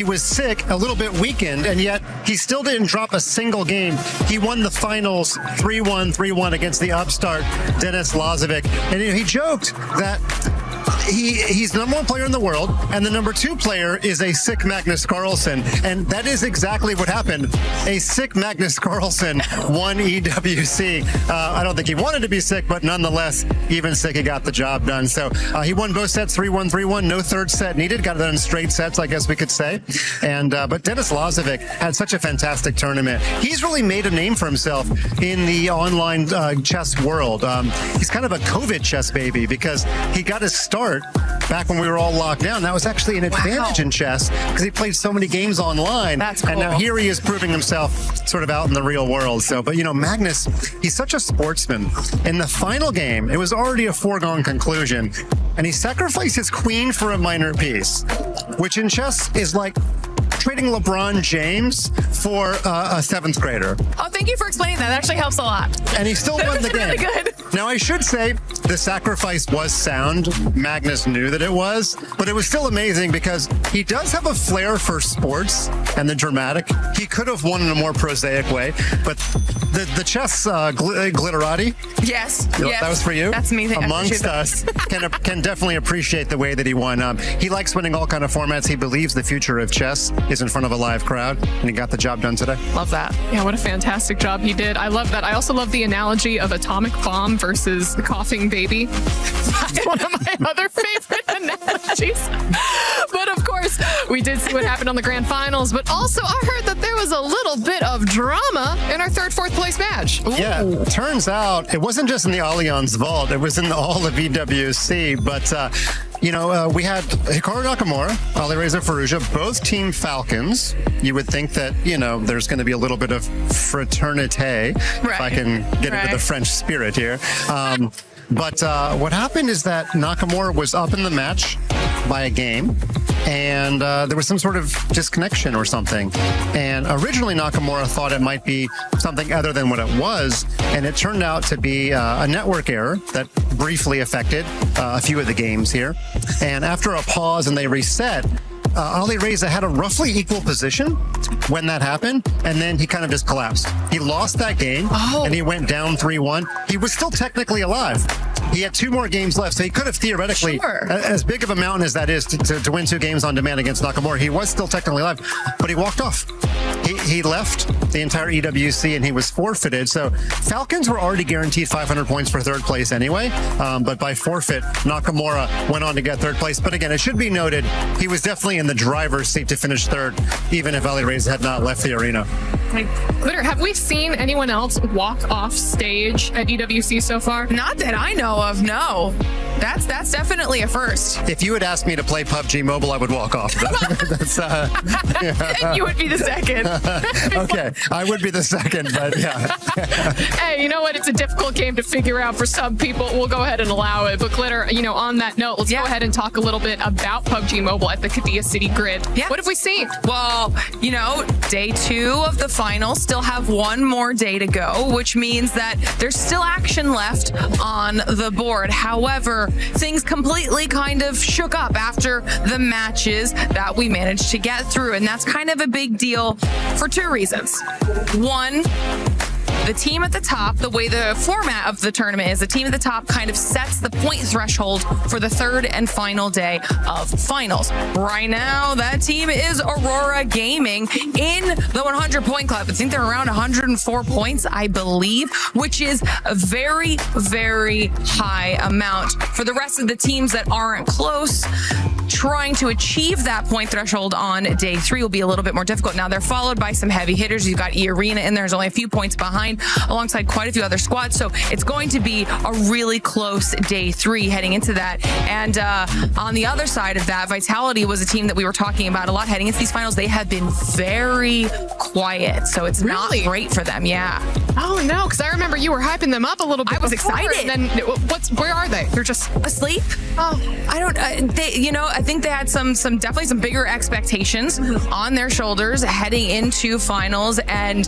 He was sick, a little bit weakened, and yet he still didn't drop a single game. He won the finals 3-1, 3-1 against the upstart Denis Lazovic. And he joked that he's the number one player in the world, and the number two player is a sick Magnus Carlsen. And that is exactly what happened. A sick Magnus Carlsen won EWC. I don't think he wanted to be sick, but nonetheless, even sick, he got the job done. So he won both sets 3-1, 3-1. No third set needed. Got it done in straight sets, I guess we could say. And but Denis Lazovic had such a fantastic tournament. He's really made a name for himself in the online chess world. He's kind of a COVID chess baby because he got his start back when we were all locked down. That was actually an advantage in chess because he played so many games online. That's cool. And now here he is proving himself sort of out in the real world. So, but you know, Magnus, he's such a sportsman. In the final game, it was already a foregone conclusion, and he sacrificed his queen for a minor piece, which in chess is like trading LeBron James for a seventh grader. Oh, thank you for explaining that. That actually helps a lot. And he still won the game. Really good. Now, I should say the sacrifice was sound. Magnus knew that it was, but it was still amazing because he does have a flair for sports and the dramatic. He could have won in a more prosaic way, but the chess glitterati. Yes. That was for you. That's me. Amongst us, can definitely appreciate the way that he won. He likes winning all kind of formats. He believes the future of chess is in front of a live crowd, and he got the job done today. Love that. Yeah, what a fantastic job he did. I love that. I also love the analogy of atomic bomb versus the coughing baby. That's one of my other favorite analogies. But of course, we did see what happened on the grand finals, but also I heard that there was a little bit of drama in our third, fourth place match. Ooh. Yeah, turns out it wasn't just in the Allianz Vault, it was in all of EWC, but we had Hikaru Nakamura, Alireza Firouzja, both Team Falcons. You would think that, there's going to be a little bit of fraternité, if I can get into the French spirit here. But what happened is that Nakamura was up in the match by a game, and there was some sort of disconnection or something. And originally Nakamura thought it might be something other than what it was, and it turned out to be a network error that briefly affected a few of the games here. And after a pause and they reset, Alireza had a roughly equal position when that happened, and then he kind of just collapsed. He lost that game, and he went down 3-1. He was still technically alive. He had 2 more games left, so he could have theoretically, as big of a mountain as that is to win 2 games on demand against Nakamura, he was still technically alive, but he walked off. He left the entire EWC and he was forfeited. So Falcons were already guaranteed 500 points for third place anyway, but by forfeit, Nakamura went on to get third place. But again, it should be noted, he was definitely in the driver's seat to finish third, even if Alireza had not left the arena. Glitter, have we seen anyone else walk off stage at EWC so far? Not that I know of, no. That's definitely a first. If you had asked me to play PUBG Mobile, I would walk off. You would be the second. Okay, I would be the second, but yeah. Hey, you know what? It's a difficult game to figure out for some people. We'll go ahead and allow it. But Glitter, on that note, let's go ahead and talk a little bit about PUBG Mobile at the Qiddiya City Grid. Yeah. What have we seen? Well, day 2 of the finals still have 1 more day to go, which means that there's still action left on the board. However, things completely kind of shook up after the matches that we managed to get through, and that's kind of a big deal for 2 reasons. One, the team at the top, the way the format of the tournament is, the team at the top kind of sets the point threshold for the third and final day of finals. Right now, that team is Aurora Gaming in the 100-point club. I think they're around 104 points, I believe, which is a very, very high amount. For the rest of the teams that aren't close, trying to achieve that point threshold on day 3 will be a little bit more difficult. Now, they're followed by some heavy hitters. You've got E-Arena in there. There's only a few points behind, alongside quite a few other squads. So it's going to be a really close day 3 heading into that. And on the other side of that, Vitality was a team that we were talking about a lot heading into these finals. They have been very quiet, so it's not great for them. Yeah. Oh no, because I remember you were hyping them up a little bit. I was before, excited. And then where are they? They're just asleep. Oh, I don't. I think they had definitely some bigger expectations on their shoulders heading into finals, and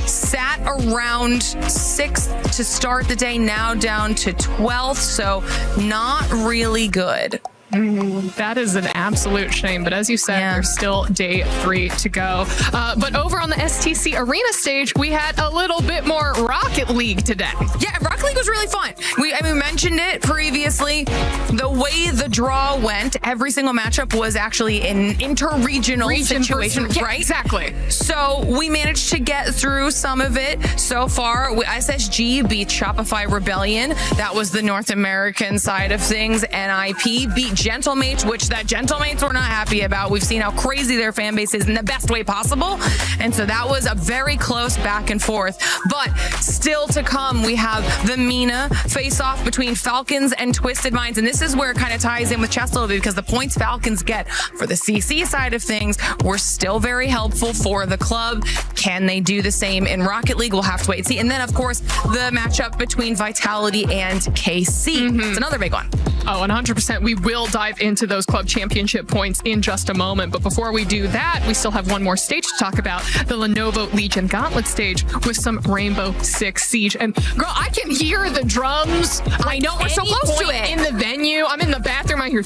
sat around 6th to start the day, now down to 12th. So not really good. That is an absolute shame. But as you said, there's still day 3 to go. But over on the STC Arena stage, we had a little bit more Rocket League today. Yeah, Rocket League was really fun. We mentioned it previously. The way the draw went, every single matchup was actually an inter-regional situation, right? Exactly. So we managed to get through some of it so far. SSG beat Shopify Rebellion. That was the North American side of things. NIP beat Gentlemates, which that Gentlemates were not happy about. We've seen how crazy their fan base is in the best way possible. And so that was a very close back and forth. But still to come, we have the MENA face-off between Falcons and Twisted Minds. And this is where it kind of ties in with chess a little bit, because the points Falcons get for the CC side of things were still very helpful for the club. Can they do the same in Rocket League? We'll have to wait and see. And then, of course, the matchup between Vitality and KC. It's another big one. Oh, and 100%. We will dive into those club championship points in just a moment. But before we do that, we still have one more stage to talk about, the Lenovo Legion Gauntlet stage with some Rainbow Six Siege. And girl, I can hear the drums. I know, we're so close to it. In the venue, I'm in the bathroom, I hear,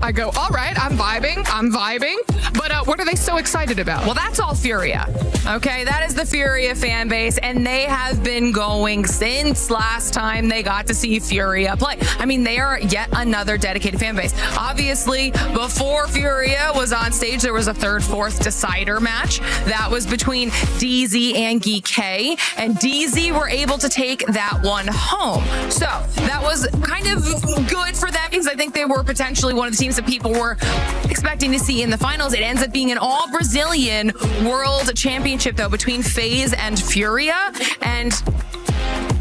I go, all right, I'm vibing. But what are they so excited about? Well, that's all Furia. Okay, that is the Furia fan base, and they have been going since last time they got to see Furia play. I mean, they are yet another dedicated fan base. Obviously, before Furia was on stage, there was a third, fourth decider match. That was between DZ and Geek K, and DZ were able to take that one home. So that was kind of good for them, because I think they were potentially one of the teams that people were expecting to see in the finals. It ends up being an all-Brazilian world championship, though, between FaZe and Furia, and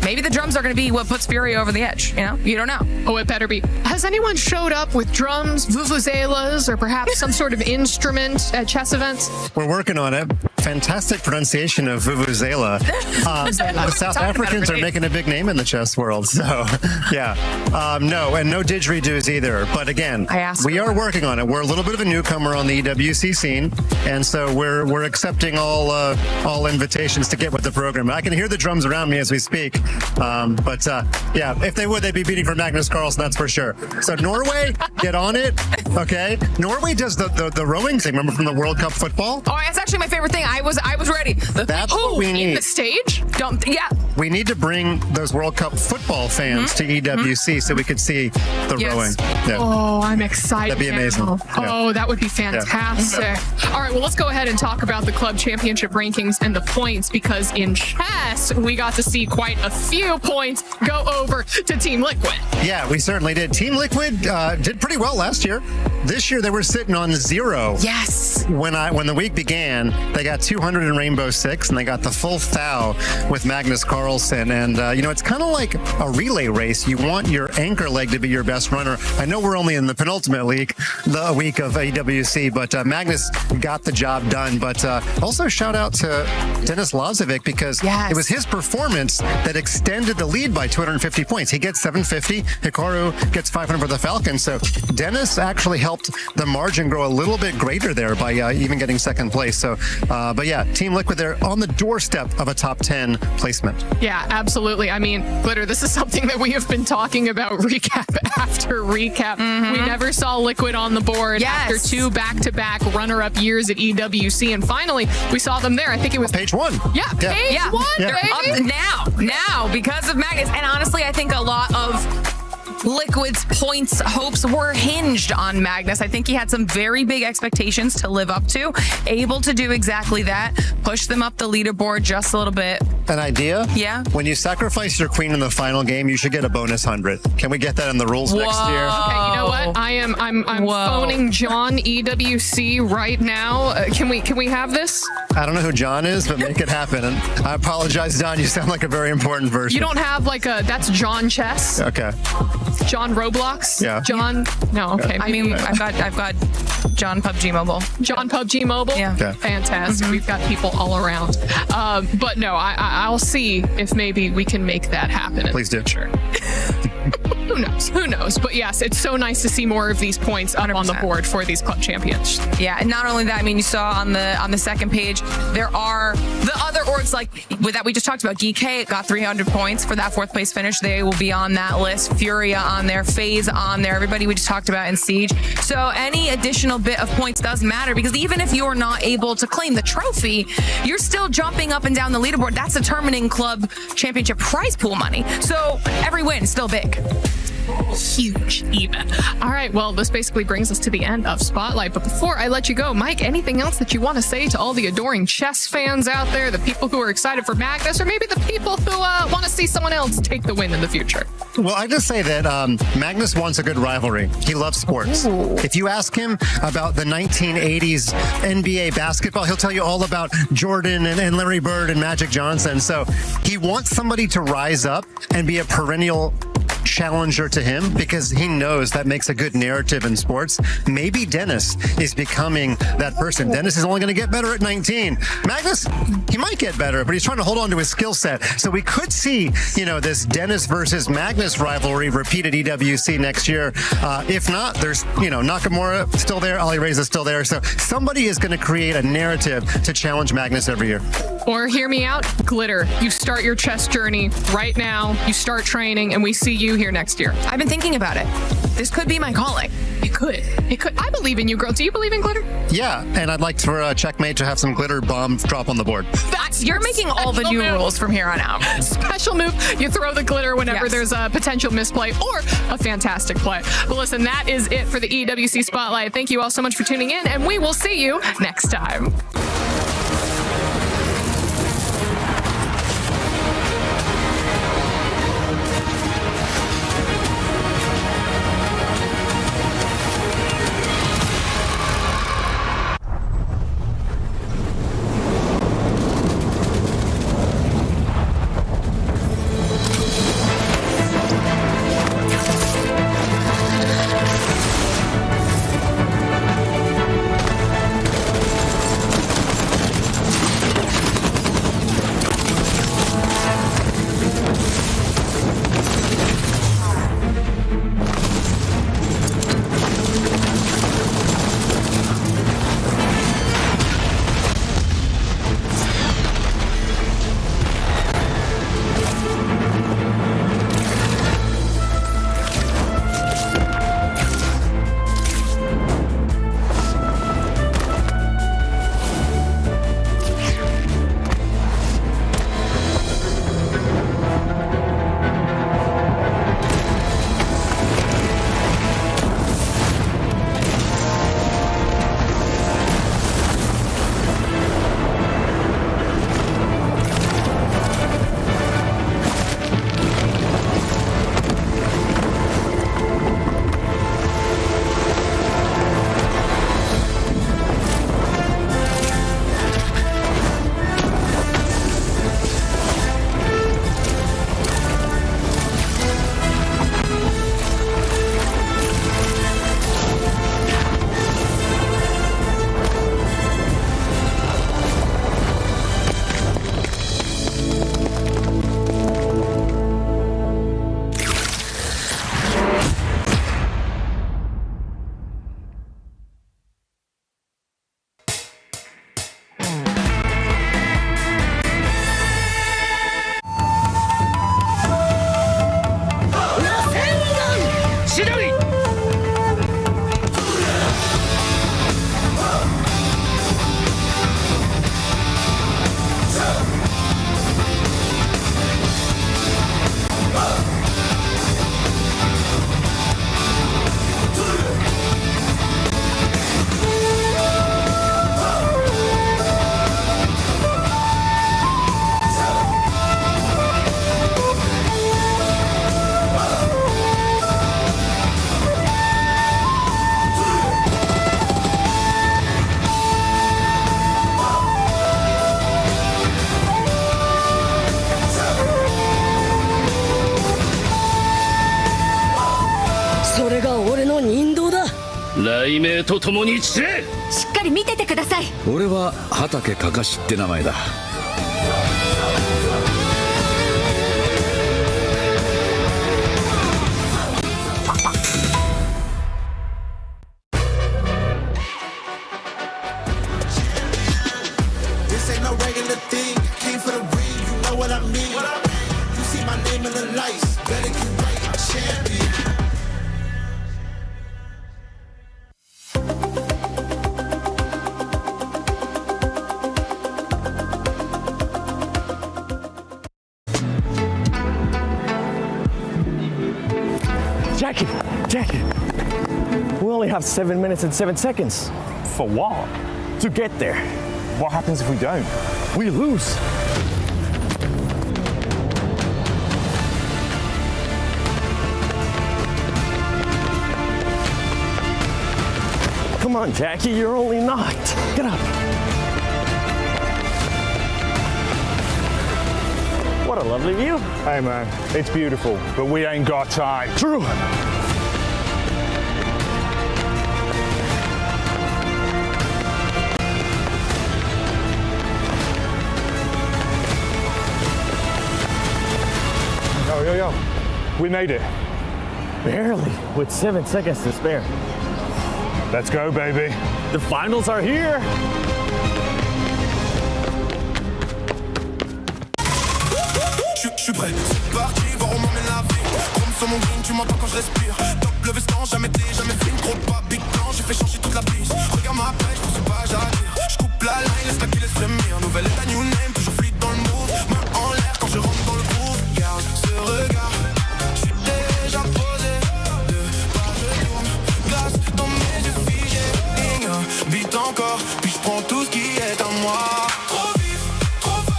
maybe the drums are going to be what puts Furia over the edge. You know, you don't know. Oh, it better be. Has anyone showed up with drums, vuvuzelas, or perhaps some sort of instrument at chess events? We're working on it. Fantastic pronunciation of vuvuzela. The South Africans are making a big name in the chess world. So, yeah. No, and no didgeridoos either. But again, we are working on it. We're a little bit of a newcomer on the EWC scene, and so we're accepting all invitations to get with the program. I can hear the drums around me as we speak. Yeah, if they would, they'd be beating for Magnus Carlsen, that's for sure. So Norway, get on it, okay? Norway does the rowing thing, remember, from the World Cup football? Oh, that's actually my favorite thing. I was ready. That's what we need. The stage? We need to bring those World Cup football fans to EWC so we could see the rowing. Yeah. Oh, I'm excited. That'd be amazing. Oh, that would be fantastic. Yeah. All right, well, let's go ahead and talk about the club championship rankings and the points, because in chess, we got to see quite a few points go over to Team Liquid. Yeah, we certainly did. Team Liquid did pretty well last year. This year, they were sitting on 0. Yes. When the week began, they got 200 in Rainbow Six, and they got the full thou with Magnus Carlsen. And, it's kind of like a relay race. You want your anchor leg to be your best runner. I know we're only in the penultimate week of EWC, but Magnus got the job done. But also shout out to Denis Lazovic, because it was his performance that extended the lead by 250 points. He gets 750. Hikaru gets 500 for the Falcons. So Denis actually helped the margin grow a little bit greater there by even getting second place. So, but yeah, Team Liquid, they're on the doorstep of a top 10 placement. Yeah, absolutely. I mean, Glitter, this is something that we have been talking about recap after recap. We never saw Liquid on the board after 2 back-to-back runner-up years at EWC, and finally we saw them there. I think it was page 1. Yeah, page 1. They're up now because of Magnus. And honestly, I think a lot of Liquid's points hopes were hinged on Magnus. I think he had some very big expectations to live up to, able to do exactly that, push them up the leaderboard just a little bit. An idea? Yeah. When you sacrifice your queen in the final game, you should get a bonus 100. Can we get that in the rules next year? Okay, you know what? I'm phoning John EWC right now. Can we have this? I don't know who John is, but make it happen. And I apologize, Don. You sound like a very important person. You don't have that's John Chess? Okay. John Roblox? Yeah. John? No, okay. I mean, I've got John PUBG Mobile. John PUBG Mobile? Yeah. Okay. Fantastic. We've got people all around. But no, I'll see if maybe we can make that happen. Please do. Sure. Who knows? Who knows? But yes, it's so nice to see more of these points up on the board for these club champions. Yeah, and not only that, I mean, you saw on the second page, there are the other orgs like that we just talked about. GK got 300 points for that fourth place finish. They will be on that list. Furia on there, FaZe on there, everybody we just talked about in Siege. So any additional bit of points does matter, because even if you're not able to claim the trophy, you're still jumping up and down the leaderboard. That's determining club championship prize pool money. So every win is still big. Huge, even. All right, well, this basically brings us to the end of Spotlight. But before I let you go, Mike, anything else that you want to say to all the adoring chess fans out there, the people who are excited for Magnus, or maybe the people who want to see someone else take the win in the future? Well, I just say that Magnus wants a good rivalry. He loves sports. Ooh. If you ask him about the 1980s NBA basketball, he'll tell you all about Jordan and Larry Bird and Magic Johnson. So he wants somebody to rise up and be a perennial challenger to him, because he knows that makes a good narrative in sports. Maybe Dennis is becoming that person. Dennis is only going to get better at 19. Magnus, he might get better, but he's trying to hold on to his skill set. So we could see, this Dennis versus Magnus rivalry repeat at EWC next year. If not, there's, Nakamura still there, Ali Reza still there. So somebody is going to create a narrative to challenge Magnus every year. Or hear me out, Glitter. You start your chess journey right now. You start training, and we see you here next year. I've been thinking about it. This could be my calling. It could. I believe in you, girl. Do you believe in Glitter? Yeah, and I'd like for Checkmate to have some glitter bombs drop on the board. You're making all the new rules from here on out. Special move. You throw the glitter whenever Yes. there's a potential misplay or a fantastic play. But listen, that is it for the EWC Spotlight. Thank you all so much for tuning in, and we will see you next time.雷鳴とともに散れ。しっかり見ててください。俺は畑かかしって名前だ。a thing. Came for the ring, you know what I mean. You see my name in the lights, better get right, I'm champion. Jackie, we only have 7 minutes and 7 seconds. For what? To get there. What happens if we don't? We lose. Come on, Jackie, you're only knocked. Get up. What a lovely view. Hey man, it's beautiful, but we ain't got time. True. Yo. We made it. Barely, with 7 seconds to spare. Let's go, baby. The finals are here. Je suis prêt, c'est parti, voir au moment de la vie. Comme sur mon green, tu m'entends quand je respire. Top le veston, jamais film, gros pas, big plan, j'ai fait changer toute la piste. Regarde ma pêche, je sais pas, j'attire. Je coupe la line, laisse la qui laisse frémir. Nouvelle état, new name, toujours fluide dans le move. Main en l'air quand je rentre dans le groove. Garde ce regard, je suis déjà posé. De part je tourne, glace dans mes yeux figés. Vite encore, puis je prends tout ce qui est à moi. Trop vite, trop fort.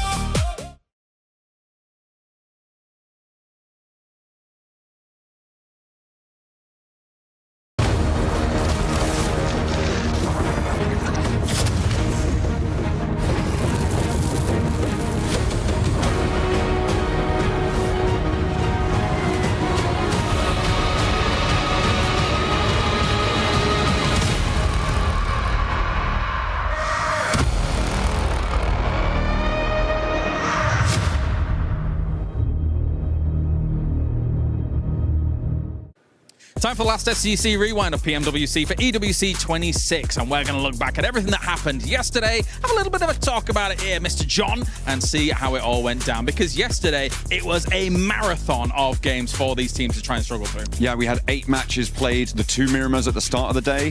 Time for the last SCC rewind of PMWC for EWC 26, and we're going to look back at everything that happened yesterday, have a little bit of a talk about it here, Mr. John, and see how it all went down, because yesterday it was a marathon of games for these teams to try and struggle through. Yeah, we had 8 matches played, the 2 Miramars at the start of the day.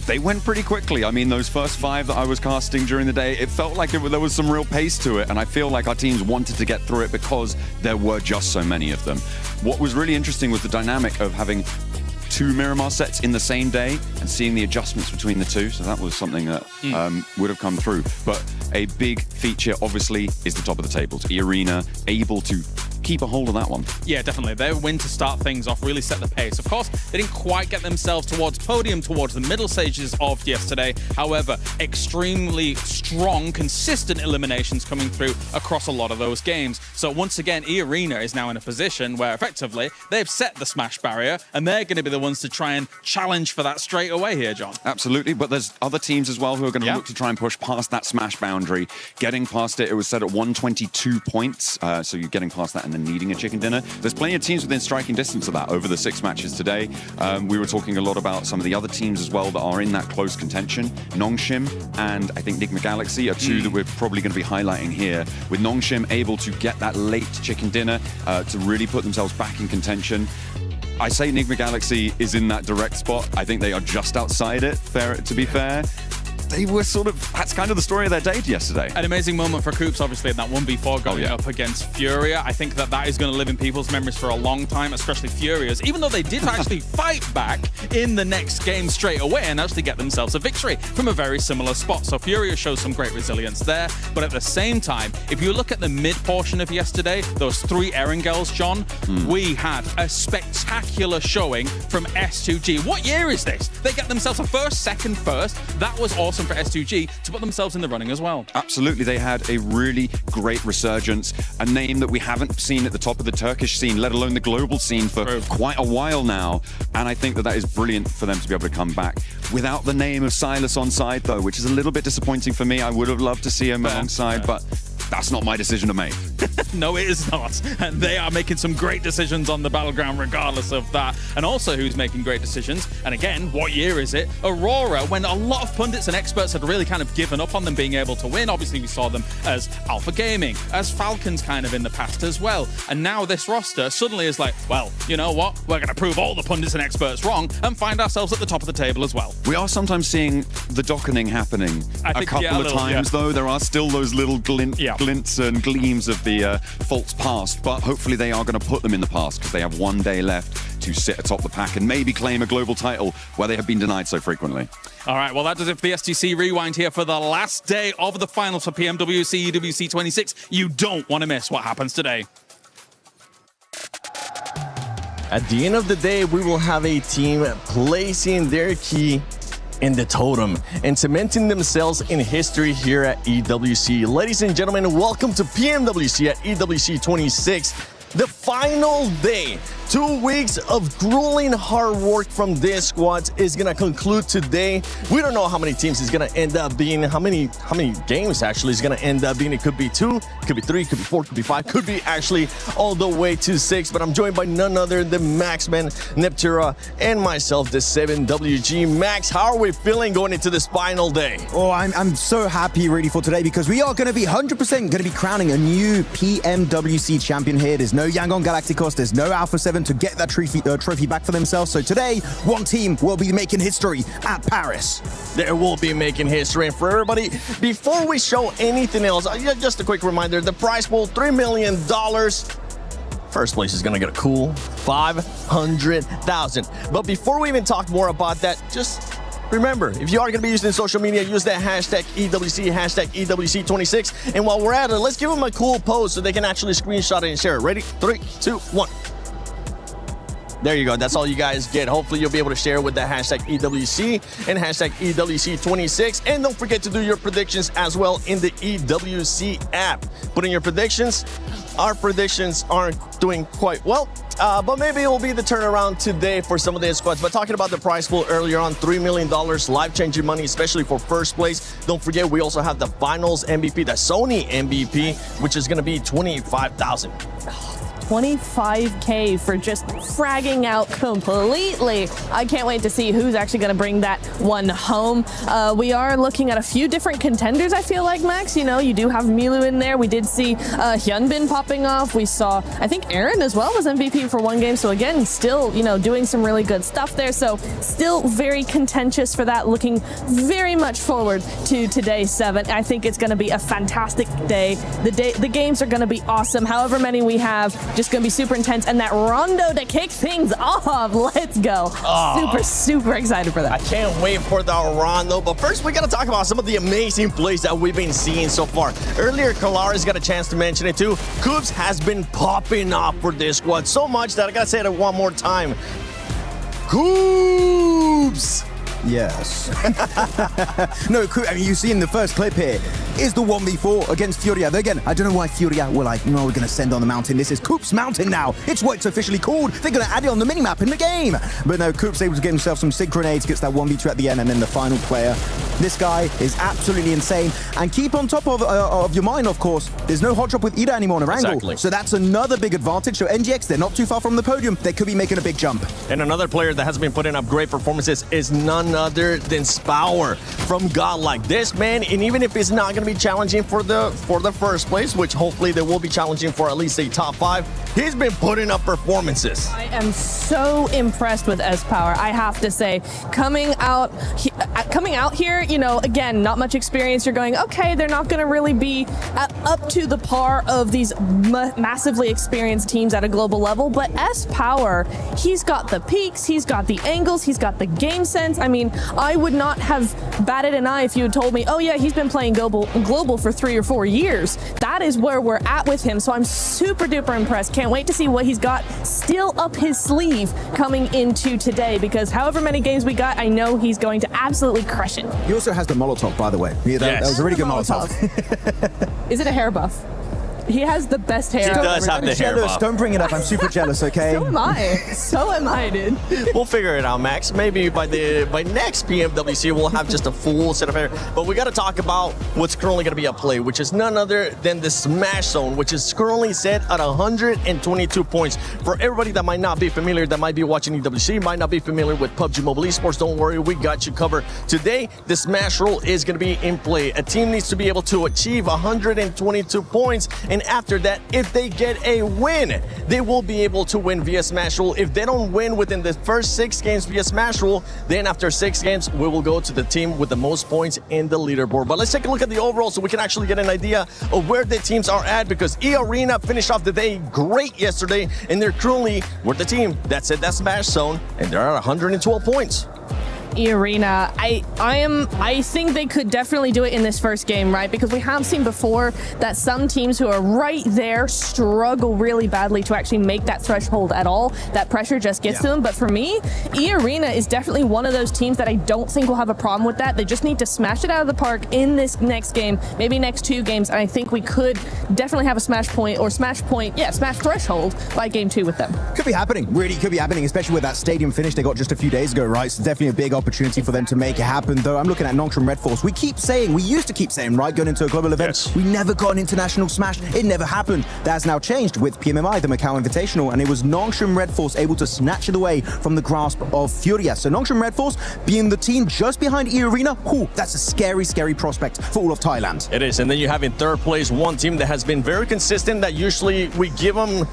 They went pretty quickly. I mean, those first 5 that I was casting during the day, it felt like there was some real pace to it, and I feel like our teams wanted to get through it because there were just so many of them. What was really interesting was the dynamic of having 2 Miramar sets in the same day and seeing the adjustments between the two. So that was something that would have come through. But a big feature, obviously, is the top of the tables. E-Arena able to keep a hold of that one. Yeah, definitely. Their win to start things off really set the pace. Of course, they didn't quite get themselves towards podium, towards the middle stages of yesterday. However, extremely strong, consistent eliminations coming through across a lot of those games. So once again, E-Arena is now in a position where effectively they've set the smash barrier, and they're going to be the ones to try and challenge for that straight away here, John. Absolutely, but there's other teams as well who are going to look to try and push past that smash boundary. Getting past it, it was set at 122 points, so you're getting past that and then needing a chicken dinner. There's plenty of teams within striking distance of that over the 6 matches today. We were talking a lot about some of the other teams as well that are in that close contention. Nongshim and I think Nigma Galaxy are 2 that we're probably going to be highlighting here, with Nongshim able to get that late chicken dinner to really put themselves back in contention. I say Nigma Galaxy is in that direct spot. I think they are just outside it, to be fair. They were sort of, that's kind of the story of their day yesterday. An amazing moment for Coops, obviously, in that 1v4 going up against Furia. I think that is going to live in people's memories for a long time, especially Furia's, even though they did actually fight back in the next game straight away and actually get themselves a victory from a very similar spot. So Furia shows some great resilience there. But at the same time, if you look at the mid portion of yesterday, those 3 Erangels, John, we had a spectacular showing from S2G. What year is this? They get themselves a first, second, first. That was awesome for S2G to put themselves in the running as well. Absolutely, they had a really great resurgence, a name that we haven't seen at the top of the Turkish scene, let alone the global scene for quite a while now, and I think that is brilliant for them to be able to come back. Without the name of Silas on side though, which is a little bit disappointing for me. I would have loved to see him alongside, but That's not my decision to make. No, it is not. And they are making some great decisions on the battleground regardless of that. And also who's making great decisions. And again, what year is it? Aurora, when a lot of pundits and experts had really kind of given up on them being able to win. Obviously, we saw them as Alpha Gaming, as Falcons kind of in the past as well. And now this roster suddenly is like, well, you know what? We're going to prove all the pundits and experts wrong and find ourselves at the top of the table as well. We are sometimes seeing the dockening happening a couple of times, though. There are still those little glints and gleams of the faults past, but hopefully they are going to put them in the past because they have 1 day left to sit atop the pack and maybe claim a global title where they have been denied so frequently. All right, well, that does it for the STC Rewind here for the last day of the finals for PMWC EWC 26. You don't want to miss what happens today. At the end of the day, we will have a team placing their key in the totem and cementing themselves in history here at EWC. Ladies and gentlemen, welcome to PMWC at EWC 26, the final day. 2 weeks of grueling hard work from this squad is gonna conclude today. We don't know how many teams is gonna end up being, how many games actually is gonna end up being. It could be 2, could be 3, could be 4, could be 5, could be actually all the way to 6. But I'm joined by none other than Maxman, Neptura, and myself, the 7WG. Max, how are we feeling going into this final day? Oh, I'm so happy really for today because we are going to be 100% going to be crowning a new PMWC champion here. There's no Yangon Galacticos, there's no Alpha 7 to get that trophy back for themselves. So today, one team will be making history at Paris. There will be making history. And for everybody, before we show anything else, just a quick reminder, the prize pool, $3 million. First place is gonna get a cool 500,000. But before we even talk more about that, just remember, if you are going to be using social media, use that hashtag EWC, hashtag EWC26. And while we're at it, let's give them a cool post so they can actually screenshot it and share it. Ready? 3, 2, 1. There you go. That's all you guys get. Hopefully, you'll be able to share with the hashtag EWC and hashtag EWC26. And don't forget to do your predictions as well in the EWC app. Put in your predictions. Our predictions aren't doing quite well, but maybe it will be the turnaround today for some of the squads. But talking about the prize pool earlier on, $3 million, life-changing money, especially for first place. Don't forget, we also have the finals MVP, the Sony MVP, which is going to be $25,000. 25K for just fragging out completely. I can't wait to see who's actually going to bring that one home. We are looking at a few different contenders, I feel like, Max. You know, you do have Milu in there. We did see Hyunbin popping off. We saw, I think, Aaron as well was MVP for one game. So again, still, you know, doing some really good stuff there. So still very contentious for that. Looking very much forward to today's 7. I think it's going to be a fantastic day. The games are going to be awesome. However many we have, just gonna be super intense, and that rondo to kick things off. Let's go. Super excited for that. I can't wait for the rondo, but first we gotta talk about some of the amazing plays that we've been seeing so far. Earlier, Kalara's got a chance to mention it too. Coops has been popping off for this squad so much that I gotta say it one more time. Coops! Yes. No, I mean, you see in the first clip here is the 1v4 against Furia. Again, I don't know why Furia were like, no, we're going to send on the mountain. This is Coop's Mountain now. It's what it's officially called. They're going to add it on the minimap in the game. But no, Coop's able to get himself some sig grenades, gets that 1v2 at the end, and then the final player. This guy is absolutely insane. And keep on top of your mind, of course, there's no hot drop with Ida anymore on Erangel. Exactly. So that's another big advantage. So NGX, they're not too far from the podium. They could be making a big jump. And another player that has been putting up great performances is none other than Spower from Godlike. This man, and even if it's not going to be challenging for the first place, which hopefully they will be challenging for at least a top 5, he's been putting up performances. I am so impressed with S-Power, I have to say. Coming out here, you know, again, not much experience. You're going, okay, they're not going to really be up to the par of these massively experienced teams at a global level, but S-Power, he's got the peaks, he's got the angles, he's got the game sense. I mean, I would not have batted an eye if you had told me, oh yeah, he's been playing global for 3 or 4 years. That is where we're at with him, so I'm super duper impressed. Can't wait to see what he's got still up his sleeve coming into today, because however many games we got, I know he's going to absolutely crush it. He also has the Molotov, by the way. Yeah, that was a really good Molotov. Is it a hair buff? He has the best hair. He does have the hair, jealous. Bob. Don't bring it up. I'm super jealous, okay? So am I, dude. We'll figure it out, Max. Maybe by next PMWC, we'll have just a full set of hair. But we got to talk about what's currently going to be at play, which is none other than the Smash Zone, which is currently set at 122 points. For everybody that might not be familiar, that might be watching EWC, might not be familiar with PUBG Mobile Esports, don't worry, we got you covered. Today, the Smash Roll is going to be in play. A team needs to be able to achieve 122 points, and after that, if they get a win, they will be able to win via Smash Roll. If they don't win within the first 6 games via Smash Roll, then after 6 games, we will go to the team with the most points in the leaderboard. But let's take a look at the overall so we can actually get an idea of where the teams are at, because E-Arena finished off the day great yesterday, and they're currently with the team that's at that Smash Zone, and they're at 112 points. Arena, I think they could definitely do it in this first game, right? Because we have seen before that some teams who are right there struggle really badly to actually make that threshold at all. That pressure just gets to them. But for me, E-Arena is definitely one of those teams that I don't think will have a problem with that. They just need to smash it out of the park in this next game, maybe next 2 games, and I think we could definitely have a smash threshold by game 2 with them. Could be happening, really could be happening, especially with that stadium finish they got just a few days ago, right? So definitely a big opportunity for them to make it happen. Though I'm looking at Nongshim Red Force. We used to keep saying, right, going into a global event, we never got an international smash. It never happened. That's now changed with PMMI, the Macau Invitational, and it was Nongshim Red Force able to snatch it away from the grasp of Furia. So Nongshim Red Force being the team just behind E-Arena, that's a scary, scary prospect for all of Thailand. It is, and then you have in third place one team that has been very consistent, that usually we give them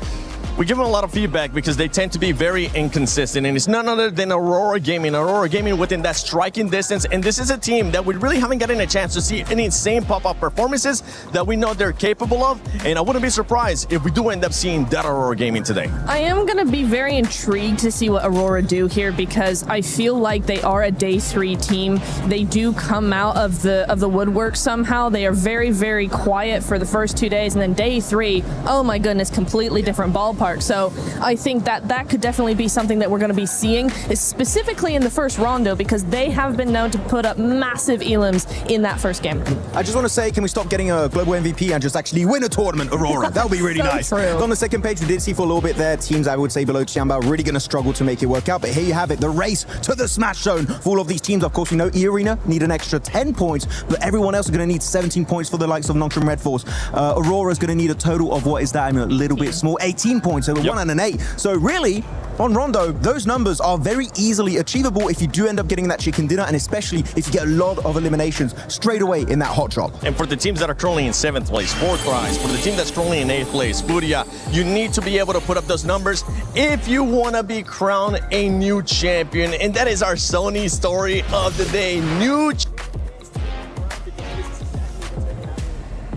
a lot of feedback because they tend to be very inconsistent, and it's none other than Aurora Gaming. Aurora Gaming within that striking distance, and this is a team that we really haven't gotten a chance to see any insane pop-up performances that we know they're capable of, and I wouldn't be surprised if we do end up seeing that Aurora Gaming today. I am going to be very intrigued to see what Aurora do here, because I feel like they are a day 3 team. They do come out of the woodwork somehow. They are very, very quiet for the first 2 days, and then day 3, oh my goodness, completely different ballpark. So I think that could definitely be something that we're going to be seeing, specifically in the first rondo, because they have been known to put up massive elims in that first game. I just want to say, can we stop getting a global MVP and just actually win a tournament, Aurora? That would be really nice. True. On the second page, we did see for a little bit there, teams I would say below Qianbao really going to struggle to make it work out. But here you have it, the race to the Smash Zone for all of these teams. Of course, we know E-Arena need an extra 10 points, but everyone else is going to need 17 points for the likes of Nongshim Red Force. Aurora is going to need a total of, what is that? I'm a little bit small, 18 points. So 1 and an 8. So really, on Rondo, those numbers are very easily achievable if you do end up getting that chicken dinner, and especially if you get a lot of eliminations straight away in that hot drop. And for the teams that are currently in 7th place, 4th rise, for the team that's currently in 8th place, Furia, you need to be able to put up those numbers if you want to be crowned a new champion. And that is our Sony story of the day.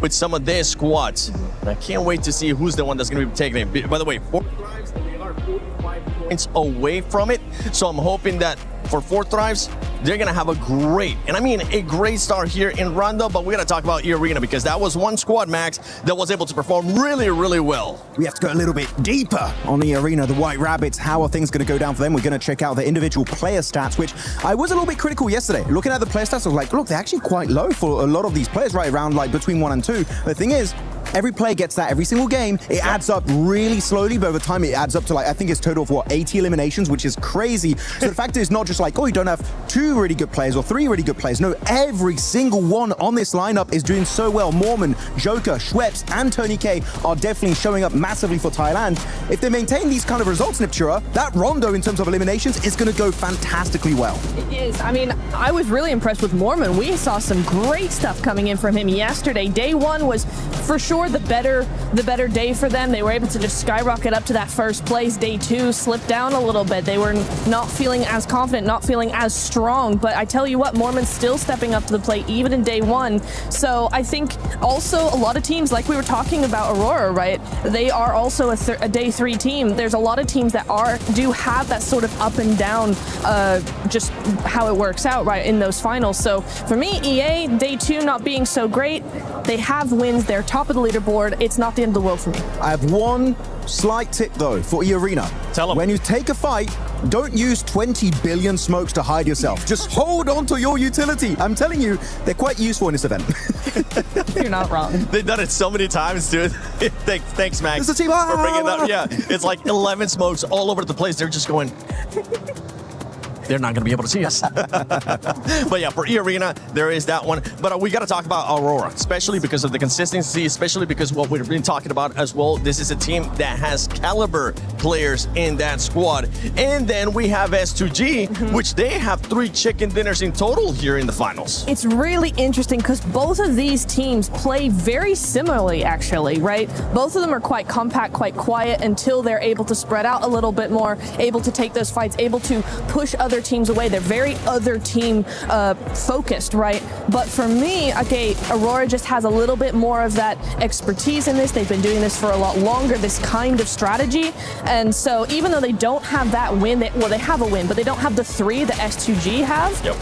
With some of their squads. I can't wait to see who's the one that's going to be taking it. By the way, 4th Thrives, they are 45 points away from it. So I'm hoping that for 4th Thrives, they're going to have a great, and I mean a great start here in Rondo, but we got to talk about E-Arena because that was one squad, Max, that was able to perform really, really well. We have to go a little bit deeper on E-Arena, the White Rabbits. How are things going to go down for them? We're going to check out the individual player stats, which I was a little bit critical yesterday. Looking at the player stats, I was like, look, they're actually quite low for a lot of these players, right around like between 1 and 2. The thing is, every player gets that every single game. It adds up really slowly, but over time it adds up to, like, I think it's total of, 80 eliminations, which is crazy. So the fact is not just like, oh, you don't have 2 really good players or 3 really good players. No, every single one on this lineup is doing so well. Mormon, Joker, Schweppes, and Tony K are definitely showing up massively for Thailand. If they maintain these kind of results, Niptura, that Rondo in terms of eliminations is going to go fantastically well. It is. I mean, I was really impressed with Mormon. We saw some great stuff coming in from him yesterday. Day 1 was for sure the better day for them. They were able to just skyrocket up to that first place. Day 2 slipped down a little bit. They were not feeling as confident, not feeling as strong. But I tell you what, Mormon's still stepping up to the plate even in day 1. So I think also a lot of teams, like we were talking about Aurora, right? They are also a day 3 team. There's a lot of teams that do have that sort of up and down, just how it works out, right, in those finals. So for me, EA, day 2 not being so great, they have wins. They're top of the leaderboard. It's not the end of the world for me. I have one slight tip though for E-Arena. Tell them. When you take a fight, Don't use 20 billion smokes to hide yourself. Just hold on to your utility. I'm telling you, they're quite useful in this event. You're not wrong. They've done it so many times, dude. Thanks, Max, There's a team. for bringing that. Yeah, it's like 11 smokes all over the place. They're just going... They're not going to be able to see us. But yeah, for E-Arena, there is that one. But we got to talk about Aurora, especially because of the consistency, especially because what we've been talking about as well. This is a team that has caliber players in that squad. And then we have S2G, which they have 3 chicken dinners in total here in the finals. It's really interesting because both of these teams play very similarly, actually, right? Both of them are quite compact, quite quiet until they're able to spread out a little bit more, able to take those fights, able to push other teams away. They're very other team focused, right? But for me, okay, Aurora just has a little bit more of that expertise in this. They've been doing this for a lot longer, this kind of strategy. And so even though they don't have that win, they have a win, but they don't have the 3 that S2G have. Yep.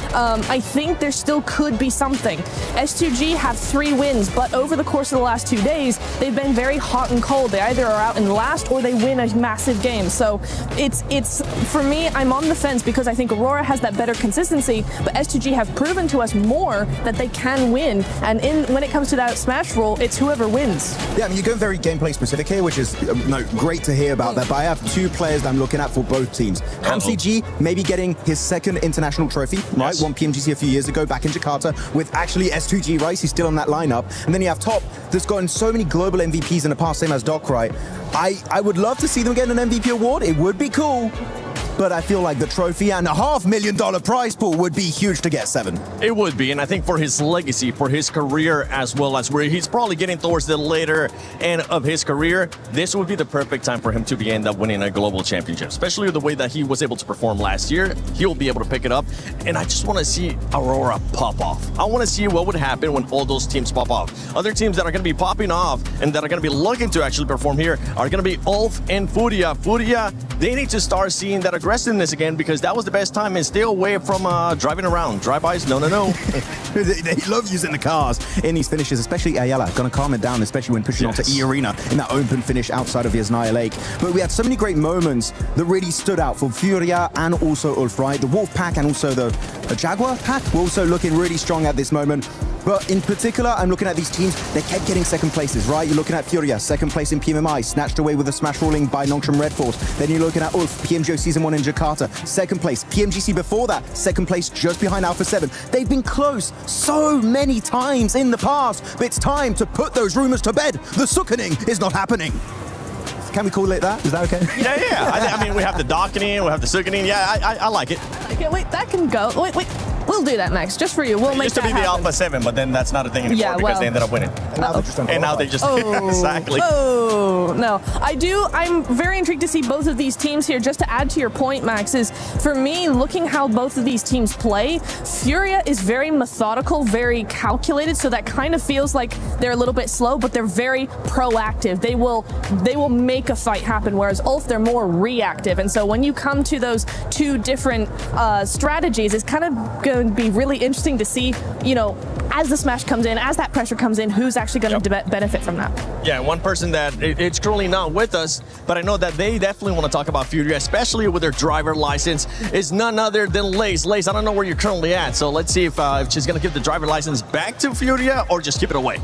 I think there still could be something. S2G have 3 wins, but over the course of the last 2 days, they've been very hot and cold. They either are out in last or they win a massive game. So it's for me, I'm on the fence because I think Aurora has that better consistency, but S2G have proven to us more that they can win. And when it comes to that Smash rule, it's whoever wins. Yeah, I mean, you're going very gameplay specific here, which is great to hear about that. But I have 2 players that I'm looking at for both teams. Hamsi G maybe getting his 2nd international trophy, right? Yes. Won PMGC a few years ago back in Jakarta with actually S2G, right? He's still on that lineup. And then you have Top that's gotten so many global MVPs in the past, same as Doc, right? I would love to see them get an MVP award. It would be cool. But I feel like the trophy and a $500,000 prize pool would be huge to get 7. It would be, and I think for his legacy, for his career, as well as where he's probably getting towards the later end of his career, this would be the perfect time for him to end up winning a global championship, especially the way that he was able to perform last year. He'll be able to pick it up, and I just want to see Aurora pop off. I want to see what would happen when all those teams pop off. Other teams that are going to be popping off and that are going to be looking to actually perform here are going to be Ulf and Furia. Furia, they need to start seeing that aggressiveness again, because that was the best time, and stay away from driving around. Drive-bys, no. They love using the cars in these finishes, especially Ayala. Gonna calm it down, especially when pushing onto E-Arena in that open finish outside of Yasnaya Lake. But we had so many great moments that really stood out for Furia and also Ulf, right? The Wolf pack and also the Jaguar pack were also looking really strong at this moment. But in particular, I'm looking at these teams, they kept getting 2nd places, right? You're looking at Furia, 2nd place in PMMI, snatched away with a smash ruling by Nongshim Red Force. Then you're looking at Ulf, PMGO Season 1 in Jakarta, 2nd place. PMGC before that, 2nd place just behind Alpha 7. They've been close so many times in the past, but it's time to put those rumors to bed. The Sukkening is not happening. Can we call it that? Is that okay? Yeah. I mean, we have the Dockening, we have the Sukkening. Yeah, I like it. Okay, wait, that can go. Wait. We'll do that next, just for you. We'll make It used to be the Alpha 7, but then that's not a thing anymore because they ended up winning. And now they just exactly. Oh, no. I'm very intrigued to see both of these teams here. Just to add to your point, Max, is for me, looking how both of these teams play, Furia is very methodical, very calculated, so that kind of feels like they're a little bit slow, but they're very proactive. They will make a fight happen, whereas Ulf, they're more reactive. And so when you come to those 2 different strategies, it's kind of going to be really interesting to see, as the smash comes in, as that pressure comes in, who's actually going to benefit from that. Yeah, one person that it's currently not with us, but I know that they definitely want to talk about Furia, especially with their driver license, is none other than Lace. Lace, I don't know where you're currently at, so let's see if she's going to give the driver license back to Furia or just keep it away.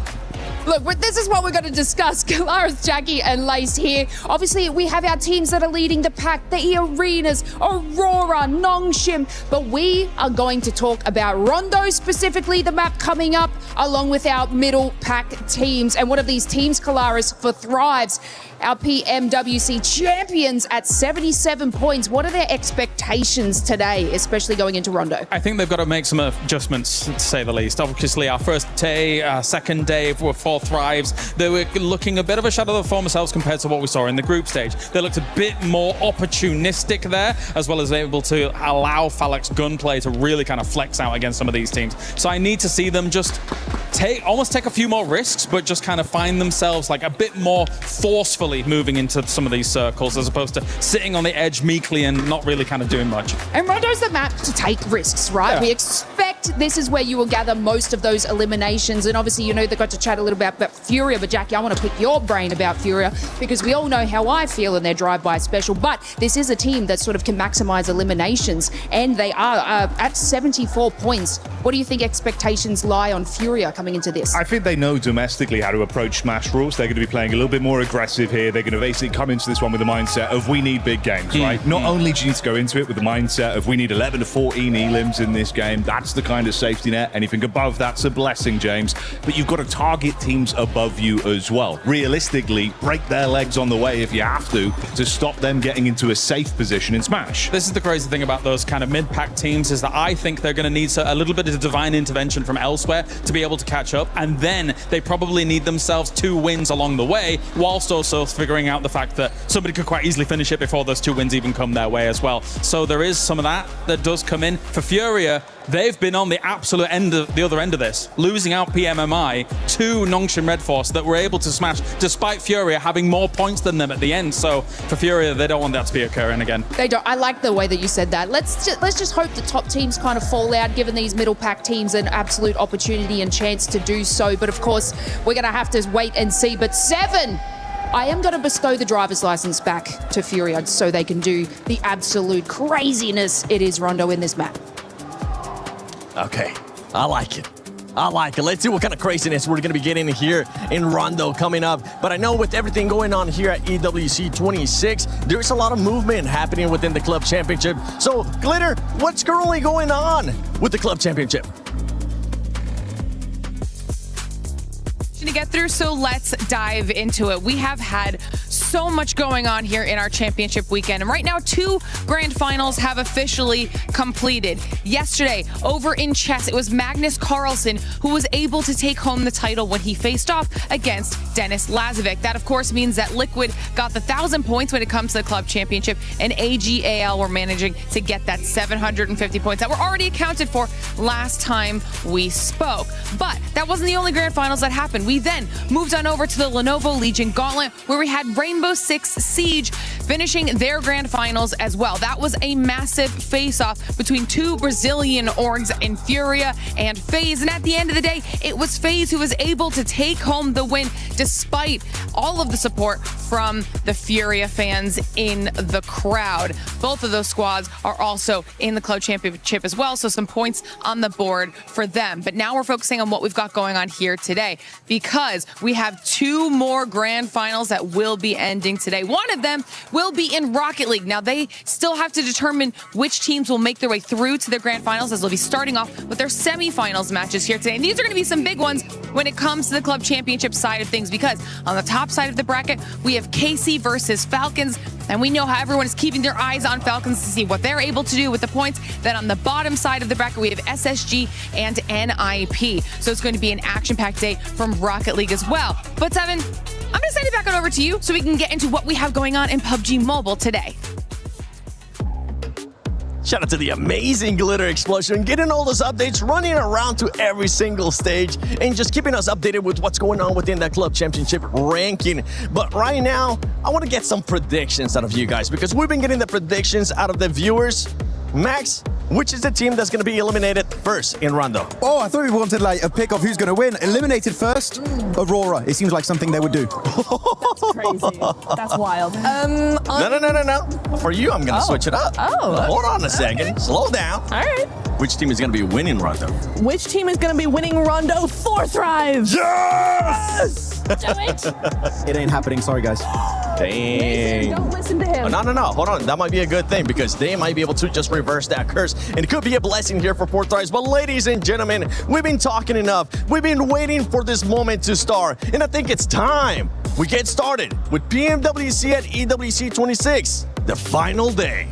Look, this is what we're going to discuss. Kalaris, Jackie, and Lace here. Obviously, we have our teams that are leading the pack, the E-Arenas, Aurora, Nongshim, but we are going to talk about Rondo, specifically the map coming up, along with our middle pack teams. And one of these teams, Kalaris, for Thrives, our PMWC champions at 77 points. What are their expectations today, especially going into Rondo? I think they've got to make some adjustments, to say the least. Obviously, our first day, second day for Thrives, they were looking a bit of a shadow of their former selves compared to what we saw in the group stage. They looked a bit more opportunistic there, as well as able to allow Falak's gunplay to really kind of flex out against some of these teams. So I need to see them just almost take a few more risks, but just kind of find themselves like a bit more forcefully moving into some of these circles, as opposed to sitting on the edge meekly and not really kind of doing much. And Rondo's the map to take risks, right? Yeah. We expect suspect this is where you will gather most of those eliminations. And obviously, you know, they got to chat a little bit about Furia. But Jackie, I want to pick your brain about Furia because we all know how I feel in their drive-by special. But this is a team that sort of can maximize eliminations, and they are at 74 points. What do you think expectations lie on Furia coming into this? I think they know domestically how to approach Smash rules. They're going to be playing a little bit more aggressive here. They're going to basically come into this one with the mindset of we need big games, right? Not only do you need to go into it with the mindset of we need 11 to 14 elims in this game. That's the kind of safety net. Anything above that's a blessing, James. But you've got to target teams above you as well. Realistically, break their legs on the way if you have to stop them getting into a safe position in Smash. This is the crazy thing about those kind of mid-pack teams is that I think they're going to need a little bit of divine intervention from elsewhere to be able to catch up, and then they probably need themselves 2 wins along the way, whilst also figuring out the fact that somebody could quite easily finish it before those 2 wins even come their way as well. So there is some of that does come in. For Furia, they've been on the absolute the other end of this, losing out PMMI to Nongshim Red Force that were able to smash despite Furia having more points than them at the end. So for Furia, they don't want that to be occurring again. They don't. I like the way that you said that. Let's just hope the top teams kind of fall out, giving these middle pack teams an absolute opportunity and chance to do so. But of course, we're going to have to wait and see. But 7, I am going to bestow the driver's license back to Furia so they can do the absolute craziness it is Rondo in this map. Okay, I like it. I like it. Let's see what kind of craziness we're going to be getting here in Rondo coming up. But I know with everything going on here at EWC 26, there's a lot of movement happening within the club championship. So, Glitter, what's currently going on with the club championship? To get through, so let's dive into it. We have had so much going on here in our championship weekend, and right now 2 grand finals have officially completed. Yesterday over in chess, it was Magnus Carlsen who was able to take home the title when he faced off against Dennis Lazovic. That of course means that Liquid got the 1,000 points when it comes to the club championship, and AGAL were managing to get that 750 points that were already accounted for last time we spoke. But that wasn't the only grand finals that happened. We then moved on over to the Lenovo Legion Gauntlet, where we had Rainbow Six Siege finishing their grand finals as well. That was a massive face-off between 2 Brazilian orgs in Furia and FaZe, and at the end of the day, it was FaZe who was able to take home the win despite all of the support from the Furia fans in the crowd. Both of those squads are also in the club championship as well, so some points on the board for them. But now we're focusing on what we've got going on here today, because we have 2 more grand finals that will be ending today. One of them will be in Rocket League. Now, they still have to determine which teams will make their way through to their grand finals, as they'll be starting off with their semifinals matches here today. And these are going to be some big ones when it comes to the club championship side of things, because on the top side of the bracket, we have KC versus Falcons, and we know how everyone is keeping their eyes on Falcons to see what they're able to do with the points. Then on the bottom side of the bracket, we have SSG and NIP. So it's going to be an action-packed day from Rocket League as well. But Seven, I'm going to send it back on over to you so we can get into what we have going on in PUBG Mobile today. Shout out to the amazing Glitter Explosion, getting all those updates, running around to every single stage, and just keeping us updated with what's going on within that club championship ranking. But right now, I want to get some predictions out of you guys, because we've been getting the predictions out of the viewers. Max, which is the team that's going to be eliminated first in Rondo? Oh, I thought we wanted like a pick of who's going to win. Eliminated first, Aurora. It seems like something they would do. That's crazy. That's wild. No. For you, I'm going to switch it up. Oh. Hold on a second. Slow down. All right. Which team is going to be winning Rondo? Which team is going to be winning Rondo? Thrive. Yes! Do it. It ain't happening. Sorry, guys. Dang. Don't listen to him. Oh, no. Hold on. That might be a good thing, because they might be able to just reverse that curse. And it could be a blessing here for Thrive. But ladies and gentlemen, we've been talking enough. We've been waiting for this moment to start. And I think it's time we get started with PMWC at EWC 26, the final day.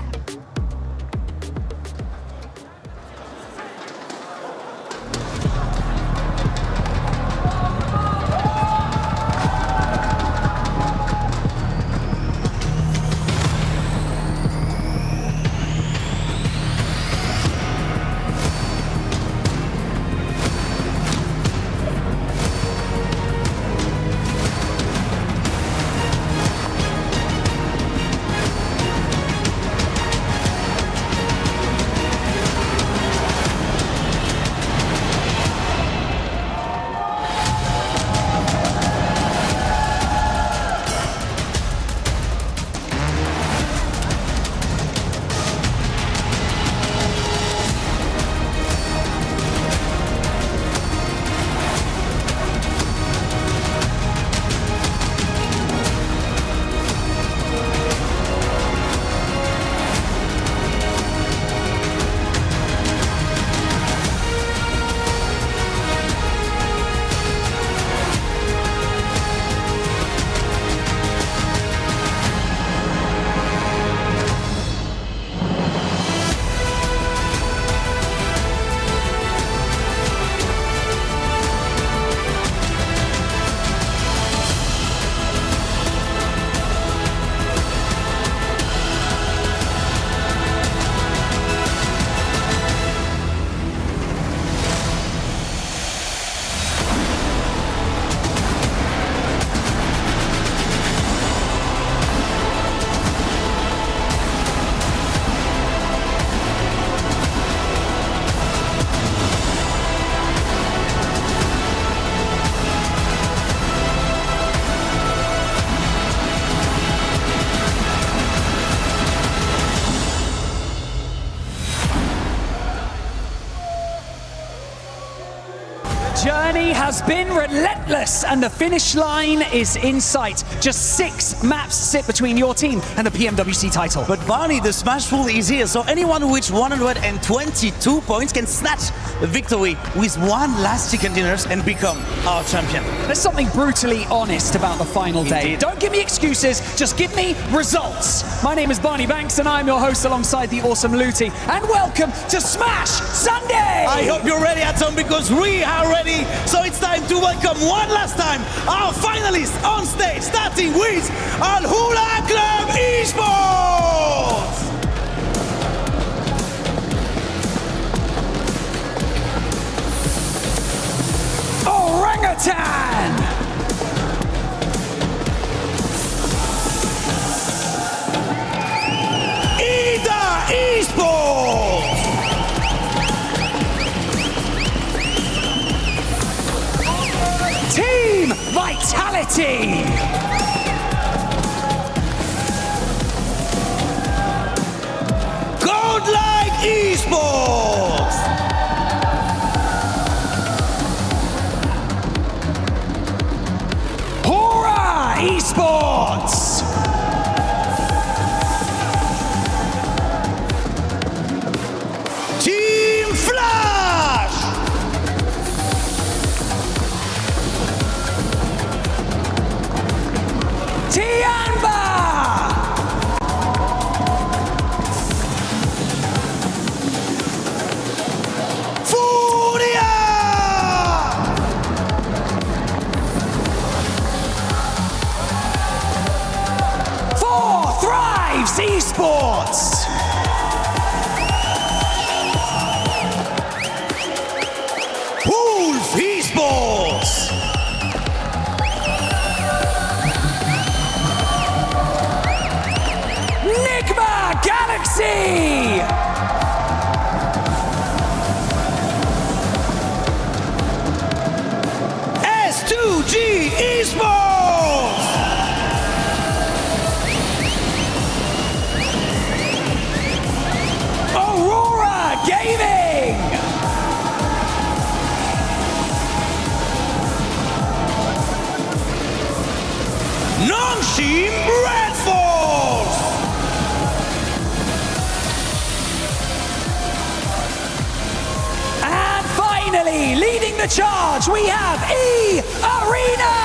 It's been relentless, and the finish line is in sight. Just 6 maps sit between your team and the PMWC title. But Barney, the Smash Pool is here, so anyone who reaches 122 points can snatch a victory with one last chicken dinners and become our champion. There's something brutally honest about the final day. Indeed. Don't give me excuses, just give me results. My name is Barney Banks, and I'm your host alongside the awesome Looty. And welcome to Smash Sunday! I hope you're ready, Atom, because we are ready. So it's time to welcome one last time our finalists on stage, starting with Al Hula Club Esports! Orangutan! ESPORTS! Team Vitality! Godlike Esports! Hora Esports! Team Flash! Tianba! Furia! For Thrives Esports! Wolf Esports! Nigma Galaxy! S2G Esports! Aurora Gaming! Nongshim Red Force! And finally, leading the charge, we have E-Arena!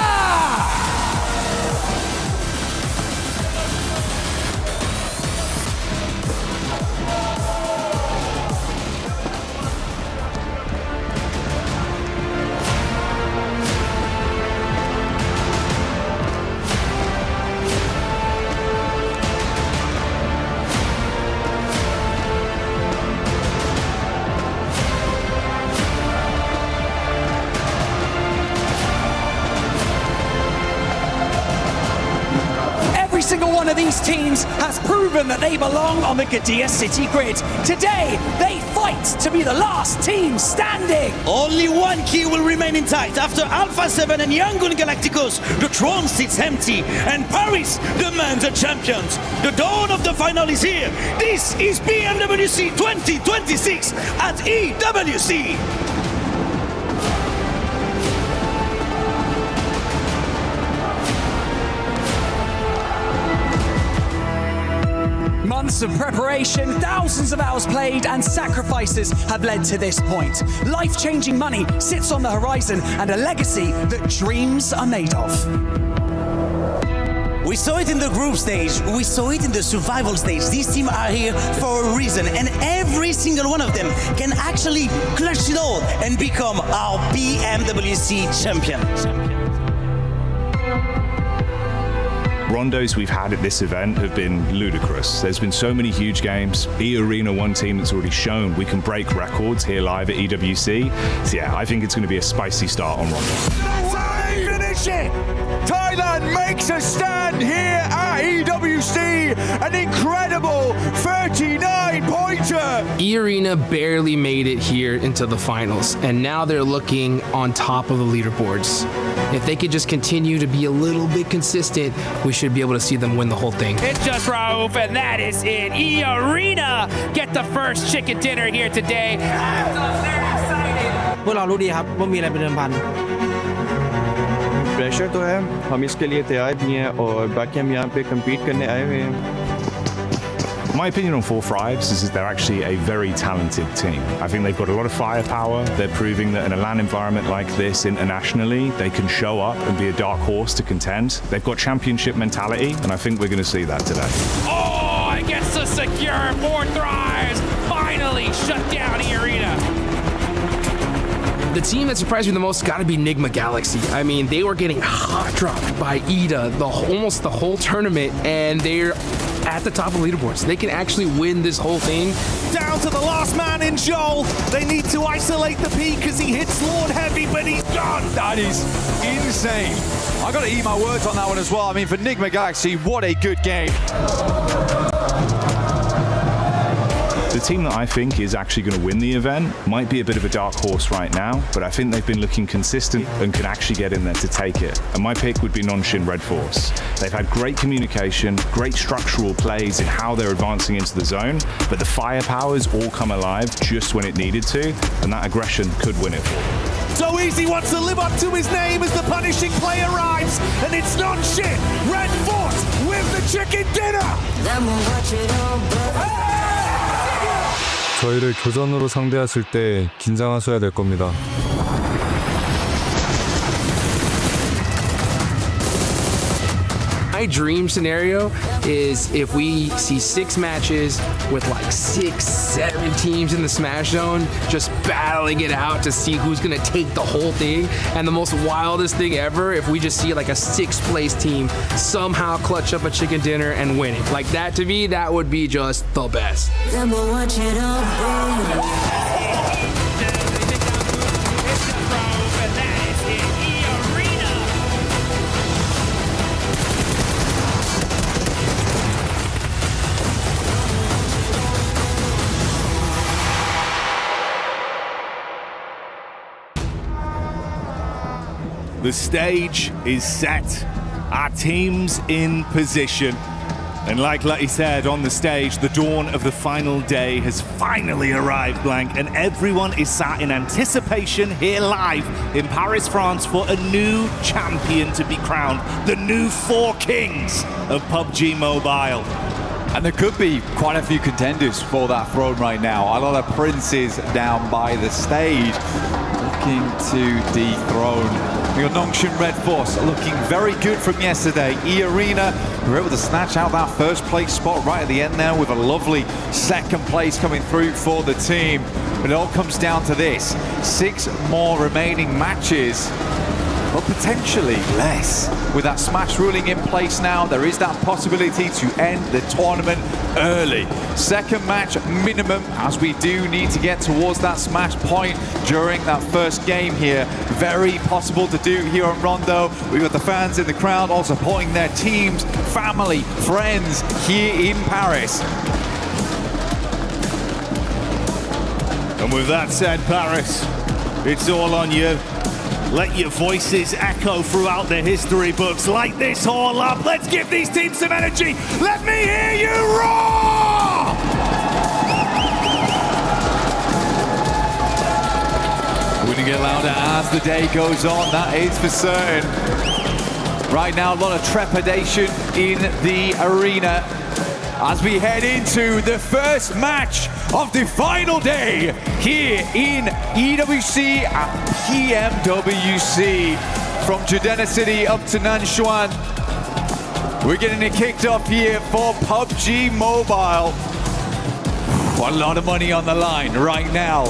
Every single one of these teams has proven that they belong on the Gadia City grid. Today, they fight to be the last team standing. Only one key will remain intact. After Alpha 7 and Yangon Galacticos, the throne sits empty, and Paris demands a champions. The dawn of the final is here. This is PMWC 2026 at EWC. Months of preparation, thousands of hours played, and sacrifices have led to this point. Life-changing money sits on the horizon, and a legacy that dreams are made of. We saw it in the group stage, we saw it in the survival stage. These teams are here for a reason, and every single one of them can actually clutch it all and become our PMWC champion. Rondos we've had at this event have been ludicrous. There's been so many huge games. E-Arena, one team that's already shown we can break records here live at EWC. So yeah, I think it's going to be a spicy start on Rondos. Finish it! Thailand makes a stand here at EWC. An incredible 39-pointer. E-Arena barely made it here into the finals, and now they're looking on top of the leaderboards. If they could just continue to be a little bit consistent, we should be able to see them win the whole thing. It's just Raouf, and that is it. E-Arena get the first chicken dinner here today. พวกเรารู้ดีครับว่ามีอะไรเป็นเดิมพัน pressure तो है, हम इसके लिए तैयार भी हैं और बाकी हम यहाँ पे compete करने आए हुए हैं. My opinion on Four Thrives is they're actually a very talented team. I think they've got a lot of firepower. They're proving that in a LAN environment like this internationally, they can show up and be a dark horse to contend. They've got championship mentality, and I think we're going to see that today. Oh, and gets the secure. Four Thrives finally shut down E-Arena. The team that surprised me the most has got to be Nigma Galaxy. I mean, they were getting hot dropped by EDA almost the whole tournament, and they're at the top of leaderboards. They can actually win this whole thing. Down to the last man in Joel. They need to isolate the peak because he hits Lord Heavy, but he's gone. That is insane. I got to eat my words on that one as well. I mean, for Nigma Galaxy, what a good game. The team that I think is actually going to win the event might be a bit of a dark horse right now, but I think they've been looking consistent and can actually get in there to take it. And my pick would be Nongshim Red Force. They've had great communication, great structural plays in how they're advancing into the zone, but the firepower's all come alive just when it needed to, and that aggression could win it for them. So Easy wants to live up to his name as the punishing play arrives, and it's Nongshim Red Force with the chicken dinner. 저희를 교전으로 상대했을 때 긴장하셔야 될 겁니다. My dream scenario is if we see 6 matches with like 6, 7 teams in the Smash Zone just battling it out to see who's gonna take the whole thing. And the most wildest thing ever, if we just see like a 6th place team somehow clutch up a chicken dinner and win it. Like that, to me, that would be just the best. The stage is set. Our team's in position. And like Lutty said on the stage, the dawn of the final day has finally arrived, Blank, and everyone is sat in anticipation here live in Paris, France for a new champion to be crowned, the new 4 kings of PUBG Mobile. And there could be quite a few contenders for that throne right now. A lot of princes down by the stage looking to dethrone. We got Nongshim Red Force looking very good from yesterday. E-Arena were able to snatch out that first place spot right at the end there with a lovely second place coming through for the team. But it all comes down to this. 6 more remaining matches, but potentially less. With that Smash ruling in place now, there is that possibility to end the tournament early. Second match minimum, as we do need to get towards that Smash point during that first game here. Very possible to do here on Rondo. We've got the fans in the crowd all supporting their teams, family, friends here in Paris. And with that said, Paris, it's all on you. Let your voices echo throughout the history books. Light this all up. Let's give these teams some energy. Let me hear you roar! We're going to get louder as the day goes on, that is for certain. Right now, a lot of trepidation in the arena as we head into the first match of the final day here in EWC and PMWC. From Judena City up to Nanshuan, we're getting it kicked off here for PUBG Mobile. A lot of money on the line right now.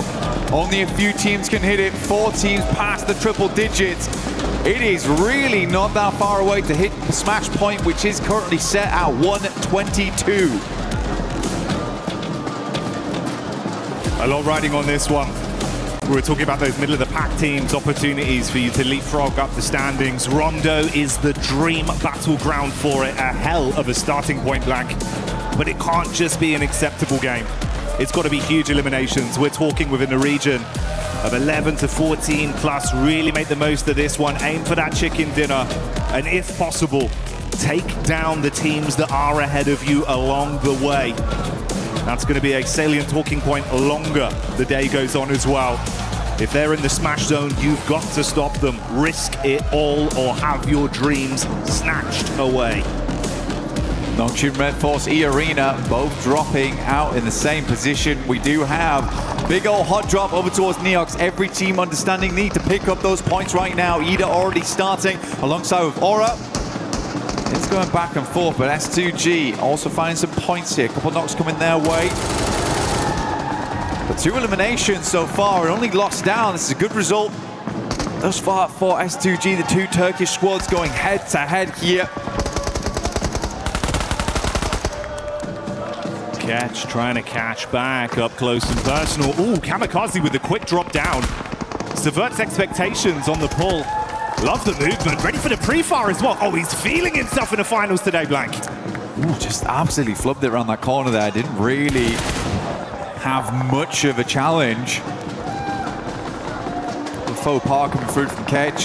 Only a few teams can hit it, 4 teams past the triple digits. It is really not that far away to hit the Smash point, which is currently set at 122. A lot riding on this one. We were talking about those middle of the pack teams, opportunities for you to leapfrog up the standings. Rondo is the dream battleground for it, a hell of a starting point, Blank. But it can't just be an acceptable game. It's got to be huge eliminations. We're talking within a region of 11 to 14 plus. Really make the most of this one. Aim for that chicken dinner. And if possible, take down the teams that are ahead of you along the way. That's going to be a salient talking point longer the day goes on as well. If they're in the smash zone, you've got to stop them. Risk it all or have your dreams snatched away. Nongshim Red Force, E-Arena, both dropping out in the same position. We do have big old hot drop over towards Neox. Every team understanding need to pick up those points right now. Ida already starting alongside with Aura. It's going back and forth, but S2G also finding some points here. A couple knocks coming their way. But 2 eliminations so far and only lost down. This is a good result thus far for S2G. The 2 Turkish squads going head to head here. Catch, trying to catch back up close and personal. Ooh, Kamikaze with the quick drop down. Subverts expectations on the pull. Love the movement, ready for the pre-fire as well. Oh, he's feeling himself in the finals today, Blank. Ooh, just absolutely flubbed it around that corner there. Didn't really have much of a challenge. The faux pas coming through from Kedge.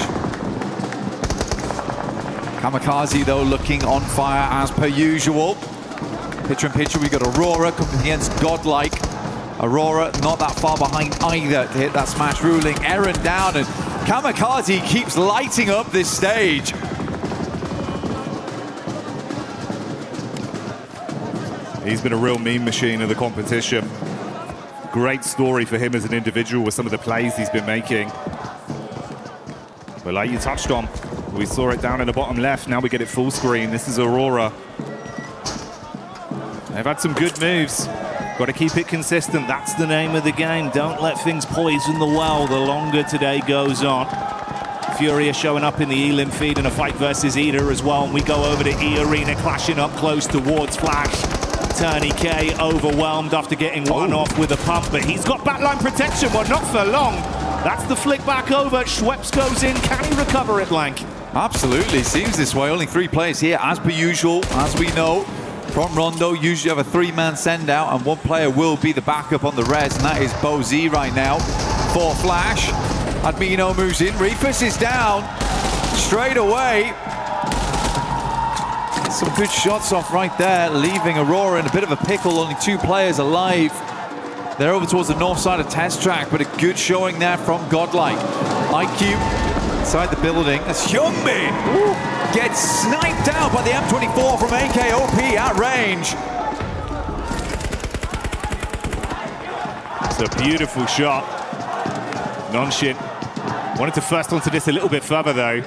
Kamikaze, though, looking on fire as per usual. Picture in picture, we got Aurora coming against Godlike. Aurora not that far behind either to hit that smash ruling. Eren down, and Kamikaze keeps lighting up this stage. He's been a real meme machine of the competition. Great story for him as an individual with some of the plays he's been making. But like you touched on, we saw it down in the bottom left. Now we get it full screen. This is Aurora. They've had some good moves. Got to keep it consistent. That's the name of the game. Don't let things poison the well the longer today goes on. Furia showing up in the Elim feed in a fight versus Ida as well. And we go over to E-Arena, clashing up close towards Flash. Turney K overwhelmed after getting one off with a pump, but he's got backline protection. Well, not for long. That's the flick back over. Schweppes goes in. Can he recover it, Blank? Absolutely. Seems this way. Only 3 players here, as per usual, as we know. From Rondo, usually have a 3-man send out, and 1 player will be the backup on the res, and that is Bo Z right now for Flash. Admino moves in. Refus is down straight away. Some good shots off right there, leaving Aurora in a bit of a pickle. Only 2 players alive. They're over towards the north side of Test Track, but a good showing there from Godlike. IQ inside the building. That's Hyunbin. Gets sniped out by the M24 from AKOP at range. It's a beautiful shot. Nongshim wanted to first onto this a little bit further though.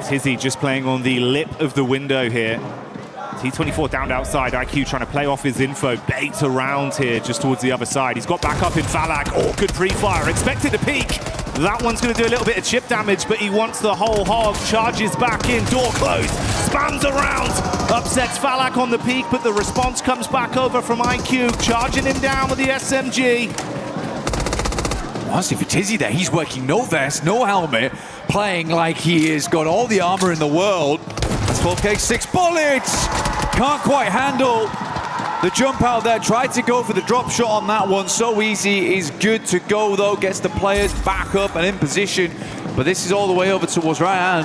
Tizzy just playing on the lip of the window here. T24 down outside. IQ trying to play off his info. Bait around here just towards the other side. He's got back up in Falak. Oh, good pre-fire. Expected to peek. That one's going to do a little bit of chip damage, but he wants the whole hog. Charges back in. Door closed. Spams around. Upsets Falak on the peak, but the response comes back over from IQ. Charging him down with the SMG. Honestly, for Tizzy there, he's working no vest, no helmet, playing like he has got all the armor in the world. That's 12K, 6 bullets! Can't quite handle the jump out there. Tried to go for the drop shot on that one. So easy, is good to go though. Gets the players back up and in position. But this is all the way over towards right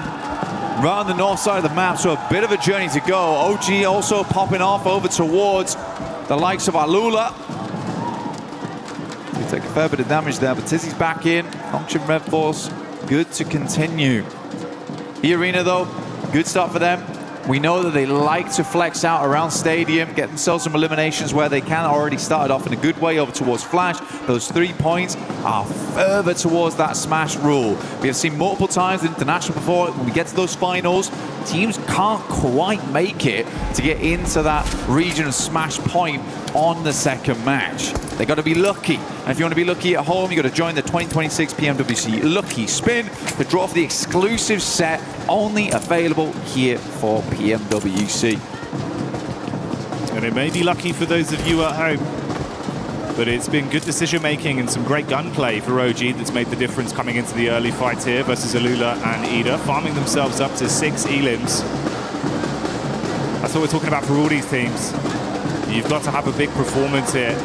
on the north side of the map. So a bit of a journey to go. OG also popping off over towards the likes of Alula. They take a fair bit of damage there, but Tizzy's back in. Nongshim Red Force, good to continue. E-Arena though, good start for them. We know that they like to flex out around Stadium, get themselves some eliminations where they can. Already started off in a good way over towards Flash. Those 3 points are further towards that smash rule. We have seen multiple times in International before, when we get to those finals, teams can't quite make it to get into that region of smash point on the second match. They got to be lucky. And if you want to be lucky at home, you got to join the 2026 PMWC Lucky Spin to draw for the exclusive set only available here for PMWC. And it may be lucky for those of you at home, but it's been good decision making and some great gunplay for OG that's made the difference coming into the early fights here versus Alula and Ida, farming themselves up to 6 elims. That's what we're talking about for all these teams. You've got to have a big performance here.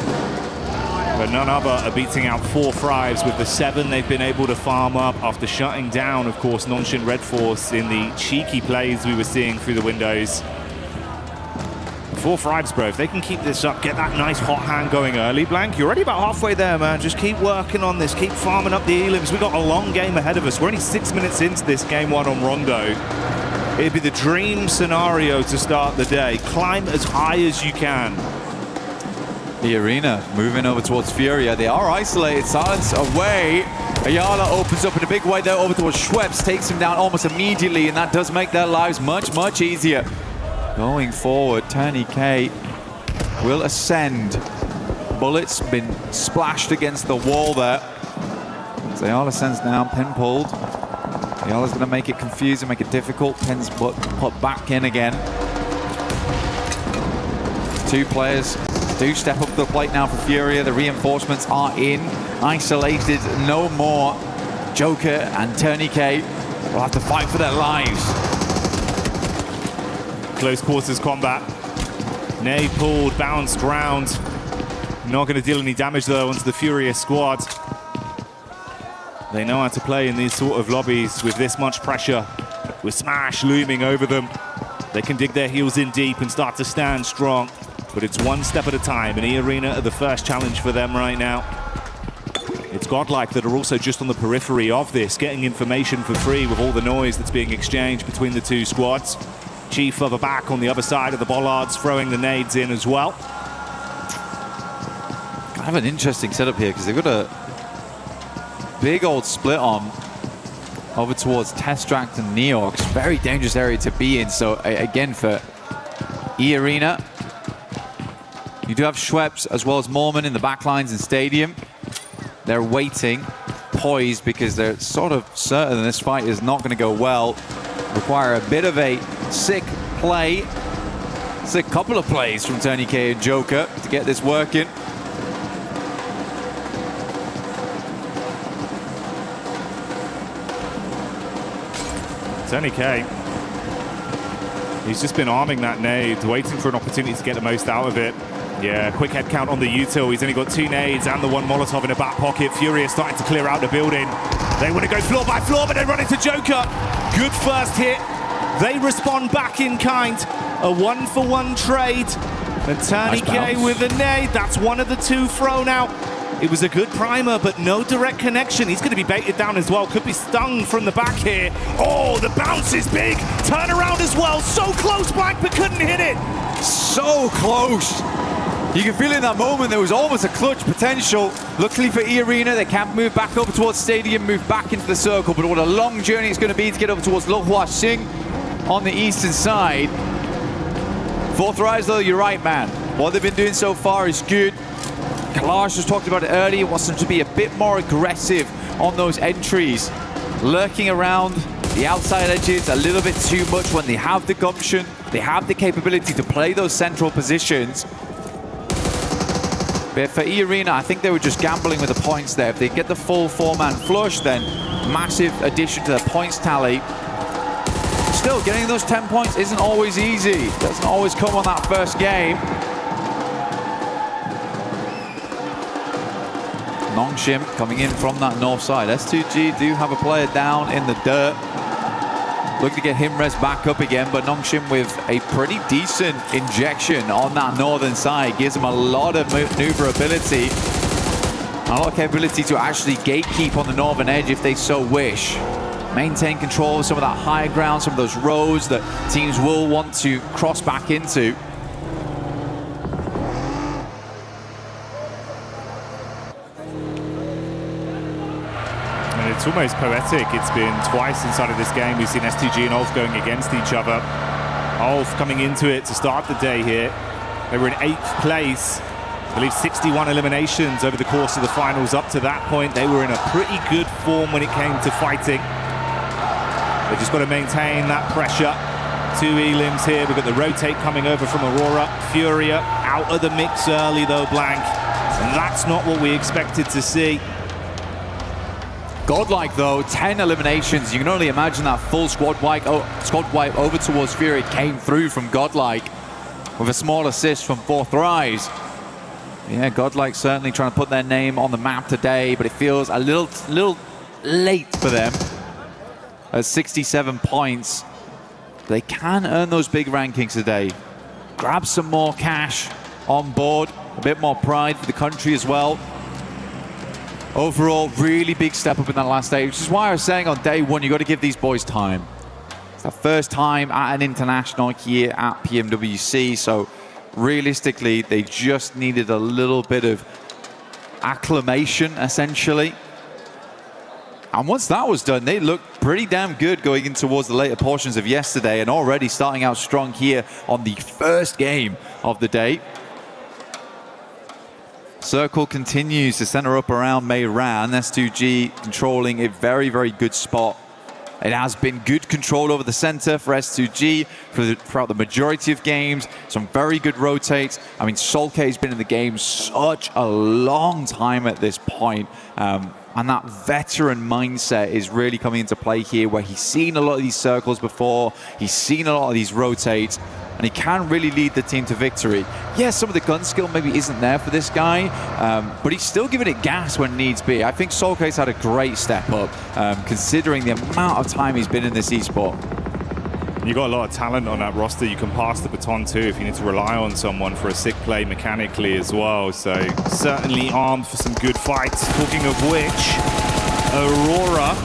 But none other are beating out 4 Thrives with the 7 they've been able to farm up after shutting down, of course, Nongshim Red Force in the cheeky plays we were seeing through the windows. Four Thrives, bro. If they can keep this up, get that nice hot hand going early, Blank, you're already about halfway there, man. Just keep working on this. Keep farming up the elims. We've got a long game ahead of us. We're only 6 minutes into this game one on Rondo. It'd be the dream scenario to start the day. Climb as high as you can. The arena moving over towards Furia. They are isolated. Silence away. Ayala opens up in a big way there over towards Schweppes. Takes him down almost immediately, and that does make their lives much, much easier. Going forward, Tony K will ascend. Bullets been splashed against the wall there. Ayala sends down, Pen pulled. Ayala's going to make it confusing, make it difficult. Pen's put back in again. Two players do step up to the plate now for Furia. The reinforcements are in. Isolated no more. Joker and Tony K will have to fight for their lives. Close quarters combat. Nade pulled, bounced round. Not going to deal any damage though onto the Furia squad. They know how to play in these sort of lobbies with this much pressure. With Smash looming over them. They can dig their heels in deep and start to stand strong. But it's one step at a time, and E-Arena are the first challenge for them right now. It's Godlike that are also just on the periphery of this, getting information for free with all the noise that's being exchanged between the two squads. Chief further back on the other side of the bollards, throwing the nades in as well. Kind of an interesting setup here, because they've got a big old split on over towards Testract and Neox. Very dangerous area to be in, so again for E-Arena, you do have Schweppes as well as Mormon in the backlines in Stadium. They're waiting, poised, because they're sort of certain this fight is not going to go well. Require a bit of a sick play. It's a couple of plays from Tony K and Joker to get this working. Tony K, he's just been arming that nade, waiting for an opportunity to get the most out of it. Yeah, quick head count on the util. He's only got 2 nades and the 1 Molotov in the back pocket. Fury is starting to clear out the building. They want to go floor by floor, but they run into Joker. Good first hit. They respond back in kind. A 1-for-1 trade. And Tony K with a nade. That's one of the 2 thrown out. It was a good primer, but no direct connection. He's going to be baited down as well. Could be stung from the back here. Oh, the bounce is big. Turn around as well. So close, Black, but couldn't hit it. So close. You can feel in that moment there was almost a clutch potential. Luckily for E-Arena, they can move back over towards Stadium, move back into the circle, but what a long journey it's going to be to get over towards Lo Hua Sing on the eastern side. Fourth Rise, though, you're right, man. What they've been doing so far is good. Kalash just talked about it earlier, wants them to be a bit more aggressive on those entries. Lurking around the outside edges a little bit too much when they have the gumption, they have the capability to play those central positions. But for E-Arena, I think they were just gambling with the points there. If they get the full 4-man flush, then massive addition to their points tally. Still, getting those 10 points isn't always easy. Doesn't always come on that first game. Nongshim coming in from that north side. S2G do have a player down in the dirt. Looking to get him res back up again, but Nongshim with a pretty decent injection on that northern side. Gives him a lot of maneuverability. A lot of capability to actually gatekeep on the northern edge if they so wish. Maintain control of some of that higher ground, some of those roads that teams will want to cross back into. It's almost poetic. It's been twice inside of this game. We've seen S2G and Ulf going against each other. Ulf coming into it to start the day here. They were in 8th place. I believe 61 eliminations over the course of the finals. Up to that point, they were in a pretty good form when it came to fighting. They've just got to maintain that pressure. 2 elims here. We've got the rotate coming over from Aurora. Furia out of the mix early though, Blank. And that's not what we expected to see. Godlike though, 10 eliminations. You can only imagine that full squad wipe over towards Fury came through from Godlike with a small assist from Fourth Rise. Yeah, Godlike certainly trying to put their name on the map today, but it feels a little late for them. At 67 points, they can earn those big rankings today. grab some more cash on board, a bit more pride for the country as well. Overall, really big step up in that last day, which is why I was saying on day one, you got to give these boys time. It's their first time at an international here at PMWC, so realistically, they just needed a little bit of acclimation, essentially. And once that was done, they looked pretty damn good going in towards the later portions of yesterday and already starting out strong here on the first game of the day. Circle continues to center up around Meiran. S2G controlling a very, very good spot. It has been good control over the center for S2G throughout the majority of games. Some very good rotates. I mean, Solke has been in the game such a long time at this point. And that veteran mindset is really coming into play here, where he's seen a lot of these circles before. He's seen a lot of these rotates, and he can really lead the team to victory. Yeah, some of the gun skill maybe isn't there for this guy, but he's still giving it gas when needs be. I think Solke's had a great step up, considering the amount of time he's been in this esport. You've got a lot of talent on that roster you can pass the baton to if you need to rely on someone for a sick play mechanically as well. So certainly armed for some good fights. Talking of which, Aurora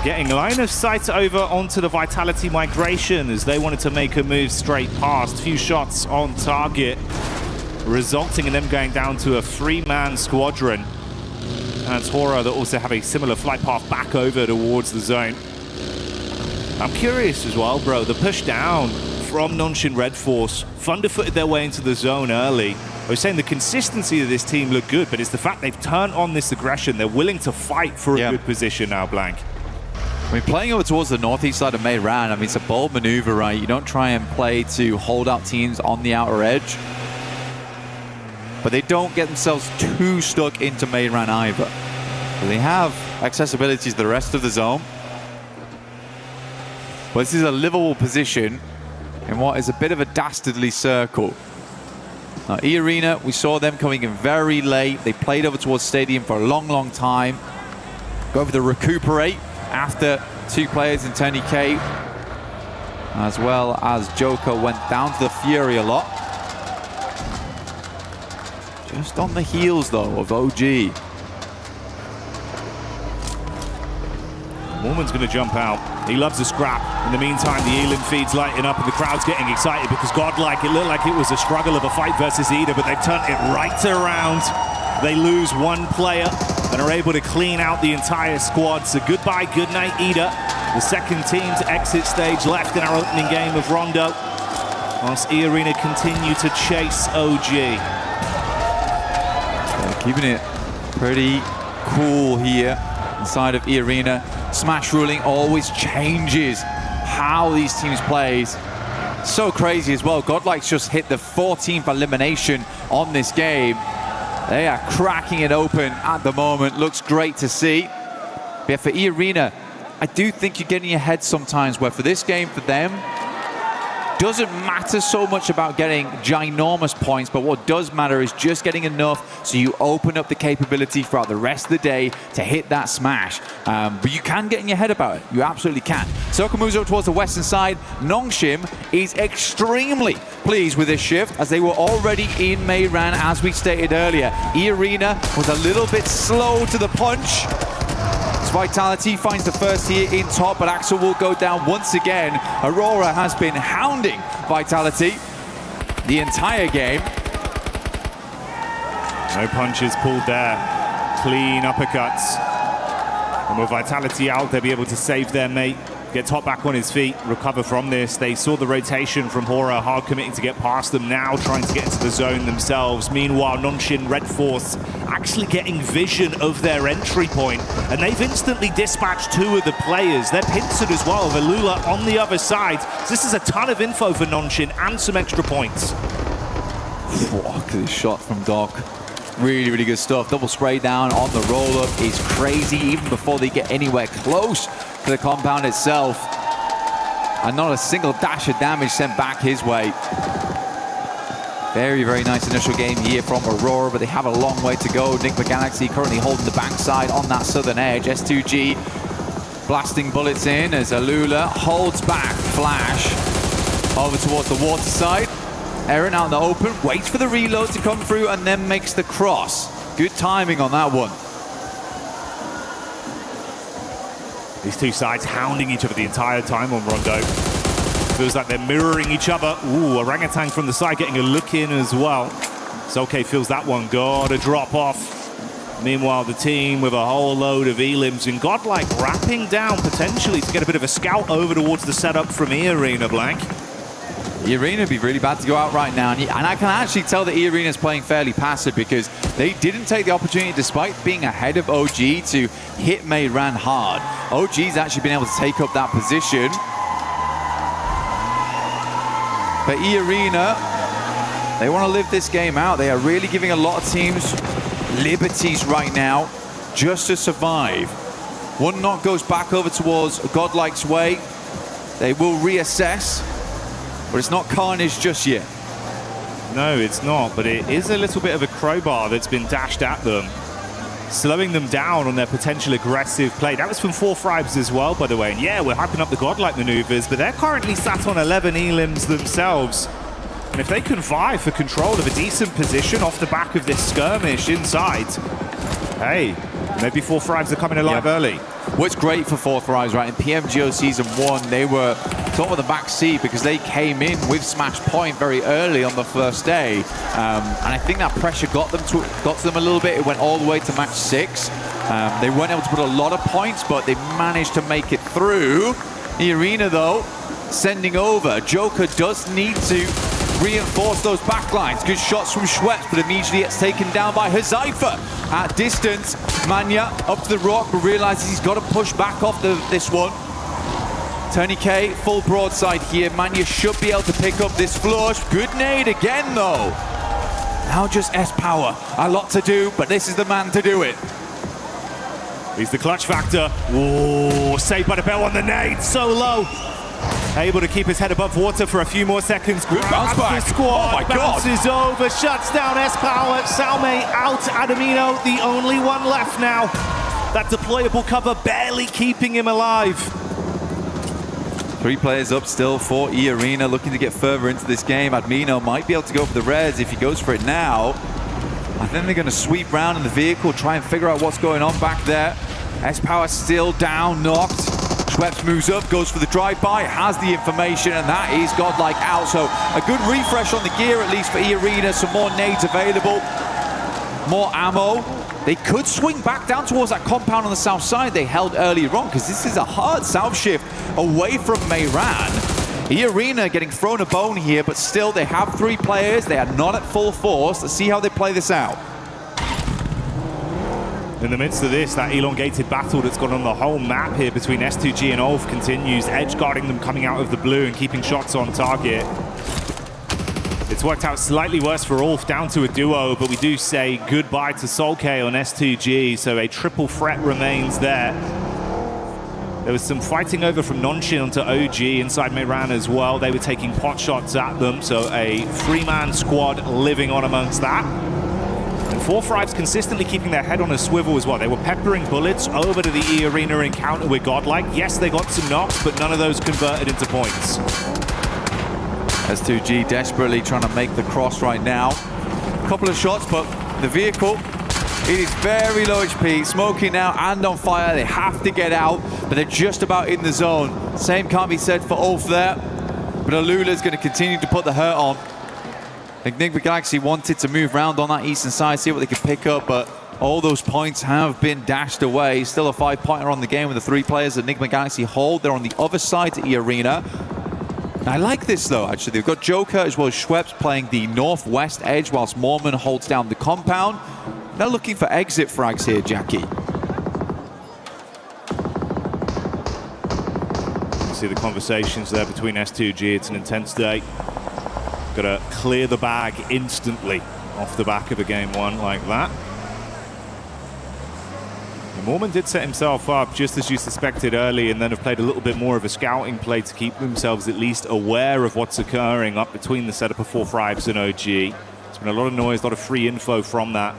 getting line of sight over onto the Vitality migration as they wanted to make a move straight past. Few shots on target, resulting in them going down to a 3-man squadron. And it's Aurora that also have a similar flight path back over towards the zone. I'm curious as well, bro, the push down from Nongshim Red Force, thunder-footed their way into the zone early. I was saying the consistency of this team looked good, but it's the fact they've turned on this aggression. They're willing to fight for a good position now, Blank. I mean, playing over towards the northeast side of Meiran, I mean, it's a bold maneuver, right? You don't try and play to hold out teams on the outer edge, but they don't get themselves too stuck into Meiran either. But they have accessibility to the rest of the zone. But this is a livable position in what is a bit of a dastardly circle. Now, E-Arena, we saw them coming in very late. They played over towards Stadium for a long, long time. Go over the recuperate after 2 players in Tony K, as well as Joker went down to the Fury a lot. Just on the heels, though, of OG. Mormon's going to jump out. He loves a scrap. In the meantime, the Elim feed's lighting up and the crowd's getting excited because Godlike, it looked like it was a struggle of a fight versus Ida, but they've turned it right around. They lose 1 player and are able to clean out the entire squad. So goodbye, good night, Ida. The second team to exit stage left in our opening game of Rondo, whilst E-Arena continue to chase OG. Yeah, keeping it pretty cool here inside of E-Arena. Smash ruling always changes how these teams play. So crazy as well. Godlike's just hit the 14th elimination on this game. They are cracking it open at the moment. Looks great to see. But yeah, for E-Arena, I do think you're getting ahead sometimes, where for this game, for them, doesn't matter so much about getting ginormous points, but what does matter is just getting enough so you open up the capability throughout the rest of the day to hit that smash. But you can get in your head about it. You absolutely can. Circle moves up towards the western side. Nongshim is extremely pleased with this shift, as they were already in Meiran, as we stated earlier. E-Arena was a little bit slow to the punch. Vitality finds the first here in top, but Axel will go down once again. Aurora has been hounding Vitality the entire game. No punches pulled there. Clean uppercuts. And with Vitality out, they'll be able to save their mate, get top back on his feet, recover from this. They saw the rotation from Hora, hard committing to get past them, now trying to get into the zone themselves. Meanwhile, Nongshim Red Force actually getting vision of their entry point, and they've instantly dispatched 2 of the players. They're pincered as well, Velula on the other side. So this is a ton of info for Nongshim and some extra points. Look at this shot from Doc. Really, really good stuff. Double spray down on the roll-up is crazy, even before they get anywhere close to the compound itself. And not a single dash of damage sent back his way. Very, very nice initial game here from Aurora, but they have a long way to go. Nick Galaxy currently holding the backside on that southern edge. S2G blasting bullets in as Alula holds back Flash over towards the water side. Aaron out in the open, waits for the reload to come through, and then makes the cross. Good timing on that one. These two sides hounding each other the entire time on Rondo. Feels like they're mirroring each other. Ooh, Orangutan from the side getting a look in as well. Solke feels that one. Gotta drop off. Meanwhile, the team with a whole load of elims and Godlike wrapping down potentially to get a bit of a scout over towards the setup from E-Arena, Blank. E-Arena would be really bad to go out right now. And I can actually tell that E-Arena is playing fairly passive because they didn't take the opportunity, despite being ahead of OG, to hit Mayran hard. OG's actually been able to take up that position. But E-Arena, they want to live this game out. They are really giving a lot of teams liberties right now just to survive. One knock goes back over towards Godlike's way. They will reassess, but it's not carnage just yet. No, it's not, but it is a little bit of a crowbar that's been dashed at them, slowing them down on their potential aggressive play. That was from 4Fribes as well, by the way. And yeah, we're hyping up the Godlike maneuvers, but they're currently sat on 11 elims themselves. And if they can vie for control of a decent position off the back of this skirmish inside, hey, maybe 4Fribes are coming alive early. What's great for 4Fribes, right? In PMGO Season 1, they were top of the back seat because they came in with Smash Point very early on the first day. And I think that pressure got to them a little bit. It went all the way to match 6. They weren't able to put a lot of points, but they managed to make it through. The Arena, though, sending over. Joker does need to reinforce those backlines. Good shots from Schweppes, but immediately it's taken down by Huzaifa. At distance, Manya up to the rock, but realizes he's got to push back off this one. Tony K, full broadside here. Manya should be able to pick up this flush. Good nade again, though. Now just S-Power. A lot to do, but this is the man to do it. He's the clutch factor. Ooh, saved by the bell on the nade. So low. Able to keep his head above water for a few more seconds. Good bounce back. The squad. Oh my God. Bounces over, shuts down S-Power. Salme out. Adamino, the only one left now. That deployable cover barely keeping him alive. 3 players up still for E-Arena, looking to get further into this game. Admino might be able to go for the res if he goes for it now. I think they're going to sweep round in the vehicle, try and figure out what's going on back there. S-Power still down, knocked. Schweppes moves up, goes for the drive-by, has the information, and that is Godlike out. So a good refresh on the gear, at least for E-Arena. Some more nades available, more ammo. They could swing back down towards that compound on the south side they held earlier on, because this is a hard south shift away from Mayran. E-Arena getting thrown a bone here, but still they have 3 players. They are not at full force. Let's see how they play this out. In the midst of this, that elongated battle that's gone on the whole map here between S2G and Ulf continues, edge guarding them coming out of the blue and keeping shots on target. It's worked out slightly worse for Ulf, down to a duo, but we do say goodbye to Solke on S2G, so a triple threat remains there. There was some fighting over from Nonshin onto OG inside Mayran as well. They were taking pot shots at them, so a 3-man squad living on amongst that. And 4Fribes consistently keeping their head on a swivel as well. They were peppering bullets over to the E-Arena encounter with Godlike. Yes, they got some knocks, but none of those converted into points. S2G desperately trying to make the cross right now. A couple of shots, but the vehicle, it is very low HP. Smoking now and on fire. They have to get out, but they're just about in the zone. Same can't be said for Ulf there, but Alula's going to continue to put the hurt on. Enigma Galaxy wanted to move around on that eastern side, see what they could pick up, but all those points have been dashed away. Still a 5-pointer on the game with the 3 players that Enigma Galaxy hold. They're on the other side to E-Arena. I like this, though, actually. They've got Joker as well as Schweppes playing the northwest edge whilst Mormon holds down the compound. They're looking for exit frags here, Jackie. You see the conversations there between S2G. It's an intense day. Got to clear the bag instantly off the back of a game 1 like that. And Mormon did set himself up just as you suspected early, and then have played a little bit more of a scouting play to keep themselves at least aware of what's occurring up between the setup of 4Fribes and OG. There's been a lot of noise, a lot of free info from that.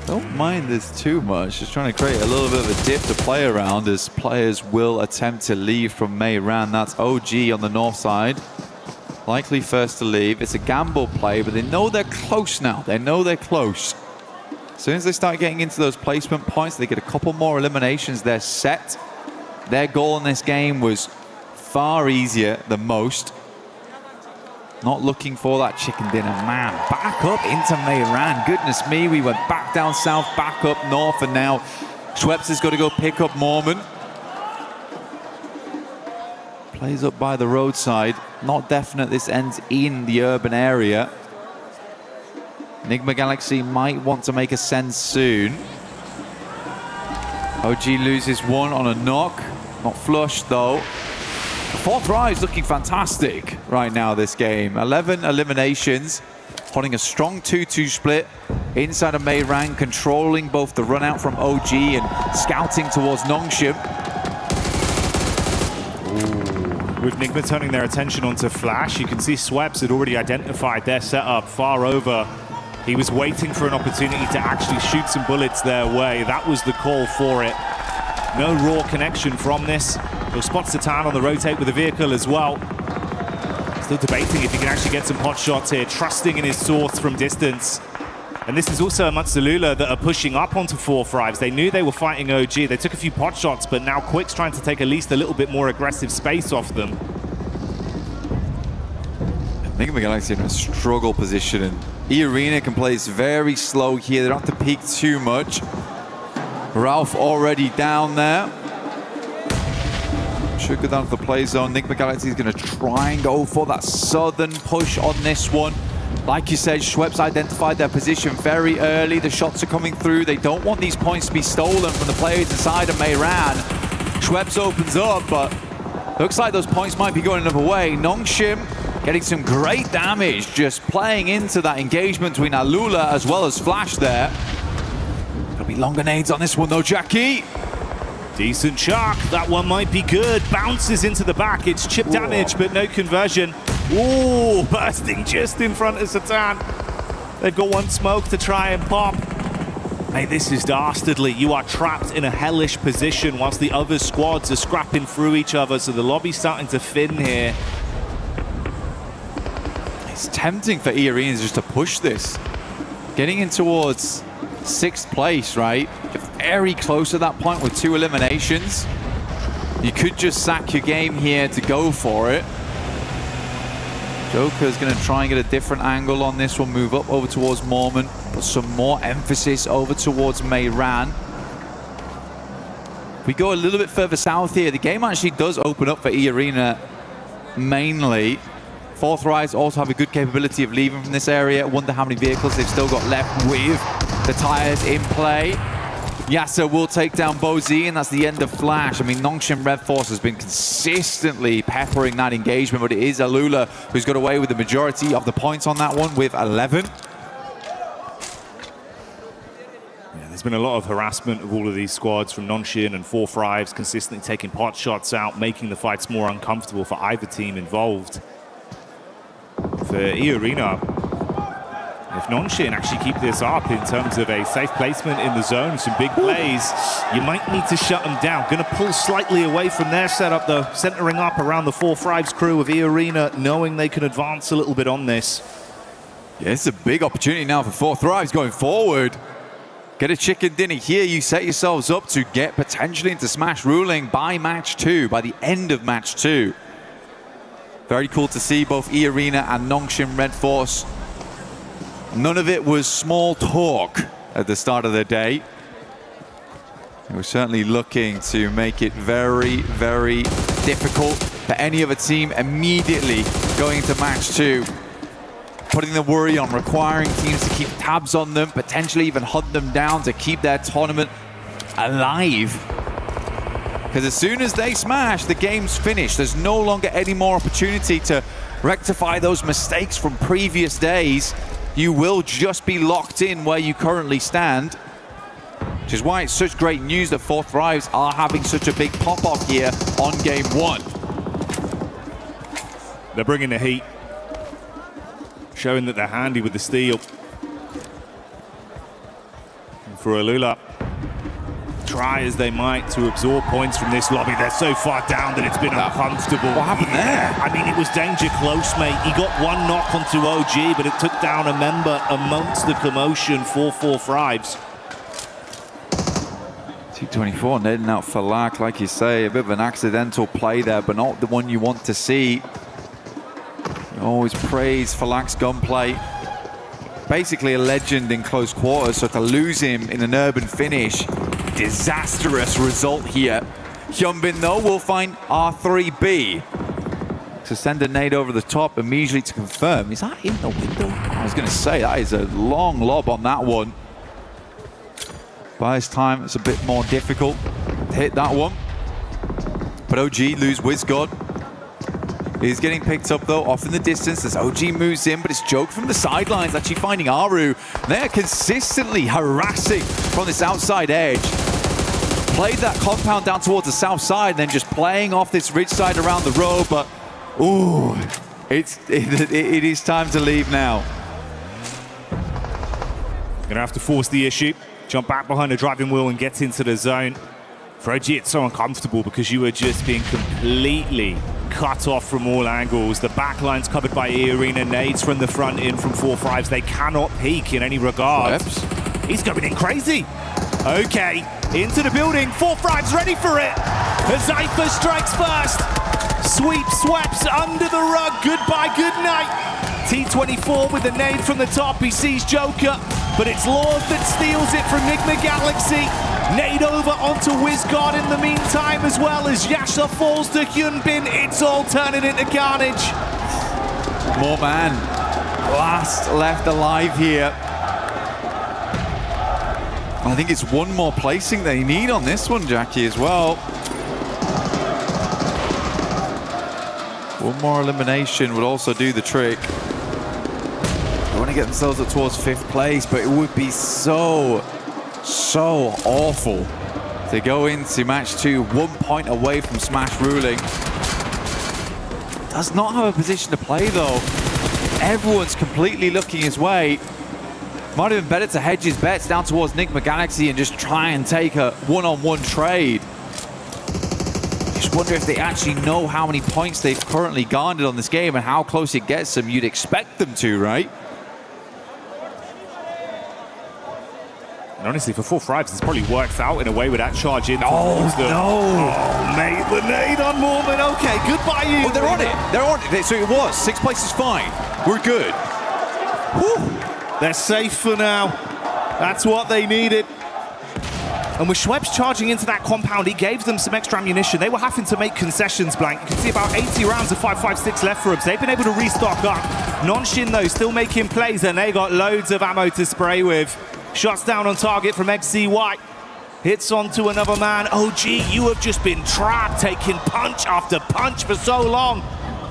Don't mind this too much. Just trying to create a little bit of a dip to play around as players will attempt to leave from Mayran. That's OG on the north side. Likely first to leave. It's a gamble play, but they know they're close now. They know they're close. As soon as they start getting into those placement points, they get a couple more eliminations. They're set. Their goal in this game was far easier than most. Not looking for that chicken dinner. Man, back up into Meiran. Goodness me, we went back down south, back up north, and now Schweppes has got to go pick up Mormon. Plays up by the roadside. Not definite this ends in the urban area. Enigma Galaxy might want to make a send soon. OG loses one on a knock. Not flushed though. The fourth rise looking fantastic right now this game. 11 eliminations. Holding a strong 2-2 split inside of Meiran, controlling both the run out from OG and scouting towards Nongshim. With Nigma turning their attention onto Flash, you can see Schweppes had already identified their setup far over. He was waiting for an opportunity to actually shoot some bullets their way. That was the call for it. No raw connection from this. He'll spot Satan on the rotate with the vehicle as well. Still debating if he can actually get some pot shots here, trusting in his source from distance. And this is also amongst the Lula that are pushing up onto 4-5s. They knew they were fighting OG. They took a few pot shots, but now Quick's trying to take at least a little bit more aggressive space off them. Enigma Galaxy in a struggle position, and E-Arena can play this very slow here. They don't have to peek too much. Ralph already down there. Should go down to the play zone. Enigma Galaxy is going to try and go for that southern push on this one. Like you said, Schweppes identified their position very early. The shots are coming through. They don't want these points to be stolen from the players inside of Meiran. Schweppes opens up, but looks like those points might be going another way. Nongshim getting some great damage, just playing into that engagement between Alula as well as Flash there. Gonna be long grenades on this one though, Jackie. Decent chuck. That one might be good. Bounces into the back. It's chip damage, but no conversion. Ooh, bursting just in front of Satan. They've got one smoke to try and pop. Hey, this is dastardly. You are trapped in a hellish position whilst the other squads are scrapping through each other, so the lobby's starting to thin here. It's tempting for E-Arenas just to push this. Getting in towards 6th place, right? You're very close to that point with 2 eliminations. You could just sack your game here to go for it. Joker's going to try and get a different angle on this one, move up over towards Mormon, put some more emphasis over towards Meiran. If we go a little bit further south here, the game actually does open up for E-Arena mainly. Fourth Rise also have a good capability of leaving from this area. Wonder how many vehicles they've still got left with the tires in play. Yasser will take down Bozy, and that's the end of Flash. I mean, Nongshim Red Force has been consistently peppering that engagement, but it is Alula who's got away with the majority of the points on that one with 11. Yeah, there's been a lot of harassment of all of these squads from Nongshim and 4-5s, consistently taking pot shots out, making the fights more uncomfortable for either team involved. For E-Arena, if Nongshim actually keep this up in terms of a safe placement in the zone, some big plays, you might need to shut them down. Going to pull slightly away from their setup, though, centering up around the 4-5s crew of E-Arena, knowing they can advance a little bit on this. Yeah, it's a big opportunity now for 4-5s going forward. Get a chicken dinner here. You set yourselves up to get potentially into Smash ruling by match 2, by the end of match 2. Very cool to see both E-Arena and Nongshim Red Force. None of it was small talk at the start of the day. They were certainly looking to make it very, very difficult for any other team immediately going into match 2. Putting the worry on, requiring teams to keep tabs on them, potentially even hunt them down to keep their tournament alive. Because as soon as they smash, the game's finished. There's no longer any more opportunity to rectify those mistakes from previous days. You will just be locked in where you currently stand, which is why it's such great news that 4-5s are having such a big pop-off here on game 1. They're bringing the heat, showing that they're handy with the steel. And for Alula, try as they might to absorb points from this lobby, they're so far down that it's been uncomfortable. What happened there? I mean, it was danger close, mate. He got one knock onto OG, but it took down a member amongst the commotion for 4 Thrives. T24 netting out for Lack, like you say, a bit of an accidental play there, but not the one you want to see. You always praise for Lack's gunplay. Basically a legend in close quarters, so to lose him in an urban finish, disastrous result here. Hyunbin, though, will find R3B to send a nade over the top immediately to confirm. Is that in the window? I was going to say, that is a long lob on that one. By this time, it's a bit more difficult to hit that one. But OG lose WizGod. He's getting picked up, though, off in the distance as OG moves in, but it's Joke from the sidelines actually finding Aru. They're consistently harassing from this outside edge. Played that compound down towards the south side, and then just playing off this ridge side around the road, but ooh, it is time to leave now. Gonna have to force the issue. Jump back behind the driving wheel and get into the zone. For OG, it's so uncomfortable because you are just being completely cut off from all angles. The backline's covered by E-Arena, nades from the front in from 4 Thrives. They cannot peek in any regard. He's going in crazy. Okay, into the building. 4 Thrives ready for it. Zypher strikes first. Sweep, sweeps under the rug. Goodbye, good night. T24 with the nade from the top. He sees Joker, but it's Lord that steals it from Enigma Galaxy. Nade over onto WizGod in the meantime, as well as Yasha falls to Hyunbin. It's all turning into carnage. More man. Last left alive here. I think it's one more placing they need on this one, Jackie, as well. One more elimination would also do the trick. They want to get themselves up towards 5th place, but it would be so awful to go into match 2 1 point away from Smash ruling. Does not have a position to play, though. Everyone's completely looking his way. Might have been better to hedge his bets down towards Enigma Galaxy and just try and take a one-on-one trade. Just wonder if they actually know how many points they've currently garnered on this game and how close it gets them. You'd expect them to, right? And honestly, for 4 Thrives, this probably works out in a way with that charge in. Oh, mate, the nade on Mormon. Okay, goodbye, you. Oh, they're on it. They're on it. So it was. 6th place is fine. We're good. Whew. They're safe for now. That's what they needed. And with Schweppes charging into that compound, he gave them some extra ammunition. They were having to make concessions, Blank. You can see about 80 rounds of 5.56 left for them. So they've been able to restock up. Nonshin, though, still making plays, and they got loads of ammo to spray with. Shots down on target from XCY. Hits onto another man. OG, you have just been trapped, taking punch after punch for so long.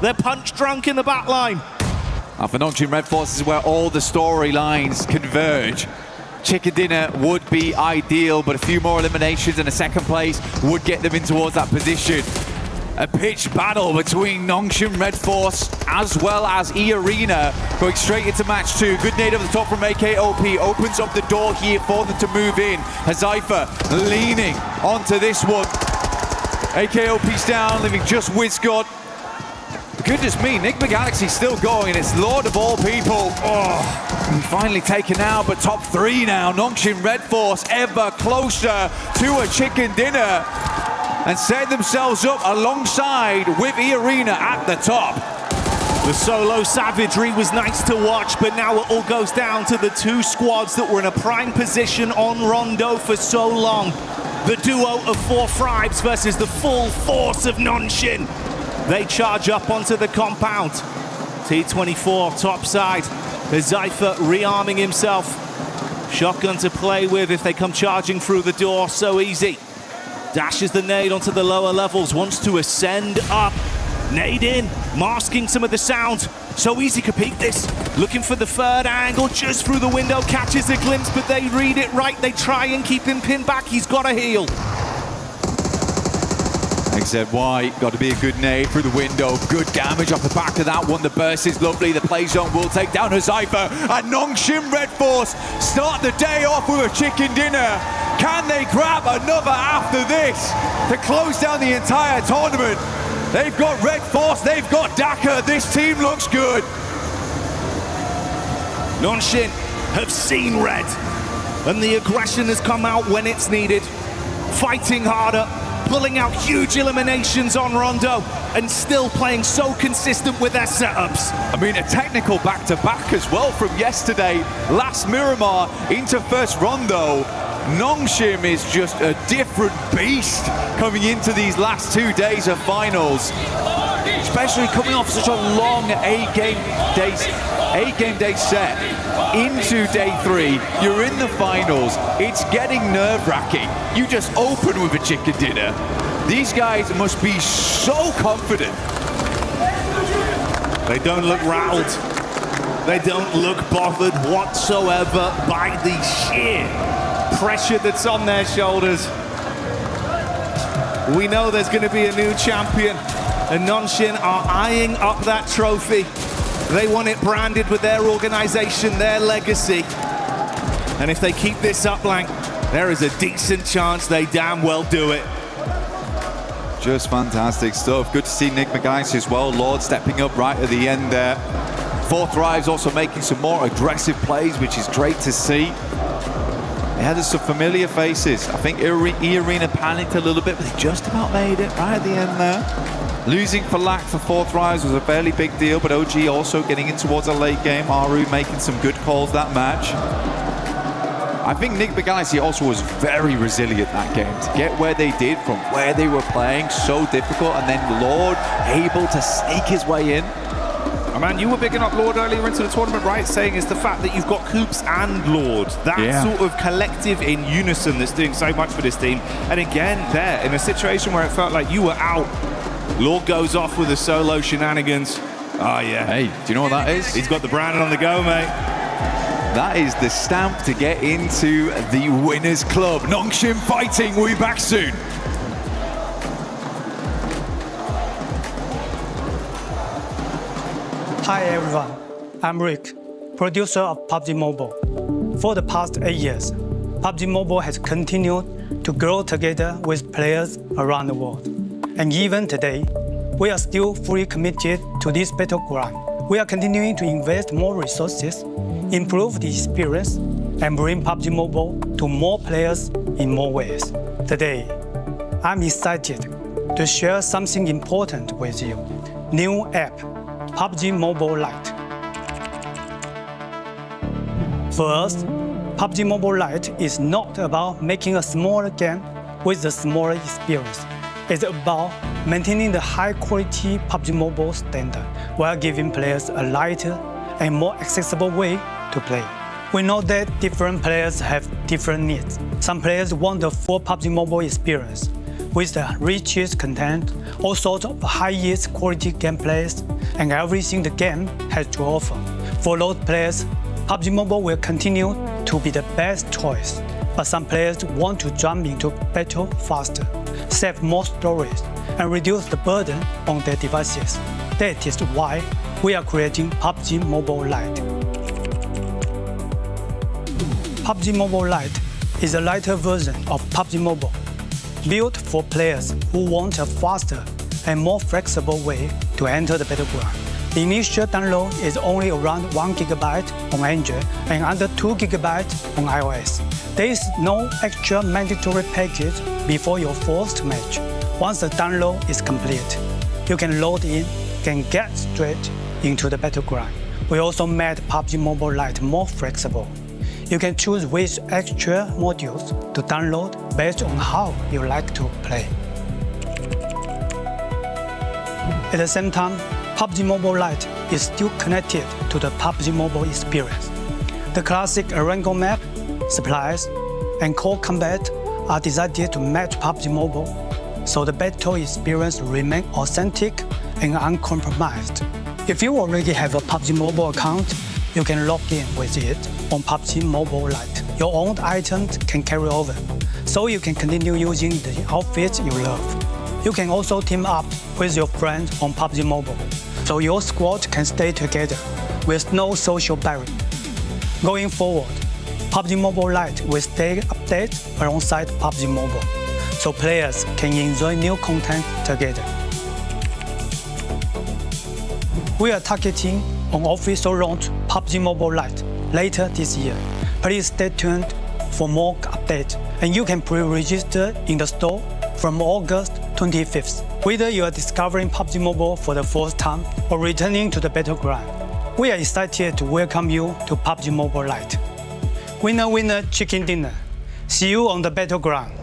They're punch drunk in the back line. And for Nongchin Red Force, is where all the storylines converge. Chicken dinner would be ideal, but a few more eliminations and a 2nd place would get them in towards that position. A pitched battle between Nongchin Red Force as well as E-Arena going straight into match 2. Good nade over the top from AKOP. Opens up the door here for them to move in. Zypher leaning onto this one. AKOP's down, leaving just WizGod. Goodness me, Enigma Galaxy still going, and it's Lord of all people. Oh, finally taken out, but top 3 now. Nongchin Red Force ever closer to a chicken dinner and set themselves up alongside with E-Arena at the top. The solo savagery was nice to watch, but now it all goes down to the 2 squads that were in a prime position on Rondo for so long. The duo of 4 Thrives versus the full force of Nonshin. They charge up onto the compound. T24 top side. Zypher rearming himself. Shotgun to play with if they come charging through the door. So easy. Dashes the nade onto the lower levels. Wants to ascend up. Nade in. Masking some of the sound. So easy to peek this. Looking for the 3rd angle. Just through the window. Catches a glimpse, but they read it right. They try and keep him pinned back. He's got to heal. XZY, got to be a good nade through the window. Good damage off the back of that one. The burst is lovely. The play zone will take down Zypher. And Nongchin Red Force start the day off with a chicken dinner. Can they grab another after this to close down the entire tournament? They've got Red Force, they've got Daka. This team looks good. Nongxin have seen red, and the aggression has come out when it's needed. Fighting harder, pulling out huge eliminations on Rondo, and still playing so consistent with their setups. I mean, a technical back-to-back as well from yesterday. Last Miramar into first Rondo. Nongxin is just a different beast coming into these last 2 days of finals. Especially coming off such a long eight-game day set into day 3. You're in the finals. It's getting nerve-wracking. You just open with a chicken dinner. These guys must be so confident. They don't look rattled. They don't look bothered whatsoever by the sheer pressure that's on their shoulders. We know there's going to be a new champion, and Nongxin are eyeing up that trophy. They want it branded with their organization, their legacy. And if they keep this up, Lang, there is a decent chance they damn well do it. Just fantastic stuff. Good to see Nick McGuice as well. Lord stepping up right at the end there. Fourth Thrive's also making some more aggressive plays, which is great to see. They had some familiar faces. I think E-Arena panicked a little bit, but they just about made it right at the end there. Losing for Lack for Fourth Rise was a fairly big deal, but OG also getting in towards a late game. Aru making some good calls that match. I think Nick Begaisi also was very resilient that game to get where they did from where they were playing, so difficult, and then Lord able to sneak his way in. Oh man, you were bigging up Lord earlier into the tournament, right? Saying it's the fact that you've got Coops and Lord. That sort of collective in unison that's doing so much for this team. And again, there, in a situation where it felt like you were out, Lord goes off with the solo shenanigans. Oh yeah. Hey, do you know what that is? He's got the Brandon on the go, mate. That is the stamp to get into the Winners Club. Nongxin fighting, we'll be back soon. Hi everyone, I'm Rick, producer of PUBG Mobile. For the past 8 years, PUBG Mobile has continued to grow together with players around the world. And even today, we are still fully committed to this battleground. We are continuing to invest more resources, improve the experience, and bring PUBG Mobile to more players in more ways. Today, I'm excited to share something important with you. New app, PUBG Mobile Lite. For us, PUBG Mobile Lite is not about making a smaller game with a smaller experience. It's about maintaining the high-quality PUBG Mobile standard while giving players a lighter and more accessible way to play. We know that different players have different needs. Some players want the full PUBG Mobile experience with the richest content, all sorts of highest quality gameplays, and everything the game has to offer. For those players, PUBG Mobile will continue to be the best choice. But some players want to jump into battle faster, save more storage, and reduce the burden on their devices. That is why we are creating PUBG Mobile Lite. PUBG Mobile Lite is a lighter version of PUBG Mobile, built for players who want a faster and more flexible way to enter the battleground. The initial download is only around 1 GB on Android and under 2 GB on iOS. There is no extra mandatory package before your first match. Once the download is complete, you can load in and get straight into the battleground. We also made PUBG Mobile Lite more flexible. You can choose which extra modules to download based on how you like to play. At the same time, PUBG Mobile Lite is still connected to the PUBG Mobile experience. The classic Arango map, supplies, and core combat are designed to match PUBG Mobile, so the battle experience remains authentic and uncompromised. If you already have a PUBG Mobile account, you can log in with it on PUBG Mobile Lite. Your own items can carry over, so you can continue using the outfits you love. You can also team up with your friends on PUBG Mobile, so your squad can stay together with no social barrier. Going forward, PUBG Mobile Lite will stay updated alongside PUBG Mobile, so players can enjoy new content together. We are targeting an official launch PUBG Mobile Lite later this year. Please stay tuned for more updates, and you can pre-register in the store from August 25th. Whether you are discovering PUBG Mobile for the first time or returning to the battleground, we are excited to welcome you to PUBG Mobile Lite. Winner, winner, chicken dinner. See you on the battleground.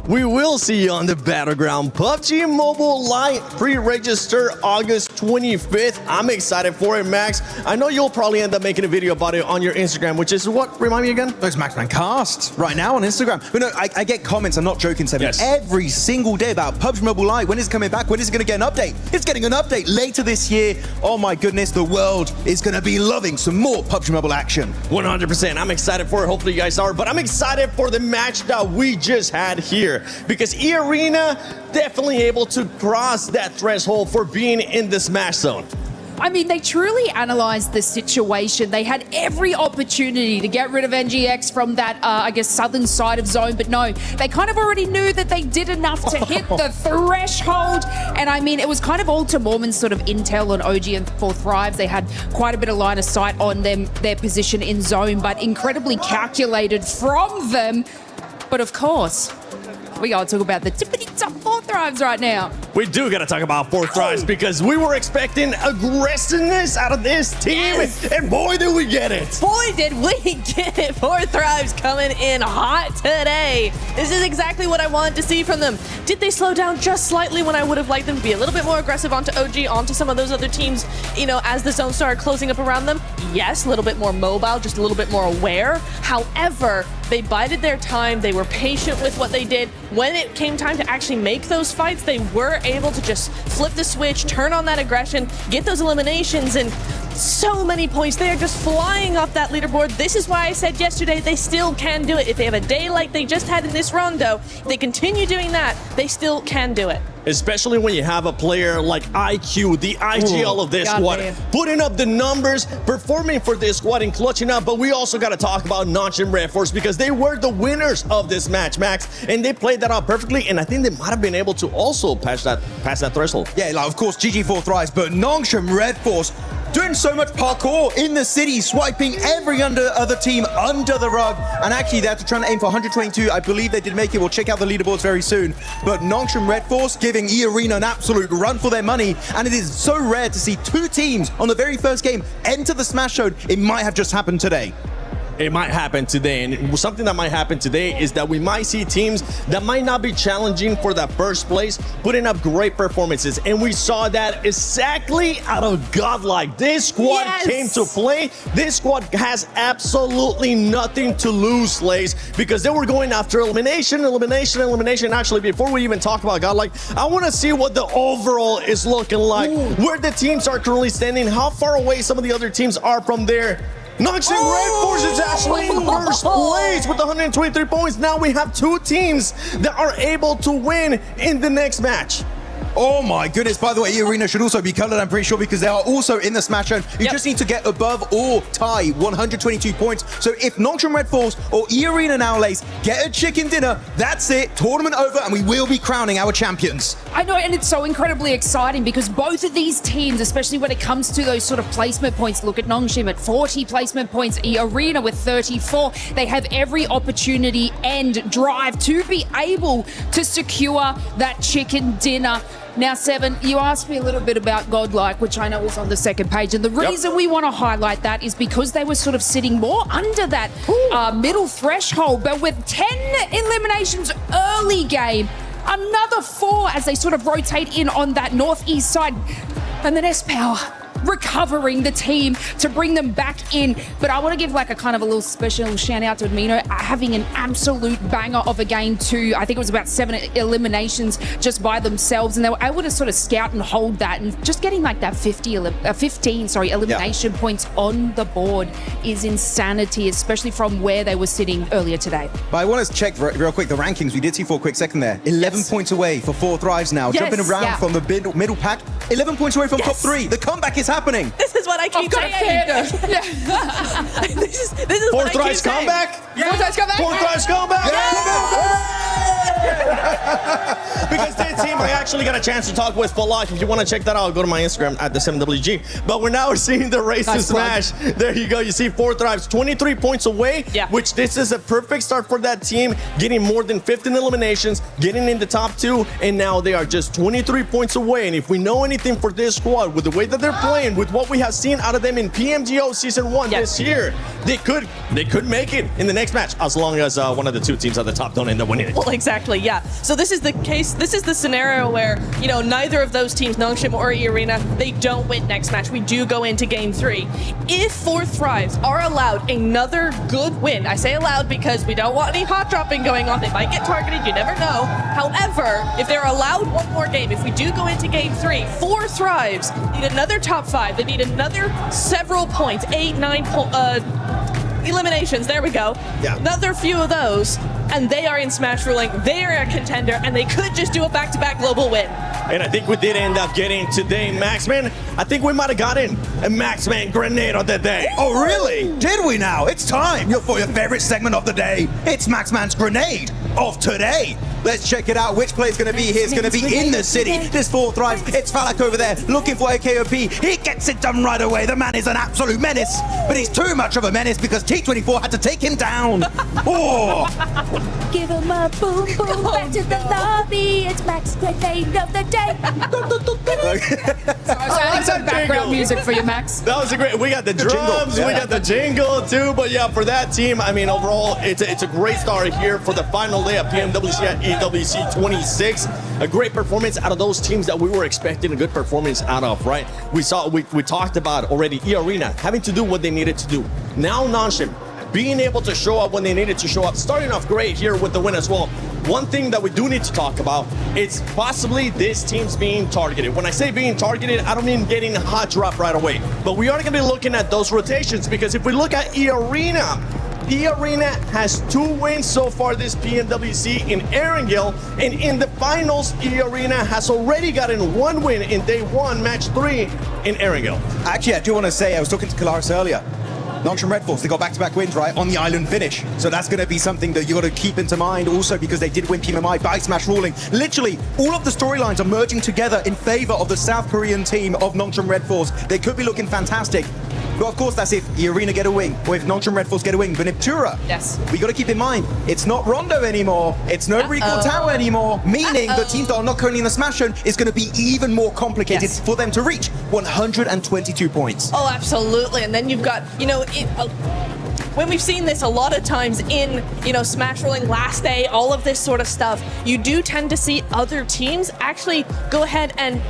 We will see you on the battleground. PUBG Mobile Lite pre-register August 25th. I'm excited for it, Max. I know you'll probably end up making a video about it on your Instagram, which is what? Remind me again? It's Maxman Cast right now on Instagram. But no, I get comments, I'm not joking, Seven, every single day about PUBG Mobile Lite. When is it coming back? When is it going to get an update? It's getting an update later this year. Oh my goodness, the world is going to be loving some more PUBG Mobile action. 100%. I'm excited for it. Hopefully you guys are. But I'm excited for the match that we just had here, because E-Arena definitely able to cross that threshold for being in the Smash Zone. I mean, they truly analyzed the situation. They had every opportunity to get rid of NGX from that, I guess, southern side of zone. But no, they kind of already knew that they did enough to hit the threshold. And I mean, it was kind of all to Mormon's sort of intel on OG and 4 Thrives. They had quite a bit of line of sight on them, their position in zone, but incredibly calculated from them. But of course, we gotta talk about the tippity top 4 Thrives right now. We do gotta talk about 4 Thrives because we were expecting aggressiveness out of this team, and boy did we get it. Boy did we get it. 4 Thrives coming in hot today. This is exactly what I wanted to see from them. Did they slow down just slightly when I would have liked them to be a little bit more aggressive onto OG, onto some of those other teams, you know, as the zone started closing up around them? Yes, a little bit more mobile, just a little bit more aware. However, they bided their time. They were patient with what they did. When it came time to actually make those fights, they were able to just flip the switch, turn on that aggression, get those eliminations, and so many points. They are just flying up that leaderboard. This is why I said yesterday they still can do it. If they have a day like they just had in this rondo, if they continue doing that, they still can do it. Especially when you have a player like IQ, the IGL of this squad, putting up the numbers, performing for this squad and clutching up. But we also got to talk about Notch and Red Force because they were the winners of this match, Max, and they played that out perfectly. And I think they might have been able to also pass that threshold. Yeah, like of course GG4 Thrives, but Notch and Red Force doing so much parkour in the city, swiping every other team under the rug. And actually, they're trying to aim for 122. I believe they did make it. We'll check out the leaderboards very soon. But Notch and Red Force giving E-Arena an absolute run for their money. And it is so rare to see 2 teams on the very first game enter the Smash Zone. It might have just happened today. It might happen today, and something that might happen today is that we might see teams that might not be challenging for that first place putting up great performances, and we saw that exactly out of Godlike. This squad came to play. This squad has absolutely nothing to lose, Slays, because they were going after elimination. Actually, before we even talk about Godlike, I want to see what the overall is looking like, where the teams are currently standing, how far away some of the other teams are from there. Notch and Red Force is actually in first place with 123 points. Now we have 2 teams that are able to win in the next match. Oh my goodness. By the way, E-Arena should also be colored, I'm pretty sure, because they are also in the Smash Zone. You just need to get above or tie 122 points. So if Notch and Red Force or E-Arena now, Lace, get a chicken dinner, that's it. Tournament over, and we will be crowning our champions. I know, and it's so incredibly exciting because both of these teams, especially when it comes to those sort of placement points, look at Nongshim at 40 placement points, E-Arena with 34. They have every opportunity and drive to be able to secure that chicken dinner. Now, Seven, you asked me a little bit about Godlike, which I know was on the second page. And the reason we want to highlight that is because they were sort of sitting more under that middle threshold. But with 10 eliminations early game, another 4 as they sort of rotate in on that northeast side. And then S-Power recovering the team to bring them back in. But I want to give like a kind of a little special shout out to Admino having an absolute banger of a game too. I think it was about 7 eliminations just by themselves, and they were able to sort of scout and hold that, and just getting like that 15 elimination points on the board is insanity, especially from where they were sitting earlier today. But I want to check real quick the rankings. We did see for a quick second there. 11 points away for 4 Thrives now. Jumping around from the middle pack. 11 points away from top 3. The comeback is happening? This is what I keep saying. This is what Fourth I keep Rise saying. comeback? Fourth Rise comeback? Fourth Rise comeback? Because this team, I actually got a chance to talk with for life. If you want to check that out, go to my Instagram at the 7WG. But we're now seeing the race to Smash. There you go. You see Fourth Rise 23 points away, which this is a perfect start for that team, getting more than 15 eliminations, getting in the top 2, and now they are just 23 points away. And if we know anything for this squad, with the way that they're playing, with what we have seen out of them in PMGO Season 1 this year, they could make it in the next match, as long as one of the 2 teams at the top don't end up winning it. Well, exactly, yeah. So this is the case, this is the scenario where, you know, neither of those teams, Nongshim or E-Arena, they don't win next match. We do go into Game 3. If Fourth Thrives are allowed another good win, I say allowed because we don't want any hot dropping going on. They might get targeted, you never know. However, if they're allowed one more game, if we do go into Game 3, Fourth Thrives need another top 5. They need another several points, 8, 9 eliminations. There we go. Yeah. Another few of those, and they are in Smash ruling. They are a contender, and they could just do a back-to-back global win. And I think we did end up getting today Maxman. I think we might have gotten a Maxman grenade on the day. Oh, really? Did we now? It's time for your favorite segment of the day. It's Maxman's grenade of today. Let's check it out. Which player's going to be here? It's going to be in the city. This Fourth Rise. It's Falak over there looking for a KOP. He gets it done right away. The man is an absolute menace. But he's too much of a menace because T24 had to take him down. Oh! Give him a boom boom back to the lobby. It's Max grenade of the day. That's some background music for you, Max. That was a great. We got the drums, we got the jingle too. But yeah, for that team, I mean, overall, it's a great start here for the final day of PMWC at EWC 26. A great performance out of those teams that we were expecting a good performance out of, right? We talked about already E-Arena having to do what they needed to do. Now Nongshim being able to show up when they needed to show up, starting off great here with the win as well. One thing that we do need to talk about is possibly this team's being targeted. When I say being targeted, I don't mean getting a hot drop right away, but we are going to be looking at those rotations, because if we look at E-Arena has 2 wins so far this PMWC in Erangel, and in the finals, E-Arena has already gotten 1 win in day 1, match 3 in Erangel. Actually, I do want to say, I was talking to Kalaris earlier. Nongshim Red Force, they got back-to-back wins, right, on the island finish. So that's going to be something that you got to keep into mind also, because they did win PMMI by Smash ruling. Literally, all of the storylines are merging together in favor of the South Korean team of Nongshim Red Force. They could be looking fantastic. But of course, that's if E-Arena get a win, or if Nongshim Red Force get a win. But Niptura, we got to keep in mind, it's not Rondo anymore. It's no Recall Tower anymore, meaning the teams that are not currently in the Smash Zone is going to be even more complicated for them to reach 122 points. Oh, absolutely. And then you've got, you know, when we've seen this a lot of times in, you know, Smash Rolling last day, all of this sort of stuff, you do tend to see other teams actually go ahead and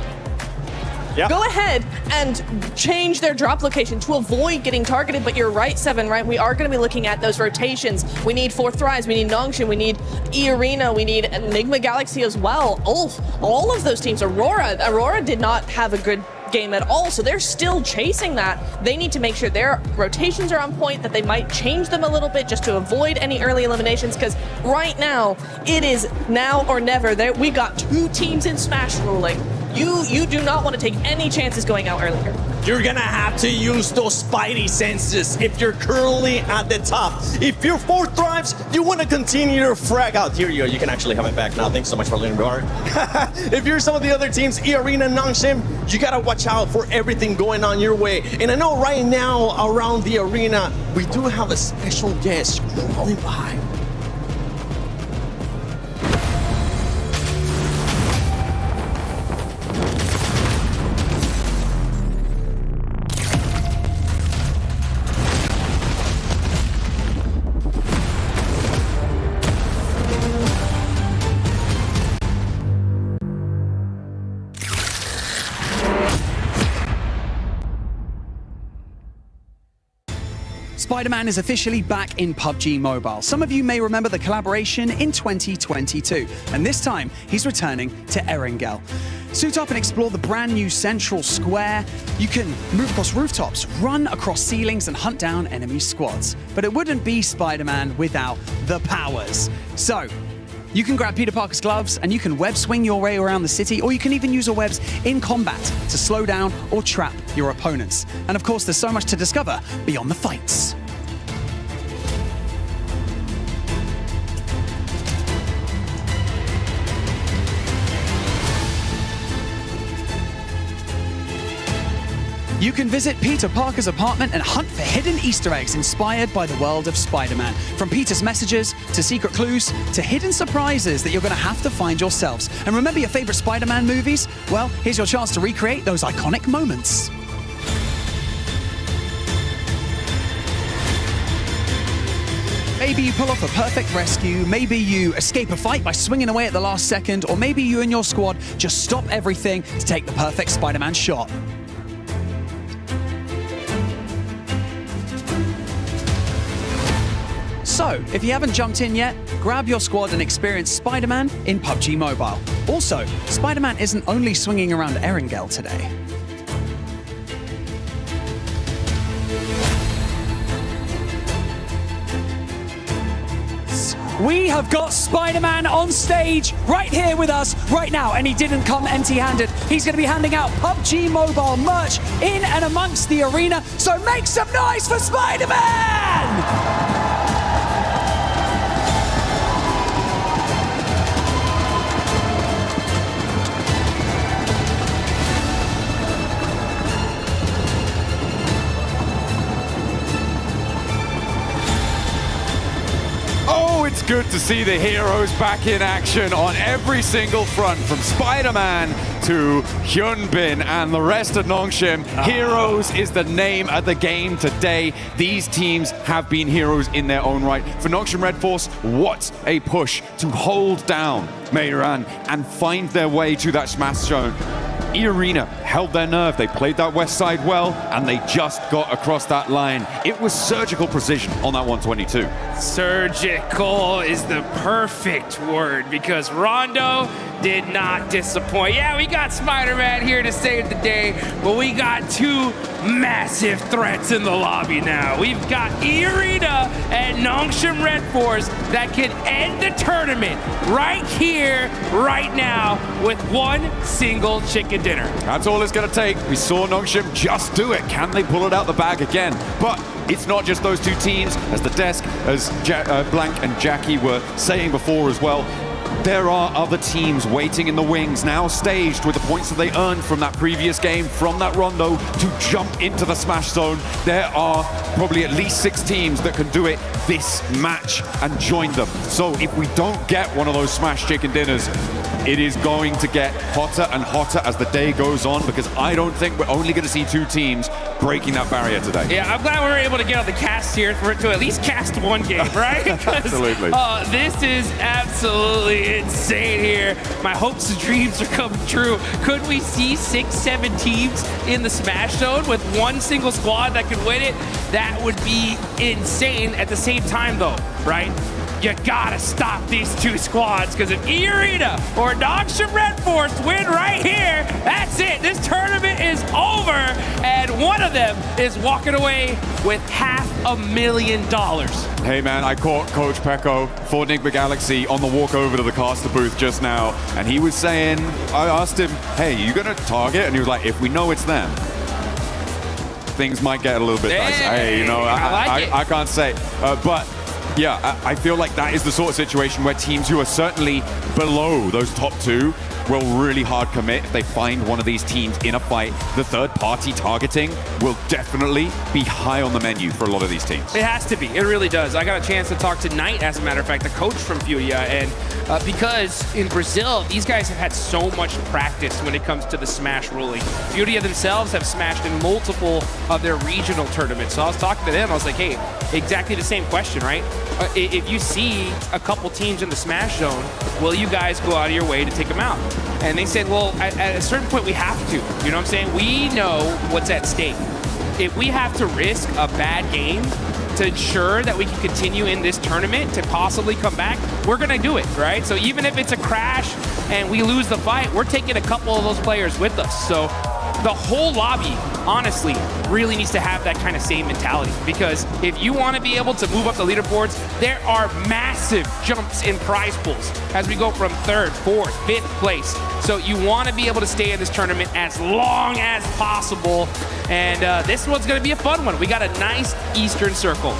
change their drop location to avoid getting targeted. But you're right, Seven, right? We are going to be looking at those rotations. We need Fourth Rise, we need Nongshim, we need E-Arena, we need Enigma Galaxy as well. All of those teams. Aurora did not have a good game at all, so they're still chasing that. They need to make sure their rotations are on point, that they might change them a little bit just to avoid any early eliminations, because right now, it is now or never. We got 2 teams in Smash ruling. You do not want to take any chances going out earlier. You're gonna have to use those spidey senses if you're currently at the top. If you're Fourth Thrives, you want to continue your frag out. Here you go. You can actually have it back now. Thanks so much for letting me guard. If you're some of the other teams, E-Arena, Nongshim, you gotta watch out for everything going on your way. And I know right now around the arena, we do have a special guest crawling by. Spider-Man is officially back in PUBG Mobile. Some of you may remember the collaboration in 2022, and this time he's returning to Erangel. Suit up and explore the brand new central square. You can move across rooftops, run across ceilings, and hunt down enemy squads. But it wouldn't be Spider-Man without the powers. So, You can grab Peter Parker's gloves and you can web swing your way around the city, or you can even use your webs in combat to slow down or trap your opponents. And of course, there's so much to discover beyond the fights. You can visit Peter Parker's apartment and hunt for hidden Easter eggs inspired by the world of Spider-Man. From Peter's messages, to secret clues, to hidden surprises that you're going to have to find yourselves. And remember your favorite Spider-Man movies? Well, here's your chance to recreate those iconic moments. Maybe you pull off a perfect rescue, maybe you escape a fight by swinging away at the last second, or maybe you and your squad just stop everything to take the perfect Spider-Man shot. So, if you haven't jumped in yet, grab your squad and experience Spider-Man in PUBG Mobile. Also, Spider-Man isn't only swinging around Erangel today. We have got Spider-Man on stage right here with us right now, and he didn't come empty-handed. He's going to be handing out PUBG Mobile merch in and amongst the arena, so make some noise for Spider-Man! It's good to see the heroes back in action on every single front, from Spider-Man to Hyunbin and the rest of Nongshim. Heroes is the name of the game today. These teams have been heroes in their own right. For Nongshim Red Force, what a push to hold down Meiran and find their way to that smash zone. E-Arena held their nerve. They played that west side well, and they just got across that line. It was surgical precision on that 122. Surgical is the perfect word, because Rondo did not disappoint. Yeah, we got Spider-Man here to save the day, but we got two massive threats in the lobby now. We've got E-Arena and Nongshim Red Force that can end the tournament right here, right now, with one single chicken dinner. That's all it's going to take. We saw Nongshim just do it. Can they pull it out the bag again? But it's not just those two teams, as the desk, as Blank and Jackie were saying before as well. There are other teams waiting in the wings, now staged with the points that they earned from that previous game, from that Rondo, to jump into the smash zone. There are probably at least 6 teams that can do it this match and join them. So if we don't get one of those smash chicken dinners, it is going to get hotter and hotter as the day goes on, because I don't think we're only going to see 2 teams breaking that barrier today. Yeah, I'm glad we were able to get on the cast here for it to at least cast one game, right? Absolutely. This is absolutely insane here. My hopes and dreams are coming true. Could we see 6-7 teams in the smash zone with one single squad that could win it? That would be insane. At the same time though, right? You gotta stop these 2 squads, because if E-Arena or Nongshim Red Force win right here, that's it. This tournament is over, and one of them is walking away with $500,000. Hey man, I caught Coach Pecco for Enigma Galaxy on the walk over to the caster booth just now, and he was saying, I asked him, hey, you gonna target? And he was like, if we know it's them, things might get a little bit nicer. Hey, you know, I can't say, but yeah, I feel like that is the sort of situation where teams who are certainly below those top 2 will really hard commit. If they find one of these teams in a fight, the third-party targeting will definitely be high on the menu for a lot of these teams. It has to be. It really does. I got a chance to talk to Knight, as a matter of fact, the coach from Furia, and because in Brazil, these guys have had so much practice when it comes to the smash ruling. Furia themselves have smashed in multiple of their regional tournaments. So I was talking to them, I was like, hey, exactly the same question, right? If you see a couple teams in the smash zone, will you guys go out of your way to take them out? And they said, well, at a certain point we have to. You know what I'm saying? We know what's at stake. If we have to risk a bad game to ensure that we can continue in this tournament to possibly come back, we're gonna do it, right? So even if it's a crash and we lose the fight, we're taking a couple of those players with us. So the whole lobby, honestly, really needs to have that kind of same mentality, because if you want to be able to move up the leaderboards, there are massive jumps in prize pools as we go from 3rd, 4th, 5th place. So you want to be able to stay in this tournament as long as possible, and this one's going to be a fun one. We got a nice Eastern Circle.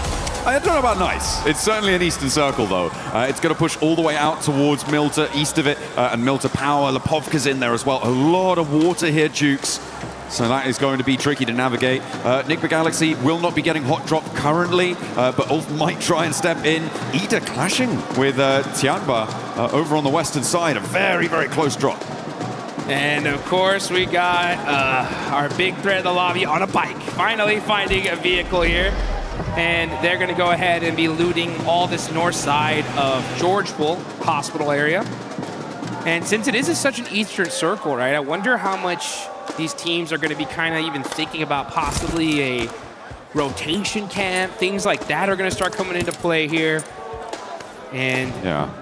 I don't know about nice. It's certainly an Eastern Circle, though. It's going to push all the way out towards Milta, east of it, and Milta Power. Lepovka's in there as well. A lot of water here, Jukes. So that is going to be tricky to navigate. Nick Galaxy will not be getting hot drop currently, but Ulf might try and step in. Ida clashing with Tianba over on the western side. A very, very close drop. And of course, we got our big threat of the lobby on a bike. Finally finding a vehicle here. And they're going to go ahead and be looting all this north side of Georgeville Hospital area. And since it is such an Eastern Circle, right, I wonder how much these teams are going to be kind of even thinking about possibly a rotation camp. Things like that are going to start coming into play here. And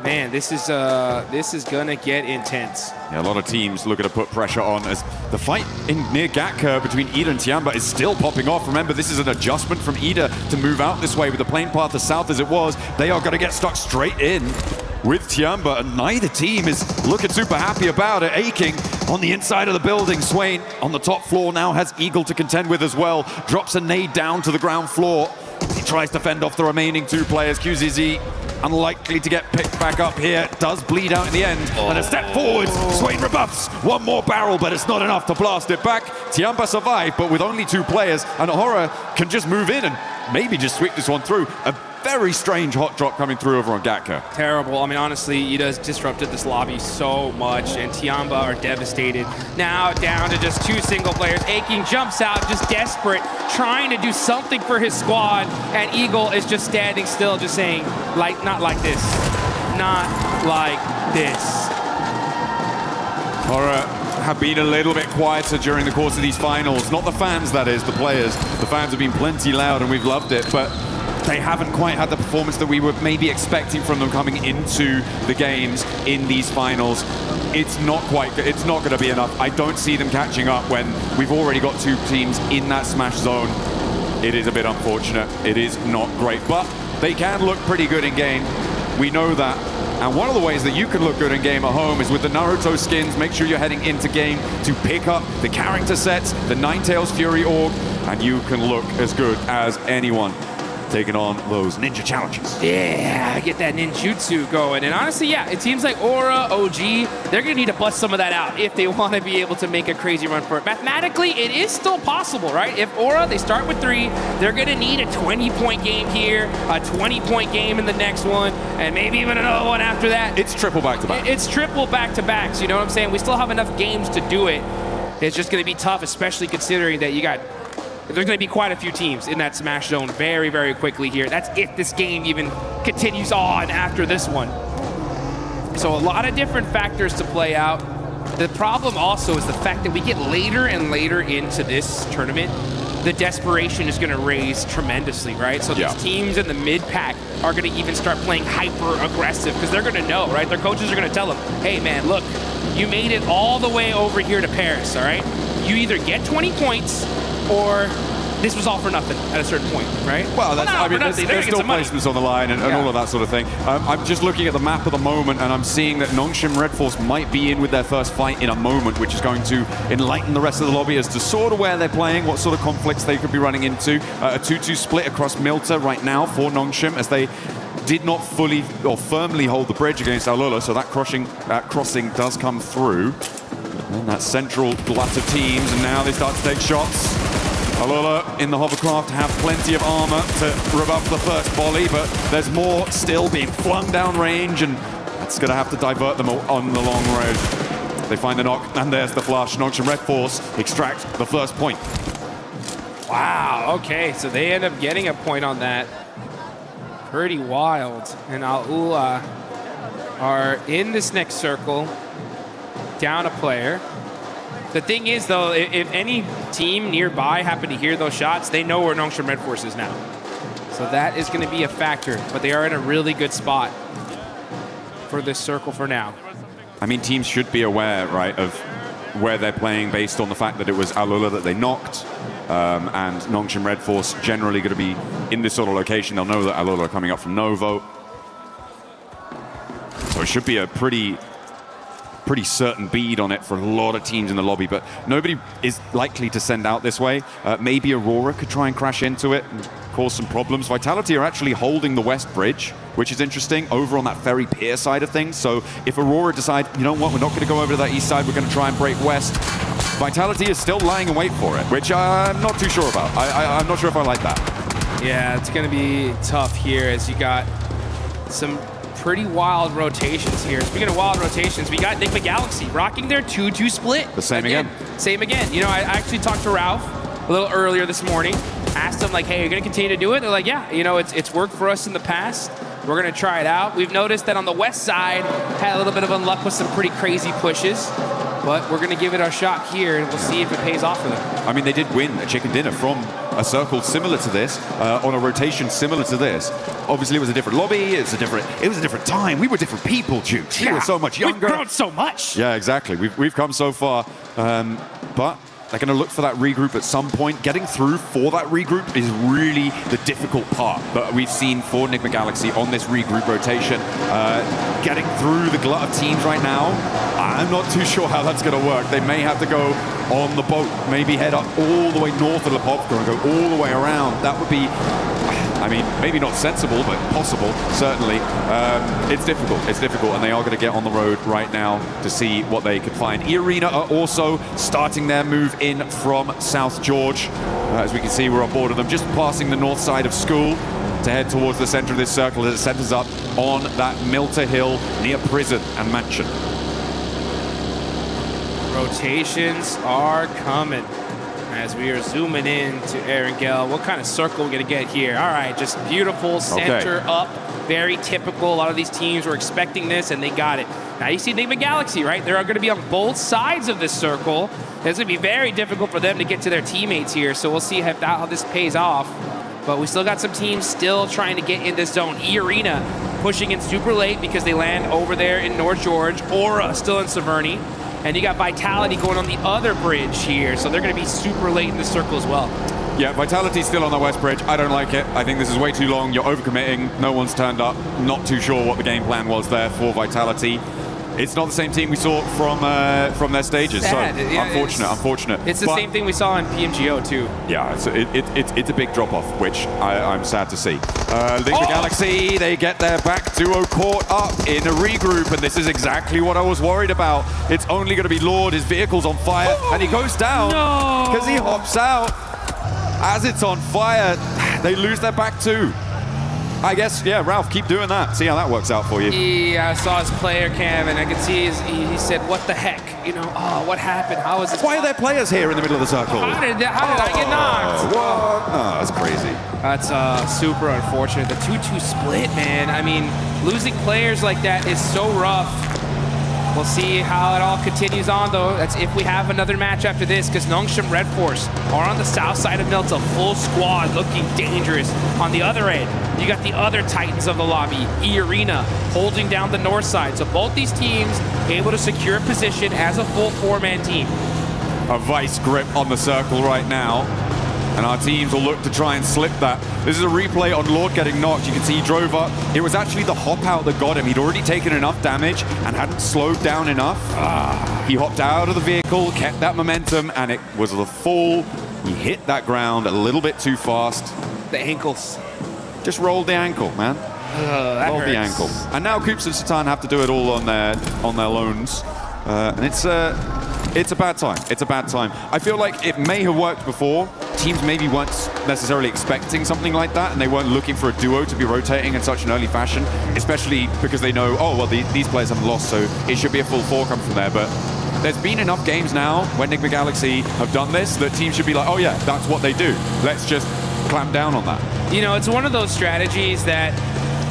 man, this is gonna get intense. Yeah, a lot of teams looking to put pressure on as the fight near Gatka between Ida and Tianba is still popping off. Remember, this is an adjustment from Ida to move out this way with the plane path as south as it was. They are going to get stuck straight in with Tianba, and neither team is looking super happy about it. Aching on the inside of the building. Swain on the top floor now has Eagle to contend with as well. Drops a nade down to the ground floor. He tries to fend off the remaining 2 players. QZZ unlikely to get picked back up here. Does bleed out in the end. And a step forwards. Swain rebuffs. One more barrel, but it's not enough to blast it back. Tianba survived, but with only 2 players. And Horror can just move in and maybe just sweep this one through. A very strange hot drop coming through over on Gatka. Terrible. I mean, honestly, Ida's disrupted this lobby so much, and Tianba are devastated. Now down to just 2 single players. Aching jumps out, just desperate, trying to do something for his squad, and Eagle is just standing still, just saying, like, not like this. Not like this. Horror have been a little bit quieter during the course of these finals. Not the fans, that is, the players. The fans have been plenty loud, and we've loved it, but they haven't quite had the performance that we were maybe expecting from them coming into the games in these finals. It's not quite good. It's not going to be enough. I don't see them catching up when we've already got 2 teams in that smash zone. It is a bit unfortunate. It is not great, but they can look pretty good in game. We know that. And one of the ways that you can look good in game at home is with the Naruto skins. Make sure you're heading into game to pick up the character sets, the Ninetales Fury Org, and you can look as good as anyone taking on those ninja challenges. Yeah, get that ninjutsu going. And honestly, yeah, it seems like Aura, OG, they're going to need to bust some of that out if they want to be able to make a crazy run for it. Mathematically, it is still possible, right? If Aura, they start with 3, they're going to need a 20-point game here, a 20-point game in the next one, and maybe even another one after that. It's triple back-to-back. It's triple back-to-backs, you know what I'm saying? We still have enough games to do it. It's just going to be tough, especially considering that there's going to be quite a few teams in that smash zone very, very quickly here. That's if this game even continues on after this one. So a lot of different factors to play out. The problem also is the fact that we get later and later into this tournament, the desperation is going to raise tremendously, right? So these teams in the mid-pack are going to even start playing hyper-aggressive because they're going to know, right? Their coaches are going to tell them, hey, man, look, you made it all the way over here to Paris, all right? You either get 20 points or this was all for nothing at a certain point, right? Well, there's still placements on the line and all of that sort of thing. I'm just looking at the map at the moment, and I'm seeing that Nongshim Red Force might be in with their first fight in a moment, which is going to enlighten the rest of the lobby as to sort of where they're playing, what sort of conflicts they could be running into. A 2-2 split across Milta right now for Nongshim, as they did not fully or firmly hold the bridge against Alula, so that crossing does come through. And that central glut of teams, and now they start to take shots. Alula in the hovercraft have plenty of armor to rebuff the first volley, but there's more still being flung down range, and that's going to have to divert them on the long road. They find the knock, and there's the flush. Nongshim Red Force extract the first point. Wow, okay, so they end up getting a point on that. Pretty wild. And Alula are in this next circle, down a player. The thing is, though, if any team nearby happen to hear those shots, they know where Nongshim Red Force is now. So that is going to be a factor, but they are in a really good spot for this circle for now. I mean, teams should be aware, right, of where they're playing based on the fact that it was Alola that they knocked. And Nongshim Red Force generally going to be in this sort of location. They'll know that Alola are coming up from Novo. So it should be a pretty certain bead on it for a lot of teams in the lobby, but nobody is likely to send out this way. Maybe Aurora could try and crash into it and cause some problems. Vitality are actually holding the West Bridge, which is interesting, over on that ferry pier side of things. So if Aurora decide, you know what, we're not going to go over to that east side, we're going to try and break west, Vitality is still lying in wait for it, which I'm not too sure about. I'm not sure if I like that. Yeah, it's going to be tough here as you got some pretty wild rotations here. Speaking of wild rotations, we got Enigma Galaxy rocking their 2-2 split. The same again. Same again. You know, I actually talked to Ralph a little earlier this morning, asked him like, hey, you're going to continue to do it? They're like, yeah, you know, it's worked for us in the past. We're going to try it out. We've noticed that on the west side, had a little bit of unluck with some pretty crazy pushes, but we're going to give it a shot here, and we'll see if it pays off for them. I mean, they did win a chicken dinner from a circle similar to this, on a rotation similar to this. Obviously, it was a different lobby. It was a different time. We were different people, Jukes. We were so much younger. We've grown so much. Yeah, exactly. We've come so far, but they're going to look for that regroup at some point. Getting through for that regroup is really the difficult part that we've seen for Enigma Galaxy on this regroup rotation. Getting through the glut of teams right now, I'm not too sure how that's going to work. They may have to go on the boat, maybe head up all the way north of Lepovka and go all the way around. That would be, I mean, maybe not sensible, but possible, certainly. It's difficult, and they are going to get on the road right now to see what they can find. E-Arena are also starting their move in from South George. As we can see, we're on board of them, just passing the north side of school to head towards the center of this circle as it centers up on that Milter Hill near prison and mansion. Rotations are coming as we are zooming in to Erangel. What kind of circle we're going to get here? All right, just beautiful center up, very typical. A lot of these teams were expecting this, and they got it. Now you see Enigma Galaxy, right? They're going to be on both sides of this circle. It's going to be very difficult for them to get to their teammates here, so we'll see how this pays off. But we still got some teams still trying to get in this zone. E-Arena pushing in super late because they land over there in North George. Aura still in Severny. And you got Vitality going on the other bridge here, so they're going to be super late in the circle as well. Yeah, Vitality's still on the West Bridge. I don't like it. I think this is way too long. You're overcommitting. No one's turned up. Not too sure what the game plan was there for Vitality. It's not the same team we saw from their stages. Sad. So Yeah, unfortunate. It's the same thing we saw in PMGO too. Yeah, it's a big drop-off, which I'm sad to see. Enigma Galaxy, they get their back duo caught up in a regroup, and this is exactly what I was worried about. It's only going to be Lord, his vehicle's on fire, and he goes down because he hops out. As it's on fire, they lose their back too. I guess, yeah, Ralph, keep doing that. See how that works out for you. Yeah, I saw his player cam, and I could see he said, what the heck? You know, what happened? How is this? Why are there players here in the middle of the circle? How did I get knocked? What? Oh, that's crazy. That's super unfortunate. The 2-2 split, man. I mean, losing players like that is so rough. We'll see how it all continues on, though. That's if we have another match after this, because Nongshim Red Force are on the south side of Milta, full squad, looking dangerous. On the other end, you got the other Titans of the lobby, E-Arena, holding down the north side. So both these teams able to secure a position as a full four-man team. A vice grip on the circle right now, and our teams will look to try and slip that. This is a replay on Lord getting knocked. You can see he drove up. It was actually the hop out that got him. He'd already taken enough damage and hadn't slowed down enough. He hopped out of the vehicle, kept that momentum, and it was the fall. He hit that ground a little bit too fast. The ankles. Just rolled the ankle, man. Rolled the ankle. And now Koops and Satan have to do it all on their loans. And it's a bad time. It's a bad time. I feel like it may have worked before. Teams maybe weren't necessarily expecting something like that, and they weren't looking for a duo to be rotating in such an early fashion, especially because they know, oh, well, these players haven't lost, so it should be a full four come from there. But there's been enough games now when Enigma Galaxy have done this that teams should be like, oh, yeah, that's what they do. Let's just clamp down on that. You know, it's one of those strategies that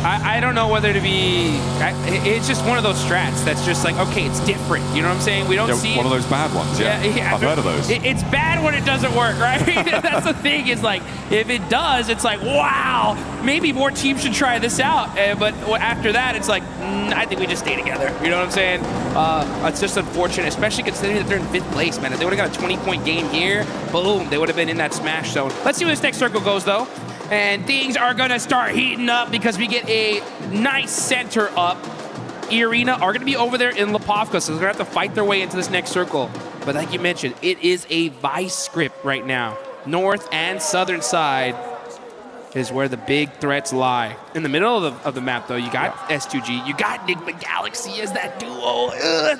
I don't know whether to be... it's just one of those strats that's just like, okay, it's different. You know what I'm saying? We don't see... One of those bad ones, yeah. I've heard of those. It's bad when it doesn't work, right? That's the thing, is like, if it does, it's like, wow, maybe more teams should try this out. But after that, it's like, I think we just stay together. You know what I'm saying? It's just unfortunate, especially considering that they're in 5th place, man. If they would have got a 20-point game here, boom, they would have been in that smash zone. Let's see where this next circle goes, though. And things are going to start heating up because we get a nice center up. E-Arena are going to be over there in Lipovka, so they're going to have to fight their way into this next circle. But like you mentioned, it is a vice script right now. North and southern side is where the big threats lie. In the middle of the map, though, you got S2G, you got Enigma Galaxy as that duo.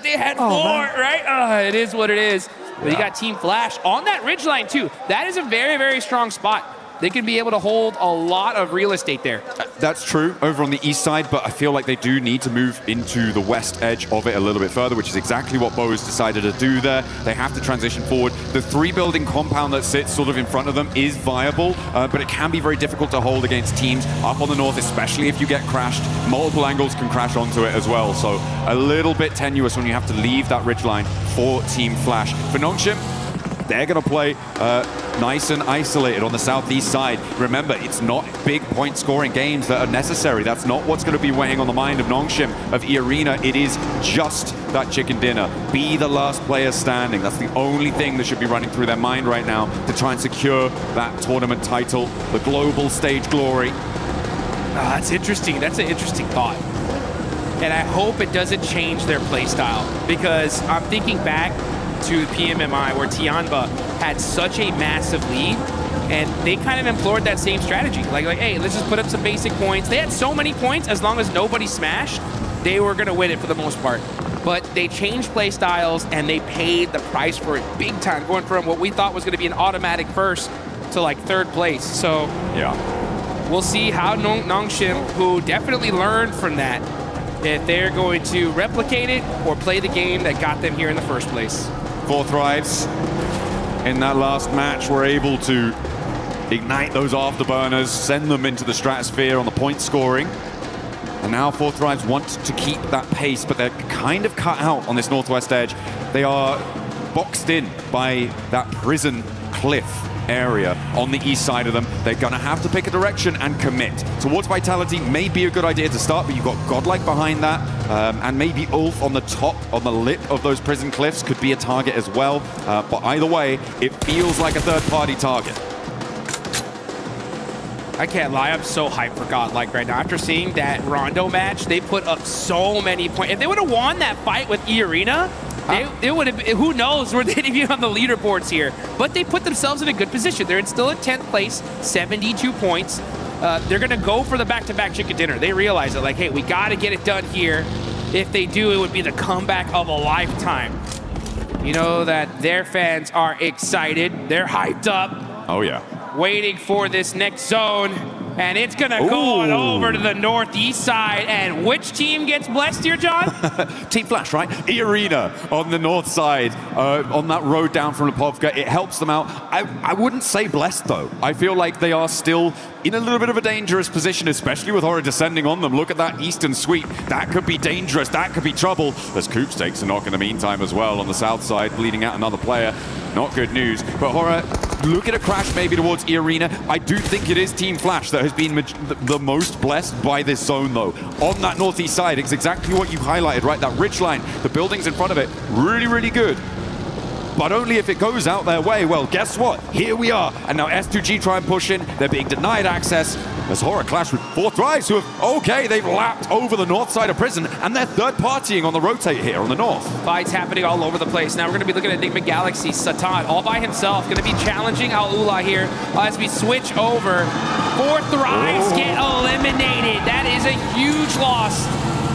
They had 4, right? It is what it is. But you got Team Flash on that ridgeline, too. That is a very, very strong spot. They can be able to hold a lot of real estate there. That's true over on the east side, but I feel like they do need to move into the west edge of it a little bit further, which is exactly what Bo has decided to do there. They have to transition forward. The 3-building compound that sits sort of in front of them is viable, but it can be very difficult to hold against teams up on the north, especially if you get crashed. Multiple angles can crash onto it as well, so a little bit tenuous when you have to leave that ridgeline for Team Flash. For Nongshim, they're going to play nice and isolated on the southeast side. Remember, it's not big point scoring games that are necessary. That's not what's going to be weighing on the mind of Nongshim, of E-Arena. It is just that chicken dinner. Be the last player standing. That's the only thing that should be running through their mind right now to try and secure that tournament title, the global stage glory. That's interesting. That's an interesting thought. And I hope it doesn't change their play style, because I'm thinking back to PMMI where Tianba had such a massive lead, and they kind of implored that same strategy. Like, hey, let's just put up some basic points. They had so many points, as long as nobody smashed, they were going to win it for the most part. But they changed play styles, and they paid the price for it big time, going from what we thought was going to be an automatic first to like 3rd place. So yeah, we'll see how Nongshim, who definitely learned from that, if they're going to replicate it or play the game that got them here in the first place. 4 Thrives in that last match were able to ignite those afterburners, send them into the stratosphere on the point scoring. And now 4 Thrives want to keep that pace, but they're kind of cut out on this northwest edge. They are boxed in by that prison cliff area on the east side of them. They're going to have to pick a direction and commit. Towards Vitality may be a good idea to start, but you've got Godlike behind that, and maybe Ulf on the top, on the lip of those prison cliffs could be a target as well. But either way, it feels like a third-party target. I can't lie, I'm so hyped for Godlike right now. After seeing that Rondo match, they put up so many points. If they would have won that fight with E-Arena, they would have, who knows where they'd be on the leaderboards here. But they put themselves in a good position. They're still in 10th place, 72 points. They're going to go for the back-to-back chicken dinner. They realize that, like, hey, we got to get it done here. If they do, it would be the comeback of a lifetime. You know that their fans are excited. They're hyped up. Oh, yeah. Waiting for this next zone. And it's going to go on over to the northeast side. And which team gets blessed here, John? Team Flash, right? E-Arena on the north side, on that road down from Lipovka. It helps them out. I wouldn't say blessed, though. I feel like they are still in a little bit of a dangerous position, especially with Horror descending on them. Look at that eastern sweep. That could be dangerous. That could be trouble. As Coops takes a knock in the meantime as well on the south side, bleeding out another player. Not good news. But Horror, look at a crash maybe towards E-Arena. I do think it is Team Flash that has been the most blessed by this zone, though. On that northeast side, it's exactly what you highlighted, right? That ridgeline, the buildings in front of it, really, really good. But only if it goes out their way. Well, guess what? Here we are. And now S2G try and push in. They're being denied access. As Horror clash with 4 Thrives, who have, okay, they've lapped over the north side of prison, and they're third-partying on the rotate here on the north. Fights happening all over the place. Now we're going to be looking at Enigma Galaxy. Satan, all by himself, going to be challenging Al-Ula here as we switch over. 4 Thrives get eliminated. That is a huge loss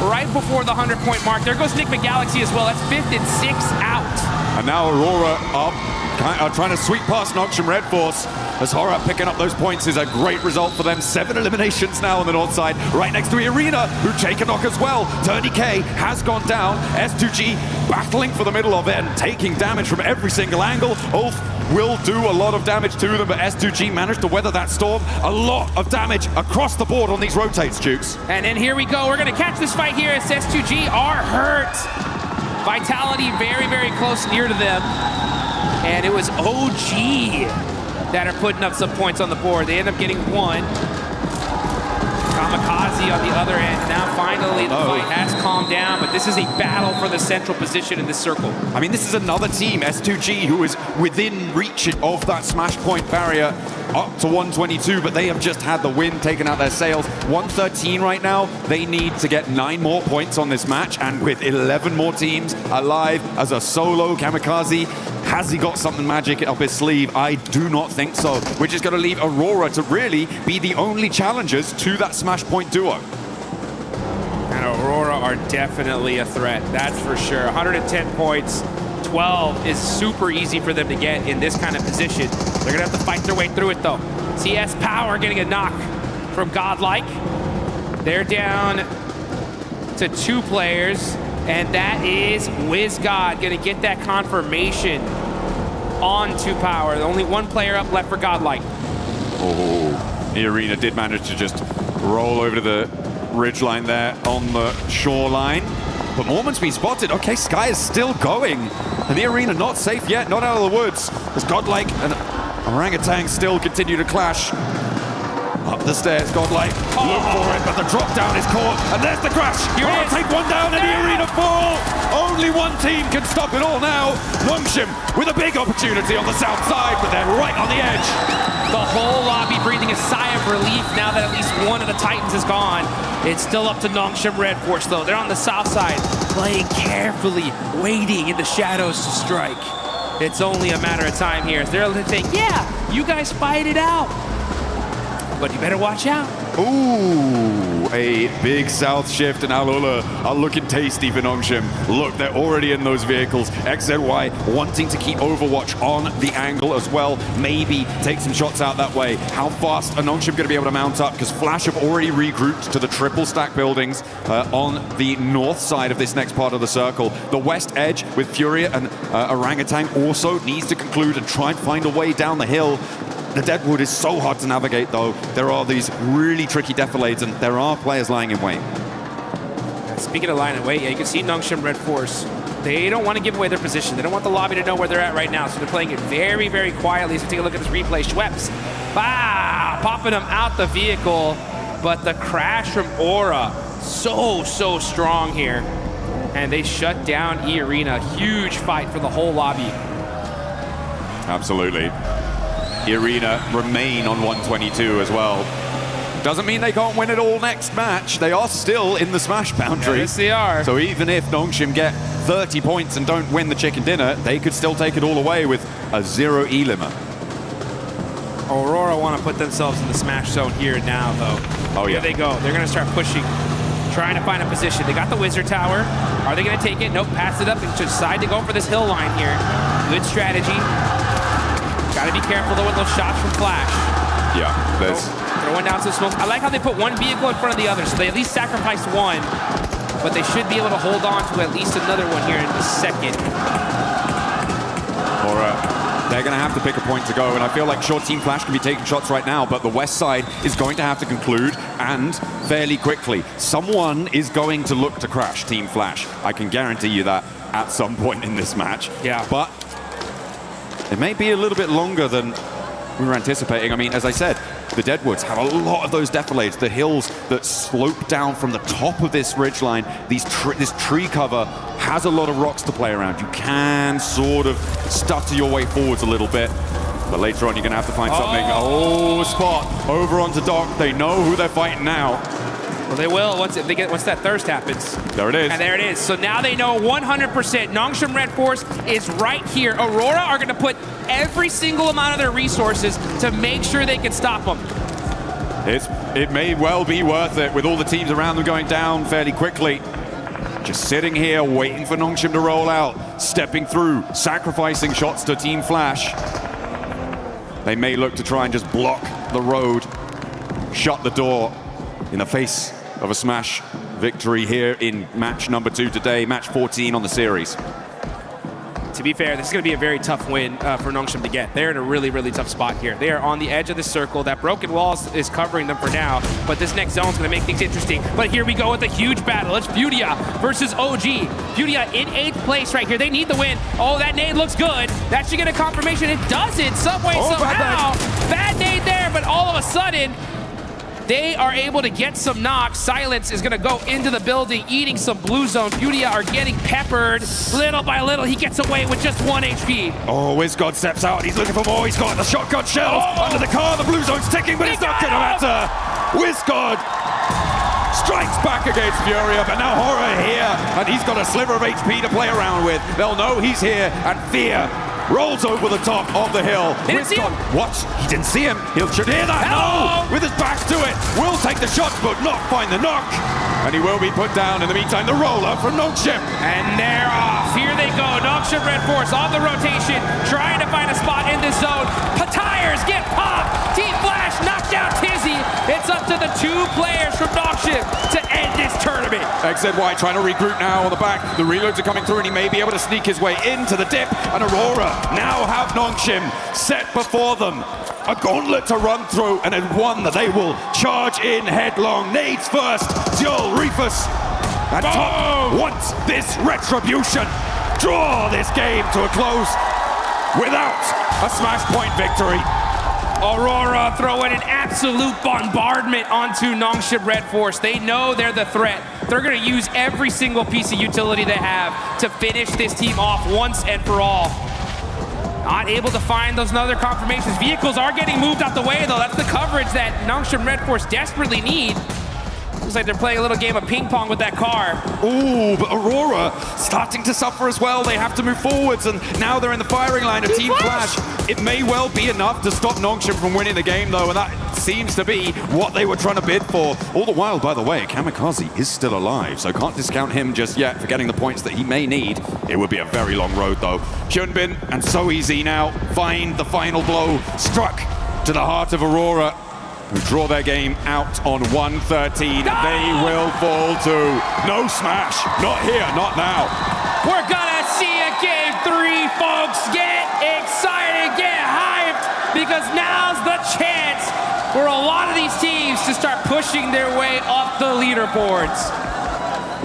right before the 100-point mark. There goes Enigma Galaxy as well. That's 5th and 6th out. And now Aurora up trying to sweep past Noxian Red Force. As Horror picking up those points is a great result for them. 7 eliminations now on the north side, right next to Arena, who take a knock as well. Turny K has gone down. S2G battling for the middle of it and taking damage from every single angle. Ulf will do a lot of damage to them, but S2G managed to weather that storm. A lot of damage across the board on these rotates, Jukes. And then here we go. We're going to catch this fight here as S2G are hurt. Vitality very, very close near to them. And it was OG that are putting up some points on the board. They end up getting 1. Kamikaze on the other end. Now finally the fight has calmed down, but this is a battle for the central position in this circle. I mean, this is another team, S2G, who is within reach of that smash point barrier up to 122, but they have just had the win taken out their sails. 113 right now. They need to get 9 more points on this match, and with 11 more teams alive as a solo Kamikaze, has he got something magic up his sleeve? I do not think so. We're just going to leave Aurora to really be the only challengers to that smash point duo. And Aurora are definitely a threat, that's for sure. 110 points, 12 is super easy for them to get in this kind of position. They're gonna have to fight their way through it though. CS Power getting a knock from Godlike. They're down to 2 players, and that is WizGod gonna get that confirmation on 2 Power. Only 1 player up left for Godlike. Oh, the Arena did manage to just roll over to the ridgeline there on the shoreline. But Mormon's been spotted. Okay, Sky is still going. And the Arena not safe yet, not out of the woods. As Godlike and Orangutan still continue to clash. Up the stairs, Godlike. Look for it, but the drop down is caught. And there's the crash. Here it is. Take 1 down and the Arena fall. Only 1 team can stop it all now. Longshim with a big opportunity on the south side, but they're right on the edge. The whole lobby breathing a sigh of relief now that at least 1 of the Titans is gone. It's still up to Nongshim Red Force though. They're on the south side, playing carefully, waiting in the shadows to strike. It's only a matter of time here. They're saying, yeah, you guys fight it out. But you better watch out. Ooh, a big south shift, and Alula are looking tasty for Nongshim. Look, they're already in those vehicles. XZY wanting to keep Overwatch on the angle as well. Maybe take some shots out that way. How fast are Nongshim going to be able to mount up? Because Flash have already regrouped to the triple stack buildings on the north side of this next part of the circle. The west edge with Furia and Orangutan also needs to conclude and try and find a way down the hill. The Deadwood is so hard to navigate, though. There are these really tricky defilades, and there are players lying in wait. Speaking of lying in wait, yeah, you can see Nongshim Red Force. They don't want to give away their position. They don't want the lobby to know where they're at right now, so they're playing it very, very quietly. So take a look at this replay. Schweppes, popping them out the vehicle, but the crash from Aura, so strong here. And they shut down E-Arena. Huge fight for the whole lobby. Absolutely. Arena remain on 122 as well. Doesn't mean they can't win it all next match. They are still in the smash boundary. Yes, they are. So even if Nongshim get 30 points and don't win the chicken dinner, they could still take it all away with a 0 E-limit. Aurora want to put themselves in the smash zone here now, though. Oh, yeah. Here they go. They're going to start pushing, trying to find a position. They got the Wizard Tower. Are they going to take it? Nope, pass it up and decide to go for this hill line here. Good strategy. Got to be careful, though, with those shots from Flash. Yeah, there's... Throwing down some smoke. I like how they put 1 vehicle in front of the other, so they at least sacrificed 1, but they should be able to hold on to at least another one here in the second. They're going to have to pick a point to go, and I feel like Short Team Flash can be taking shots right now, but the west side is going to have to conclude, and fairly quickly. Someone is going to look to crash Team Flash. I can guarantee you that at some point in this match. Yeah. But it may be a little bit longer than we were anticipating. I mean, as I said, the Deadwoods have a lot of those defilades, the hills that slope down from the top of this ridgeline. This tree cover has a lot of rocks to play around. You can sort of stutter your way forwards a little bit, but later on you're going to have to find something. Oh, spot over onto Doc. They know who they're fighting now. Well, they will once that thirst happens. There it is. And there it is. So now they know 100%. Nongshim Red Force is right here. Aurora are going to put every single amount of their resources to make sure they can stop them. It may well be worth it with all the teams around them going down fairly quickly. just sitting here waiting for Nongshim to roll out, stepping through, sacrificing shots to Team Flash. They may look to try and just block the road, shut the door in the face of a Smash victory here in match number 2 today, match 14 on the series. To be fair, this is going to be a very tough win for Nongshim to get. They're in a really, really tough spot here. They are on the edge of the circle. That broken wall is covering them for now, but this next zone is going to make things interesting. But here we go with a huge battle. It's Furia versus OG. Furia in 8th place right here. They need the win. Oh, that nade looks good. That should get a confirmation. It doesn't, some way, somehow. Bad nade there, but all of a sudden, they are able to get some knocks. Silence is going to go into the building, eating some blue zone. Furia are getting peppered. Little by little, he gets away with just 1 HP. Oh, WizGod steps out. He's looking for more. He's got the shotgun shells under the car. The blue zone's ticking, but it's not going to matter. WizGod strikes back against Furia, but now Horror here, and he's got a sliver of HP to play around with. They'll know he's here, and Fear rolls over the top of the hill. WizGod, what? He didn't see him. Should hear that. No! With his back to it. Will take the shots, but not find the knock. And he will be put down. In the meantime, the roll-up from Nongshim. And they're off. Here they go. Nongshim Red Force on the rotation, trying to find a spot in this zone. Tires get popped. Team Flash knocked down Tizzy. It's up to the 2 players from Nongshim to end this tournament. XZY trying to regroup now on the back. The reloads are coming through, and he may be able to sneak his way into the dip. And Aurora now have Nongshim set before them. A gauntlet to run through, and then one that they will charge in headlong. Nades first. Zul, Reefus, and Top wants this retribution. Draw this game to a close without a Smash Point victory. Aurora throwing an absolute bombardment onto Nongshim Red Force. They know they're the threat. They're going to use every single piece of utility they have to finish this team off once and for all. Not able to find those other confirmations. Vehicles are getting moved out the way, though. That's the coverage that Nongshim Red Force desperately need. Looks like they're playing a little game of ping pong with that car. Ooh, but Aurora starting to suffer as well. They have to move forwards, and now they're in the firing line of Team Flash. It may well be enough to stop Nongshim from winning the game, though, and that seems to be what they were trying to bid for. All the while, by the way, Kamikaze is still alive, so can't discount him just yet for getting the points that he may need. It would be a very long road, though. Hyunbin and So Easy now find the final blow, struck to the heart of Aurora, who draw their game out on 113. No! They will fall to no Smash. Not here, not now. We're gonna see a game 3, folks. Get excited, get hyped, because now's the chance for a lot of these teams to start pushing their way up the leaderboards.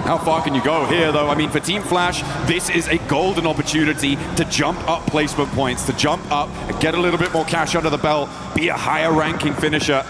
How far can you go here, though? I mean, for Team Flash, this is a golden opportunity to jump up placement points, to jump up and get a little bit more cash under the belt, be a higher ranking finisher.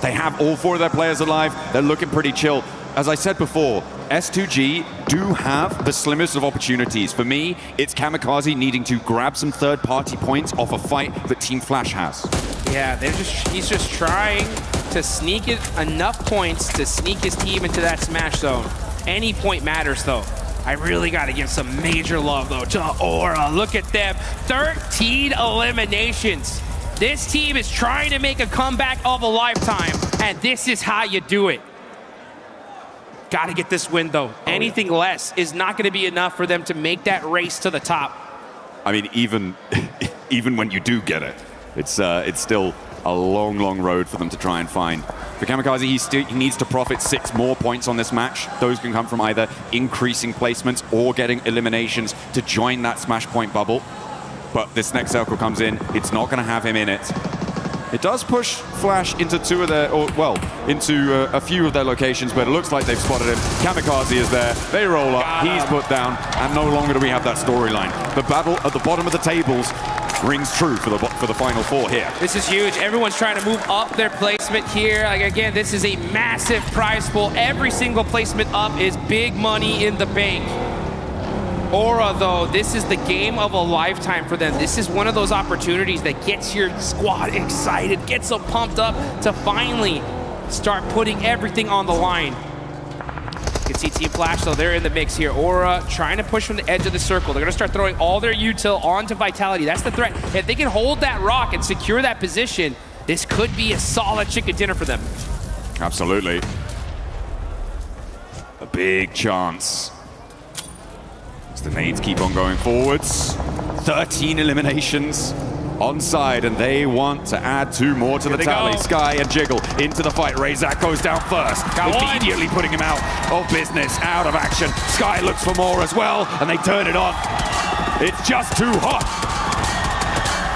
They have all 4 of their players alive. They're looking pretty chill. As I said before, S2G do have the slimmest of opportunities. For me, it's Kamikaze needing to grab some third-party points off a fight that Team Flash has. Yeah, he's just trying to sneak it enough points to sneak his team into that Smash zone. Any point matters, though. I really got to give some major love, though, to Aura. Look at them. 13 eliminations. This team is trying to make a comeback of a lifetime, and this is how you do it. Got to get this win, though. Anything less is not going to be enough for them to make that race to the top. I mean, even when you do get it, it's still a long, long road for them to try and find. For Kamikaze, he needs to profit 6 more points on this match. Those can come from either increasing placements or getting eliminations to join that Smash Point bubble. But this next circle comes in, it's not going to have him in it. It does push Flash into into a few of their locations, but it looks like they've spotted him. Kamikaze is there, they roll up, he's put down, and no longer do we have that storyline. The battle at the bottom of the tables rings true for the final 4 here. This is huge. Everyone's trying to move up their placement here. Like, again, this is a massive prize pool. Every single placement up is big money in the bank. Aura, though, this is the game of a lifetime for them. This is one of those opportunities that gets your squad excited, gets them pumped up to finally start putting everything on the line. You can see Team Flash, though, they're in the mix here. Aura trying to push from the edge of the circle. They're going to start throwing all their util onto Vitality. That's the threat. If they can hold that rock and secure that position, this could be a solid chicken dinner for them. Absolutely. big chance. As the nades keep on going forwards. 13 eliminations on side, and they want to add 2 more to the tally. Sky and Jiggle into the fight. Razak goes down first, immediately putting him out of business, out of action. Sky looks for more as well, and they turn it on. It's just too hot.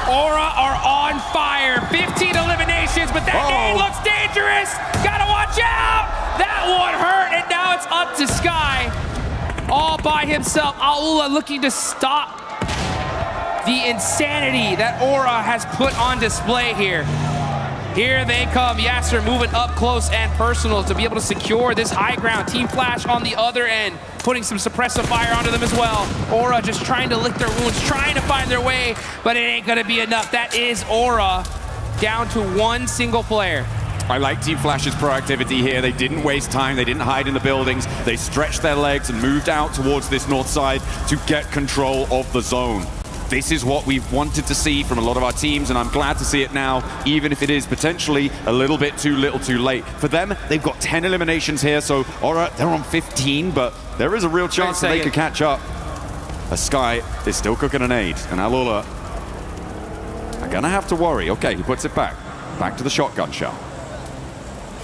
Aura are on fire. 15 eliminations, but that game looks dangerous. Gotta watch out. That one hurt, and now it's up to Sky. All by himself. Aula looking to stop the insanity that Aura has put on display here. Here they come. Yasser moving up close and personal to be able to secure this high ground. Team Flash on the other end, putting some suppressive fire onto them as well. Aura just trying to lick their wounds, trying to find their way, but it ain't gonna be enough. That is Aura down to 1 single player. I like Team Flash's proactivity here. They didn't waste time. They didn't hide in the buildings. They stretched their legs and moved out towards this north side to get control of the zone. This is what we've wanted to see from a lot of our teams, and I'm glad to see it now, even if it is potentially a little bit too little too late. For them, they've got 10 eliminations here, so Aura, they're on 15, but there is a real chance that they could catch up. A Sky is still cooking an aid, and Alula are gonna have to worry. Okay, he puts it back to the shotgun shell.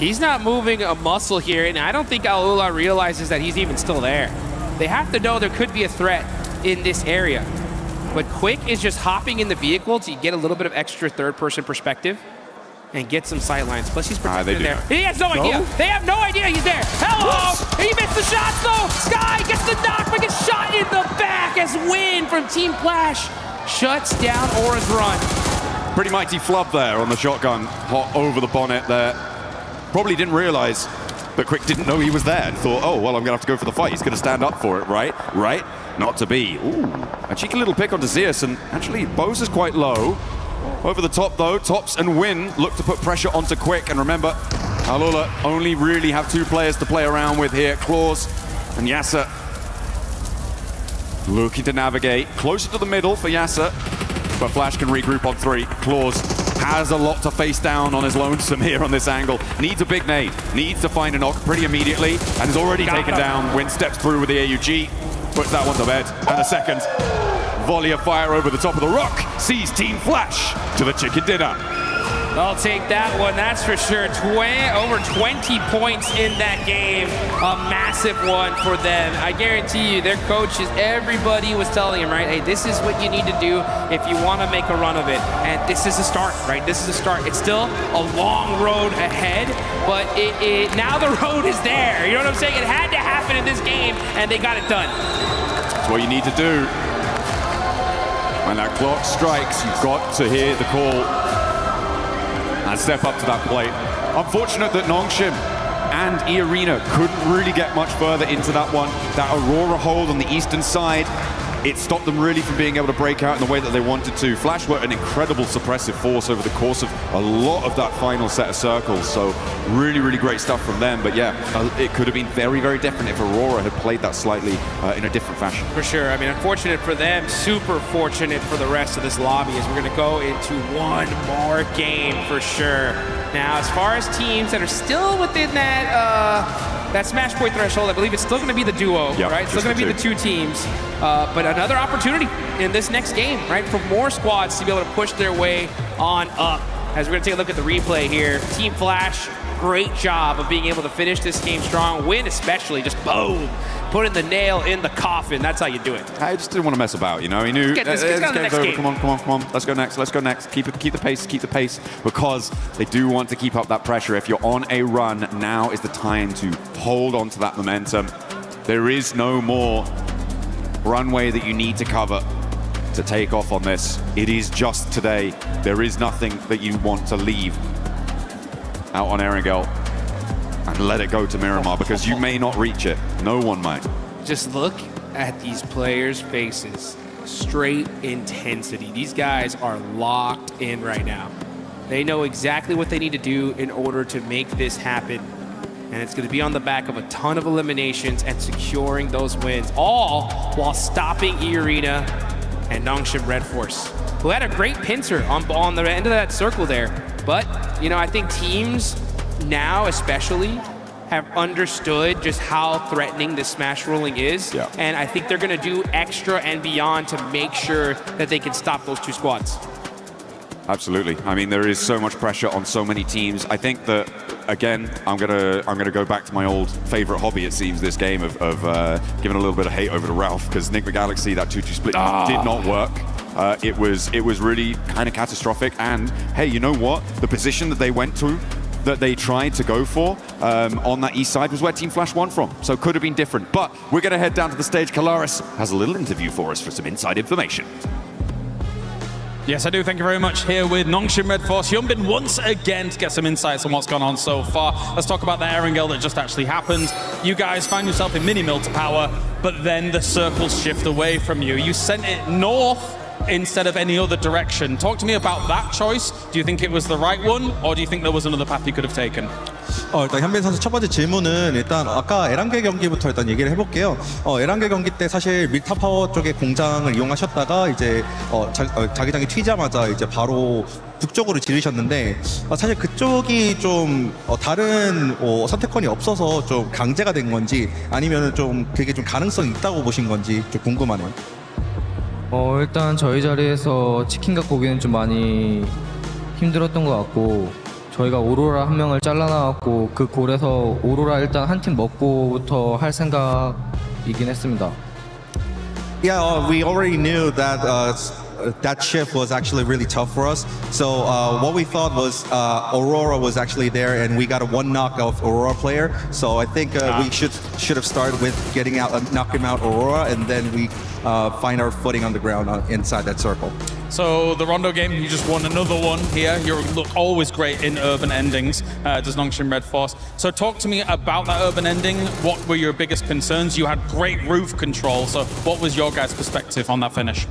He's not moving a muscle here, and I don't think Alula realizes that he's even still there. They have to know there could be a threat in this area. But Quick is just hopping in the vehicle to get a little bit of extra third-person perspective and get some sight lines. Plus, he's protected in there. He has no idea. They have no idea he's there. Hello! He missed the shots, though. Sky gets the knock, but gets shot in the back as Win from Team Flash shuts down Aura's run. Pretty mighty flub there on the shotgun, hot over the bonnet there. Probably didn't realize, but Quick didn't know he was there and thought, oh, well, I'm gonna have to go for the fight. He's gonna stand up for it, right? Right? Not to be. Ooh, a cheeky little pick onto Zeus, and actually Bose is quite low. Over the top though, Tops and Win look to put pressure onto Quick, and remember, Alula only really have 2 players to play around with here, Claws and Yasser. Looking to navigate, closer to the middle for Yasser, but Flash can regroup on 3. Claws has a lot to face down on his lonesome here on this angle. Needs a big nade, needs to find a knock pretty immediately, and is already taken down. Win steps through with the AUG. Puts that one to bed, and a second volley of fire over the top of the rock sees Team Flash to the chicken dinner. I'll take that one, that's for sure. Over 20 points in that game. A massive one for them. I guarantee you, their coaches, everybody was telling him, right, hey, this is what you need to do if you want to make a run of it. And this is a start, right? This is a start. It's still a long road ahead, but now the road is there. You know what I'm saying? It had to happen in this game, and they got it done. That's what you need to do. When that clock strikes, you've got to hear the call and step up to that plate. Unfortunate that Nongshim and E-Arena couldn't really get much further into that one. That Aurora hold on the eastern side, it stopped them really from being able to break out in the way that they wanted to. Flash were an incredible suppressive force over the course of a lot of that final set of circles, so really, really great stuff from them. But yeah, it could have been very, very different if Aurora had played that slightly in a different fashion. For sure. I mean, unfortunate for them, super fortunate for the rest of this lobby as we're going to go into one more game for sure. Now, as far as teams that are still within that Smash Point threshold, I believe it's still going to be the duo, right? It's still going to be the 2 teams. But another opportunity in this next game, right? For more squads to be able to push their way on up. As we're going to take a look at the replay here. Team Flash, great job of being able to finish this game strong. Win especially, just boom. Putting the nail in the coffin. That's how you do it. I just didn't want to mess about, you know. He knew this game's over. Come on. Let's go next. Keep the pace, because they do want to keep up that pressure. If you're on a run, now is the time to hold on to that momentum. There is no more runway that you need to cover to take off on this. It is just today. There is nothing that you want to leave out on Erangel and let it go to Miramar, because you may not reach it. No one might. Just look at these players' faces. Straight intensity. These guys are locked in right now. They know exactly what they need to do in order to make this happen. And it's going to be on the back of a ton of eliminations and securing those wins, all while stopping E-Arena and Nongshim Red Force, who had a great pincer on the end of that circle there. But, you know, I think teams now especially have understood just how threatening this smash ruling is. Yeah. And I think they're going to do extra and beyond to make sure that they can stop those two squads. Absolutely. I mean, there is so much pressure on so many teams. I think that, again, I'm gonna go back to my old favorite hobby, it seems, this game of giving a little bit of hate over to Ralph, because Enigma Galaxy, that 2-2 split did not work. It was really kind of catastrophic. And hey, you know what? The position that they went to, that they tried to go for on that east side was where Team Flash won from. So could have been different. But we're gonna head down to the stage. Kalaris has a little interview for us for some inside information. Yes, I do. Thank you very much. Here with Nongshim Red Force, Hyunbin once again to get some insights on what's gone on so far. Let's talk about the Erangel that just actually happened. You guys found yourself in mini mill to power, but then the circles shift away from you. You sent it north instead of any other direction. Talk to me about that choice. Do you think it was the right one, or do you think there was another path you could have taken? 일단 현빈 선수 첫 번째 질문은 일단 아까 에란겔 경기부터 일단 얘기를 해볼게요. 에란겔 경기 때 사실 밀타 파워 쪽의 공장을 이용하셨다가 이제 자기장이 튀자마자 이제 바로 북쪽으로 지르셨는데 사실 그쪽이 좀 다른 선택권이 없어서 좀 강제가 된 건지 아니면은 좀 그게 좀 가능성이 있다고 보신 건지 좀 궁금하네요. 일단 저희 자리에서 치킨 갖고 오기는 좀 많이 힘들었던 것 같고 저희가 오로라 한 명을 잘라나왔고 그 골에서 오로라 일단 한 팀 먹고부터 할 생각이긴 했습니다. Yeah, we already knew that that shift was actually really tough for us. So what we thought was Aurora was actually there, and we got a one knock of Aurora player. So I think we should have started with getting out, knocking out Aurora, and then we find our footing on the ground inside that circle. So the Rondo game, you just won another one here. You look always great in urban endings, does Nongshim Red Force. So talk to me about that urban ending. What were your biggest concerns? You had great roof control. So what was your guys' perspective on that finish?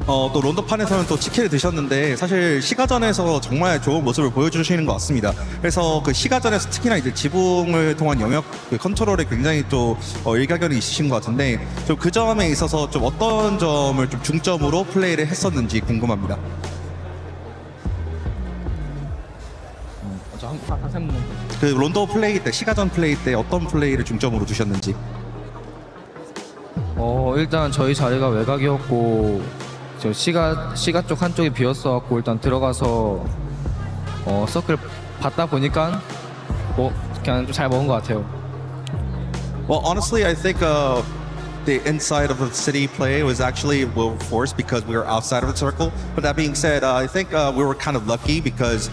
또 론도판에서는 또 치킨을 드셨는데 사실 시가전에서 정말 좋은 모습을 보여주시는 것 같습니다. 그래서 그 시가전에서 특히나 이제 지붕을 통한 영역 그 컨트롤에 굉장히 또 일가견이 있으신 것 같은데 좀 그 점에 있어서 좀 어떤 점을 좀 중점으로 플레이를 했었는지 궁금합니다. 그 론도 플레이 때 시가전 플레이 때 어떤 플레이를 중점으로 두셨는지. 일단 저희 자리가 외곽이었고 저 시가 쪽 한쪽이 비었어갖고 일단 들어가서 서클 받다 보니까 그냥 좀 잘 먹은 것 같아요. Well, honestly, I think the inside of the city play was actually well forced because we were outside of the circle. But that being said, I think we were kind of lucky because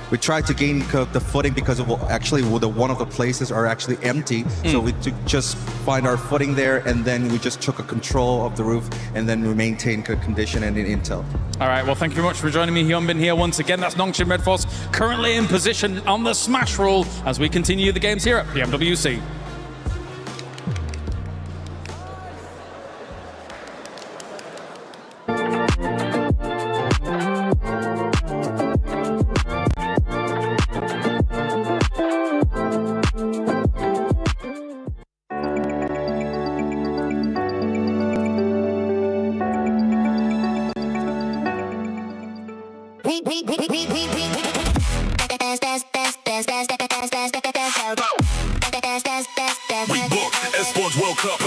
we tried to gain the footing because of actually one of the places are actually empty. So we just find our footing there, and then we just took a control of the roof, and then we maintained good condition and intel. All right, well, thank you very much for joining me, Hyunbin, here once again. That's Nongshim Red Force currently in position on the smash rule as we continue the games here at PMWC. We book ESPORTS World Cup.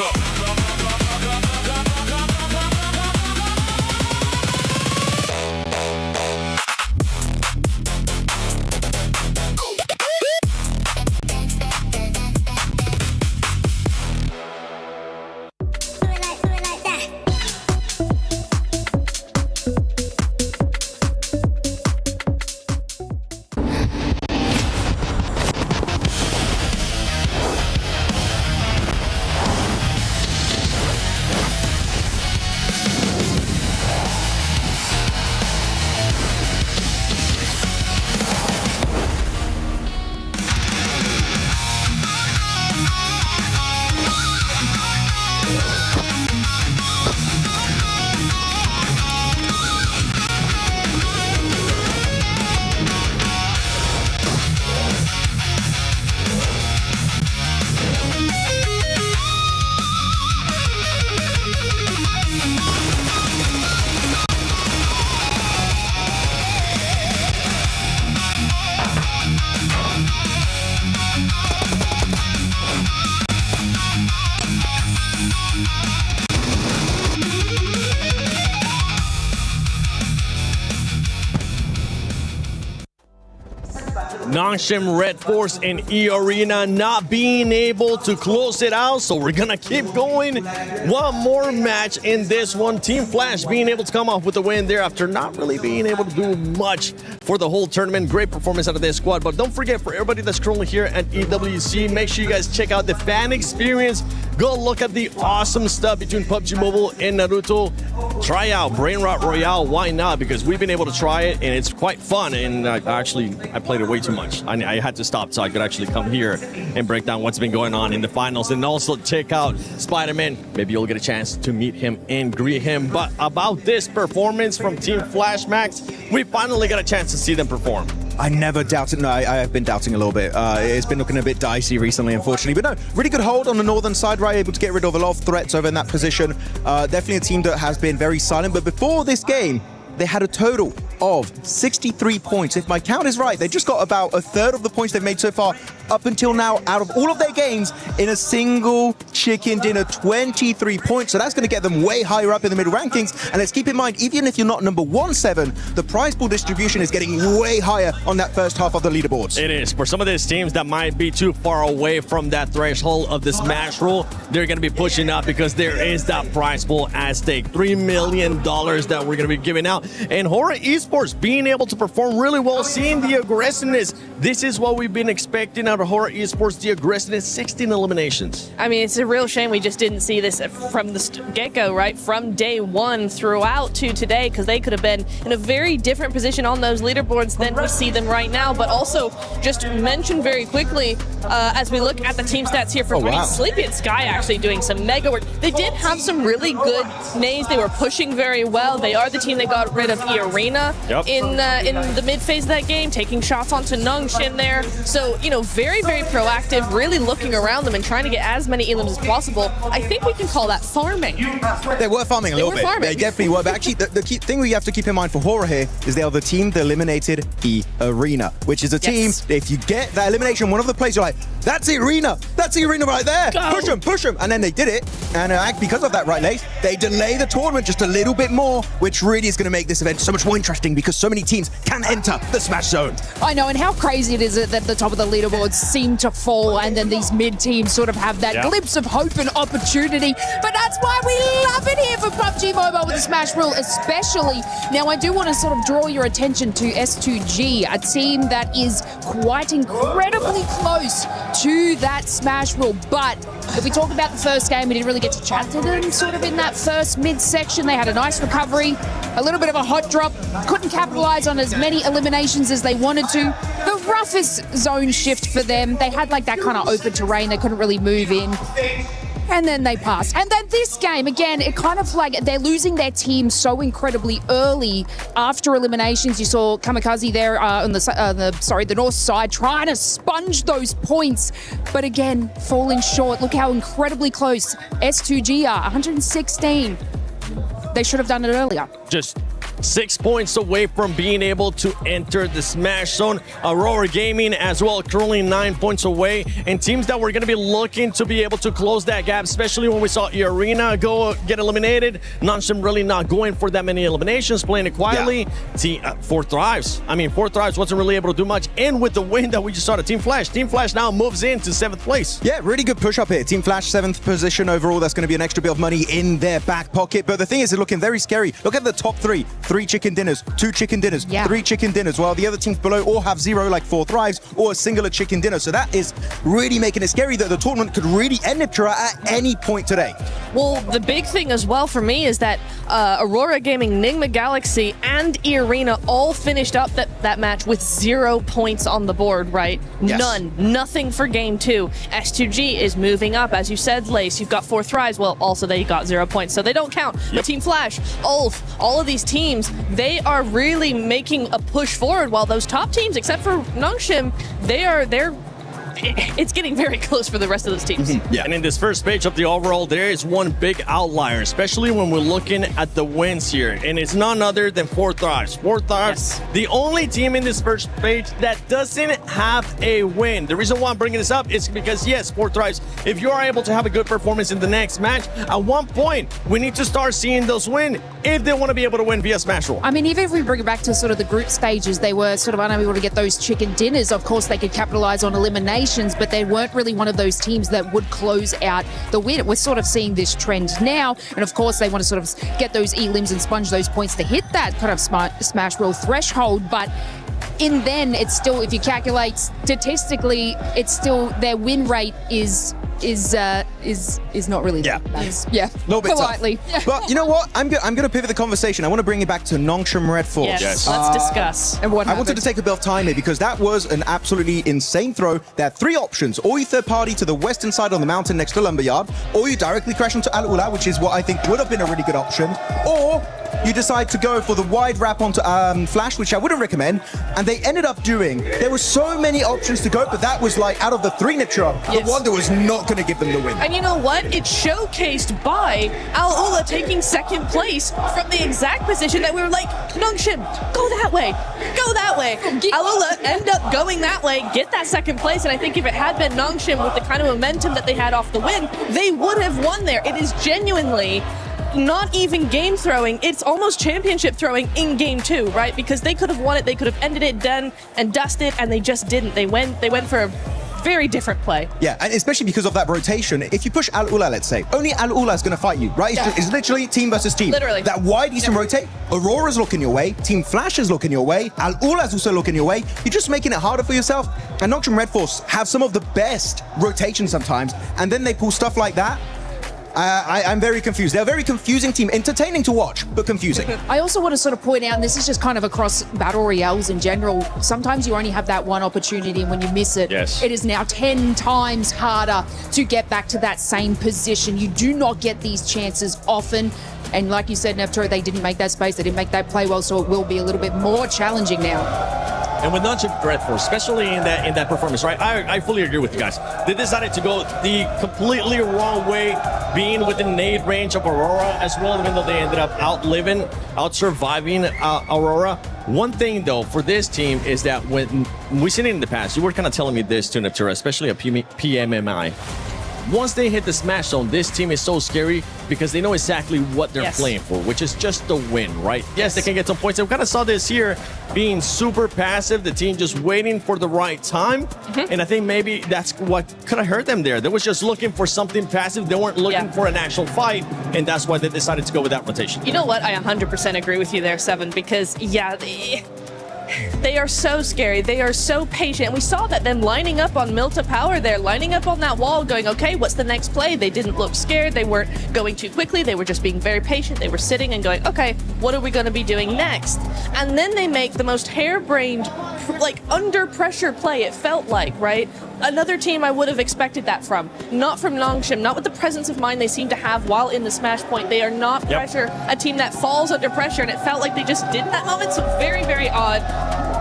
Nongshim Red Force and E Arena not being able to close it out, so we're gonna keep going. One more match in this one. Team Flash being able to come off with the win there after not really being able to do much for the whole tournament. Great performance out of their squad, but don't forget, for everybody that's currently here at EWC, make sure you guys check out the fan experience. Go look at the awesome stuff between PUBG Mobile and Naruto. Try out Brain Rot Royale, why not? Because we've been able to try it and it's quite fun, and I played it way too much. I had to stop so I could actually come here and break down what's been going on in the finals, and also check out Spider-Man. Maybe you'll get a chance to meet him and greet him. But about this performance from Team Flash Max, we finally got a chance to see them perform. I never doubted. No, I have been doubting a little bit. It's been looking a bit dicey recently, unfortunately. But no, really good hold on the northern side, right? Able to get rid of a lot of threats over in that position. Definitely a team that has been very silent. But before this game, they had a total of 63 points. If my count is right, they just got about a third of the points they've made so far up until now out of all of their games in a single chicken dinner, 23 points. So that's going to get them way higher up in the middle rankings. And let's keep in mind, even if you're not number 1-7, the prize pool distribution is getting way higher on that first half of the leaderboards. It is. For some of these teams that might be too far away from that threshold of the smash roll, they're going to be pushing up because there is that prize pool at stake. $3 million that we're going to be giving out. And Horror Esports being able to perform really well, seeing the aggressiveness. This is what we've been expecting out of Horror Esports, the aggressiveness, 16 eliminations. I mean, it's a real shame we just didn't see this from the get-go, right? From day one throughout to today, because they could have been in a very different position on those leaderboards than we see them right now. But also, just mention very quickly, as we look at the team stats here for Green, Sleepy and Sky actually doing some mega work. They did have some really good nays. They were pushing very well. They are the team that got rid of E-Arena in the mid-phase of that game, taking shots onto Nongshim there. So, you know, very, very proactive, really looking around them and trying to get as many elims as possible. I think we can call that farming. They were farming a little bit. They definitely were. But actually, the key thing we have to keep in mind for Horror here is they are the team that eliminated E-Arena, which is a team, if you get that elimination, one of the plays, you're like, that's E-Arena. That's E-Arena right there. Go. Push them. And then they did it. And because of that, right, Lace, they delay the tournament just a little bit more, which really is going to make this event so much more interesting because so many teams can enter the Smash Zone. I know, and how crazy it is that the top of the leaderboards seem to fall and then these mid teams sort of have that glimpse of hope and opportunity. But that's why we love it here for PUBG Mobile with the Smash Rule, especially. Now, I do want to sort of draw your attention to S2G, a team that is quite incredibly close to that Smash Rule. But if we talk about the first game, we didn't really get to chat to them sort of in that first mid-section. They had a nice recovery, a little bit of a hot drop, couldn't capitalize on as many eliminations as they wanted to. The roughest zone shift for them. They had like that kind of open terrain. They couldn't really move in. And then they passed. And then this game, again, it kind of like they're losing their team so incredibly early after eliminations. You saw Kamikaze there on the north side trying to sponge those points, but again, falling short. Look how incredibly close S2G are, 116. They should have done it earlier. Just 6 points away from being able to enter the Smash Zone. Aurora Gaming as well, currently 9 points away. And teams that were going to be looking to be able to close that gap, especially when we saw E-Arena get eliminated. Nongshim really not going for that many eliminations, playing it quietly. Four Thrives. I mean, Four Thrives wasn't really able to do much. And with the win that we just saw to Team Flash now moves into 7th place. Yeah, really good push up here. Team Flash, 7th position overall. That's going to be an extra bit of money in their back pocket. But the thing is, it's looking very scary. Look at the top three. 3 chicken dinners, 2 chicken dinners, 3 chicken dinners, while the other teams below all have 0, like 4 Thrives, or a singular chicken dinner. So that is really making it scary that the tournament could really end it at any point today. Well, the big thing as well for me is that Aurora Gaming, Nigma Galaxy, and E-Arena all finished up that match with 0 points on the board, right? Yes. None. Nothing for game 2. S2G is moving up. As you said, Lace, you've got 4 Thrives. Well, also they got 0 points, so they don't count. But Team Flash, Ulf, all of these teams, they are really making a push forward, while those top teams, except for Nongshim, they're it's getting very close for the rest of those teams. Yeah. And in this first page of the overall, there is one big outlier, especially when we're looking at the wins here. And it's none other than Four Thrives. Four Thrives, the only team in this first page that doesn't have a win. The reason why I'm bringing this up is because, yes, Four Thrives, if you are able to have a good performance in the next match, at one point, we need to start seeing those win if they want to be able to win via Smash Roll. I mean, even if we bring it back to sort of the group stages, they were sort of unable to get those chicken dinners. Of course, they could capitalize on eliminations, but they weren't really one of those teams that would close out the win. We're sort of seeing this trend now, and of course, they want to sort of get those elims and sponge those points to hit that kind of Smash Roll threshold, but in then, it's still, if you calculate statistically, it's still, their win rate is not really that nice. Yeah, a little bit politely. Tough. But you know what? I'm going to pivot the conversation. I want to bring it back to Nongshim Red Force. Yes. Let's discuss. And what I wanted to take a bit of time here because that was an absolutely insane throw. There are three options. Or you third party to the western side on the mountain next to Lumberyard, or you directly crash onto Al Ula, which is what I think would have been a really good option, or you decide to go for the wide wrap onto Flash, which I wouldn't recommend, and they ended up doing. There were so many options to go, but that was like, out of the three, Nitra, the one that was not going to give them the win. And you know what? It's showcased by Al Ula taking second place from the exact position that we were like, Nongshim, go that way, go that way. Al Ula end up going that way, get that second place, and I think if it had been Nongshim with the kind of momentum that they had off the win, they would have won there. It is genuinely not even game throwing, it's almost championship throwing in game 2, right? Because they could have won it, they could have ended it, done and dusted, and they just didn't. They went for a very different play. Yeah, and especially because of that rotation. If you push Al Ula, let's say, only Al Ula is going to fight you, right? It's literally team versus team. Literally. That wide eastern rotate, Aurora's looking your way, Team Flash is looking your way, Al Ula's also looking your way. You're just making it harder for yourself. And Nongshim Red Force have some of the best rotations sometimes, and then they pull stuff like that. I'm very confused. They're a very confusing team, entertaining to watch, but confusing. I also want to sort of point out, and this is just kind of across battle royales in general, sometimes you only have that one opportunity, and when you miss it, it is now 10 times harder to get back to that same position. You do not get these chances often. And like you said, Neptro, they didn't make that space, they didn't make that play well, so it will be a little bit more challenging now. And with Nongshim Red Force, especially in that performance, right? I fully agree with you guys. They decided to go the completely wrong way, being within nade range of Aurora as well, even though they ended up out-surviving Aurora. One thing, though, for this team is that when we've seen it in the past, you were kind of telling me this too, Neptura, especially at PMMI. Once they hit the smash zone, this team is so scary because they know exactly what they're playing for, which is just the win, right? Yes, they can get some points. And we kind of saw this here being super passive, the team just waiting for the right time. And I think maybe that's what could have hurt them there. They was just looking for something passive. They weren't looking for an actual fight, and that's why they decided to go with that rotation. You know what? I 100% agree with you there, Seven, because, they are so scary. They are so patient. And we saw that them lining up on Milta Power there, lining up on that wall, going, okay, what's the next play? They didn't look scared. They weren't going too quickly. They were just being very patient. They were sitting and going, okay, what are we going to be doing next? And then they make the most harebrained, like, under pressure play, it felt like, right? Another team I would have expected that from. Not from Nongshim, not with the presence of mind they seem to have while in the smash point. They are not a team that falls under pressure, and it felt like they just did in that moment, so very, very odd.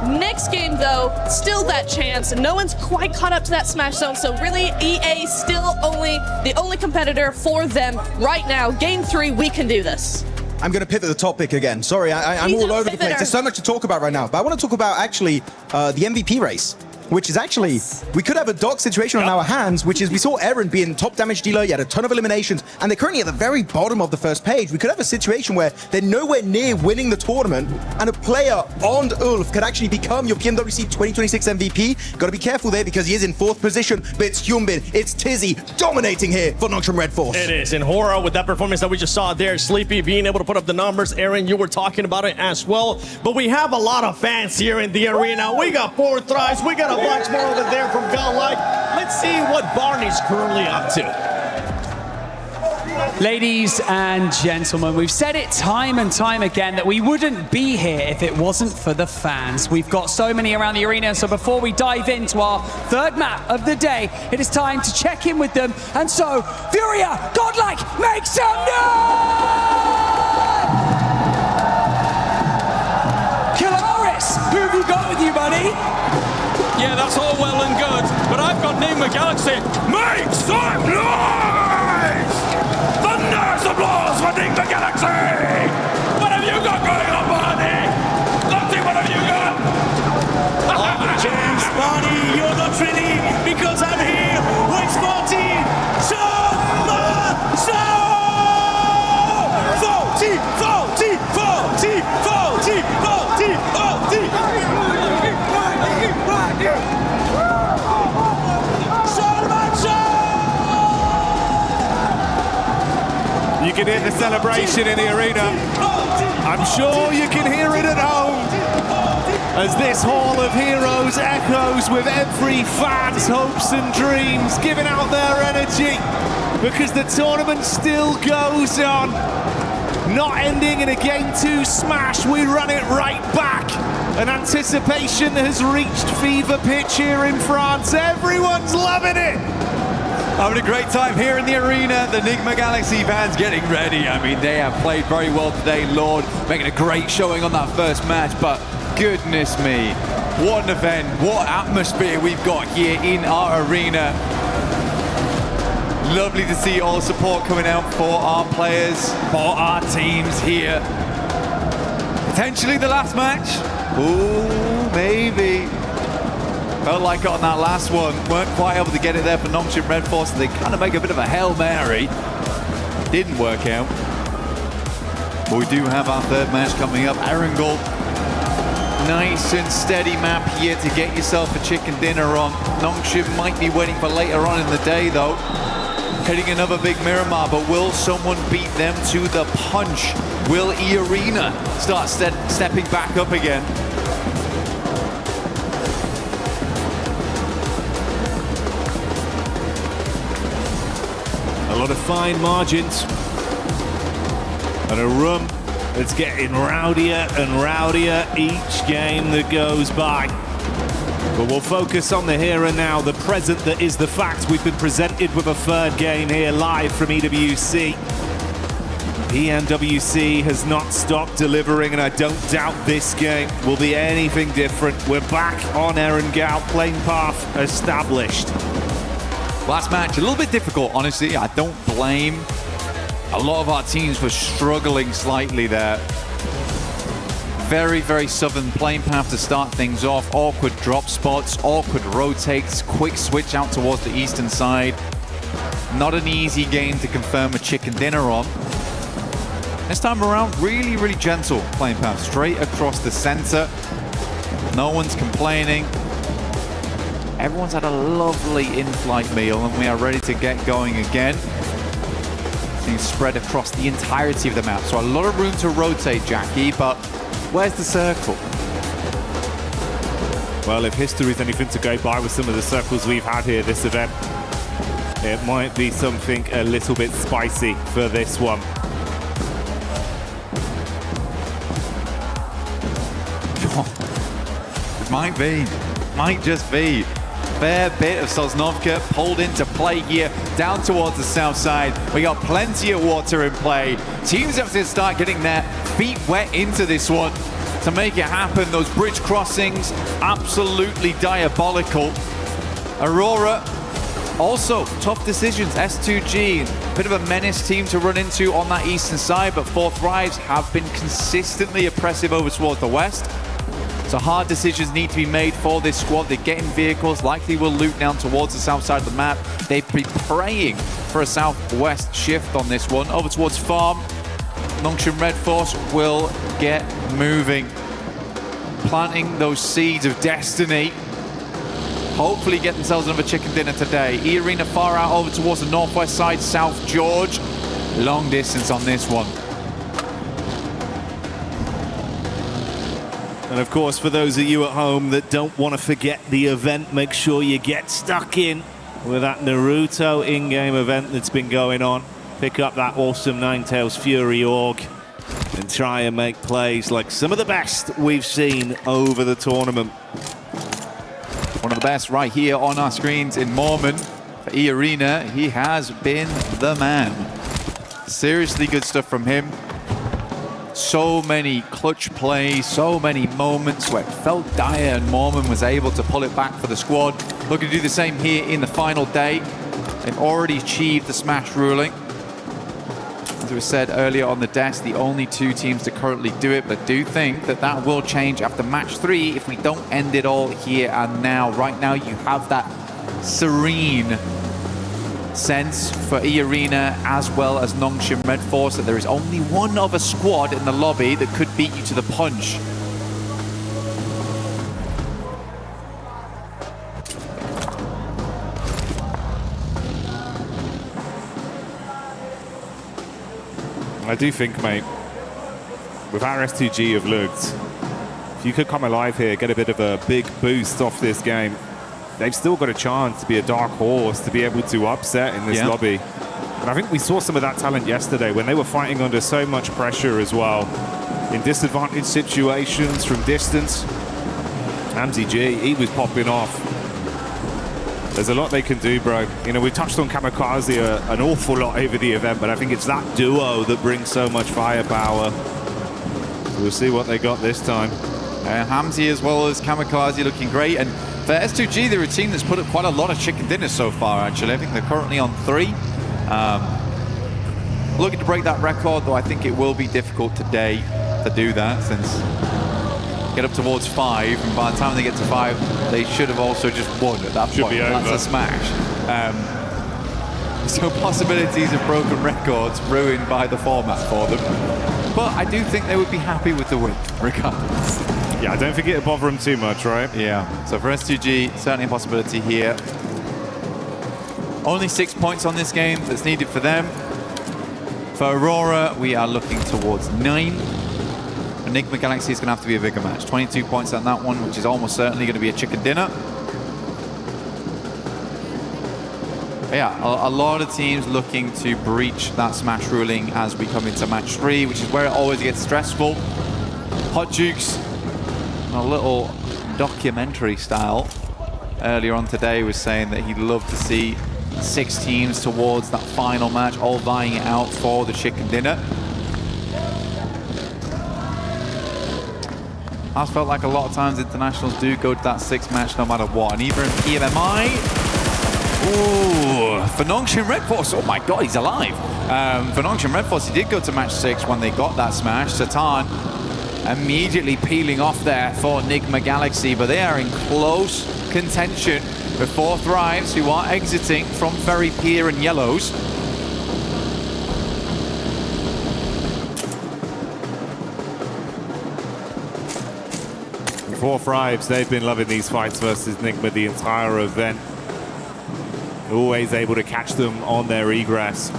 Next game, though, still that chance. No one's quite caught up to that smash zone, so really, EA still the only competitor for them right now. Game 3, we can do this. I'm going to pivot the topic again. Sorry, I'm all over the place. There's so much to talk about right now, but I want to talk about actually the MVP race, which is actually, we could have a dark situation on our hands, which is we saw Eren being top damage dealer, he had a ton of eliminations, and they're currently at the very bottom of the first page. We could have a situation where they're nowhere near winning the tournament, and a player on Ulf could actually become your PMWC 2026 MVP. Got to be careful there because he is in 4th position, but it's Hyunbin, it's Tizzy dominating here for Nongshim Red Force. It is, and Hora with that performance that we just saw there, Sleepy being able to put up the numbers. Aaron, you were talking about it as well, but we have a lot of fans here in the arena. We got Four Thrives, we got a bunch more over there from Godlike. Let's see what Barney's currently up to. Ladies and gentlemen, we've said it time and time again that we wouldn't be here if it wasn't for the fans. We've got so many around the arena, so before we dive into our third map of the day, it is time to check in with them. And so, Furia, Godlike, make some noise! Killaris, who have you got with you, buddy? Yeah, that's all well and good, but I've got Nigma Galaxy. Make some noise! Thunderous applause for Nigma Galaxy! What have you got going on, Barney? Lottie, what have you got? James, Barney, you're not ready because I'm here with Marty. You can hear the celebration in the arena. I'm sure you can hear it at home as this Hall of Heroes echoes with every fan's hopes and dreams, giving out their energy because the tournament still goes on. Not ending in a Game 2 smash, we run it right back. And anticipation has reached fever pitch here in France. Everyone's loving it. Having a great time here in the arena. The Nigma Galaxy fans getting ready. I mean, they have played very well today, Lord, making a great showing on that first match, but goodness me, what an event, what atmosphere we've got here in our arena. Lovely to see all the support coming out for our players, for our teams here. Potentially the last match. Ooh, maybe. Felt like on that last one, weren't quite able to get it there for Nongshim Red Force. They kind of make a bit of a Hail Mary. Didn't work out. But we do have our third match coming up. Erangel. Nice and steady map here to get yourself a chicken dinner on. Nongshim might be waiting for later on in the day though. Hitting another big Miramar, but will someone beat them to the punch? Will E-Arena start stepping back up again? A lot of fine margins and a room that's getting rowdier and rowdier each game that goes by. But we'll focus on the here and now, the present that is the fact. We've been presented with a third game here live from EWC. PMWC has not stopped delivering, and I don't doubt this game will be anything different. We're back on Erangel, playing path established. Last match, a little bit difficult, honestly. I don't blame a lot of our teams for struggling slightly there. Very, very southern playing path to start things off. Awkward drop spots, awkward rotates, quick switch out towards the eastern side. Not an easy game to confirm a chicken dinner on. This time around, really, really gentle playing path. Straight across the center. No one's complaining. Everyone's had a lovely in-flight meal and we are ready to get going again. Things spread across the entirety of the map. So a lot of room to rotate, Jackie, but where's the circle? Well, if history is anything to go by with some of the circles we've had here this event, it might be something a little bit spicy for this one. It might be, might just be. Fair bit of Sosnovka pulled into play here down towards the south side. We got plenty of water in play. Teams have to start getting their feet wet into this one to make it happen. Those bridge crossings, absolutely diabolical. Aurora, also tough decisions. S2G, bit of a menace team to run into on that eastern side, but Fourth Rise have been consistently oppressive over towards the west. So hard decisions need to be made for this squad. They're getting vehicles, likely will loot down towards the south side of the map. They've been praying for a southwest shift on this one. Over towards farm, Nongshim Red Force will get moving. Planting those seeds of destiny. Hopefully get themselves another chicken dinner today. E-Arena far out over towards the northwest side, South George. Long distance on this one. And of course, for those of you at home that don't want to forget the event, make sure you get stuck in with that Naruto in-game event that's been going on. Pick up that awesome Ninetales Fury org and try and make plays like some of the best we've seen over the tournament. One of the best right here on our screens in Mormon. For E-Arena, he has been the man. Seriously good stuff from him. so many clutch plays, so many moments where it felt dire and Mormon was able to pull it back for the squad. Looking to do the same here in the final day. They've already achieved the smash ruling. As was said earlier on the desk, the only two teams to currently do it, but I do think that that will change after match 3 if we don't end it all here and now. Right now you have that serene sense for E-Arena as well as Nongshim Red Force that there is only one other squad in the lobby that could beat you to the punch. I do think, mate, with how S2G have looked, if you could come alive here, get a bit of a big boost off this game, they've still got a chance to be a dark horse, to be able to upset in this lobby. And I think we saw some of that talent yesterday when they were fighting under so much pressure as well. In disadvantaged situations from distance, Amzi G, he was popping off. There's a lot they can do, bro. You know, we touched on Kamikaze an awful lot over the event, but I think it's that duo that brings so much firepower. So we'll see what they got this time. Hamzi as well as Kamikaze looking great. And for S2G, they're a team that's put up quite a lot of chicken dinners so far, actually. I think they're currently on 3. Looking to break that record, though I think it will be difficult today to do that, since get up towards 5, and by the time they get to 5, they should have also just won at that point. That's a smash. So possibilities of broken records ruined by the format for them. But I do think they would be happy with the win, regardless. Yeah, I don't think it'll bother them too much, right? Yeah, so for S2G, certainly a possibility here. Only 6 points on this game that's needed for them. For Aurora, we are looking towards 9. Enigma Galaxy is going to have to be a bigger match. 22 points on that one, which is almost certainly going to be a chicken dinner. But yeah, a lot of teams looking to breach that smash ruling as we come into match 3, which is where it always gets stressful. Hot Jukes, a little documentary style, earlier on today was saying that he'd love to see 6 teams towards that final match, all vying it out for the chicken dinner. I felt like a lot of times internationals do go to that 6th match no matter what, and either in PMMI, ooh, for Nongshim Red Force, oh my god, he's alive. For Nongshim Red Force, he did go to match 6 when they got that smash. Satan immediately peeling off there for Enigma Galaxy, but they are in close contention with 4th Thrives, who are exiting from Ferry Pier and Yellows. Four Thrives, they've been loving these fights versus Enigma the entire event. Always able to catch them on their egress.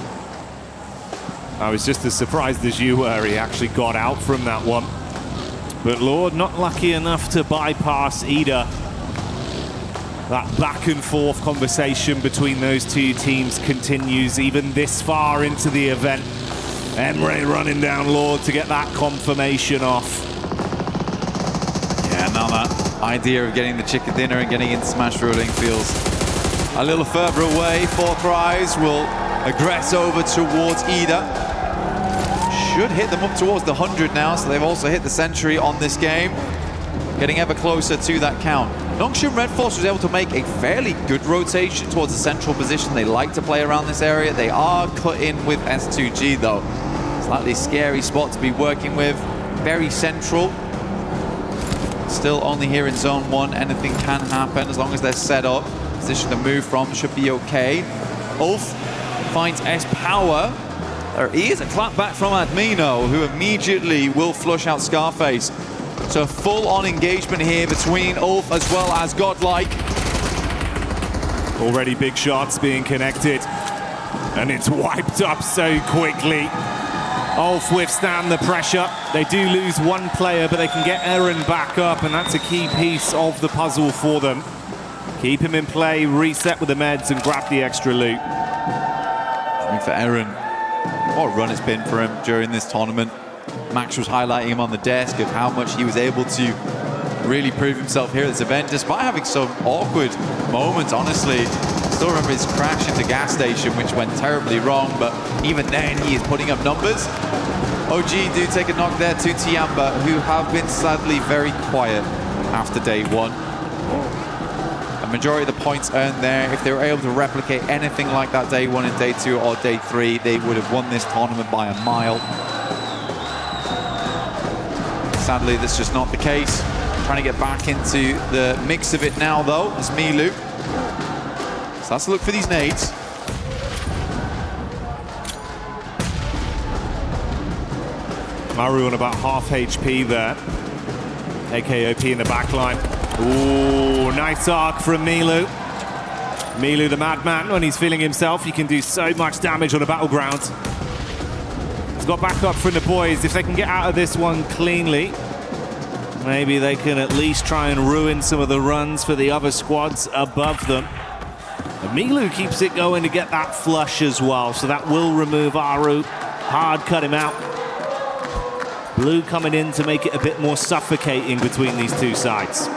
I was just as surprised as you were. He actually got out from that one. But Lord, not lucky enough to bypass Ida. That back and forth conversation between those two teams continues even this far into the event. Emre running down Lord to get that confirmation off. Yeah, now that idea of getting the chicken dinner and getting into smash ruling feels a little further away. 4th Thrives will aggress over towards Ida. Should hit them up towards the 100 now, so they've also hit the century on this game. Getting ever closer to that count. Nongshim Red Force was able to make a fairly good rotation towards the central position. They like to play around this area. They are cut in with S2G though. Slightly scary spot to be working with. Very central. Still only here in zone 1. Anything can happen as long as they're set up. Position to move from should be okay. Ulf finds S-Power. There is a clap back from Admino, who immediately will flush out Scarface. So full-on engagement here between Ulf as well as Godlike. Already big shots being connected. And it's wiped up so quickly. Ulf withstand the pressure. They do lose one player, but they can get Eren back up, and that's a key piece of the puzzle for them. Keep him in play, reset with the meds, and grab the extra loot. I mean, for Eren, what a run it's been for him during this tournament. Max was highlighting him on the desk of how much he was able to really prove himself here at this event, despite having some awkward moments, honestly. Still remember his crash into gas station, which went terribly wrong, but even then he is putting up numbers. OG do take a knock there to Tiamba, who have been sadly very quiet after day one. A majority of the points earned there, if they were able to replicate anything like that day one and day two or day three, they would have won this tournament by a mile. Sadly, that's just not the case. Trying to get back into the mix of it now, though, is Milu. So let's look for these nades. Maru on about half HP there. AKOP in the back line. Ooh, nice arc from Milu. Milu, the madman, when he's feeling himself, he can do so much damage on a battleground. He's got backup from the boys. If they can get out of this one cleanly, maybe they can at least try and ruin some of the runs for the other squads above them. And Milu keeps it going to get that flush as well, so that will remove Aru. Hard cut him out. Blue coming in to make it a bit more suffocating between these two sides.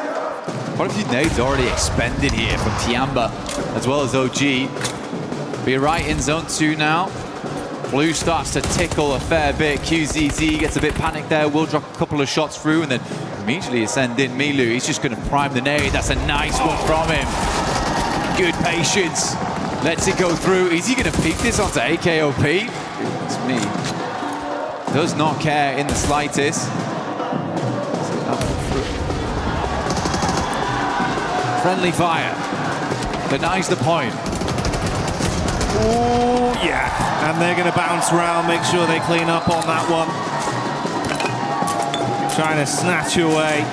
Quite a few nades already expended here from Tiamba as well as OG. Be right in zone 2 now. Blue starts to tickle a fair bit. QZZ gets a bit panicked there, will drop a couple of shots through and then immediately send in Milu. He's just going to prime the nade. That's a nice one from him. Good patience. Lets it go through. Is he going to peek this onto AKOP? It's me. Does not care in the slightest. Friendly fire. Denies the point. Oh, yeah. And they're going to bounce around, make sure they clean up on that one. Trying to snatch away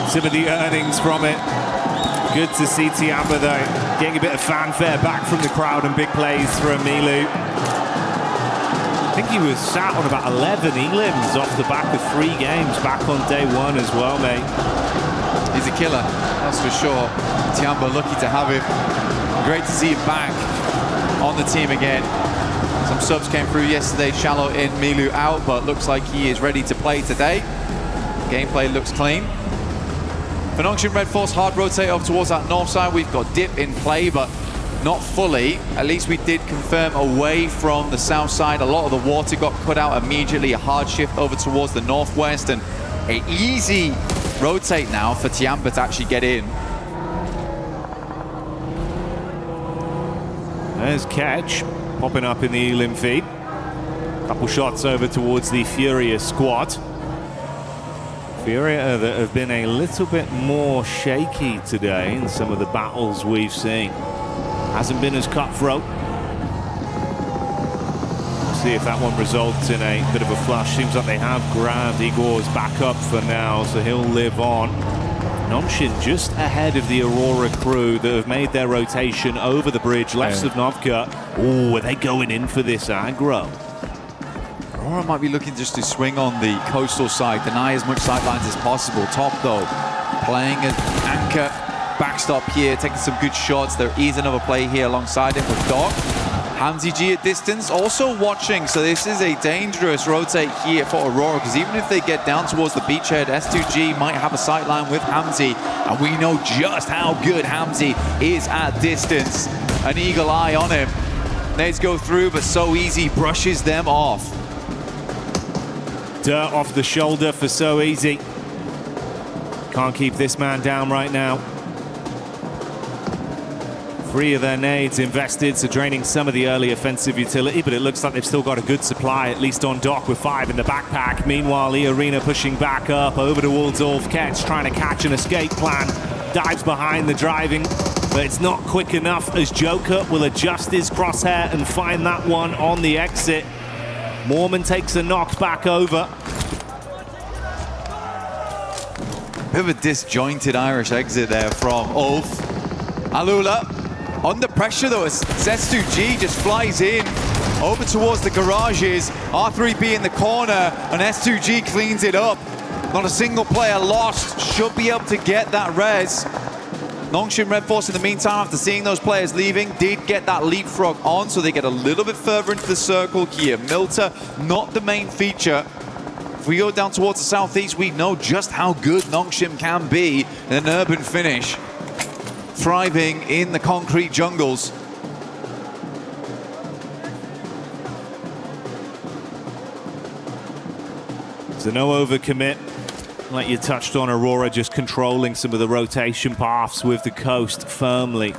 some of the earnings from it. Good to see Tiamba, though, getting a bit of fanfare back from the crowd and big plays from Milu. I think he was sat on about 11 elims off the back of 3 games back on day 1 as well, mate. He's a killer, that's for sure. Tiamba lucky to have him. Great to see him back on the team again. Some subs came through yesterday, Shallow in, Milu out, but looks like he is ready to play today. Gameplay looks clean. For Nongshim Red Force, hard rotate over towards that north side. We've got Dip in play, but not fully. At least we did confirm away from the south side. A lot of the water got cut out immediately. A hard shift over towards the northwest, and an easy rotate now for Tiamba to actually get in. There's Catch popping up in the elim feed. Couple shots over towards the Furia squad. Furia that have been a little bit more shaky today in some of the battles we've seen. Hasn't been as cutthroat. See if that one results in a bit of a flush. Seems like they have grabbed Igor's backup for now, so he'll live on. Nongshim just ahead of the Aurora crew that have made their rotation over the bridge, left of Novka. Oh, are they going in for this aggro? Aurora might be looking just to swing on the coastal side, deny as much sidelines as possible. Top, though, playing an anchor backstop here, taking some good shots. There is another play here alongside him with Doc. Hamzi G at distance, also watching, so this is a dangerous rotate here for Aurora, because even if they get down towards the beachhead, S2G might have a sightline with Hamzi, and we know just how good Hamzi is at distance. An eagle eye on him. Nades go through, but so easy, brushes them off. Dirt off the shoulder for so easy. Can't keep this man down right now. 3 of their nades invested, so draining some of the early offensive utility, but it looks like they've still got a good supply, at least on Doc, with 5 in the backpack. Meanwhile, E-Arena pushing back up over to Waldorf. Ketch trying to catch an escape plan. Dives behind the driving, but it's not quick enough as Joker will adjust his crosshair and find that one on the exit. Mormon takes a knock back over. Bit of a disjointed Irish exit there from Ulf. Alula under pressure though, as S2G just flies in over towards the garages. R3B in the corner, and S2G cleans it up. Not a single player lost. Should be able to get that res. Nongshim Red Force in the meantime, after seeing those players leaving, did get that leapfrog on, so they get a little bit further into the circle here. Milta, not the main feature. If we go down towards the southeast, we know just how good Nongshim can be in an urban finish. Thriving in the concrete jungles. So no overcommit. Like you touched on, Aurora just controlling some of the rotation paths with the coast firmly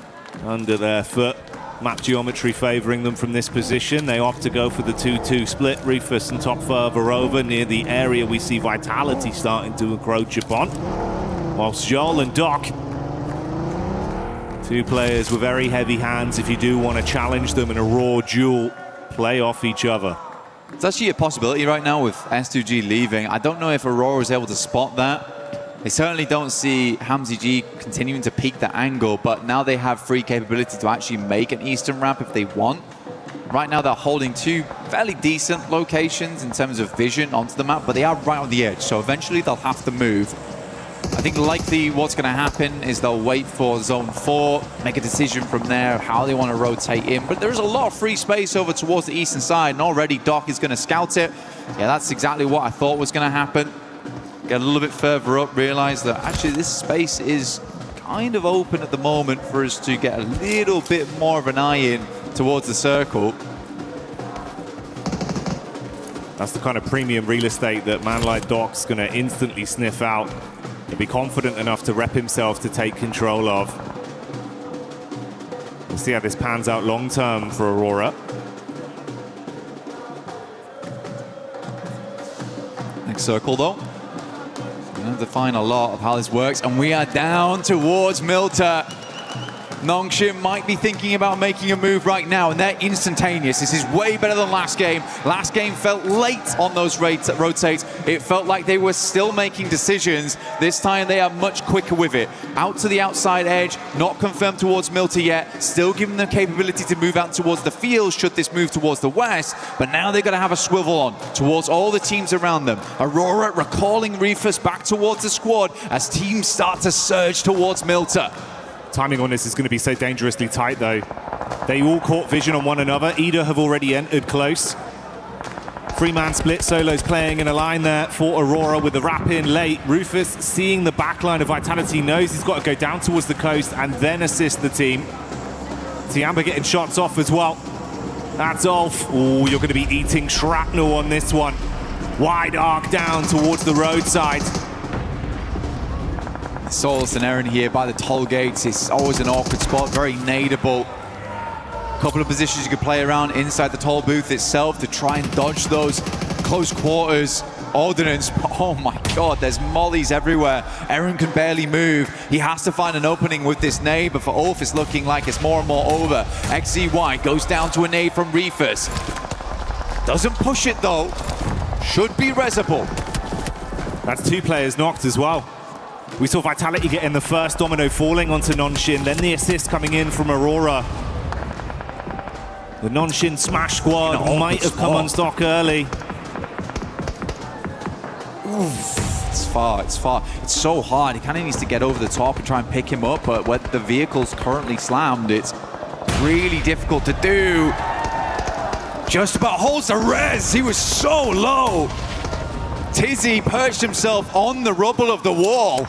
under their foot. Map geometry favoring them from this position. They opt to go for the 2-2 split. Rufus and Top further over near the area we see Vitality starting to encroach upon. Whilst Joel and Doc, two players with very heavy hands if you do want to challenge them in a raw duel, play off each other. It's actually a possibility right now with S2G leaving. I don't know if Aurora is able to spot that. They certainly don't see Hamzy G continuing to peak the angle, but now they have free capability to actually make an eastern ramp if they want. Right now they're holding two fairly decent locations in terms of vision onto the map, but they are right on the edge, so eventually they'll have to move. I think likely what's going to happen is they'll wait for Zone 4, make a decision from there how they want to rotate in. But there's a lot of free space over towards the eastern side, and already Doc is going to scout it. Yeah, that's exactly what I thought was going to happen. Get a little bit further up, realize that actually this space is kind of open at the moment for us to get a little bit more of an eye in towards the circle. That's the kind of premium real estate that man like Doc's going to instantly sniff out and be confident enough to rep himself to take control of. We'll see how this pans out long term for Aurora. Next circle though. We have to define a lot of how this works, and we are down towards Milta. Nongshim might be thinking about making a move right now, and they're instantaneous. This is way better than last game. Last game felt late on those rotates. It felt like they were still making decisions. This time they are much quicker with it. Out to the outside edge, not confirmed towards Milta yet. Still giving them capability to move out towards the field should this move towards the west. But now they're going to have a swivel on towards all the teams around them. Aurora recalling Rufus back towards the squad as teams start to surge towards Milta. Timing on this is going to be so dangerously tight, though. They all caught vision on one another. Ida have already entered close. Three-man split. Solo's playing in a line there for Aurora with the wrap in late. Rufus, seeing the backline of Vitality, knows he's got to go down towards the coast and then assist the team. Tiamba getting shots off as well. That's Ulf. Oh, you're going to be eating shrapnel on this one. Wide arc down towards the roadside. Solus and Eren here by the toll gates. It's always an awkward spot, very nadeable. Couple of positions you could play around inside the toll booth itself to try and dodge those close quarters ordnance. Oh my god, there's mollies everywhere. Eren can barely move. He has to find an opening with this nade, but for Ulf it's looking like it's more and more over. XZY goes down to a nade from Rufus. Doesn't push it though. Should be resable. That's two players knocked as well. We saw Vitality getting the first domino falling onto Nonshin, then the assist coming in from Aurora. The Nonshin Smash squad might have come unstuck early. Oof, it's far. It's so hard. He kind of needs to get over the top and try and pick him up, but when the vehicle's currently slammed, it's really difficult to do. Just about holds the res. He was so low. Tizzy perched himself on the rubble of the wall.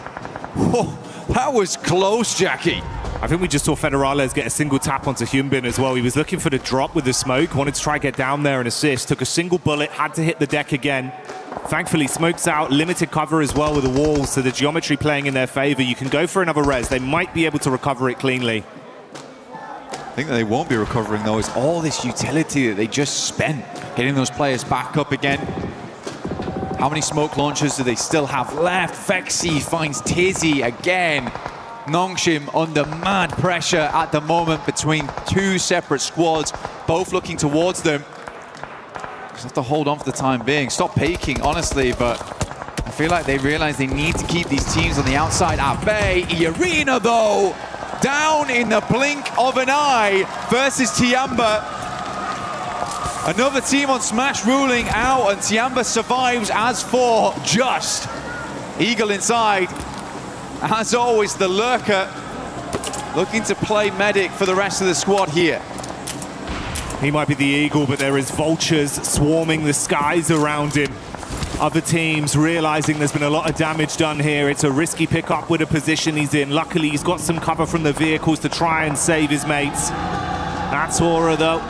Oh, that was close, Jackie. I think we just saw Federales get a single tap onto Hyunbin as well. He was looking for the drop with the smoke, wanted to try and get down there and assist. Took a single bullet, had to hit the deck again. Thankfully, smoke's out, limited cover as well with the walls, so the geometry playing in their favor. You can go for another res. They might be able to recover it cleanly. I think that they won't be recovering, though, is all this utility that they just spent getting those players back up again. How many smoke launchers do they still have left? Vexy finds Tizzy again. Nongshim under mad pressure at the moment between two separate squads, both looking towards them. Just have to hold on for the time being. Stop peeking, honestly, but I feel like they realize they need to keep these teams on the outside at bay. Arena, though, down in the blink of an eye versus Tiamba. Another team on Smash ruling out, and Tiamba survives as for just. Eagle inside. As always, the lurker looking to play medic for the rest of the squad here. He might be the Eagle, but there is vultures swarming the skies around him. Other teams realizing there's been a lot of damage done here. It's a risky pickup with the position he's in. Luckily, he's got some cover from the vehicles to try and save his mates. That's Aura, though.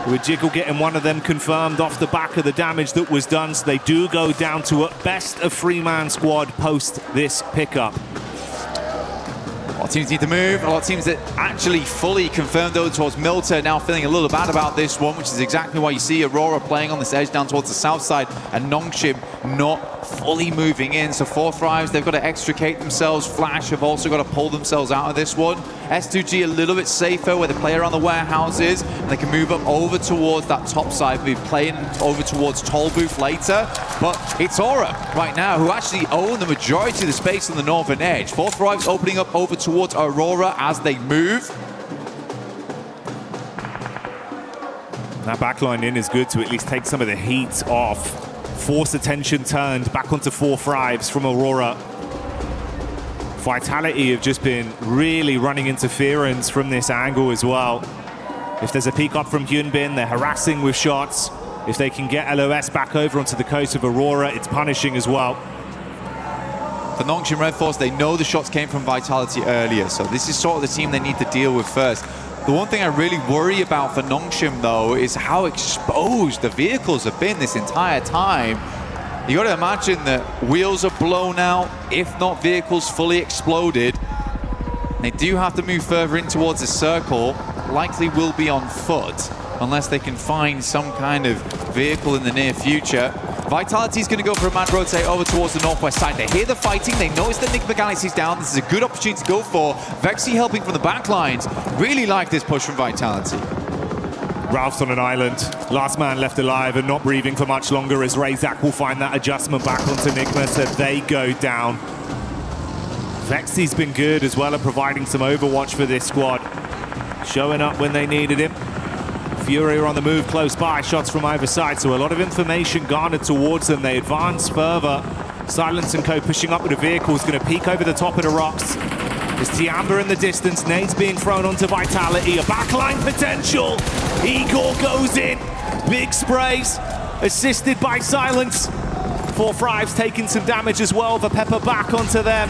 with Jiggle getting one of them confirmed off the back of the damage that was done. So they do go down to at best a 3-man squad post this pickup. A lot of teams need to move. A lot of teams that actually fully confirmed though towards Milta now feeling a little bad about this one, which is exactly why you see Aurora playing on this edge down towards the south side and Nongshim not fully moving in. So 4 Thrives, they've got to extricate themselves. Flash have also got to pull themselves out of this one. S2G a little bit safer where they play around the warehouses and they can move up over towards that top side, be playing over towards Tollbooth later. But it's Aura right now who actually own the majority of the space on the northern edge. 4 Thrives opening up over towards Aurora as they move. That backline in is good to at least take some of the heat off. Force attention turned back onto 4 Thrives from Aurora. Vitality have just been really running interference from this angle as well. If there's a peek up from Hyunbin, they're harassing with shots. If they can get LOS back over onto the coast of Aurora, it's punishing as well. For Nongshim Red Force, they know the shots came from Vitality earlier, so this is sort of the team they need to deal with first. The one thing I really worry about for Nongshim, though, is how exposed the vehicles have been this entire time. You got to imagine that wheels are blown out, if not vehicles fully exploded. They do have to move further in towards the circle, likely will be on foot, unless they can find some kind of vehicle in the near future. Vitality's going to go for a mad rotate over towards the northwest side. They hear the fighting, they notice that Nick McGallity's down. This is a good opportunity to go for. Vexy helping from the back lines. Really like this push from Vitality. Ralph's on an island. Last man left alive and not breathing for much longer as Razak will find that adjustment back onto Nigma, so they go down. Vexy's been good as well at providing some overwatch for this squad. Showing up when they needed him. Fury are on the move close by, shots from either side, so a lot of information garnered towards them. They advance further. Silence and Co pushing up with the vehicles, going to peek over the top of the rocks. There's Tiamba in the distance, nades being thrown onto Vitality, a backline potential. Igor goes in, big sprays, assisted by Silence. 4 Thrives taking some damage as well, the pepper back onto them.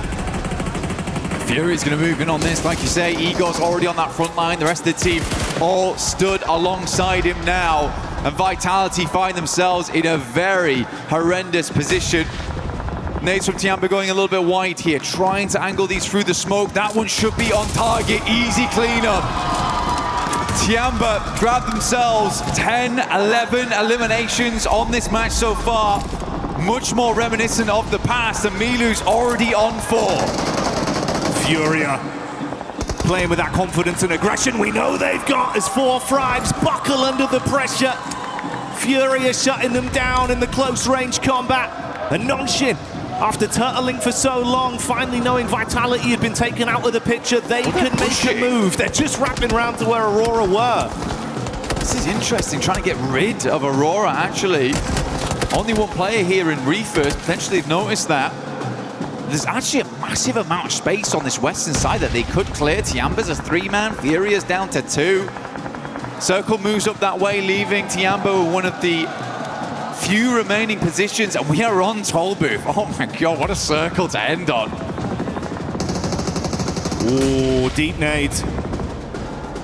Fury's going to move in on this, like you say. Igor's already on that front line. The rest of the team all stood alongside him now. And Vitality find themselves in a very horrendous position. Nades from Tiamba going a little bit wide here, trying to angle these through the smoke. That one should be on target. Easy cleanup. Tiamba grab themselves 10, 11 eliminations on this match so far. Much more reminiscent of the past, and Milu's already on 4. Furia playing with that confidence and aggression we know they've got as 4 Thrives buckle under the pressure. Furia shutting them down in the close range combat. And Nongshim, after turtling for so long, finally knowing Vitality had been taken out of the picture, they can make a move. They're just wrapping around to where Aurora were. This is interesting, trying to get rid of Aurora, actually. Only one player here in Reefer, potentially noticed that. There's actually a massive amount of space on this western side that they could clear. Tiamba's a 3-man, Furia's down to 2. Circle moves up that way, leaving Tiamba with one of the few remaining positions, and we are on Tollbooth. Oh my god, what a circle to end on. Ooh, deep nades.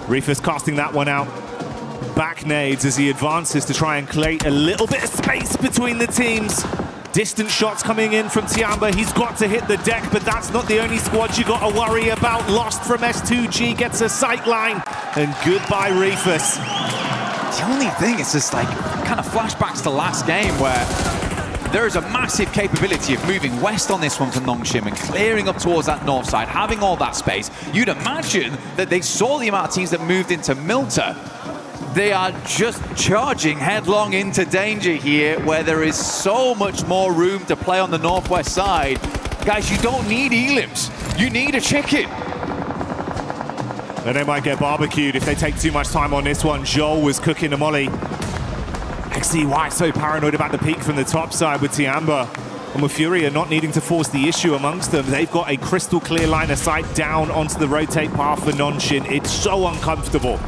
Reefer's casting that one out. Back nades as he advances to try and create a little bit of space between the teams. Distant shots coming in from Tiamba. He's got to hit the deck, but that's not the only squad you got to worry about. Lost from S2G, gets a sight line, and goodbye Reefus. The only thing is just like kind of flashbacks to last game where there is a massive capability of moving west on this one for Nongshim and clearing up towards that north side, having all that space. You'd imagine that they saw the amount of teams that moved into Milta. They are just charging headlong into danger here, where there is so much more room to play on the northwest side. Guys, you don't need elims. You need a chicken. And they might get barbecued if they take too much time on this one. Joel was cooking the molly. XCY so paranoid about the peak from the top side with Tiamba. And with Furia not needing to force the issue amongst them, they've got a crystal clear line of sight down onto the rotate path for Nongshim. It's so uncomfortable.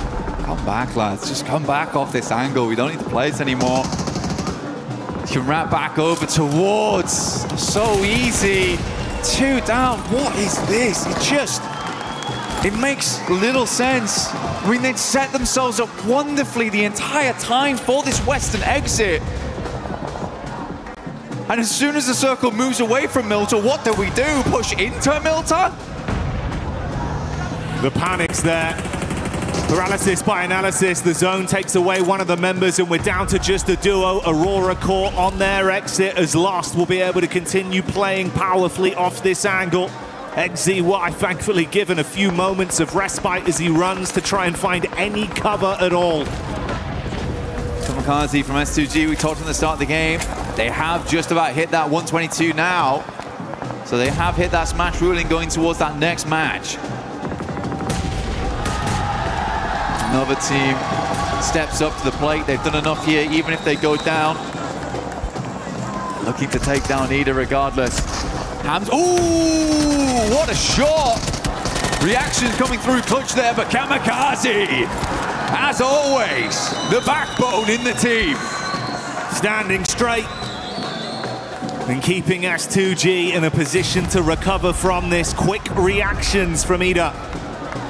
Come back, lads. Just come back off this angle. We don't need to play it anymore. You can wrap back over towards. So easy. 2 down. What is this? It's just It makes little sense. I mean, they'd set themselves up wonderfully the entire time for this western exit. And as soon as the circle moves away from Milta, what do? Push into Milta? The panic's there. Paralysis by analysis. The zone takes away one of the members and we're down to just a duo. Aurora caught on their exit as Lost will be able to continue playing powerfully off this angle. XZY thankfully given a few moments of respite as he runs to try and find any cover at all. Kamikaze from S2G, we talked from the start of the game. They have just about hit that 122 now. So they have hit that smash ruling going towards that next match. Another team steps up to the plate. They've done enough here, even if they go down. Looking to take down Ida regardless. Hams, ooh, what a shot! Reaction coming through clutch there, but Kamikaze, as always, the backbone in the team. Standing straight and keeping S2G in a position to recover from this. Quick reactions from Ida,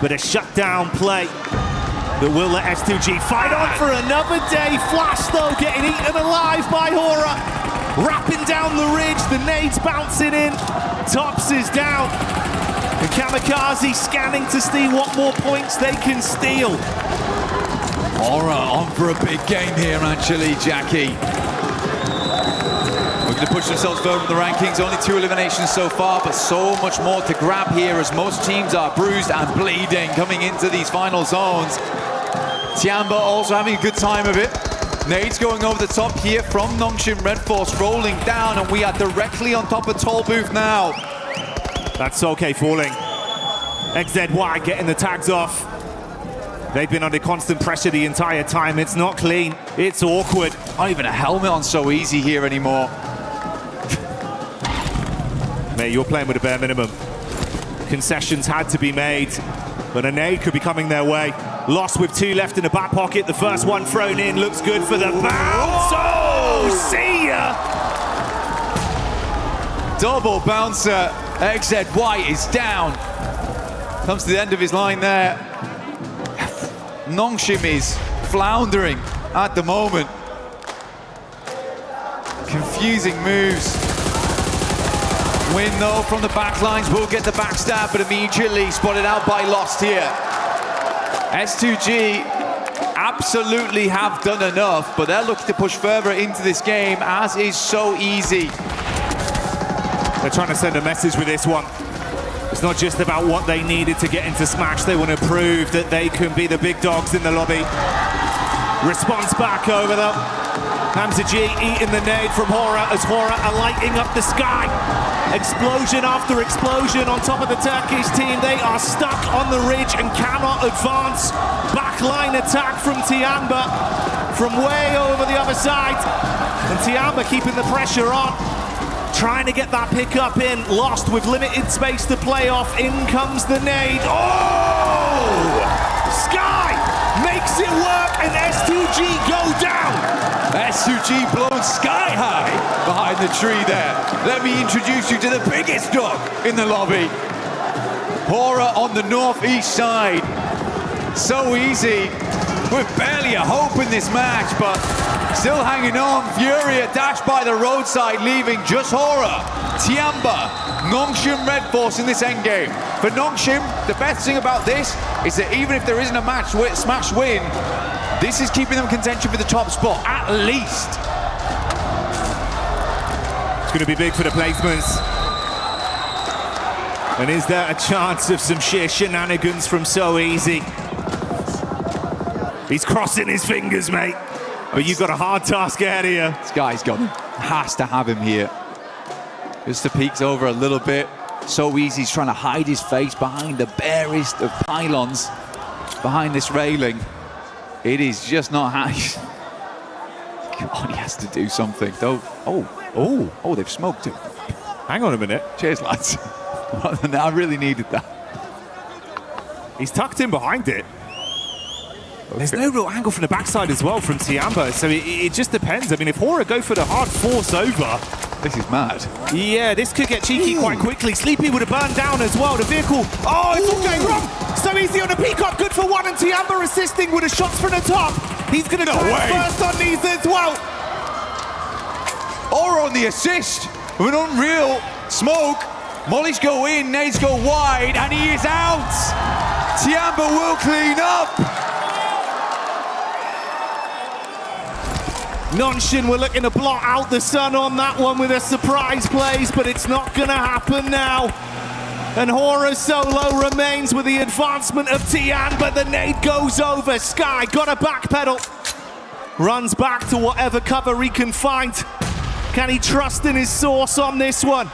but a shutdown play that will let S2G fight on for another day. Flash though, getting eaten alive by Hora. Wrapping down the ridge, the nades bouncing in. Tops is down. And Kamikaze scanning to see what more points they can steal. Hora on for a big game here, actually, Jackie. Looking to push themselves further in the rankings. Only 2 eliminations so far, but so much more to grab here as most teams are bruised and bleeding coming into these final zones. Tiamba also having a good time of it. Nades going over the top here from Nongshim Red Force, rolling down, and we are directly on top of Toll Booth now. That's okay falling. XZY getting the tags off. They've been under constant pressure the entire time. It's not clean. It's awkward. Not even a helmet on So Easy here anymore. Mate, you're playing with a bare minimum. Concessions had to be made, but a nade could be coming their way. Lost with 2 left in the back pocket. The first one thrown in looks good for the bounce. Oh, see ya! Double bouncer. XZY is down. Comes to the end of his line there. Nongshim is floundering at the moment. Confusing moves. Win though from the backlines will get the backstab, but immediately spotted out by Lost here. S2G absolutely have done enough, but they're looking to push further into this game, as is So Easy. They're trying to send a message with this one. It's not just about what they needed to get into Smash. They want to prove that they can be the big dogs in the lobby. Response back over them. Hamza G eating the nade from Hora as Hora are lighting up the sky. Explosion after explosion on top of the Turkish team. They are stuck on the ridge and cannot advance. Backline attack from Tiamba from way over the other side. And Tiamba keeping the pressure on. Trying to get that pick up in. Lost with limited space to play off. In comes the nade. Oh! Sky makes it work and S2G go down. S2G blown sky high behind the tree there. Let me introduce you to the biggest dog in the lobby. Hora on the northeast side. So Easy with barely a hope in this match, but still hanging on. Furia dashed by the roadside, leaving just Hora, Tiamba, Nongshim Red Force in this endgame. For Nongshim, the best thing about this is that even if there isn't a smash win, this is keeping them contention for the top spot, at least. It's going to be big for the placements. And is there a chance of some sheer shenanigans from So Easy? He's crossing his fingers, mate. But you've got a hard task ahead of you. This guy's got him. Has to have him here. Just to peeks over a little bit. So Easy's trying to hide his face behind the barest of pylons. Behind this railing. It is just not high. God, he has to do something. Though. Oh, they've smoked him. Hang on a minute. Cheers, lads. I really needed that. He's tucked in behind it. Okay. There's no real angle from the backside as well from Tiamba, so it just depends. I mean, if Hora go for the hard force over, This is mad. Yeah, this could get cheeky quite quickly. Sleepy would have burned down as well. The vehicle, oh, it's all going wrong. So easy on the peacock, good for one, and Tiamba assisting with the shots from the top. He's going to try first on these as well. Or on the assist with an unreal smoke. Mollies go in, nades go wide, and he is out. Tiamba will clean up. Nonshin were looking to blot out the sun on that one with a surprise plays, but it's not going to happen now. And Horror Solo remains with the advancement of Tian, but the nade goes over. Sky got a backpedal. Runs back to whatever cover he can find. Can he trust in his source on this one?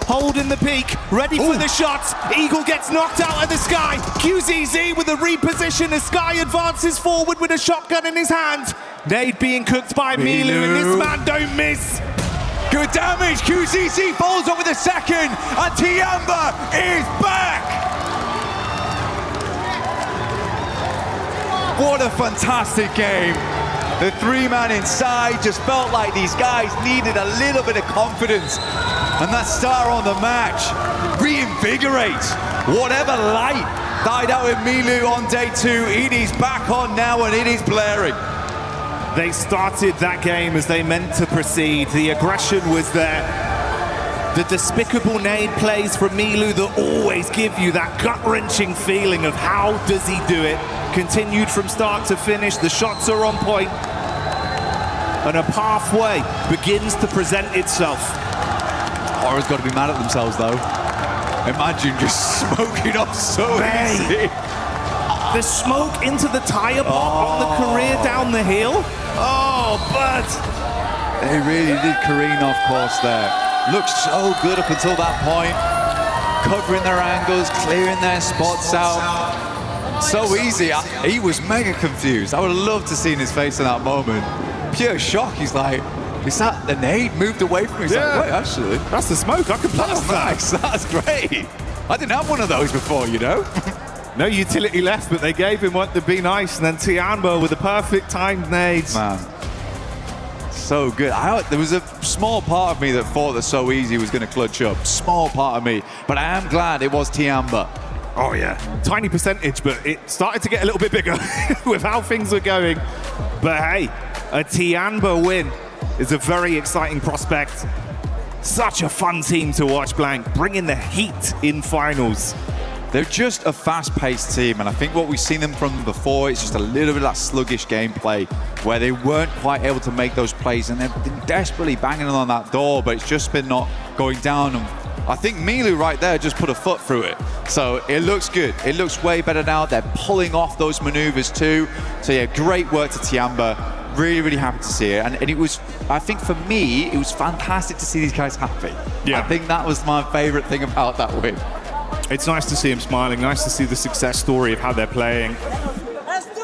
Holding the peak, ready for the shots. Eagle gets knocked out of the Sky. QZZ with a reposition. The Sky advances forward with a shotgun in his hand. Nade being cooked by Milu, and this man don't miss. Good damage. QZZ follows up with a second, and Tiamba is back. What a fantastic game. The three-man inside just felt like these guys needed a little bit of confidence. And that star on the match reinvigorates whatever light died out in Milu on day two. It is back on now, and it is blaring. They started that game as they meant to proceed. The aggression was there. The despicable nade plays from Milu that always give you that gut-wrenching feeling of how does he do it. Continued from start to finish. The shots are on point. And a pathway begins to present itself. Horror's got to be mad at themselves, though. Imagine just smoking off so easy. The smoke into the tire pop on the career down the hill. Oh, but they really did careen off course there. Looked so good up until that point. Covering their angles, clearing their spots out. So easy. He was mega confused. I would have loved to see his face in that moment. Pure shock. He's like, is that the nade moved away from me? He's like, wait, actually. That's the smoke. I can pass that. Nice. That's great. I didn't have one of those before, you know? No utility left, but they gave him what to be nice. And then Tiamba with the perfect timed nades. Man, so good. There was a small part of me that thought that So Easy was going to clutch up. Small part of me. But I am glad it was Tiamba. Oh, yeah. Tiny percentage, but it started to get a little bit bigger with how things were going. But hey, a Tiamba win is a very exciting prospect. Such a fun team to watch, Blank, bringing the heat in finals. They're just a fast-paced team, and I think what we've seen them from before is just a little bit of that sluggish gameplay where they weren't quite able to make those plays, and they've been desperately banging on that door, but it's just been not going down. And I think Milu right there just put a foot through it. So it looks good. It looks way better now. They're pulling off those maneuvers too. So yeah, great work to Tiamba. Really, really happy to see it. And it was, I think for me, it was fantastic to see these guys happy. Yeah. I think that was my favorite thing about that win. It's nice to see him smiling, nice to see the success story of how they're playing.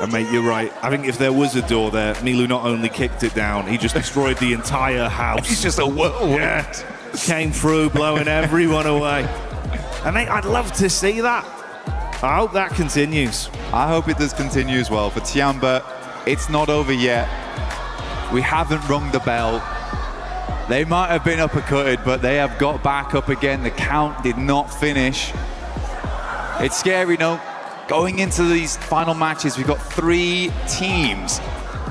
And mate, you're right. I think if there was a door there, Milu not only kicked it down, he just destroyed the entire house. He's just a whirlwind. Yeah. Came through, blowing everyone away. And mate, I'd love to see that. I hope that continues. I hope it does continue as well. For Tiamba, it's not over yet. We haven't rung the bell. They might have been uppercutted, but they have got back up again. The count did not finish. It's scary, no? Going into these final matches, we've got 3 teams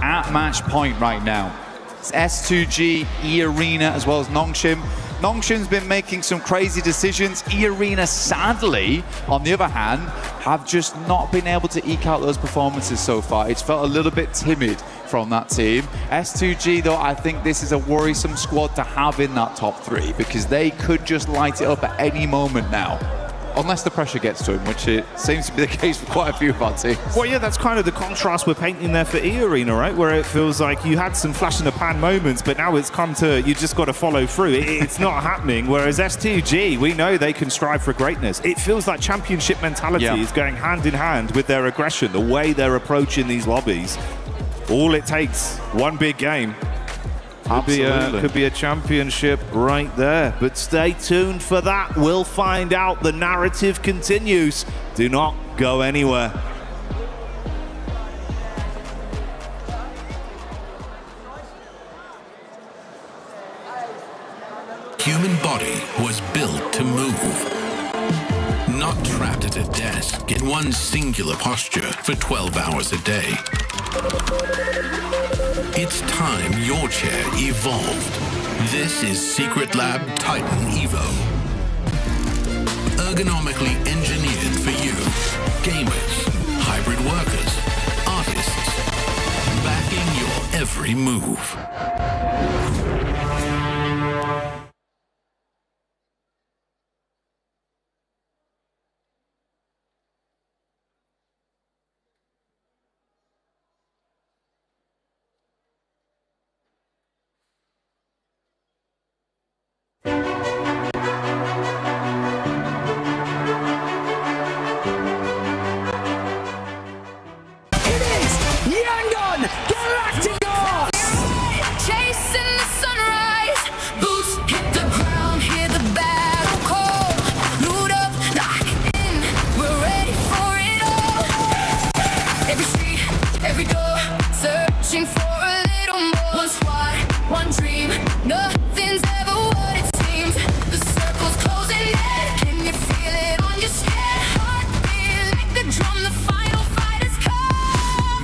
at match point right now. It's S2G, E-Arena, as well as Nongshim. Nongshim's been making some crazy decisions. E-Arena, sadly, on the other hand, have just not been able to eke out those performances so far. It's felt a little bit timid from that team. S2G, though, I think this is a worrisome squad to have in that top 3 because they could just light it up at any moment now. Unless the pressure gets to him, which it seems to be the case for quite a few of our teams. Well, yeah, that's kind of the contrast we're painting there for E-Arena, right? Where it feels like you had some flash-in-the-pan moments, but now it's come to, you just got to follow through. It's not happening. Whereas S2G, we know they can strive for greatness. It feels like championship mentality is going hand in hand with their aggression, the way they're approaching these lobbies. All it takes, one big game. Could be a championship right there. But stay tuned for that. We'll find out. The narrative continues. Do not go anywhere. human body was built to move. Not trapped at a desk in one singular posture for 12 hours a day. It's time your chair evolved. This is Secret Lab Titan Evo. Ergonomically engineered for you, gamers, hybrid workers, artists, backing your every move. Chasing the sunrise, boots hit the ground, hear the battle call. Loot up, lock in, we're ready for it all. Every street, every door, searching for a little more. One squad, one dream, nothing's ever what it seems. The circle's closing in, can you feel it on your skin? Heartbeat like the drum, the final fight has come.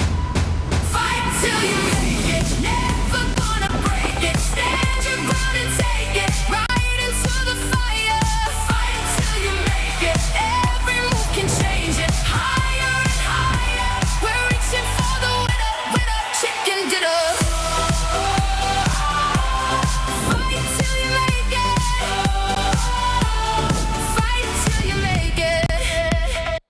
Fight till you make it, never gonna break it. Stand your ground and take it, right into the fire. Fight till you make it, every move can change it. Higher and higher, we're reaching for the winner, winner, chicken dinner. Fight till you make it, fight till you make it.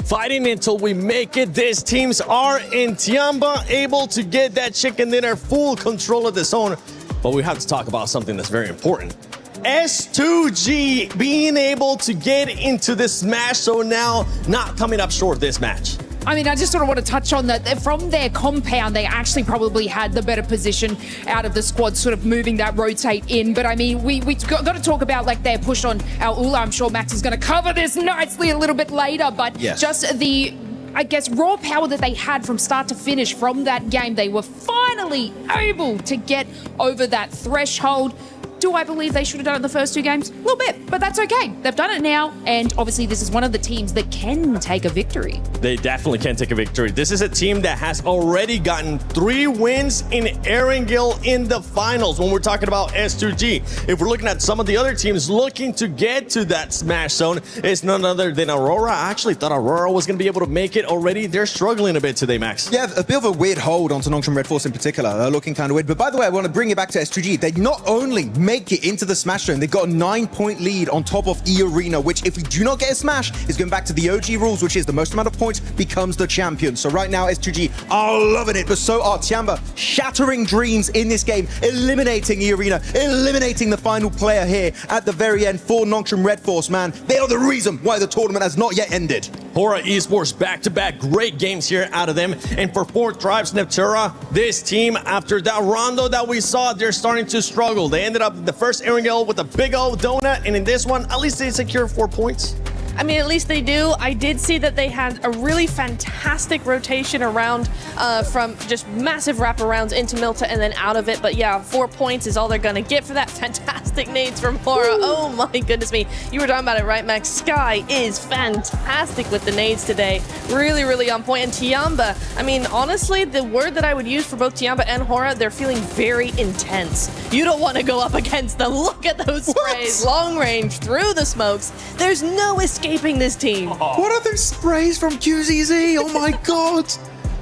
Fighting until we make it. These teams are in Tiamba, able to get that chicken dinner, full control of the zone. But we have to talk about something that's very important. S2G being able to get into the smash zone now, not coming up short this match. I mean, I just sort of want to touch on that. From their compound, they actually probably had the better position out of the squad, sort of moving that rotate in. But I mean, we got to talk about like their push on our Ula. I'm sure Max is going to cover this nicely a little bit later. But Yes. just the, I guess, raw power that they had from start to finish from that game, they were finally able to get over that threshold. Do I believe they should have done it in the first two games? A little bit, but that's okay. They've done it now, and obviously this is one of the teams that can take a victory. They definitely can take a victory. This is a team that has already gotten 3 wins in Erangel in the finals when we're talking about S2G. If we're looking at some of the other teams looking to get to that smash zone, it's none other than Aurora. I actually thought Aurora was going to be able to make it already. They're struggling a bit today, Max. Yeah, a bit of a weird hold onto Nongshim Red Force in particular, looking kind of weird. But by the way, I want to bring it back to S2G. They not only make it into the smash zone, they got a 9-point lead on top of E Arena, which if we do not get a smash, is going back to the OG rules, which is the most amount of points becomes the champion. So right now, S2G are loving it, but so are Tiamba, shattering dreams in this game, eliminating E Arena, eliminating the final player here at the very end for Nongshim Red Force, man. They are the reason why the tournament has not yet ended. Hora Esports back-to-back great games here out of them. And for Fourth Tribes Neptura, this team, after that rondo that we saw, they're starting to struggle. They ended up the first Erangel with a big old donut, and in this one, at least they secured 4 points. I mean, at least they do. I did see that they had a really fantastic rotation around from just massive wraparounds into Milta and then out of it. But yeah, 4 points is all they're going to get for that. Fantastic nades from Hora. Oh my goodness me. You were talking about it, right, Max? Sky is fantastic with the nades today. Really, really on point. And Tiamba, I mean, honestly, the word that I would use for both Tiamba and Hora, they're feeling very intense. You don't want to go up against them. Look at those sprays. Long range, through the smokes. There's no escaping this team. What are those sprays from QZZ? Oh my god.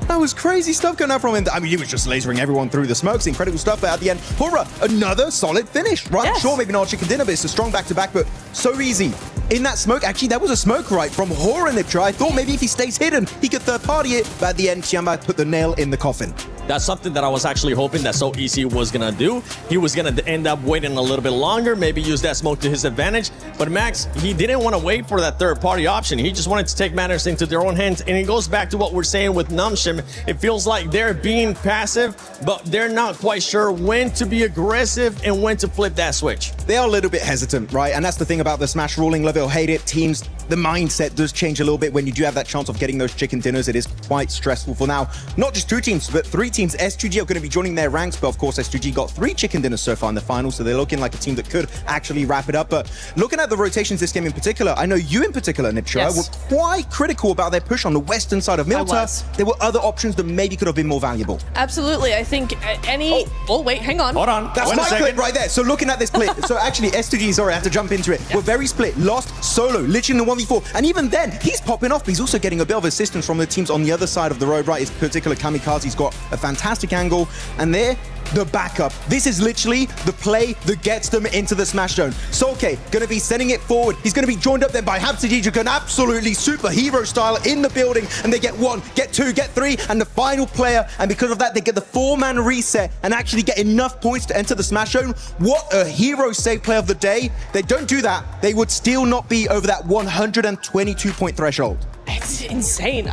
That was crazy stuff going out from him. I mean, he was just lasering everyone through the smokes. Incredible stuff. But at the end, Hora, another solid finish, right? Yes. Sure, maybe not chicken dinner, but it's a strong back-to-back, but so easy. In that smoke, actually, that was a smoke right from Hora Niptra. I thought maybe if he stays hidden, he could third-party it, but at the end, Tiamba put the nail in the coffin. That's something that I was actually hoping that So Easy was gonna do. He was gonna end up waiting a little bit longer, maybe use that smoke to his advantage. But Max, he didn't want to wait for that third-party option. He just wanted to take matters into their own hands. And it goes back to what we're saying with Namshim. It feels like they're being passive, but they're not quite sure when to be aggressive and when to flip that switch. They are a little bit hesitant, right? And that's the thing about the Smash ruling. Love it or hate it, teams the mindset does change a little bit when you do have that chance of getting those chicken dinners. It is quite stressful for now. Not just 2 teams, but 3 teams. S2G are going to be joining their ranks, but of course S2G got 3 chicken dinners so far in the final, so they're looking like a team that could actually wrap it up. But looking at the rotations this game in particular, I know you in particular, Nipchira, were quite critical about their push on the western side of Milta. There were other options that maybe could have been more valuable. Absolutely. I think any... Oh, wait, hang on. Hold on. That's my clip right there. So looking at this split, so actually S2G, sorry, I have to jump into it. We're very split. Lost solo, literally in the 1v4. And even then, he's popping off, but he's also getting a bit of assistance from the teams on the other side of the road, right? His particular Kamikaze's got a fantastic angle. And there, the backup. This is literally the play that gets them into the smash zone. Solke going to be sending it forward. He's going to be joined up there by Habsajijuk, absolutely superhero style in the building. And they get 1, get 2, get 3, and the final player. And because of that, they get the 4-man reset and actually get enough points to enter the smash zone. What a hero save play of the day. They don't do that, they would still not be over that 122-point threshold. It's insane.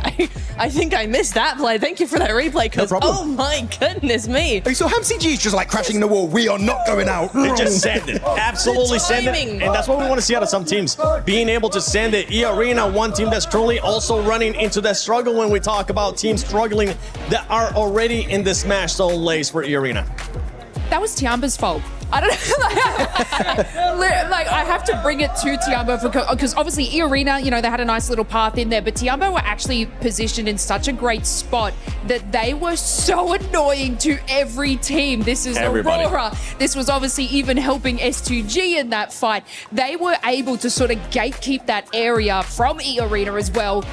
I think I missed that play. Thank you for that replay, because oh my goodness me. So HamCG is just like crashing the wall. We are not going out. They just send it. Absolutely send it. And that's what we want to see out of some teams. Being able to send it. E-Arena, one team that's currently also running into that struggle when we talk about teams struggling that are already in the smash zone lace for E-Arena. That was Tiamba's fault. I don't know. Like, I have to bring it to Tiamba because obviously E-Arena, you know, they had a nice little path in there, but Tiamba were actually positioned in such a great spot that they were so annoying to every team. This is Everybody. Aurora. This was obviously even helping S2G in that fight. They were able to sort of gatekeep that area from E-Arena as well.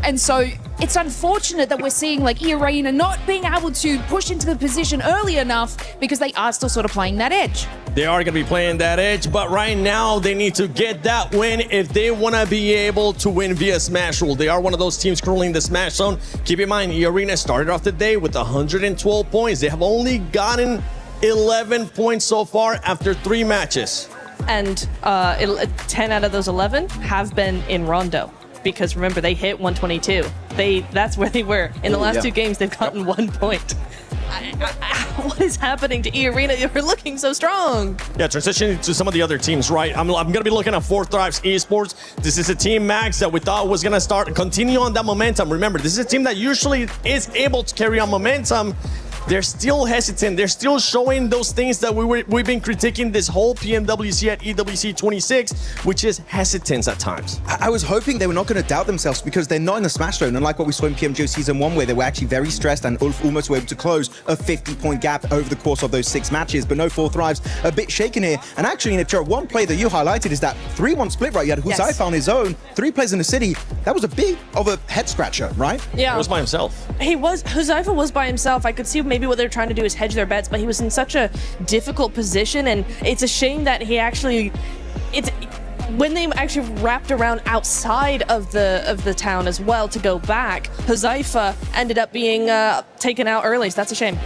And so it's unfortunate that we're seeing like E-Arena not being able to push into the position early enough because they are still sort of playing that edge. They are going to be playing that edge, but right now they need to get that win if they want to be able to win via Smash Rule. They are one of those teams currently in the Smash Zone. Keep in mind, E-Arena started off the day with 112 points. They have only gotten 11 points so far after 3 matches. And 10 out of those 11 have been in Rondo. Because remember, they hit 122. That's where they were. In the last 2 games, they've gotten 1 point. What is happening to E-Arena? You're looking so strong. Yeah, transitioning to some of the other teams, right? I'm going to be looking at 4th Thrives Esports. This is a team, Max, that we thought was going to start and continue on that momentum. Remember, this is a team that usually is able to carry on momentum. They're still hesitant. They're still showing those things that we've been critiquing this whole PMWC at EWC 26, which is hesitance at times. I was hoping they were not going to doubt themselves because they're not in the smash zone. Unlike what we saw in PMGO Season 1, where they were actually very stressed and Ulf almost were able to close a 50-point gap over the course of those 6 matches. But no 4 Thrives, a bit shaken here. And actually, Nipchira, one play that you highlighted is that 3-1 split, right? You had Huzaifa on his own, 3 players in the city. That was a bit of a head-scratcher, right? Yeah. He was by himself. Huzaifa was by himself. I could see maybe what they're trying to do is hedge their bets, but he was in such a difficult position, and it's a shame that he actually... When they actually wrapped around outside of the town as well to go back, Huzaifa ended up being taken out early, so that's a shame.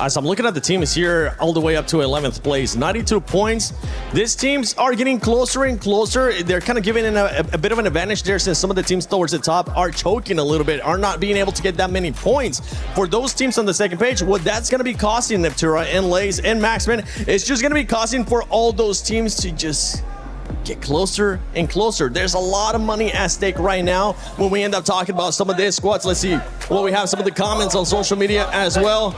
As I'm looking at the teams here, all the way up to 11th place, 92 points. These teams are getting closer and closer. They're kind of giving a bit of an advantage there since some of the teams towards the top are choking a little bit, are not being able to get that many points. For those teams on the second page, what that's going to be costing Neptura and Lays and Maxman, it's just going to be costing for all those teams to just get closer and closer. There's a lot of money at stake right now when we end up talking about some of these squads. Let's see. Well, we have some of the comments on social media as well.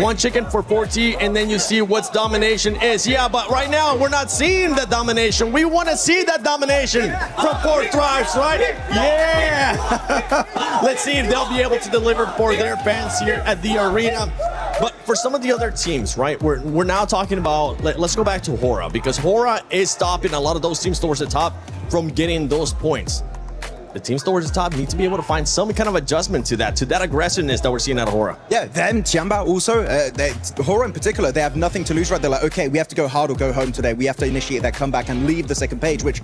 1 chicken for 4T, and then you see what's domination is. Yeah, but right now we're not seeing the domination. We want to see that domination from 4 Thrives, right? Yeah! Let's see if they'll be able to deliver for their fans here at the arena. But for some of the other teams, right, we're now talking about, let's go back to Hora, because Hora is stopping a lot of those teams towards the top from getting those points. The teams towards the top need to be able to find some kind of adjustment to that aggressiveness that we're seeing out of Hora. Yeah, them, Tiamba also, Hora in particular, they have nothing to lose, right? They're like, okay, we have to go hard or go home today. We have to initiate that comeback and leave the second page, which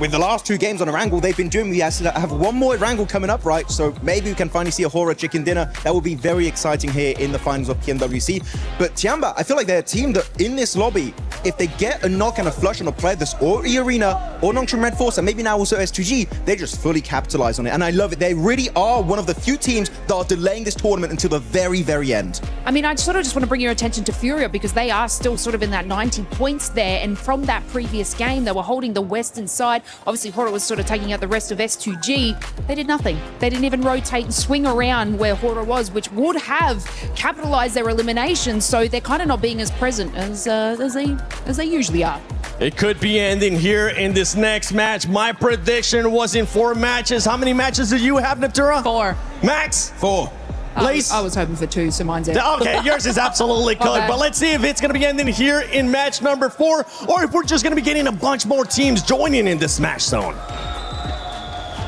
with the last 2 games on Erangel, they've been doing. We have 1 more Erangel coming up, right? So maybe we can finally see a Hora chicken dinner. That will be very exciting here in the finals of PMWC. But Tiamba, I feel like they're a team that in this lobby, if they get a knock and a flush on a player that's or E-Arena or Nongshim Red Force, and maybe now also S2G, they're just fully capitalize on it. And I love it. They really are one of the few teams that are delaying this tournament until the very, very end. I mean, I sort of just want to bring your attention to Furia because they are still sort of in that 90 points there. And from that previous game, they were holding the western side. Obviously, Hora was sort of taking out the rest of S2G. They did nothing. They didn't even rotate and swing around where Hora was, which would have capitalized their elimination. So they're kind of not being as present as they usually are. It could be ending here in this next match. My prediction was in 4 matches. How many matches did you have, Neptura? 4. Max? 4. Lace? I was hoping for 2, so mine's it. Okay, yours is absolutely good. Okay. But let's see if it's going to be ending here in match number 4 or if we're just going to be getting a bunch more teams joining in the Smash Zone.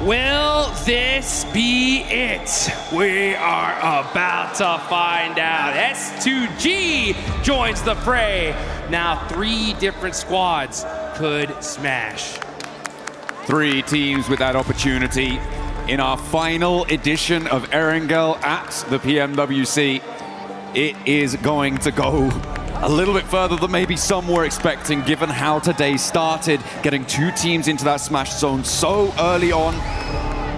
Will this be it? We are about to find out. S2G joins the fray. Now 3 different squads could smash. 3 teams with that opportunity in our final edition of Erangel at the PMWC. It is going to go a little bit further than maybe some were expecting, given how today started, getting 2 teams into that Smash Zone so early on.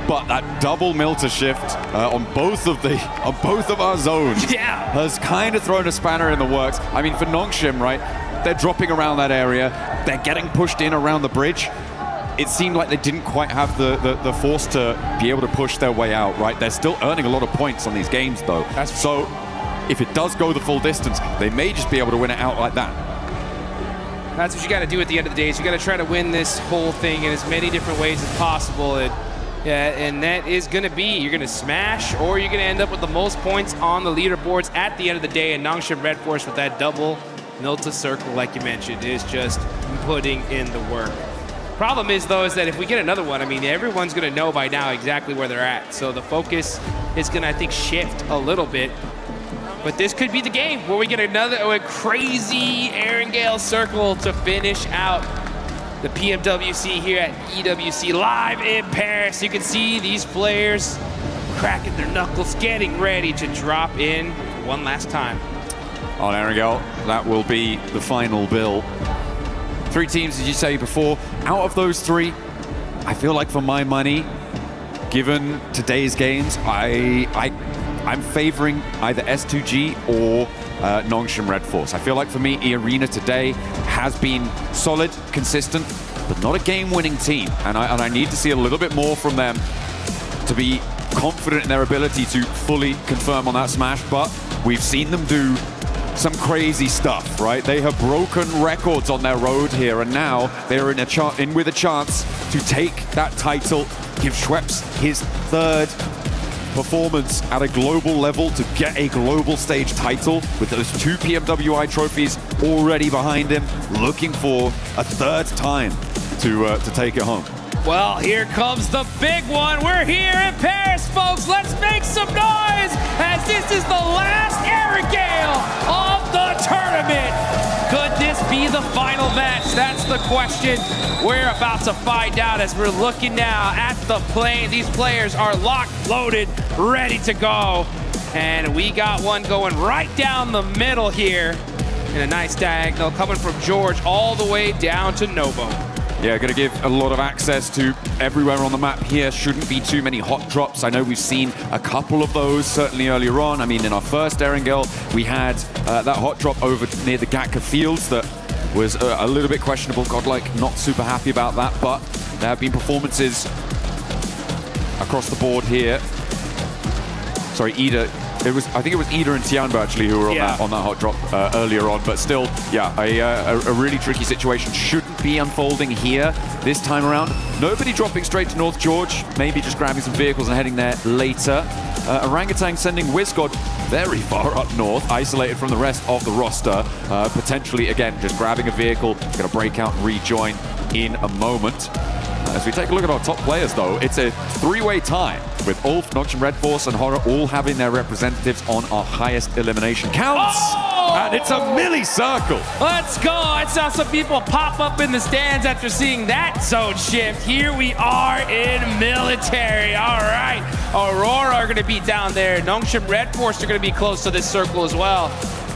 But that double Milter shift on both of our zones has kind of thrown a spanner in the works. I mean, for Nongshim, right, they're dropping around that area, they're getting pushed in around the bridge. It seemed like they didn't quite have the force to be able to push their way out, right? They're still earning a lot of points on these games, though. So if it does go the full distance, they may just be able to win it out like that. That's what you got to do at the end of the day. Is you got to try to win this whole thing in as many different ways as possible. And that is going to be, you're going to smash or you're going to end up with the most points on the leaderboards at the end of the day. And Nongshim Red Force with that double Milta circle, like you mentioned, is just putting in the work. Problem is, though, is that if we get another one, I mean, everyone's going to know by now exactly where they're at. So the focus is going to, I think, shift a little bit. But this could be the game where we get another crazy Erangel circle to finish out the PMWC here at EWC live in Paris. You can see these players cracking their knuckles, getting ready to drop in one last time. On Erangel, that will be the final bill. 3 teams, as you say before. Out of those 3, I feel like for my money, given today's games, I'm favoring either S2G or Nongshim Red Force. I feel like for me, E-Arena today has been solid, consistent, but not a game-winning team. And I need to see a little bit more from them to be confident in their ability to fully confirm on that smash. But we've seen them do some crazy stuff, right? They have broken records on their road here, and now they're in with a chance to take that title, give Schweppes his 3rd performance at a global level to get a global stage title with those 2 PMWI trophies already behind him, looking for a 3rd time to take it home. Well, here comes the big one. We're here in Paris, folks. Let's make some noise as this is the last Erangel of the tournament. Could this be the final match? That's the question we're about to find out as we're looking now at the plane. These players are locked, loaded, ready to go. And we got one going right down the middle here in a nice diagonal coming from George all the way down to Novo. Yeah, going to give a lot of access to everywhere on the map here. Shouldn't be too many hot drops. I know we've seen a couple of those certainly earlier on. I mean, in our first Erangel, we had that hot drop over near the Gatka Fields that was a little bit questionable. Godlike not super happy about that, but there have been performances across the board here. Sorry, Ida. I think it was Ida and Tianbo actually who were on that hot drop earlier on, but still, yeah, a really tricky situation. Shouldn't be unfolding here this time around. Nobody dropping straight to North George, maybe just grabbing some vehicles and heading there later. Orangutan sending WizGod very far up north, isolated from the rest of the roster. Potentially, again, just grabbing a vehicle, gonna break out and rejoin in a moment. As we take a look at our top players, though, it's a 3-way tie with Ulf, Nongshim Red Force, and Hora all having their representatives on our highest elimination counts. Oh! And it's a milli-circle. Let's go. I saw some people pop up in the stands after seeing that zone shift. Here we are in military. All right. Aurora are going to be down there. Nongshim Red Force are going to be close to this circle as well.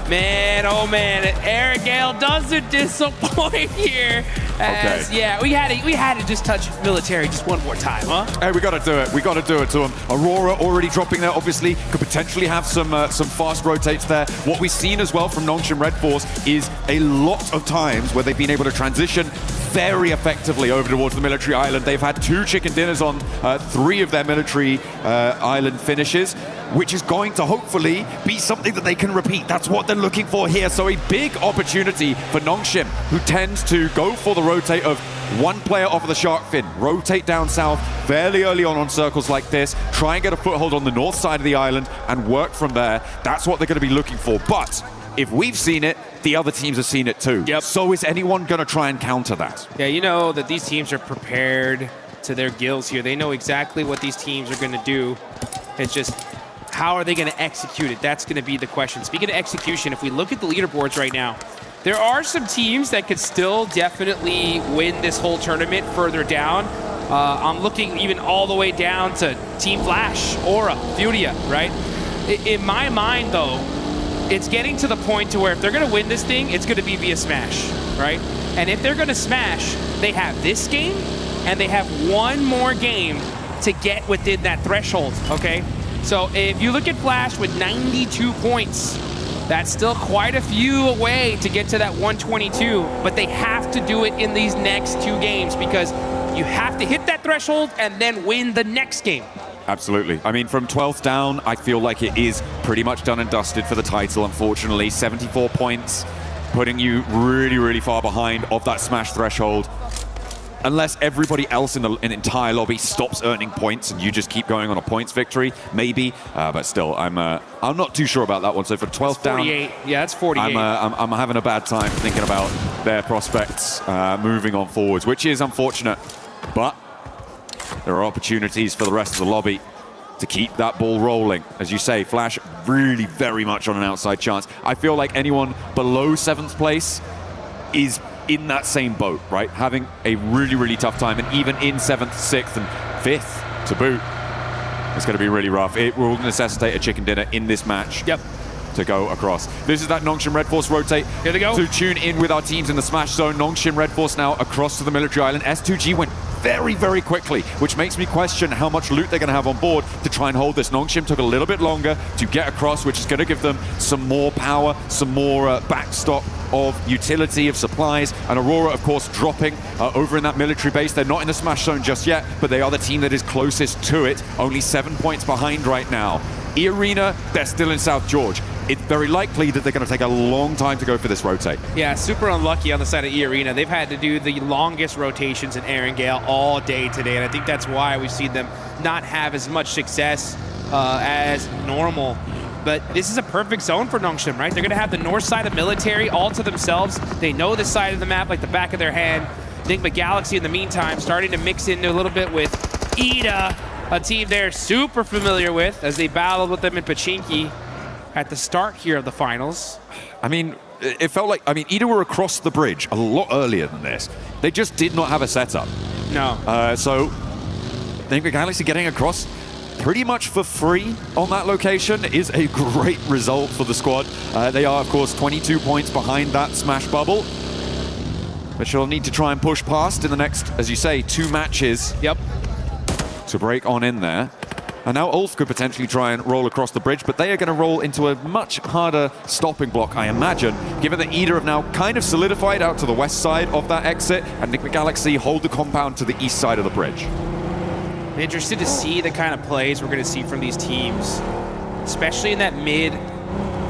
Man, oh man, Erangel doesn't disappoint here. As, Okay. Yeah, we had to just touch military just one more time, huh? Hey, we got to do it. We got to do it to them. Aurora already dropping there, obviously, could potentially have some fast rotates there. What we've seen as well from Nongshim Red Force is a lot of times where they've been able to transition very effectively over towards the military island. They've had 2 chicken dinners on 3 of their military island finishes, which is going to hopefully be something that they can repeat. That's what they're looking for here. So a big opportunity for Nongshim, who tends to go for the rotate of 1 player off of the shark fin, rotate down south fairly early on circles like this, try and get a foothold on the north side of the island and work from there. That's what they're going to be looking for. But if we've seen it, the other teams have seen it too. Yep. So is anyone going to try and counter that? Yeah, you know that these teams are prepared to their gills here. They know exactly what these teams are going to do. It's just, how are they going to execute it? That's going to be the question. Speaking of execution, if we look at the leaderboards right now, there are some teams that could still definitely win this whole tournament further down. I'm looking even all the way down to Team Flash, Aura, Furia, right? In my mind, though, it's getting to the point to where if they're going to win this thing, it's going to be via Smash, right? And if they're going to Smash, they have this game, and they have 1 more game to get within that threshold, okay? So if you look at Flash with 92 points, that's still quite a few away to get to that 122, but they have to do it in these next 2 games because you have to hit that threshold and then win the next game. Absolutely. I mean, from 12th down, I feel like it is pretty much done and dusted for the title, unfortunately. 74 points, putting you really, really far behind of that Smash threshold. Unless everybody else in the entire lobby stops earning points and you just keep going on a points victory, maybe. But still, I'm not too sure about that one. So for 12th down, 48. Yeah, that's 48. I'm having a bad time thinking about their prospects moving on forwards, which is unfortunate. But there are opportunities for the rest of the lobby to keep that ball rolling. As you say, Flash really very much on an outside chance. I feel like anyone below 7th place is in that same boat, right? Having a really, really tough time, and even in 7th, 6th, and 5th to boot, it's going to be really rough. It will necessitate a chicken dinner in this match. Yep. To go across. This is that Nongshim Red Force rotate. Here they go. To tune in with our teams in the Smash Zone. Nongshim Red Force now across to the military island. S2G went very, very quickly, which makes me question how much loot they're going to have on board to try and hold this. Nongshim took a little bit longer to get across, which is going to give them some more power, some more backstop of utility of supplies. And Aurora, of course, dropping over in that military base. They're not in the Smash Zone just yet, but they are the team that is closest to it. Only 7 points behind right now. E-Arena, they're still in South George. It's very likely that they're going to take a long time to go for this rotate. Yeah, super unlucky on the side of E-Arena. They've had to do the longest rotations in Erangel all day today, and I think that's why we've seen them not have as much success as normal. But this is a perfect zone for Nongshim, right? They're going to have the north side of military all to themselves. They know this side of the map like the back of their hand. Enigma Galaxy, in the meantime, starting to mix in a little bit with Ida, a team they're super familiar with as they battled with them in Pachinki at the start here of the finals. I mean, it felt like, Ida were across the bridge a lot earlier than this. They just did not have a setup. No. So, Enigma Galaxy getting across pretty much for free on that location is a great result for the squad. They are, of course, 22 points behind that Smash bubble, which they'll need to try and push past in the next, as you say, 2 matches. Yep. To break on in there. And now Ulf could potentially try and roll across the bridge, but they are going to roll into a much harder stopping block, I imagine, given that Ida have now kind of solidified out to the west side of that exit, and Enigma Galaxy hold the compound to the east side of the bridge. I'm interested to see the kind of plays we're going to see from these teams, especially in that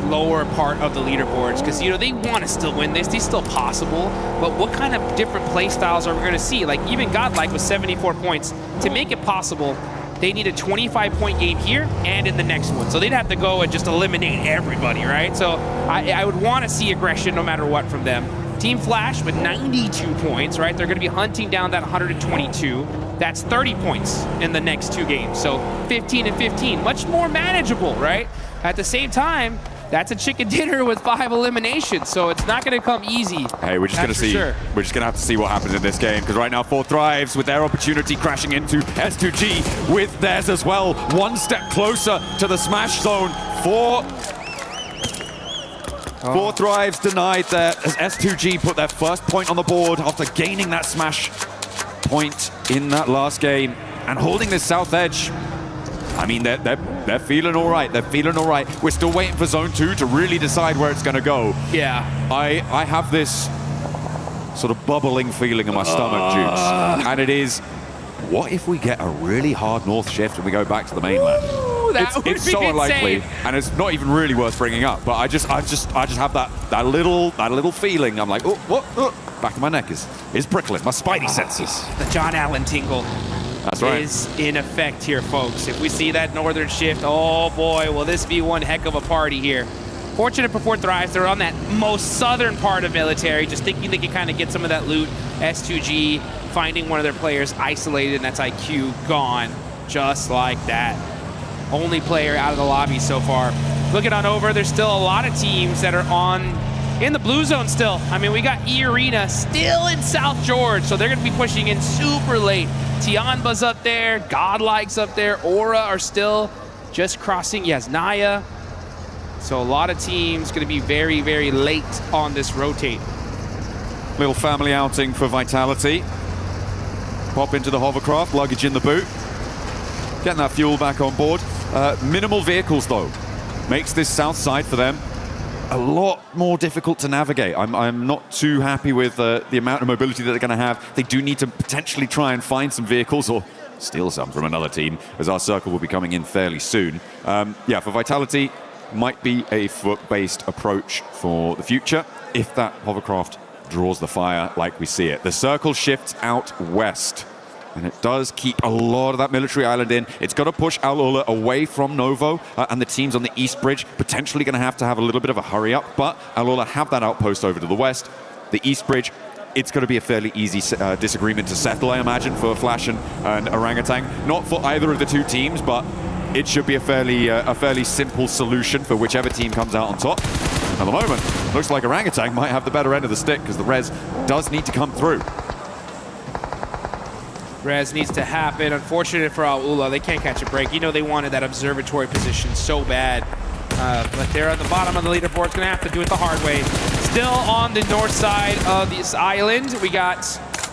lower part of the leaderboards, because they want to still win this. It's still possible, but what kind of different play styles are we going to see? Like even Godlike with 74 points, to make it possible, they need a 25-point game here and in the next one. So they'd have to go and just eliminate everybody, right? So I would want to see aggression no matter what from them. Team Flash with 92 points, right? They're going to be hunting down that 122. That's 30 points in the next 2 games. So 15 and 15, much more manageable, right? At the same time, that's a chicken dinner with 5 eliminations, so it's not going to come easy. Hey, we're just going to see. Sure. We're just going to have to see what happens in this game, because right now 4 Thrives with their opportunity crashing into S2G with theirs as well. 1 step closer to the Smash Zone for 4 drives denied there as S2G put their first point on the board after gaining that smash point in that last game and holding this south edge. I mean, they're feeling all right. They're feeling all right. We're still waiting for Zone 2 to really decide where it's going to go. Yeah. I have this sort of bubbling feeling in my stomach, Jukes. And it is, what if we get a really hard north shift and we go back to the mainland? Ooh, It's so unlikely, insane. and it's not even really worth bringing up. But I just have that little feeling. I'm like, oh, back of my neck is prickling. My spidey senses. The John Allen tingle. That's right. Is in effect here, folks. If we see that northern shift, oh boy, will this be one heck of a party here. Fortunate for 4 Thrives, they're on that most southern part of military, just thinking they can kind of get some of that loot. S2G finding one of their players isolated, and that's IQ gone, just like that. Only player out of the lobby so far. Looking on over, there's still a lot of teams that are in the blue zone still. I mean, we got E Arena still in South George, so they're going to be pushing in super late. Tianba's up there, Godlike's up there, Aura are still just crossing. Yes, Naya. So a lot of teams going to be very, very late on this rotate. Little family outing for Vitality. Pop into the hovercraft, luggage in the boot. Getting that fuel back on board. Minimal vehicles though. Makes this south side for them a lot more difficult to navigate. I'm not too happy with the amount of mobility that they're going to have. They do need to potentially try and find some vehicles or steal some from another team, as our circle will be coming in fairly soon. Yeah, for Vitality, might be a foot-based approach for the future if that hovercraft draws the fire like we see it. The circle shifts out west, and it does keep a lot of that military island in. It's got to push Al Ula away from Novo, and the teams on the east bridge potentially going to have a little bit of a hurry up, but Al Ula have that outpost over to the west. The east bridge, it's going to be a fairly easy disagreement to settle, I imagine, for Flash and Orangutan. Not for either of the two teams, but it should be a fairly simple solution for whichever team comes out on top. At the moment, looks like Orangutan might have the better end of the stick because the res does need to come through. Res needs to happen. Unfortunate for Al Ula, they can't catch a break. You know they wanted that observatory position so bad. But they're at the bottom of the leaderboard. It's going to have to do it the hard way. Still on the north side of this island, we got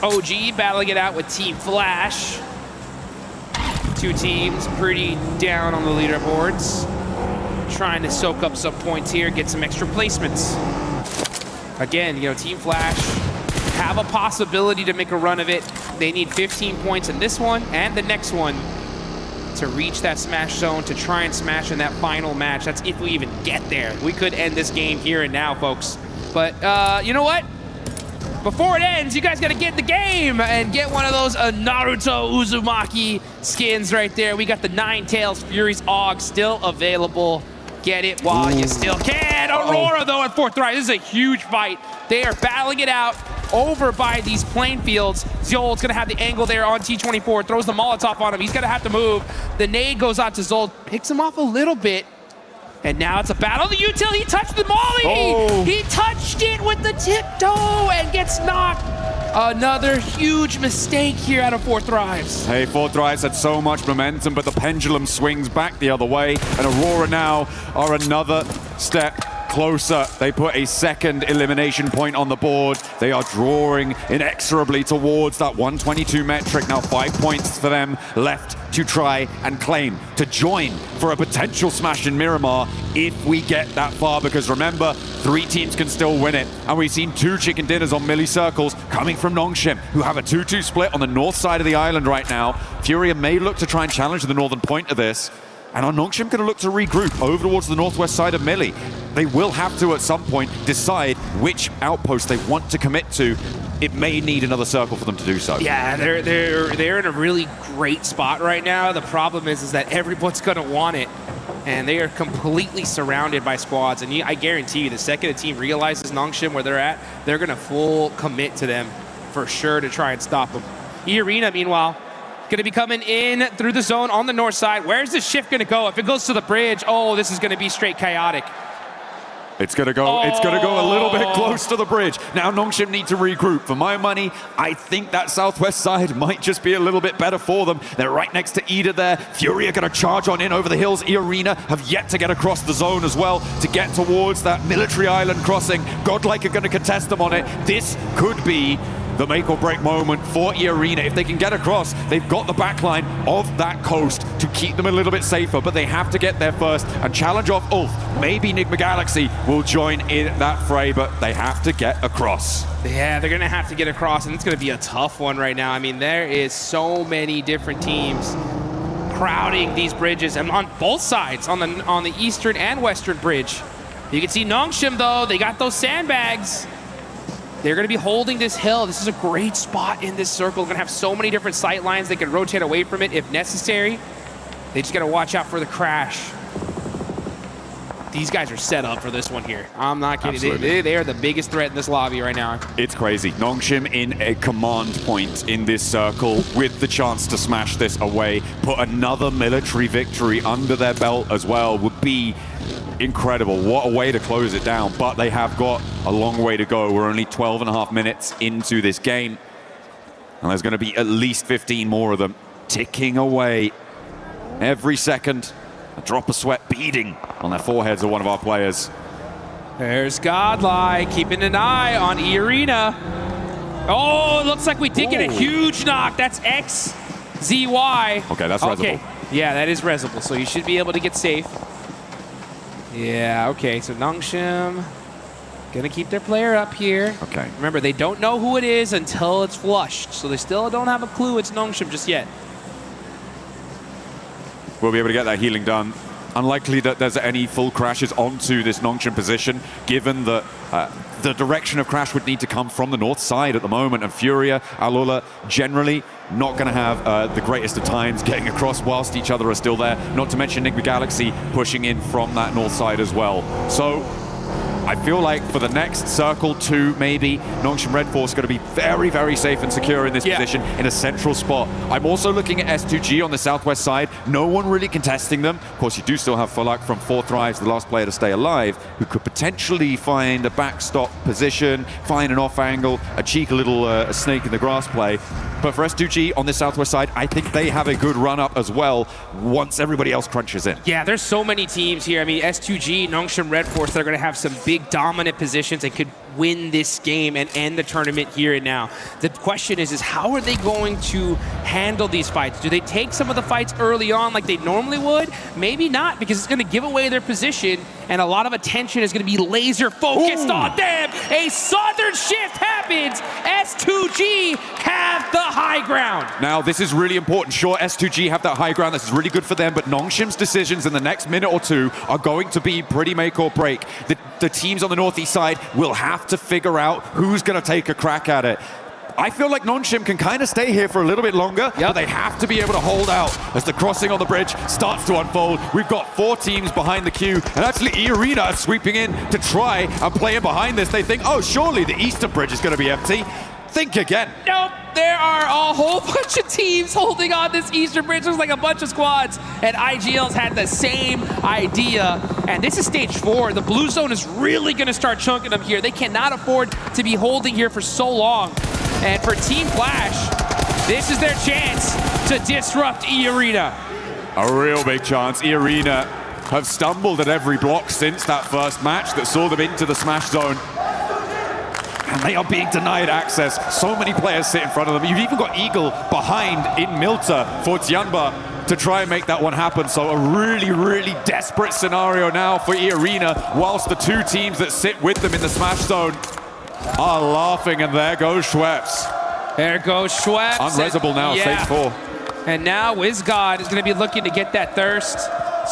OG battling it out with Team Flash. Two teams pretty down on the leaderboards. Trying to soak up some points here, get some extra placements. Again, you know, Team Flash have a possibility to make a run of it. They need 15 points in this one and the next one to reach that smash zone, to try and smash in that final match. That's if we even get there. We could end this game here and now, folks. But you know what? Before it ends, you guys got to get in the game and get one of those Naruto Uzumaki skins right there. We got the Nine Tails Fury's AUG still available. Get it while you still can. Aurora, though, at 4th Thrive. This is a huge fight. They are battling it out over by these plain fields. Zol's going to have the angle there on T24. Throws the Molotov on him. He's going to have to move. The nade goes out to Zol. Picks him off a little bit. And now it's a battle. The util, he touched the molly! Oh. He touched it with the tiptoe and gets knocked. Another huge mistake here out of 4th Thrives. Hey, 4th Thrives had so much momentum, but the pendulum swings back the other way, and Aurora now are another step closer. They put a second elimination point on the board. They are drawing inexorably towards that 122 metric. Now 5 points for them left to try and claim, to join for a potential smash in Miramar if we get that far, because remember, 3 teams can still win it. And we've seen 2 chicken dinners on Millie Circles coming from Nongshim, who have a 2-2 split on the north side of the island right now. Furia may look to try and challenge the northern point of this. And are Nongshim going to look to regroup over towards the northwest side of Millie? They will have to, at some point, decide which outpost they want to commit to. It may need another circle for them to do so. Yeah, they're in a really great spot right now. The problem is that everyone's going to want it. And they are completely surrounded by squads. And I guarantee you, the second a team realizes Nongshim where they're at, they're going to full commit to them for sure to try and stop them. E-Arena, meanwhile, going to be coming in through the zone on the north side. Where's the shift going to go? If it goes to the bridge, oh, this is going to be straight chaotic. It's gonna go a little bit close to the bridge. Now Nongshim need to regroup. For my money, I think that southwest side might just be a little bit better for them. They're right next to Ida there. Fury are gonna charge on in over the hills. E-Arena have yet to get across the zone as well to get towards that military island crossing. Godlike are gonna contest them on it. This could be the make or break moment for E-Arena. If they can get across, they've got the backline of that coast to keep them a little bit safer, but they have to get there first and challenge off Ulf. Maybe Nigma Galaxy will join in that fray, but they have to get across. Yeah, they're going to have to get across, and it's going to be a tough one right now. I mean, there is so many different teams crowding these bridges, and on both sides, on the eastern and western bridge. You can see Nongshim, though. They got those sandbags. They're going to be holding this hill. This is a great spot in this circle. They're going to have so many different sight lines. They can rotate away from it if necessary. They just got to watch out for the crash. These guys are set up for this one here. I'm not kidding. They are the biggest threat in this lobby right now. It's crazy. Nongshim in a command point in this circle with the chance to smash this away, put another military victory under their belt as well would be incredible. What a way to close it down, but they have got a long way to go. We're only 12.5 minutes into this game, and there's going to be at least 15 more of them ticking away every second. A drop of sweat beading on their foreheads of one of our players. There's Godlike keeping an eye on E-Arena. Oh, it looks like we did get a huge knock. That's XZY. Okay, that's Resable. Yeah, that is Resable, so you should be able to get safe. Yeah, okay, so Nongshim gonna keep their player up here. Okay. Remember, they don't know who it is until it's flushed, so they still don't have a clue it's Nongshim just yet. We'll be able to get that healing done. Unlikely that there's any full crashes onto this Nongshim position, given that the direction of crash would need to come from the north side at the moment, and Furia, Alola, generally not going to have the greatest of times getting across whilst each other are still there, not to mention Nigma Galaxy pushing in from that north side as well. So I feel like for the next circle 2, maybe, Nongshim Red Force going to be very, very safe and secure in this position in a central spot. I'm also looking at S2G on the southwest side. No one really contesting them. Of course, you do still have Fulak from 4 Thrives, the last player to stay alive, who could potentially find a backstop position, find an off angle, a cheeky little snake in the grass play. But for S2G on the southwest side, I think they have a good run up as well once everybody else crunches in. Yeah, there's so many teams here. I mean, S2G, Nongshim Red Force, they're going to have some big dominant positions and could win this game and end the tournament here and now. The question is how are they going to handle these fights? Do they take some of the fights early on like they normally would? Maybe not, because it's going to give away their position and a lot of attention is going to be laser focused on them. A southern shift happens. S2G have the high ground. Now, this is really important. Sure, S2G have that high ground. This is really good for them, but Nongshim's decisions in the next minute or 2 are going to be pretty make or break. The teams on the northeast side will have to figure out who's going to take a crack at it. I feel like Nongshim can kind of stay here for a little bit longer, but they have to be able to hold out as the crossing on the bridge starts to unfold. We've got 4 teams behind the queue, and actually E-Arena are sweeping in to try and play in behind this. They think, oh, surely the eastern bridge is going to be empty. Think again. Nope, there are a whole bunch of teams holding on this eastern bridge. There's like a bunch of squads, and IGL's had the same idea. And this is stage 4. The blue zone is really going to start chunking them here. They cannot afford to be holding here for so long. And for Team Flash, this is their chance to disrupt E-Arena. A real big chance. E-Arena have stumbled at every block since that first match that saw them into the smash zone. And they are being denied access. So many players sit in front of them. You've even got Eagle behind in Milta for Tianba to try and make that one happen. So a really, really desperate scenario now for E-Arena, whilst the 2 teams that sit with them in the smash zone are laughing, and there goes Schweppes. There goes Schweppes. Unresable now, stage 4. And now WizGod is going to be looking to get that thirst,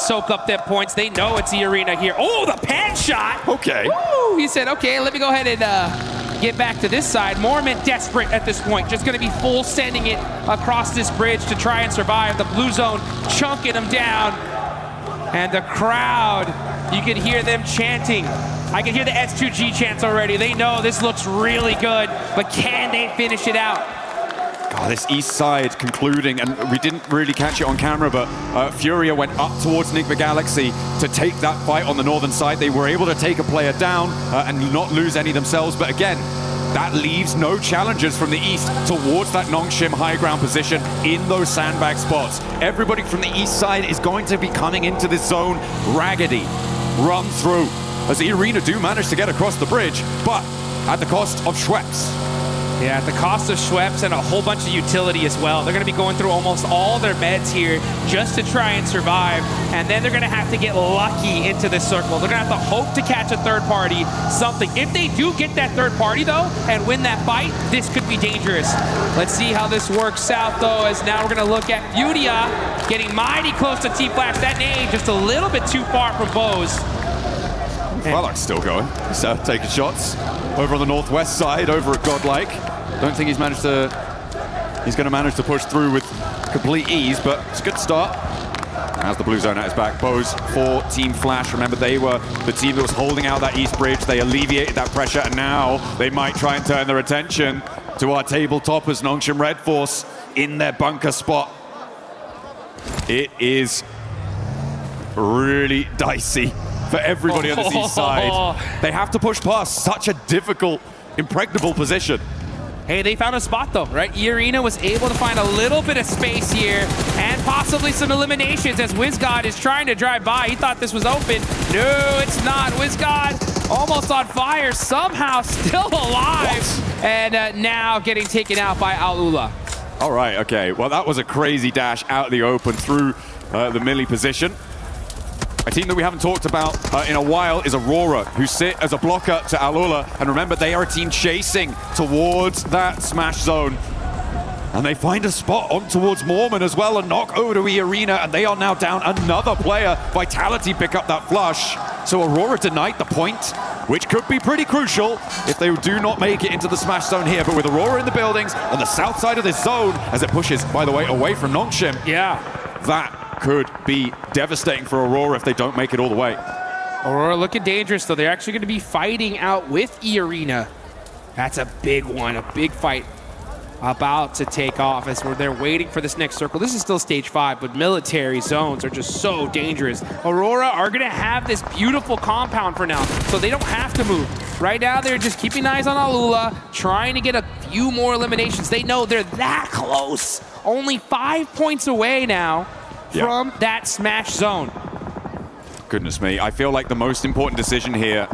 soak up them points. They know it's E-Arena here. Oh, the pan shot. Okay. Woo! He said, okay, let me go ahead and get back to this side. Mormon desperate at this point, just going to be full sending it across this bridge to try and survive. The blue zone chunking them down. And the crowd, you can hear them chanting. I can hear the S2G chants already. They know this looks really good, but can they finish it out? This east side concluding, and we didn't really catch it on camera, but Furia went up towards Enigma Galaxy to take that fight on the northern side. They were able to take a player down and not lose any themselves, but again, that leaves no challengers from the east towards that Nongshim high ground position in those sandbag spots. Everybody from the east side is going to be coming into this zone raggedy, run through, as the Arena do manage to get across the bridge, but at the cost of Schweppes. Yeah, at the cost of Schweppes and a whole bunch of utility as well. They're going to be going through almost all their meds here just to try and survive. And then they're going to have to get lucky into this circle. They're going to have to hope to catch a third party, something. If they do get that third party, though, and win that fight, this could be dangerous. Let's see how this works out, though, as now we're going to look at Furia getting mighty close to T-Flash. That nade just a little bit too far from Bose. Frolak's still going. He's taking shots over on the northwest side, over at Godlike. Don't think he's going to manage to push through with complete ease, but it's a good start. As the blue zone at his back, Bose for Team Flash. Remember, they were the team that was holding out that east bridge. They alleviated that pressure, and now they might try and turn their attention to our tabletoppers, Nongshim Red Force, in their bunker spot. It is really dicey for everybody on this east side. They have to push past such a difficult, impregnable position. Hey, they found a spot though, right? E-Arena was able to find a little bit of space here and possibly some eliminations as WizGod is trying to drive by. He thought this was open. No, it's not. WizGod almost on fire, somehow still alive. What? And now getting taken out by Alula. All right, okay. Well, that was a crazy dash out of the open through the melee position. A team that we haven't talked about in a while is Aurora, who sit as a blocker to Alula. And remember, they are a team chasing towards that smash zone. And they find a spot on towards Mormon as well, a knock over to E-Arena, and they are now down another player. Vitality pick up that flush. So Aurora denied the point, which could be pretty crucial if they do not make it into the smash zone here. But with Aurora in the buildings on the south side of this zone, as it pushes, by the way, away from Nongshim. Yeah. That could be devastating for Aurora if they don't make it all the way. Aurora looking dangerous, though. They're actually going to be fighting out with E-Arena. That's a big one, a big fight about to take off as they're waiting for this next circle. This is still stage 5, but military zones are just so dangerous. Aurora are going to have this beautiful compound for now, so they don't have to move. Right now, they're just keeping eyes on Alula, trying to get a few more eliminations. They know they're that close. Only 5 points away now from that smash zone. Goodness me, I feel like the most important decision here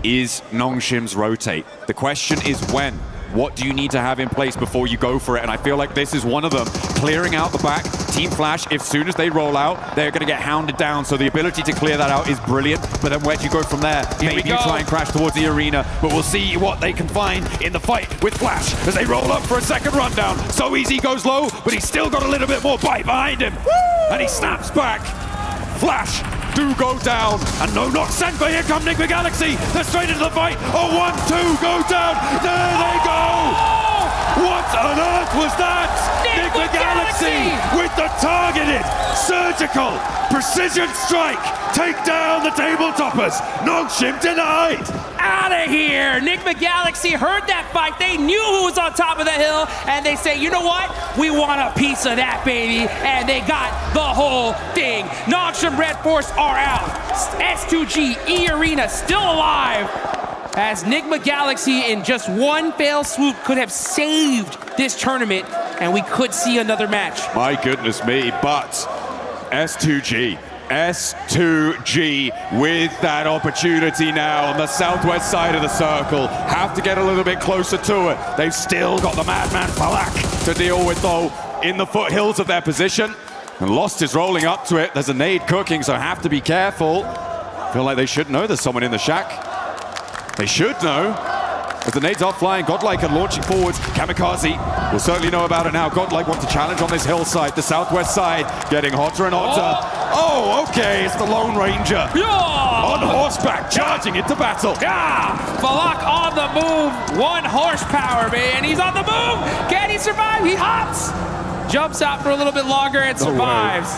is Nongshim's rotate. The question is when. What do you need to have in place before you go for it? And I feel like this is one of them. Clearing out the back, Team Flash, as soon as they roll out, they're going to get hounded down. So the ability to clear that out is brilliant. But then where do you go from there? Maybe you try and crash towards the arena, but we'll see what they can find in the fight with Flash as they roll up for a second rundown. So easy goes low, but he's still got a little bit more bite behind him. Woo! And he snaps back. Flash do go down, and no knock sent, but here come Enigma Galaxy. They're straight into the fight. Oh, 1-2 go down. There they go. What on earth was that? Enigma Galaxy with the targeted, surgical, precision strike. Take down the tabletoppers. Nongshim denied. Out of here. Enigma Galaxy heard that fight. They knew who was on top of the hill, and they say, you know what? We want a piece of that, baby. And they got the whole thing. Nongshim Red Force are out. S2G, E-Arena still alive. As Enigma Galaxy in just one fail swoop could have saved this tournament, and we could see another match. My goodness me, but S2G with that opportunity now on the southwest side of the circle. Have to get a little bit closer to it. They've still got the Madman Falak to deal with, though, in the foothills of their position. And Lost is rolling up to it. There's a nade cooking, so have to be careful. Feel like they should know there's someone in the shack. They should know. As the nades are flying, Godlike are launching forwards. Kamikaze will certainly know about it now. Godlike wants to challenge on this hillside, the southwest side, getting hotter and hotter. Oh, okay, it's the Lone Ranger. On horseback, charging into battle. Falak on the move. 1 horsepower, man. He's on the move. Can he survive? He hops. Jumps out for a little bit longer and survives.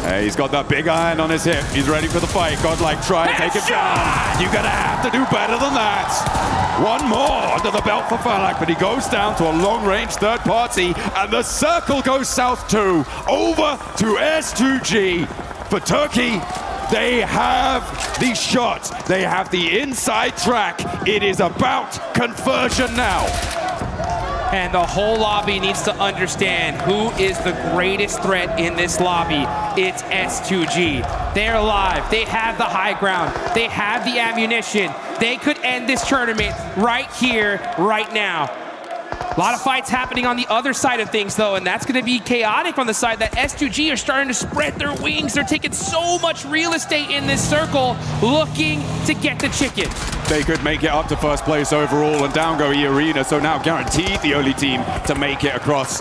Hey, he's got that big iron on his hip. He's ready for the fight. Godlike, try and take it down. You're gonna have to do better than that. One more under the belt for Falak, but he goes down to a long-range third party, and the circle goes south too. Over to S2G. For Turkey, they have the shot. They have the inside track. It is about conversion now. And the whole lobby needs to understand who is the greatest threat in this lobby. It's S2G. They're alive. They have the high ground. They have the ammunition. They could end this tournament right here, right now. A lot of fights happening on the other side of things, though, and that's going to be chaotic on the side that S2G are starting to spread their wings. They're taking so much real estate in this circle, looking to get the chicken. They could make it up to first place overall, and down go E-Arena, so now guaranteed the only team to make it across,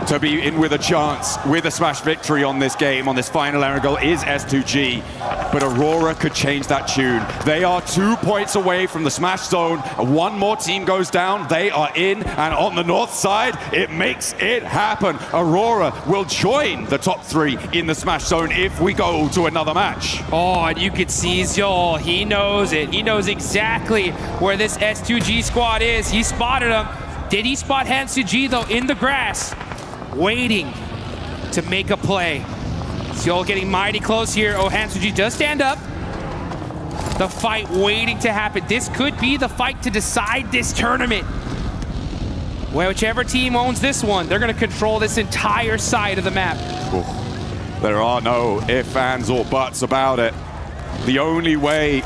to be in with a chance, with a smash victory on this game, on this final Erangel, is S2G. But Aurora could change that tune. They are 2 points away from the smash zone. One more team goes down, they are in, and on the north side, it makes it happen. Aurora will join the top 3 in the smash zone if we go to another match. Oh, and you could see Zol, he knows it. He knows exactly where this S2G squad is. He spotted them. Did he spot Hansuji, though, in the grass, waiting to make a play? Zol getting mighty close here. Oh, Hansuji does stand up. The fight waiting to happen. This could be the fight to decide this tournament. Well, whichever team owns this one, they're going to control this entire side of the map. Ooh. There are no ifs, ands, or buts about it. The only way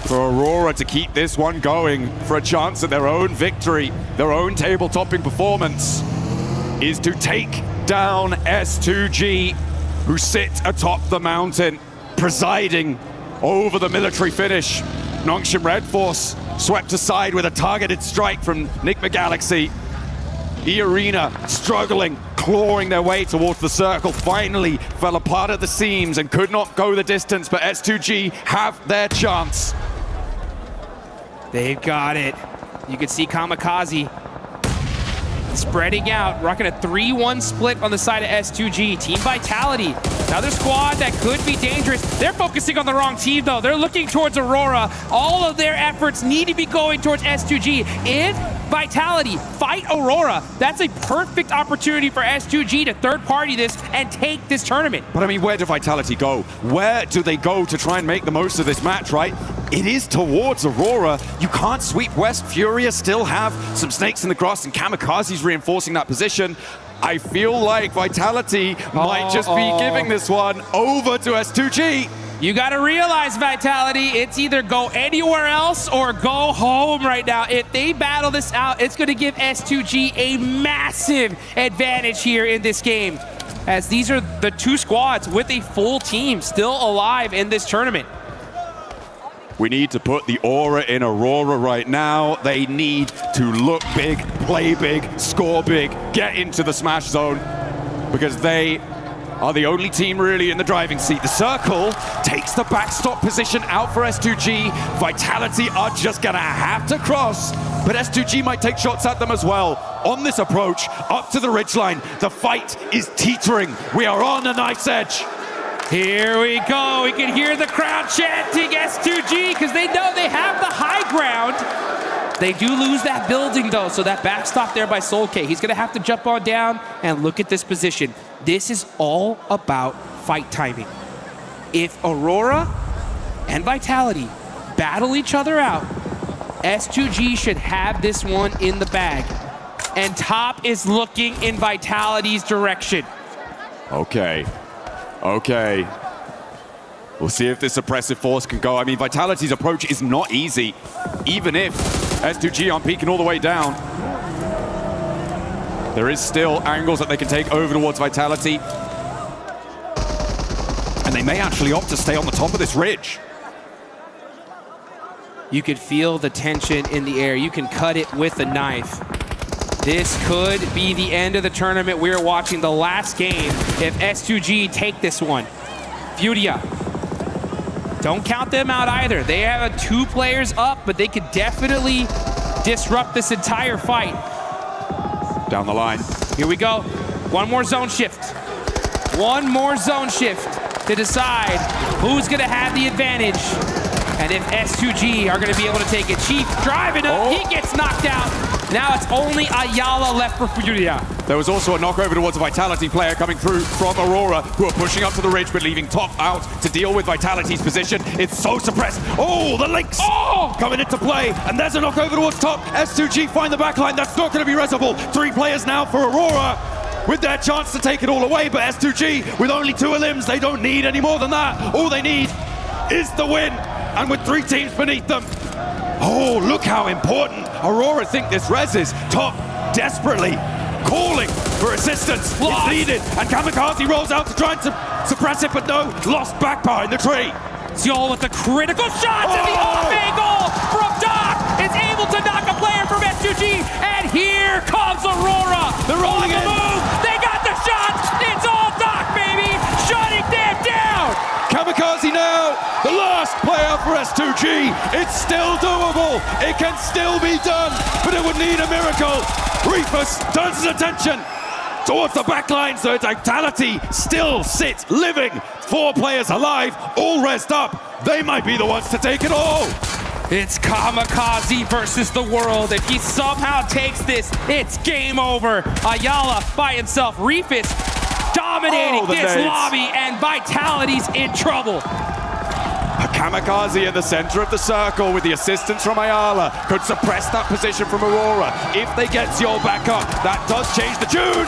for Aurora to keep this one going for a chance at their own victory, their own table-topping performance, is to take down S2G, who sit atop the mountain, presiding over the military finish. Nongshim Red Force swept aside with a targeted strike from Nigma Galaxy. E-Arena struggling, clawing their way towards the circle, finally fell apart at the seams and could not go the distance, but S2G have their chance. They've got it. You can see Kamikaze spreading out, rocking a 3-1 split on the side of S2G. Team Vitality, another squad that could be dangerous. They're focusing on the wrong team, though. They're looking towards Aurora. All of their efforts need to be going towards S2G. If Vitality fight Aurora, that's a perfect opportunity for S2G to third-party this and take this tournament. But I mean, where do Vitality go? Where do they go to try and make the most of this match, right? It is towards Aurora. You can't sweep West. Furia still have some snakes in the grass, and Kamikaze's reinforcing that position. I feel like Vitality might just be giving this one over to S2G. You got to realize, Vitality, it's either go anywhere else or go home right now. If they battle this out, it's going to give S2G a massive advantage here in this game, as these are the 2 squads with a full team still alive in this tournament. We need to put the aura in Aurora right now. They need to look big, play big, score big, get into the smash zone, because they are the only team really in the driving seat. The circle takes the backstop position out for S2G. Vitality are just gonna have to cross, but S2G might take shots at them as well. On this approach, up to the ridgeline, the fight is teetering. We are on a knife's edge. Here we go. We can hear the crowd chanting S2G because they know they have the high ground. They do lose that building, though, so that backstop there by Soul K. He's going to have to jump on down and look at this position. This is all about fight timing. If Aurora and Vitality battle each other out, S2G should have this one in the bag. And top is looking in Vitality's direction. Okay. Okay. We'll see if this suppressive force can go. I mean, Vitality's approach is not easy, even if S2G aren't peeking all the way down. There is still angles that they can take over towards Vitality. And they may actually opt to stay on the top of this ridge. You could feel the tension in the air. You can cut it with a knife. This could be the end of the tournament. We're watching the last game if S2G take this one. Furia. Don't count them out either. They have 2 players up, but they could definitely disrupt this entire fight. Down the line. Here we go. One more zone shift. One more zone shift to decide who's going to have the advantage. And if S2G are going to be able to take it. Chief driving up, he gets knocked out. Now it's only Ayala left for Furia. There was also a knockover towards a Vitality player coming through from Aurora, who are pushing up to the ridge, but leaving Top out to deal with Vitality's position. It's so suppressed. Oh, the links coming into play, and there's a knockover towards Top. S2G find the backline. That's not going to be resable. 3 players now for Aurora, with their chance to take it all away, but S2G, with only 2 elims, they don't need any more than that. All they need is the win, and with 3 teams beneath them. Oh, look how important Aurora think this res is. Top desperately calling for assistance. It's needed, and Kamikaze rolls out to try and suppress it, but no, lost back behind the tree. Seoul with the critical shots and the off angle from Doc is able to knock a player from S2G, and here comes Aurora. They're rolling on the move. They got the shot. It's all Doc, baby, shutting them down. Kamikaze now, the last player for S2G. It's still doable. It can still be done, but it would need a miracle. Reefus turns his attention towards the backline, so Vitality still sits living. 4 players alive, all rest up. They might be the ones to take it all. It's Kamikaze versus the world. If he somehow takes this, it's game over. Ayala by himself. Reefus dominating this nades. lobby, and Vitality's in trouble. Kamikaze in the center of the circle with the assistance from Ayala could suppress that position from Aurora. If they get Seoul back up, that does change the tune.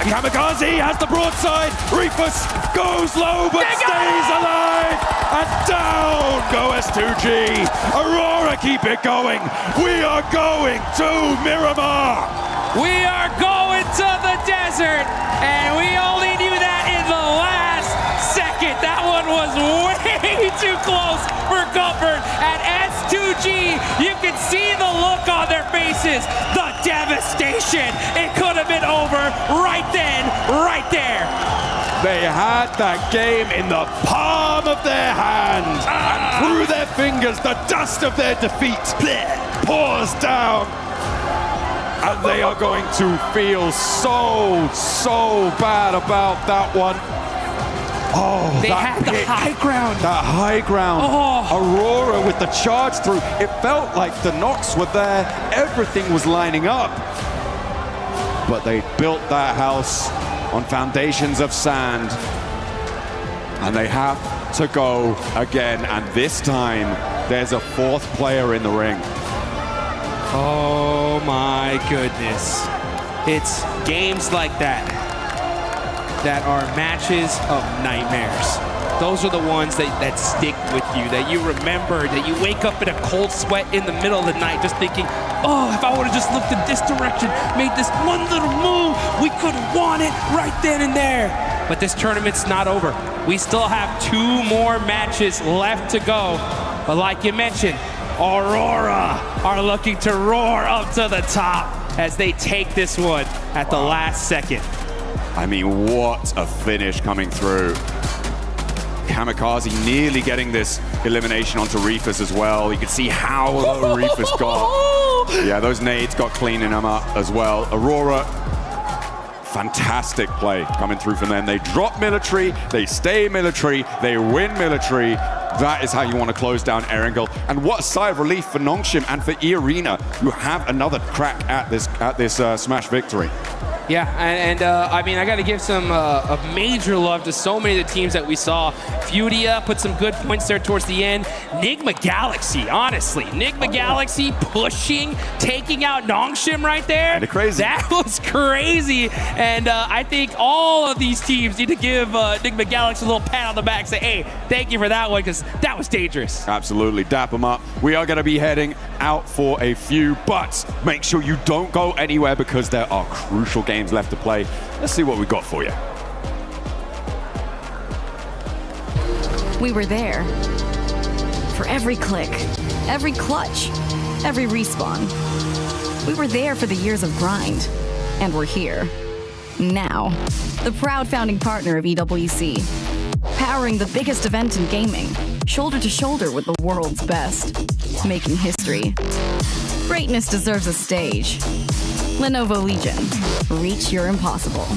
And Kamikaze has the broadside. Reefus goes low but stays alive. And down go S2G. Aurora keep it going. We are going to Miramar. We are going to the desert, and we only knew that in the last second. That one was way too close for comfort. At S2G, you can see the look on their faces, the devastation. It could have been over right then, right there. They had that game in the palm of their hand, and through their fingers, the dust of their defeat pours down. And they are going to feel so bad about that one. Oh, they had the high ground. That high ground. Aurora with the charge through. It felt like the knocks were there. Everything was lining up. But they built that house on foundations of sand. And they have to go again. And this time, there's a 4th player in the ring. Oh my goodness. It's games like that that are matches of nightmares. Those are the ones that stick with you, that you remember, that you wake up in a cold sweat in the middle of the night just thinking, oh, if I would have just looked in this direction, made this one little move, we could have won it right then and there. But this tournament's not over. We still have 2 more matches left to go. But like you mentioned, Aurora are looking to roar up to the top as they take this one at the last second. I mean, what a finish coming through. Kamikaze nearly getting this elimination onto Reefus as well. You can see how low Reefus got. Yeah, those nades got cleaning him up as well. Aurora, fantastic play coming through from them. They drop military, they stay military, they win military. That is how you want to close down Erangel. And what a sigh of relief for Nongshim and for E-Arena, who have another crack at this Smash victory. Yeah, and I mean, I got to give some a major love to so many of the teams that we saw. Furia put some good points there towards the end. Nigma Galaxy, honestly. Nigma Galaxy pushing, taking out Nongshim right there. Kinda crazy. That was crazy. And I think all of these teams need to give Nigma Galaxy a little pat on the back, say, hey, thank you for that one, because that was dangerous. Absolutely, dap them up. We are going to be heading out for a few, but make sure you don't go anywhere because there are crucial games left to play. Let's see what we got for you. We were there for every click, every clutch, every respawn. We were there for the years of grind, and we're here now. The proud founding partner of EWC, powering the biggest event in gaming, shoulder to shoulder with the world's best, making history. Greatness deserves a stage. Lenovo Legion, reach your impossible.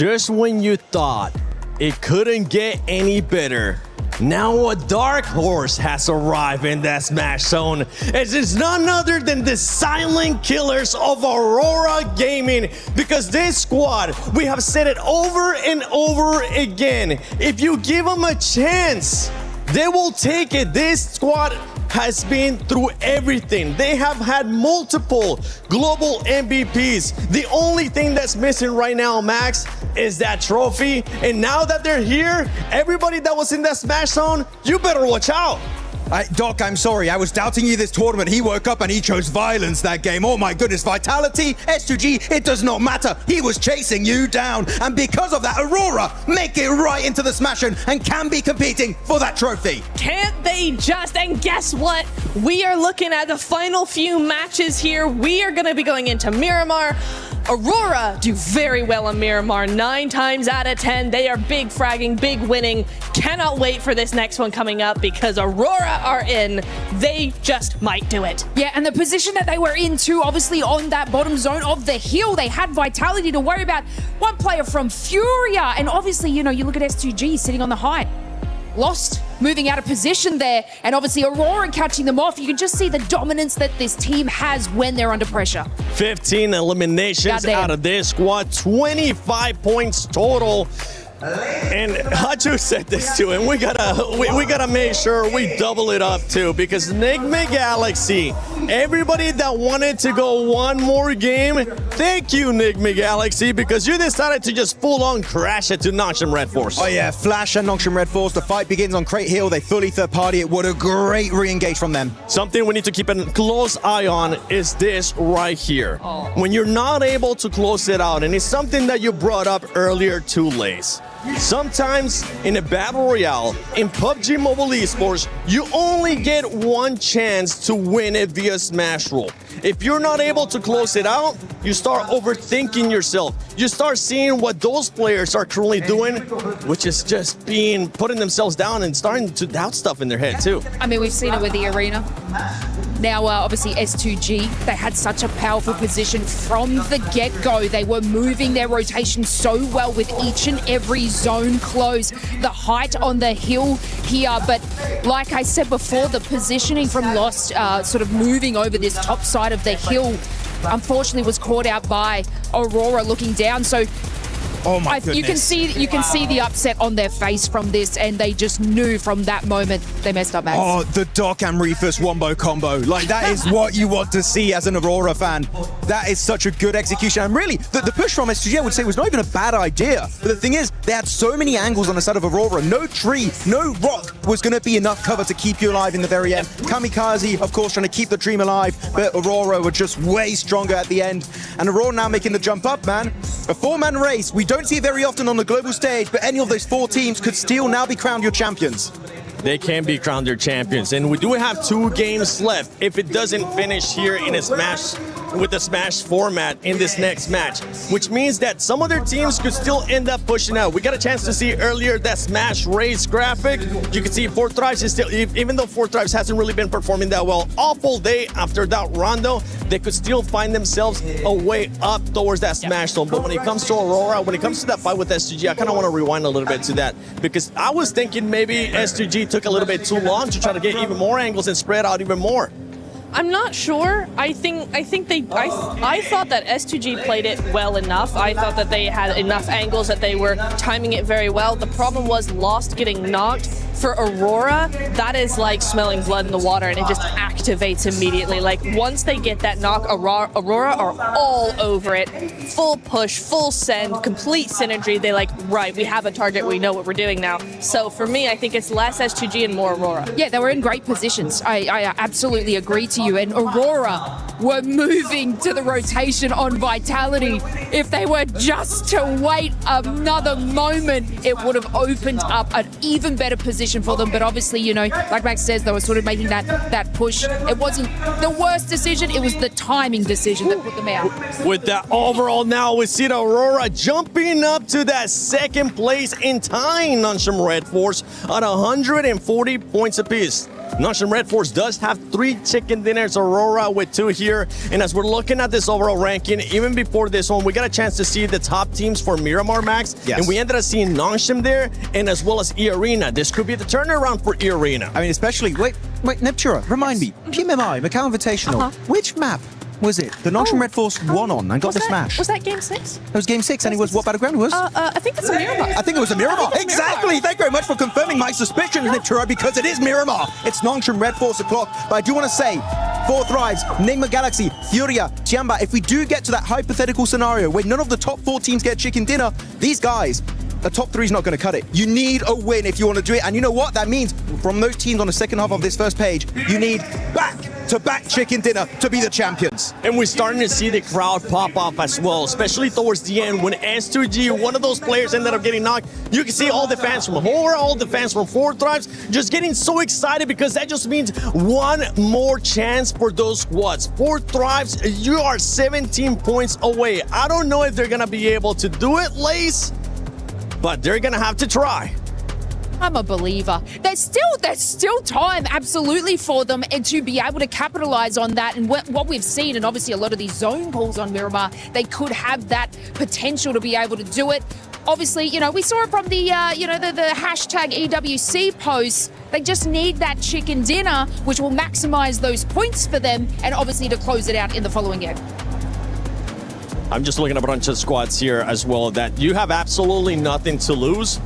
Just when you thought it couldn't get any better, now a dark horse has arrived in that Smash Zone, as it's none other than the silent killers of Aurora Gaming. Because this squad, we have said it over and over again, if you give them a chance, they will take it. This squad has been through everything. They have had multiple global MVPs. The only thing that's missing right now, Max, is that trophy. And now that they're here, everybody that was in that Smash Zone, you better watch out. Doc, I'm sorry. I was doubting you this tournament. He woke up and he chose violence that game. Oh my goodness, Vitality, S2G, it does not matter. He was chasing you down. And because of that, Aurora make it right into the Smash Zone and can be competing for that trophy. Can't they just? And guess what? We are looking at the final few matches here. We are going to be going into Miramar. Aurora do very well in Miramar. 9 times out of 10, they are big fragging, big winning. Cannot wait for this next one coming up because Aurora are in. They just might do it. Yeah, and the position that they were in too, obviously on that bottom zone of the hill, they had Vitality to worry about. One player from Furia, and obviously, you know, you look at S2G sitting on the high. Lost, moving out of position there, and obviously Aurora catching them off. You can just see the dominance that this team has when they're under pressure. 15 eliminations out of this squad, 25 points total. And Hachu said this too, and we gotta make sure we double it up too, because Enigma Galaxy, everybody that wanted to go one more game, thank you, Enigma Galaxy, because you decided to just full-on crash it to Nongshim Red Force. Oh yeah, Flash and Nongshim Red Force. The fight begins on Crate Hill. They fully third party it. What a great re-engage from them. Something we need to keep a close eye on is this right here. When you're not able to close it out, and it's something that you brought up earlier too, Lace. Sometimes in a battle royale, in PUBG Mobile Esports, you only get one chance to win it via Smash Roll. If you're not able to close it out, you start overthinking yourself. You start seeing what those players are currently doing, which is just putting themselves down and starting to doubt stuff in their head too. I mean, we've seen it with the arena. Now, obviously, S2G, they had such a powerful position from the get-go. They were moving their rotation so well with each and every zone close. The height on the hill here, but like I said before, the positioning from Lost, sort of moving over this top side of the hill, unfortunately was caught out by Aurora looking down. So oh my goodness. You can see the upset on their face from this, and they just knew from that moment they messed up, Max. Oh, the Doc and Reefus wombo combo. Like, that is what you want to see as an Aurora fan. That is such a good execution. And really, the push from SGG, I would say, was not even a bad idea. But the thing is, they had so many angles on the side of Aurora. No tree, no rock was going to be enough cover to keep you alive in the very end. Kamikaze, of course, trying to keep the dream alive, but Aurora were just way stronger at the end. And Aurora now making the jump up, man. A 4-man race. We don't see it very often on the global stage, but any of those 4 teams could still now be crowned your champions. They can be crowned their champions, and we do have 2 games left. If it doesn't finish here in a Smash, with the Smash format in this next match, which means that some other teams could still end up pushing out. We got a chance to see earlier that Smash race graphic. You can see Fourth Thrives is still, even though Fourth Thrives hasn't really been performing that well, awful day after that rondo, they could still find themselves a way up towards that Smash zone. But when it comes to Aurora, when it comes to that fight with S2G, I kind of want to rewind a little bit to that, because I was thinking maybe S2G took a little bit too long to try to get even more angles and spread out even more. I'm not sure. I thought that S2G played it well enough. I thought that they had enough angles, that they were timing it very well. The problem was Lost getting knocked. For Aurora, that is like smelling blood in the water, and it just activates immediately. Like, once they get that knock, Aurora are all over it. Full push, full send, complete synergy. They like, right, we have a target, we know what we're doing now. So for me, I think it's less S2G and more Aurora. Yeah, they were in great positions. I absolutely agree to you. And Aurora were moving to the rotation on Vitality. If they were just to wait another moment, it would have opened up an even better position for them. But obviously, you know, like Max says, they were sort of making that push. It wasn't the worst decision, it was the timing decision that put them out. With that overall now, we see the Aurora jumping up to that second place in tying Nongshim Red Force at 140 points apiece. Nongshim Red Force does have 3 chicken dinners, Aurora with 2 here. And as we're looking at this overall ranking, even before this one, we got a chance to see the top teams for Miramar, Max. Yes. And we ended up seeing Nongshim there, and as well as E-Arena. This could be the turnaround for E-Arena. I mean, especially, wait, Neptura, remind me, PMI, Macau Invitational, which map was it? The Nongshim Red Force won on and got the smash. Was that game 6? It was game 6, and it was what battleground it was? I think it's a Miramar. I think it was a Miramar. Exactly. Thank you very much for confirming my suspicions, Neptura, because it is Miramar. It's Nongshim Red Force o'clock. But I do want to say, 4 Thrives, Nigma Galaxy, Furia, Tiamba, if we do get to that hypothetical scenario where none of the top 4 teams get chicken dinner, these guys, the top 3 is not going to cut it. You need a win if you want to do it. And you know what? That means from those teams on the second half of this first page, you need back-to-back chicken dinner to be the champions. And we're starting to see the crowd pop off as well, especially towards the end when S2G, one of those players, ended up getting knocked. You can see all the fans from Horror, all the fans from 4 Thrives just getting so excited because that just means one more chance for those squads. 4 Thrives, you are 17 points away. I don't know if they're going to be able to do it, Lace, but they're going to have to try. I'm a believer. There's still time, absolutely, for them and to be able to capitalize on that. And what we've seen, and obviously a lot of these zone calls on Miramar, they could have that potential to be able to do it. Obviously, you know, we saw it from the, the hashtag EWC posts. They just need that chicken dinner, which will maximize those points for them, and obviously to close it out in the following game. I'm just looking at a bunch of squads here as well that you have absolutely nothing to lose.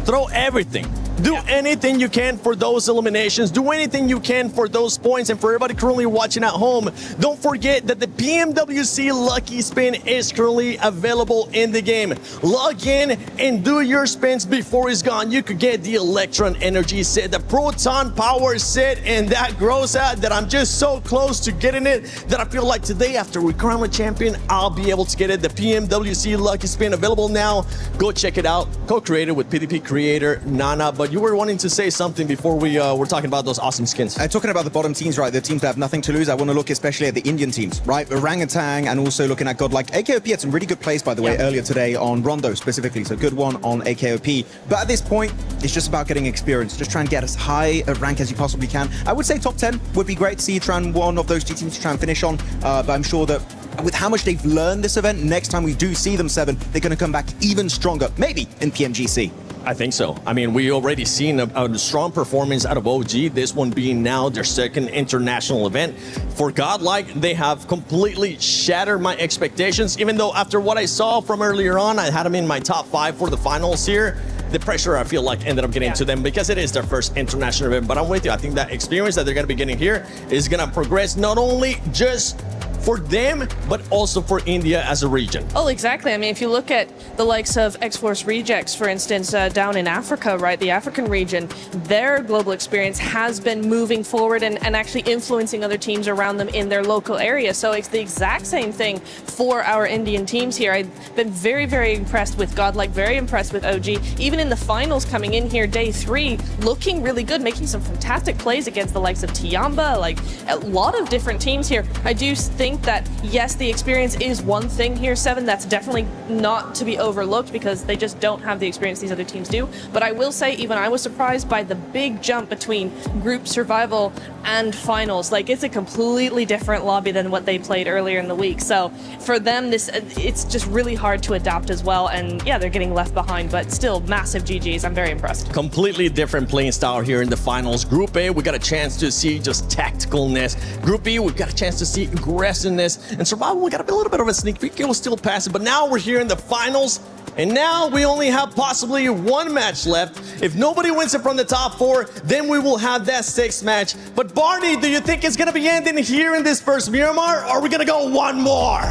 Throw everything. Do anything you can for those eliminations. Do anything you can for those points. And for everybody currently watching at home, don't forget that the PMWC Lucky Spin is currently available in the game. Log in and do your spins before it's gone. You could get the Electron Energy set, the Proton Power set, and that grows out that I'm just so close to getting it that I feel like today, after we crown a champion, I'll be able to get it. The PMWC Lucky Spin available now. Go check it out. Co-created with PDP creator Nana. But you were wanting to say something before we were talking about those awesome skins. Talking about the bottom teams, right? The teams that have nothing to lose. I want to look especially at the Indian teams, right? Orangutan, and also looking at Godlike. AKOP had some really good plays, by the way, earlier today on Rondo specifically. So good one on AKOP. But at this point, it's just about getting experience. Just try and get as high a rank as you possibly can. I would say top 10 would be great to see try and one of those 2 teams to try and finish on. But I'm sure that with how much they've learned this event, next time we do see them 7, they're going to come back even stronger, maybe in PMGC. I think so. I mean, we already seen a strong performance out of OG, this one being now their second international event. For Godlike, they have completely shattered my expectations, even though after what I saw from earlier on, I had them in my top 5 for the finals here. The pressure, I feel like, ended up getting to them because it is their first international event. But I'm with you. I think that experience that they're going to be getting here is going to progress not only just for them, but also for India as a region. Oh, exactly. I mean, if you look at the likes of X-Force Rejects, for instance, down in Africa, right, the African region, their global experience has been moving forward and actually influencing other teams around them in their local area. So it's the exact same thing for our Indian teams here. I've been very, very impressed with Godlike, very impressed with OG. Even in the finals coming in here, day 3, looking really good, making some fantastic plays against the likes of Tiamba, like a lot of different teams here. I do think that, yes, the experience is one thing here, 7. That's definitely not to be overlooked because they just don't have the experience these other teams do. But I will say, even I was surprised by the big jump between group survival and finals. Like, it's a completely different lobby than what they played earlier in the week. So for them, it's just really hard to adapt as well. And yeah, they're getting left behind, but still massive GGs. I'm very impressed. Completely different playing style here in the finals. Group A, we got a chance to see just tacticalness. Group B, we got a chance to see aggressiveness. And survival, we got a little bit of a sneak peek. It was still passive, but now we're here in the finals. And now we only have possibly 1 match left. If nobody wins it from the top 4, then we will have that 6th match. But Barney, do you think it's going to be ending here in this first Miramar, or are we going to go one more?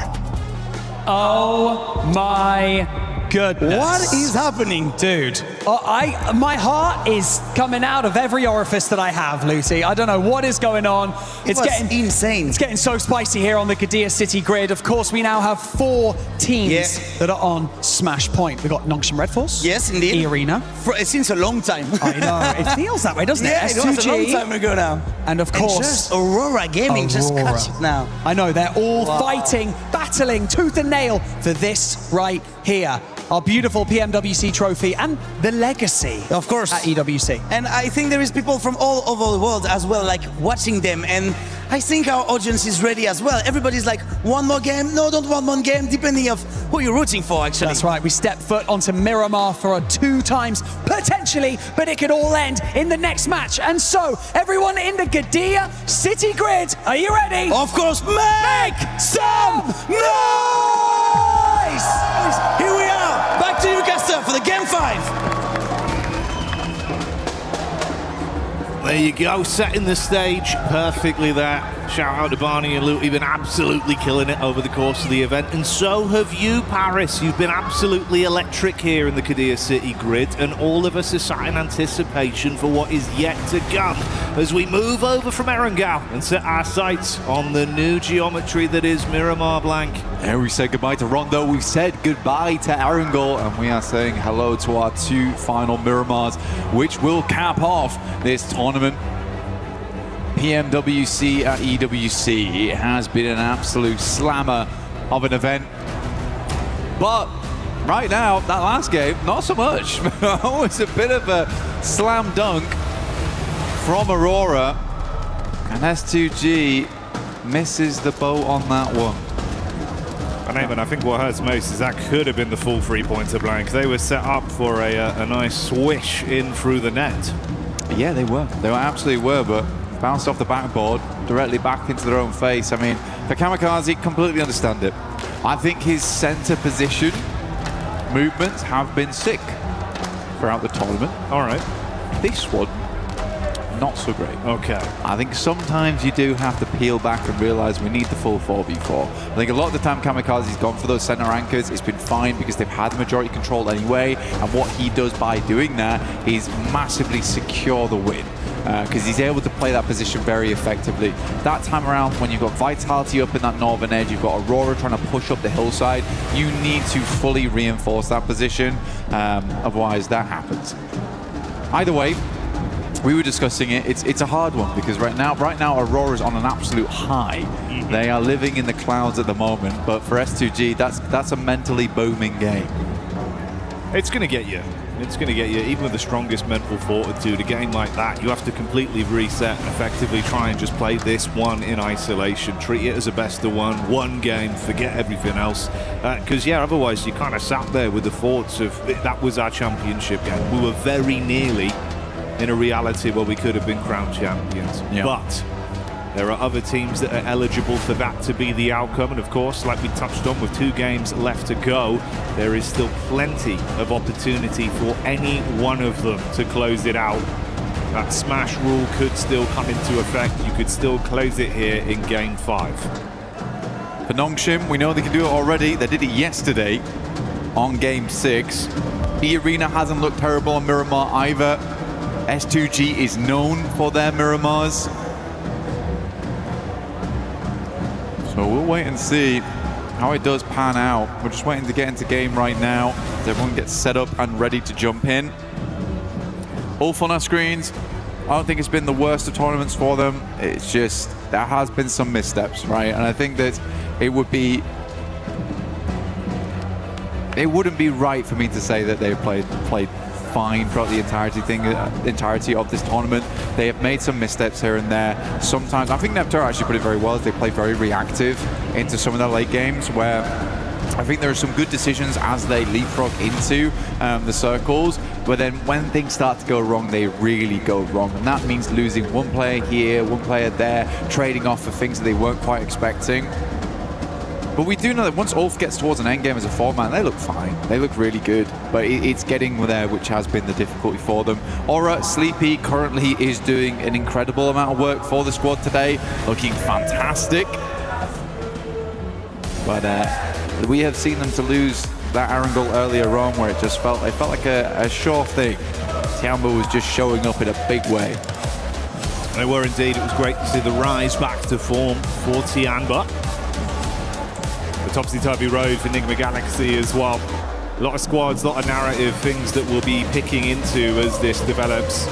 Oh my goodness. What is happening, dude? My heart is coming out of every orifice that I have, Lucy. I don't know what is going on. It's getting insane. It's getting so spicy here on the Qadir City grid. Of course, we now have 4 teams that are on Smash Point. We've got Nongshim Red Force. Yes, indeed. E-Arena. Since a long time. I know. It feels that way, doesn't it? Yeah, S2G. it was a long time ago now. And of course, just Aurora Gaming just cuts it now. I know, they're all fighting, battling tooth and nail for this right here. our beautiful PMWC trophy and the legacy Of course. at EWC. And I think there is people from all over the world as well, like watching them. And I think our audience is ready as well. Everybody's like, one more game? No, don't want one game, depending of who you're rooting for, actually. That's right, we step foot onto Miramar for a 2 times, potentially, but it could all end in the next match. And so, everyone in the Gadia City Grid, are you ready? Of course, make some noise! Here we are, back to Newcastle for the game 5. There you go, setting the stage perfectly there. Shout out to Barney and Luke, you've been absolutely killing it over the course of the event. And so have you, Paris. You've been absolutely electric here in the Qadir City Grid, and all of us are sat in anticipation for what is yet to come as we move over from Erangel and set our sights on the new geometry that is Miramar Blanc. And we said goodbye to Rondo, we've said goodbye to Erangel, and we are saying hello to our 2 final Miramars, which will cap off this tournament. PMWC at EWC. It has been an absolute slammer of an event. But right now, that last game, not so much. It was a bit of a slam dunk from Aurora. And S2G misses the boat on that one. And Eamon, I think what hurts most is that could have been the full 3-pointer Blanc. They were set up for a nice swish in through the net. Yeah, they were. They absolutely were, but bounced off the backboard, directly back into their own face. I mean, for Kamikaze, completely understand it. I think his center position movements have been sick throughout the tournament. All right. This one, not so great. Okay. I think sometimes you do have to peel back and realize we need the full 4v4. I think a lot of the time Kamikaze's gone for those center anchors. It's been fine because they've had majority control anyway. And what he does by doing that is massively secure the win. Because he's able to play that position very effectively. That time around, when you've got Vitality up in that northern edge, you've got Aurora trying to push up the hillside, you need to fully reinforce that position, otherwise that happens. Either way, we were discussing it, it's a hard one, because right now Aurora's on an absolute high. They are living in the clouds at the moment, but for S2G, that's a mentally booming game. It's going to get you. It's going to get you, even with the strongest mental fortitude. A game like that, you have to completely reset and effectively try and just play this one in isolation. Treat it as a best of one game, forget everything else. Because, yeah, otherwise you kind of sat there with the thoughts of that was our championship game. We were very nearly in a reality where we could have been crowned champions. Yeah. But there are other teams that are eligible for that to be the outcome. And of course, like we touched on, with 2 games left to go, there is still plenty of opportunity for any one of them to close it out. That smash rule could still come into effect. You could still close it here in game 5. For Nongshim, we know they can do it already. They did it yesterday on game 6. The arena hasn't looked terrible on Miramar either. S2G is known for their Miramars. So we'll wait and see how it does pan out. We're just waiting to get into game right now as everyone gets set up and ready to jump in. All fun on our screens. I don't think it's been the worst of tournaments for them. It's just, there has been some missteps, right? And I think that it wouldn't be right for me to say that they played fine throughout the entirety of this tournament. They have made some missteps here and there. Sometimes, I think Neptune actually put it very well. They play very reactive into some of their late games, where I think there are some good decisions as they leapfrog into the circles, but then when things start to go wrong, they really go wrong. And that means losing one player here, one player there, trading off for things that they weren't quite expecting. But we do know that once Ulf gets towards an endgame as a 4-man, they look fine. They look really good. But it's getting there, which has been the difficulty for them. Aura, Sleepy currently is doing an incredible amount of work for the squad today. Looking fantastic. But we have seen them to lose that Erangel earlier on, where it felt like a sure thing. Tiamba was just showing up in a big way. They were indeed. It was great to see the rise back to form for Tiamba. Topsy-turvy road for Enigma Galaxy as well. A lot of squads, a lot of narrative, things that we'll be picking into as this develops.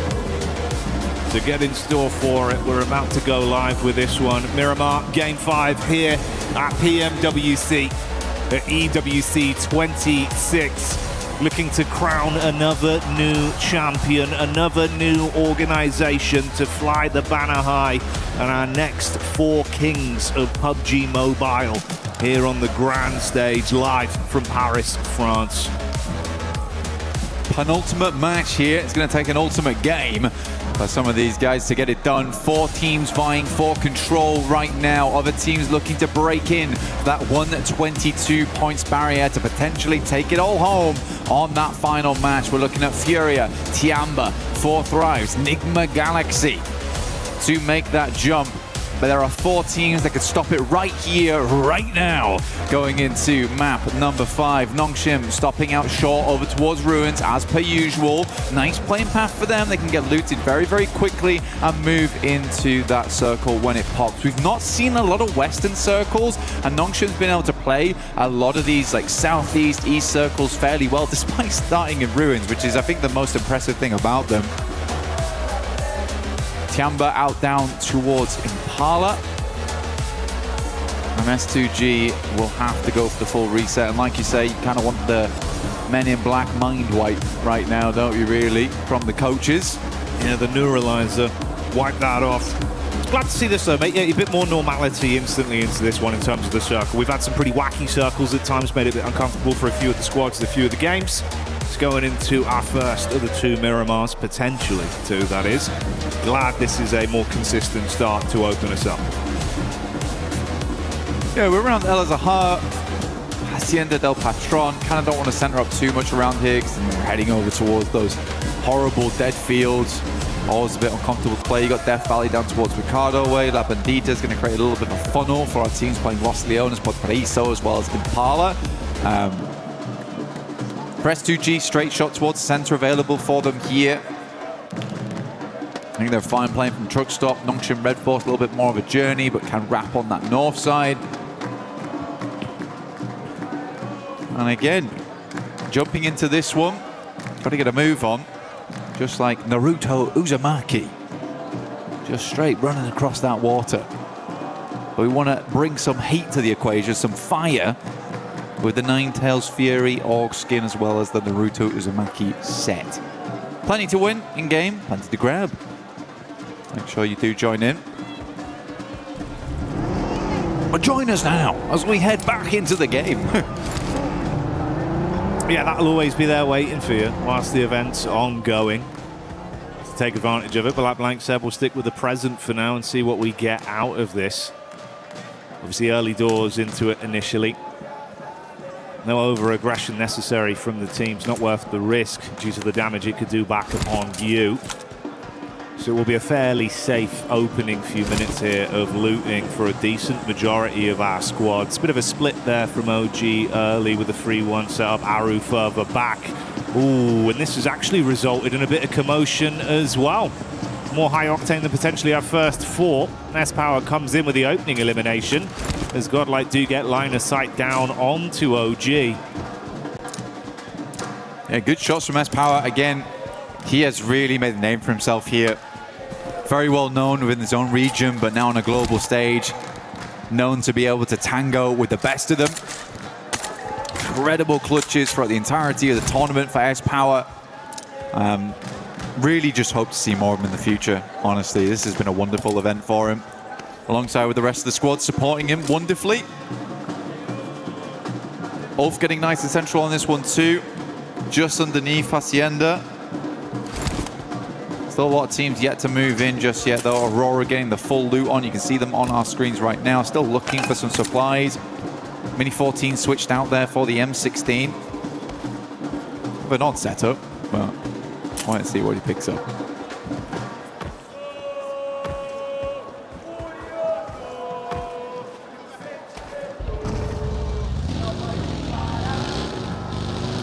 So get in store for it. We're about to go live with this one. Miramar, Game 5 here at PMWC. at EWC 26, looking to crown another new champion, another new organization to fly the banner high, and our next 4 kings of PUBG Mobile here on the grand stage, live from Paris, France. Penultimate match here. It's going to take an ultimate game for some of these guys to get it done. 4 teams vying for control right now. Other teams looking to break in that 122 points barrier to potentially take it all home on that final match. We're looking at Furia, Tiamba, 4 Thrives, Nigma Galaxy to make that jump. But there are 4 teams that could stop it right here, right now, going into map number 5. Nongshim stopping out short over towards Ruins, as per usual. Nice playing path for them. They can get looted very, very quickly and move into that circle when it pops. We've not seen a lot of Western circles, and Nongshim's been able to play a lot of these like Southeast, East circles fairly well, despite starting in Ruins, which is, I think, the most impressive thing about them. Tiamba out down towards Impala. And S2G will have to go for the full reset. And like you say, you kind of want the men in black mind wipe right now, don't you really, from the coaches? Yeah, the neuralizer, wipe that off. Glad to see this though, mate. Yeah, a bit more normality instantly into this one in terms of the circle. We've had some pretty wacky circles at times, made it a bit uncomfortable for a few of the squads, a few of the games. It's going into our first of the 2 Miramars, potentially 2, that is. Glad this is a more consistent start to open us up. Yeah, we're around El Azahar, Hacienda del Patron. Kind of don't want to center up too much around here because we're heading over towards those horrible dead fields. Always a bit uncomfortable to play. You got Death Valley down towards Ricardo way. La Bandita is going to create a little bit of a funnel for our teams playing Los Leones, Potpariso, as well as Impala. For S2G, straight shot towards the center available for them here. I think they're fine playing from truck stop. Nongshim Red Force, a little bit more of a journey, but can wrap on that north side. And again, jumping into this one, got to get a move on. Just like Naruto Uzumaki. Just straight running across that water. But we want to bring some heat to the equation, some fire, with the Ninetales Fury Org skin as well as the Naruto Uzumaki set. Plenty to win in game, plenty to grab. Make sure you do join in. But join us now as we head back into the game. Yeah, that'll always be there waiting for you whilst the event's ongoing. To take advantage of it, but like Blank said, we'll stick with the present for now and see what we get out of this. Obviously early doors into it initially. No over-aggression necessary from the teams, not worth the risk due to the damage it could do back upon you. So it will be a fairly safe opening few minutes here of looting for a decent majority of our squads. Bit of a split there from OG early with the 3-1 setup, Aru further back. Ooh, and this has actually resulted in a bit of commotion as well. More high octane than potentially our first 4. S-Power comes in with the opening elimination as Godlike do get line of sight down onto OG. Yeah, good shots from S-Power. Again, he has really made a name for himself here. Very well known within his own region, but now on a global stage. Known to be able to tango with the best of them. Incredible clutches throughout the entirety of the tournament for S-Power. Really just hope to see more of him in the future, honestly. This has been a wonderful event for him. Alongside with the rest of the squad supporting him wonderfully. Ulf getting nice and central on this one too. Just underneath Hacienda. Still a lot of teams yet to move in just yet though. Aurora getting the full loot on. You can see them on our screens right now. Still looking for some supplies. Mini 14 switched out there for the M16. But not setup, but I want to see what he picks up.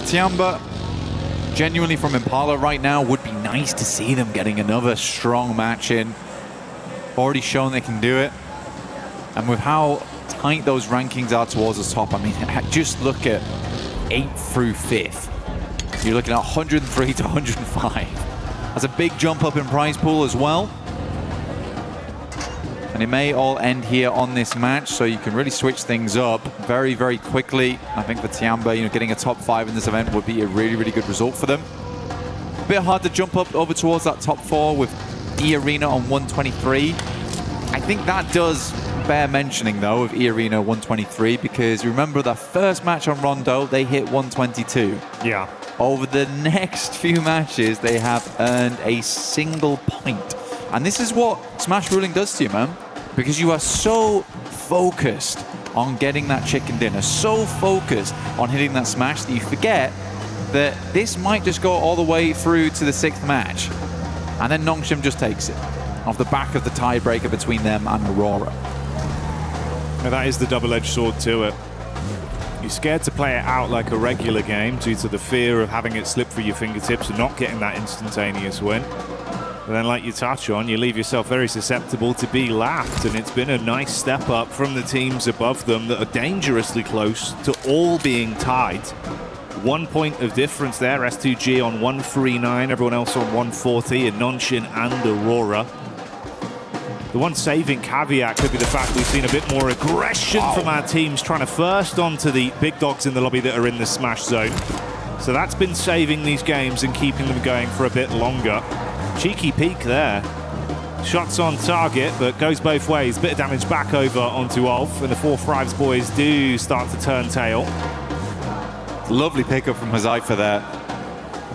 Tiamba, genuinely from Impala right now, would be nice to see them getting another strong match in. Already shown they can do it. And with how tight those rankings are towards the top, I mean, just look at 8th through 5th. You're looking at 103 to 105. That's a big jump up in prize pool as well. And it may all end here on this match, so you can really switch things up very, very quickly. I think for Tiamba, getting a top 5 in this event would be a really, really good result for them. A bit hard to jump up over towards that top 4 with E-Arena on 123. I think that does bear mentioning, though, of E-Arena 123, because remember the first match on Rondo, they hit 122. Yeah. Over the next few matches, they have earned a single point. And this is what Smash Ruling does to you, man. Because you are so focused on getting that chicken dinner, so focused on hitting that smash that you forget that this might just go all the way through to the 6th match. And then Nongshim just takes it off the back of the tiebreaker between them and Aurora. Now that is the double-edged sword to it. You're scared to play it out like a regular game due to the fear of having it slip through your fingertips and not getting that instantaneous win. But then, like you touch on, you leave yourself very susceptible to be lapped, and it's been a nice step up from the teams above them that are dangerously close to all being tied. 1 point of difference there, S2G on 139, everyone else on 140, and Nongshim and Aurora. The one saving caveat could be the fact we've seen a bit more aggression from our teams trying to first onto the big dogs in the lobby that are in the smash zone. So that's been saving these games and keeping them going for a bit longer. Cheeky peek there. Shots on target, but goes both ways. Bit of damage back over onto Ulf, and the 4-5s boys do start to turn tail. Lovely pickup from Huzaifa there.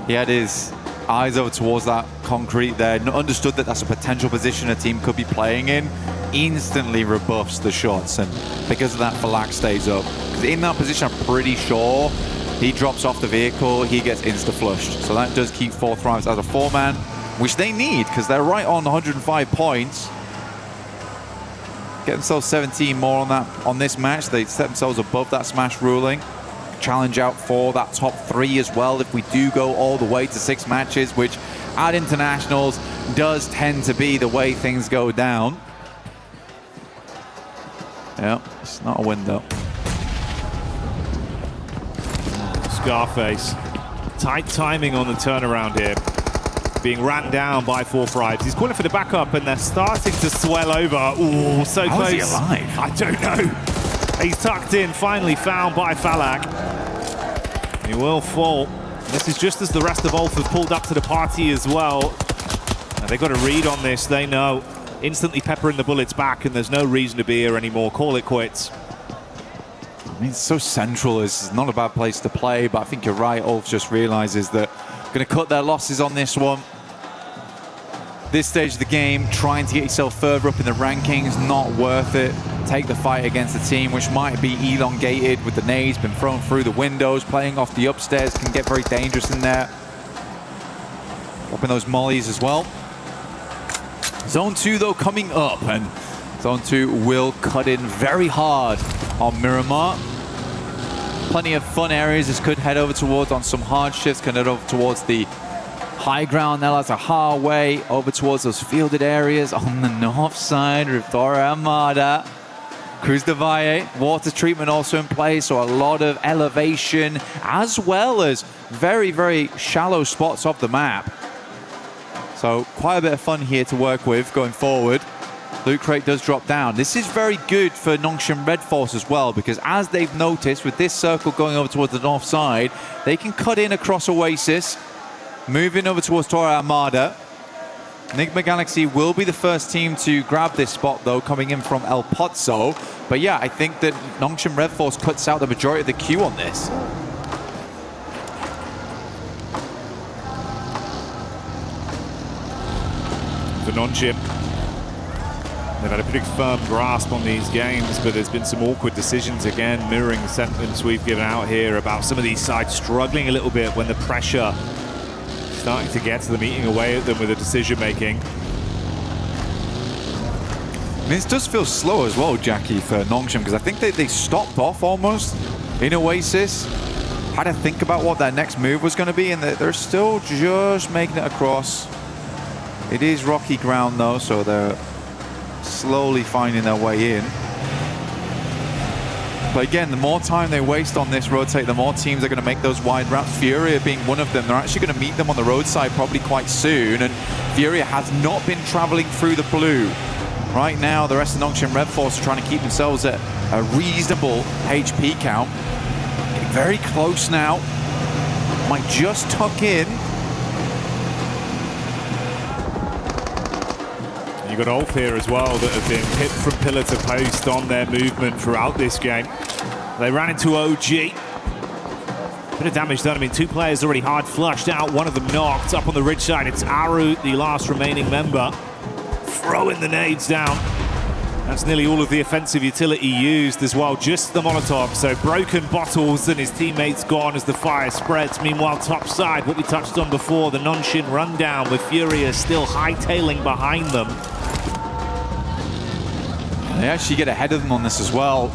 He had his eyes over towards that concrete there, understood that that's a potential position a team could be playing in, instantly rebuffs the shots, and because of that, Falak stays up. Because in that position, I'm pretty sure he drops off the vehicle, he gets insta-flushed. So that does keep 4-5s as a 4-man, which they need, because they're right on 105 points. Get themselves 17 more on this match. They set themselves above that smash ruling. Challenge out for that top 3 as well if we do go all the way to 6 matches, which at internationals does tend to be the way things go down. Yeah, it's not a win though. Scarface. Tight timing on the turnaround here. Being ran down by 4-5s. He's calling for the backup, and they're starting to swell over. Ooh, so How close. is he alive? I don't know. He's tucked in, finally found by Falak. He will fall. This is just as the rest of Ulf have pulled up to the party as well. Now they've got a read on this, they know. Instantly peppering the bullets back, and there's no reason to be here anymore. Call it quits. I mean, it's so central. It's not a bad place to play, but I think you're right. Ulf just realizes that going to cut their losses on this one. This stage of the game, trying to get yourself further up in the rankings, not worth it. Take the fight against a team which might be elongated with the nades, been thrown through the windows, playing off the upstairs, can get very dangerous in there. Dropping those mollies as well. Zone 2 though coming up, and Zone 2 will cut in very hard on Miramar. Plenty of fun areas this could head over towards on some hard shifts, can head over towards the high ground El Azahar way, over towards those fielded areas on the north side of Torre Armada. Cruz de Valle, water treatment also in place, so a lot of elevation, as well as very, very shallow spots of the map. So quite a bit of fun here to work with going forward. Loot crate does drop down. This is very good for Nongshim Red Force as well, because as they've noticed, with this circle going over towards the north side, they can cut in across Oasis, moving over towards Torre Armada. Enigma Galaxy will be the first team to grab this spot, though, coming in from El Pozo. But yeah, I think that Nongshim Red Force cuts out the majority of the queue on this. For Nongshim, they've had a pretty firm grasp on these games, but there's been some awkward decisions again, mirroring the sentiments we've given out here about some of these sides struggling a little bit when the pressure starting to get to them, eating away at them with the decision making. I mean, this does feel slow as well, Jackie, for Nongshim, because I think they stopped off almost in Oasis. Had to think about what their next move was going to be, and they're still just making it across. It is rocky ground though, so they're slowly finding their way in. But again, the more time they waste on this rotate, the more teams are going to make those wide routes. Furia being one of them. They're actually going to meet them on the roadside probably quite soon. And Furia has not been traveling through the blue Right now, the rest of Nongshim Red Force are trying to keep themselves at a reasonable HP count. Getting very close now. Might just tuck in. You got Ulf here as well that have been hit from pillar to post on their movement throughout this game. They ran into OG. Bit of damage done. I mean, 2 players already hard flushed out. One of them knocked up on the ridge side. It's Aru, the last remaining member, throwing the nades down. That's nearly all of the offensive utility used as well, just the Molotov. So broken bottles and his teammates gone as the fire spreads. Meanwhile, top side, what we touched on before, the Nongshim rundown with Furia still hightailing behind them. They actually get ahead of them on this as well.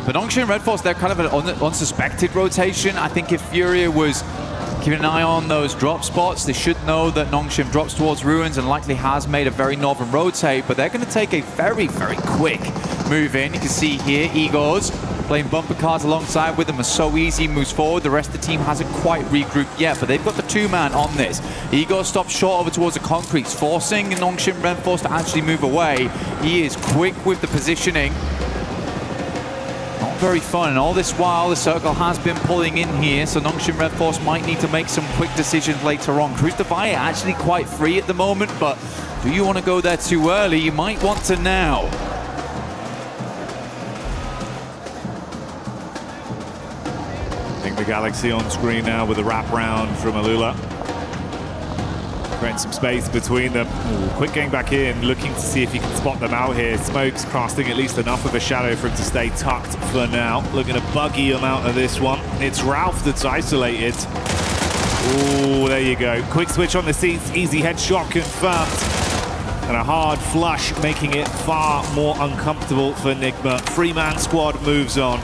But Nongshim Red Force, they're kind of an unsuspected rotation. I think if Furia was keeping an eye on those drop spots, they should know that Nongshim drops towards Ruins and likely has made a very northern rotate, but they're going to take a very, very quick move in. You can see here, Igor's playing bumper cars alongside with them. Are so easy, moves forward. The rest of the team hasn't quite regrouped yet, but they've got the 2-man on this. Igor stops short over towards the concretes, forcing Nongshim Red Force to actually move away. He is quick with the positioning. Not very fun, and all this while the circle has been pulling in here, so Nongshim Red Force might need to make some quick decisions later on. Cruz Defy actually quite free at the moment, but do you want to go there too early? You might want to now. I think the Galaxy on screen now with a wraparound from Alula. Creating some space between them. Ooh, quick getting back in, looking to see if he can spot them out here. Smoke's casting at least enough of a shadow for him to stay tucked for now. Looking to buggy him out of this one. It's Ralph that's isolated. Oh, there you go. Quick switch on the seats, easy headshot confirmed. And a hard flush, making it far more uncomfortable for Nigma. 3-man squad moves on.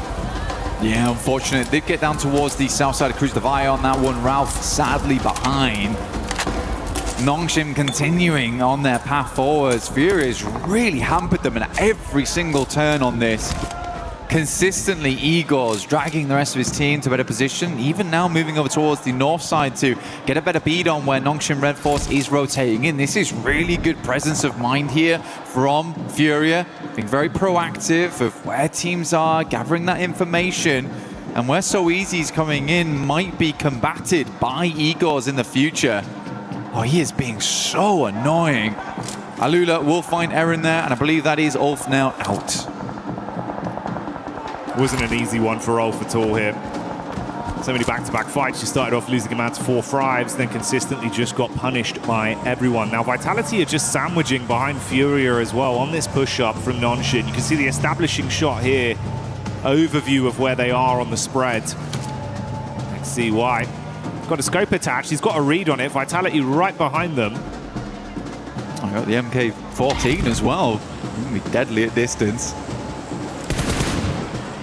Yeah, unfortunate. Did get down towards the south side of Cruz Defy on that one. Ralph sadly behind. Nongshim continuing on their path forwards. Furia's really hampered them at every single turn on this. Consistently, Igor's dragging the rest of his team to better position, even now moving over towards the north side to get a better beat on where Nongshim Red Force is rotating in. This is really good presence of mind here from Furia, being very proactive of where teams are, gathering that information, and where So Easy's coming in might be combated by Igor's in the future. Oh, he is being so annoying. Alula will find Eren there, and I believe that is Ulf now out. Wasn't an easy one for Ulf at all here. So many back-to-back fights. She started off losing a man to 4 thrives, then consistently just got punished by everyone. Now, Vitality are just sandwiching behind Furia as well on this push-up from Nongshim. You can see the establishing shot here. Overview of where they are on the spread. Let's see why. Got a scope attached. He's got a read on it. Vitality right behind them. I got the MK14 as well. Be deadly at distance.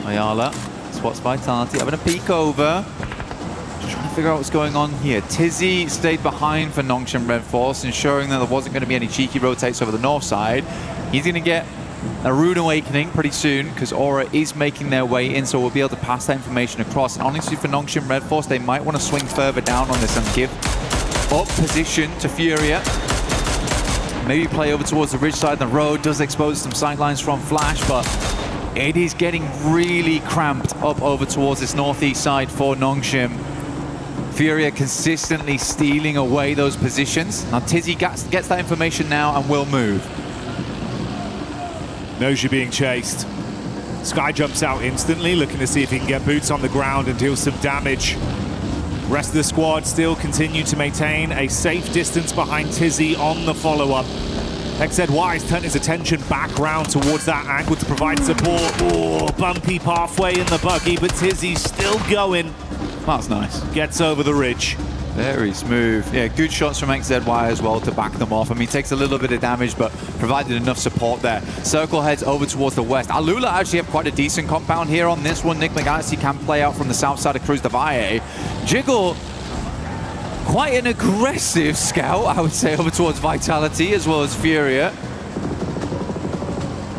Ayala spots Vitality, having a peek over. Just trying to figure out what's going on here. Tizzy stayed behind for Nongshim Red Force, ensuring that there wasn't going to be any cheeky rotates over the north side. He's going to get a Rune Awakening pretty soon because Aura is making their way in, so we'll be able to pass that information across. And honestly, for Nongshim Red Force, they might want to swing further down on this and give up position to Furia. Maybe play over towards the ridge side of the road. Does expose some sightlines from Flash, but it is getting really cramped up over towards this northeast side for Nongshim. Furia consistently stealing away those positions. Now Tizzy gets that information now and will move. Knows you're being chased. Sky jumps out instantly, looking to see if he can get boots on the ground and deal some damage. Rest of the squad still continue to maintain a safe distance behind Tizzy on the follow-up. XZY has turned his attention back round towards that angle to provide support. Oh, bumpy pathway in the buggy, but Tizzy's still going. That's nice. Gets over the ridge. Very smooth. Yeah, good shots from XZY as well to back them off. I mean, takes a little bit of damage, but provided enough support there. Circle heads over towards the west. Alula actually have quite a decent compound here on this one. Nick McGalaxy can play out from the south side of Cruz Defy. Jiggle, quite an aggressive scout, I would say, over towards Vitality as well as Furia.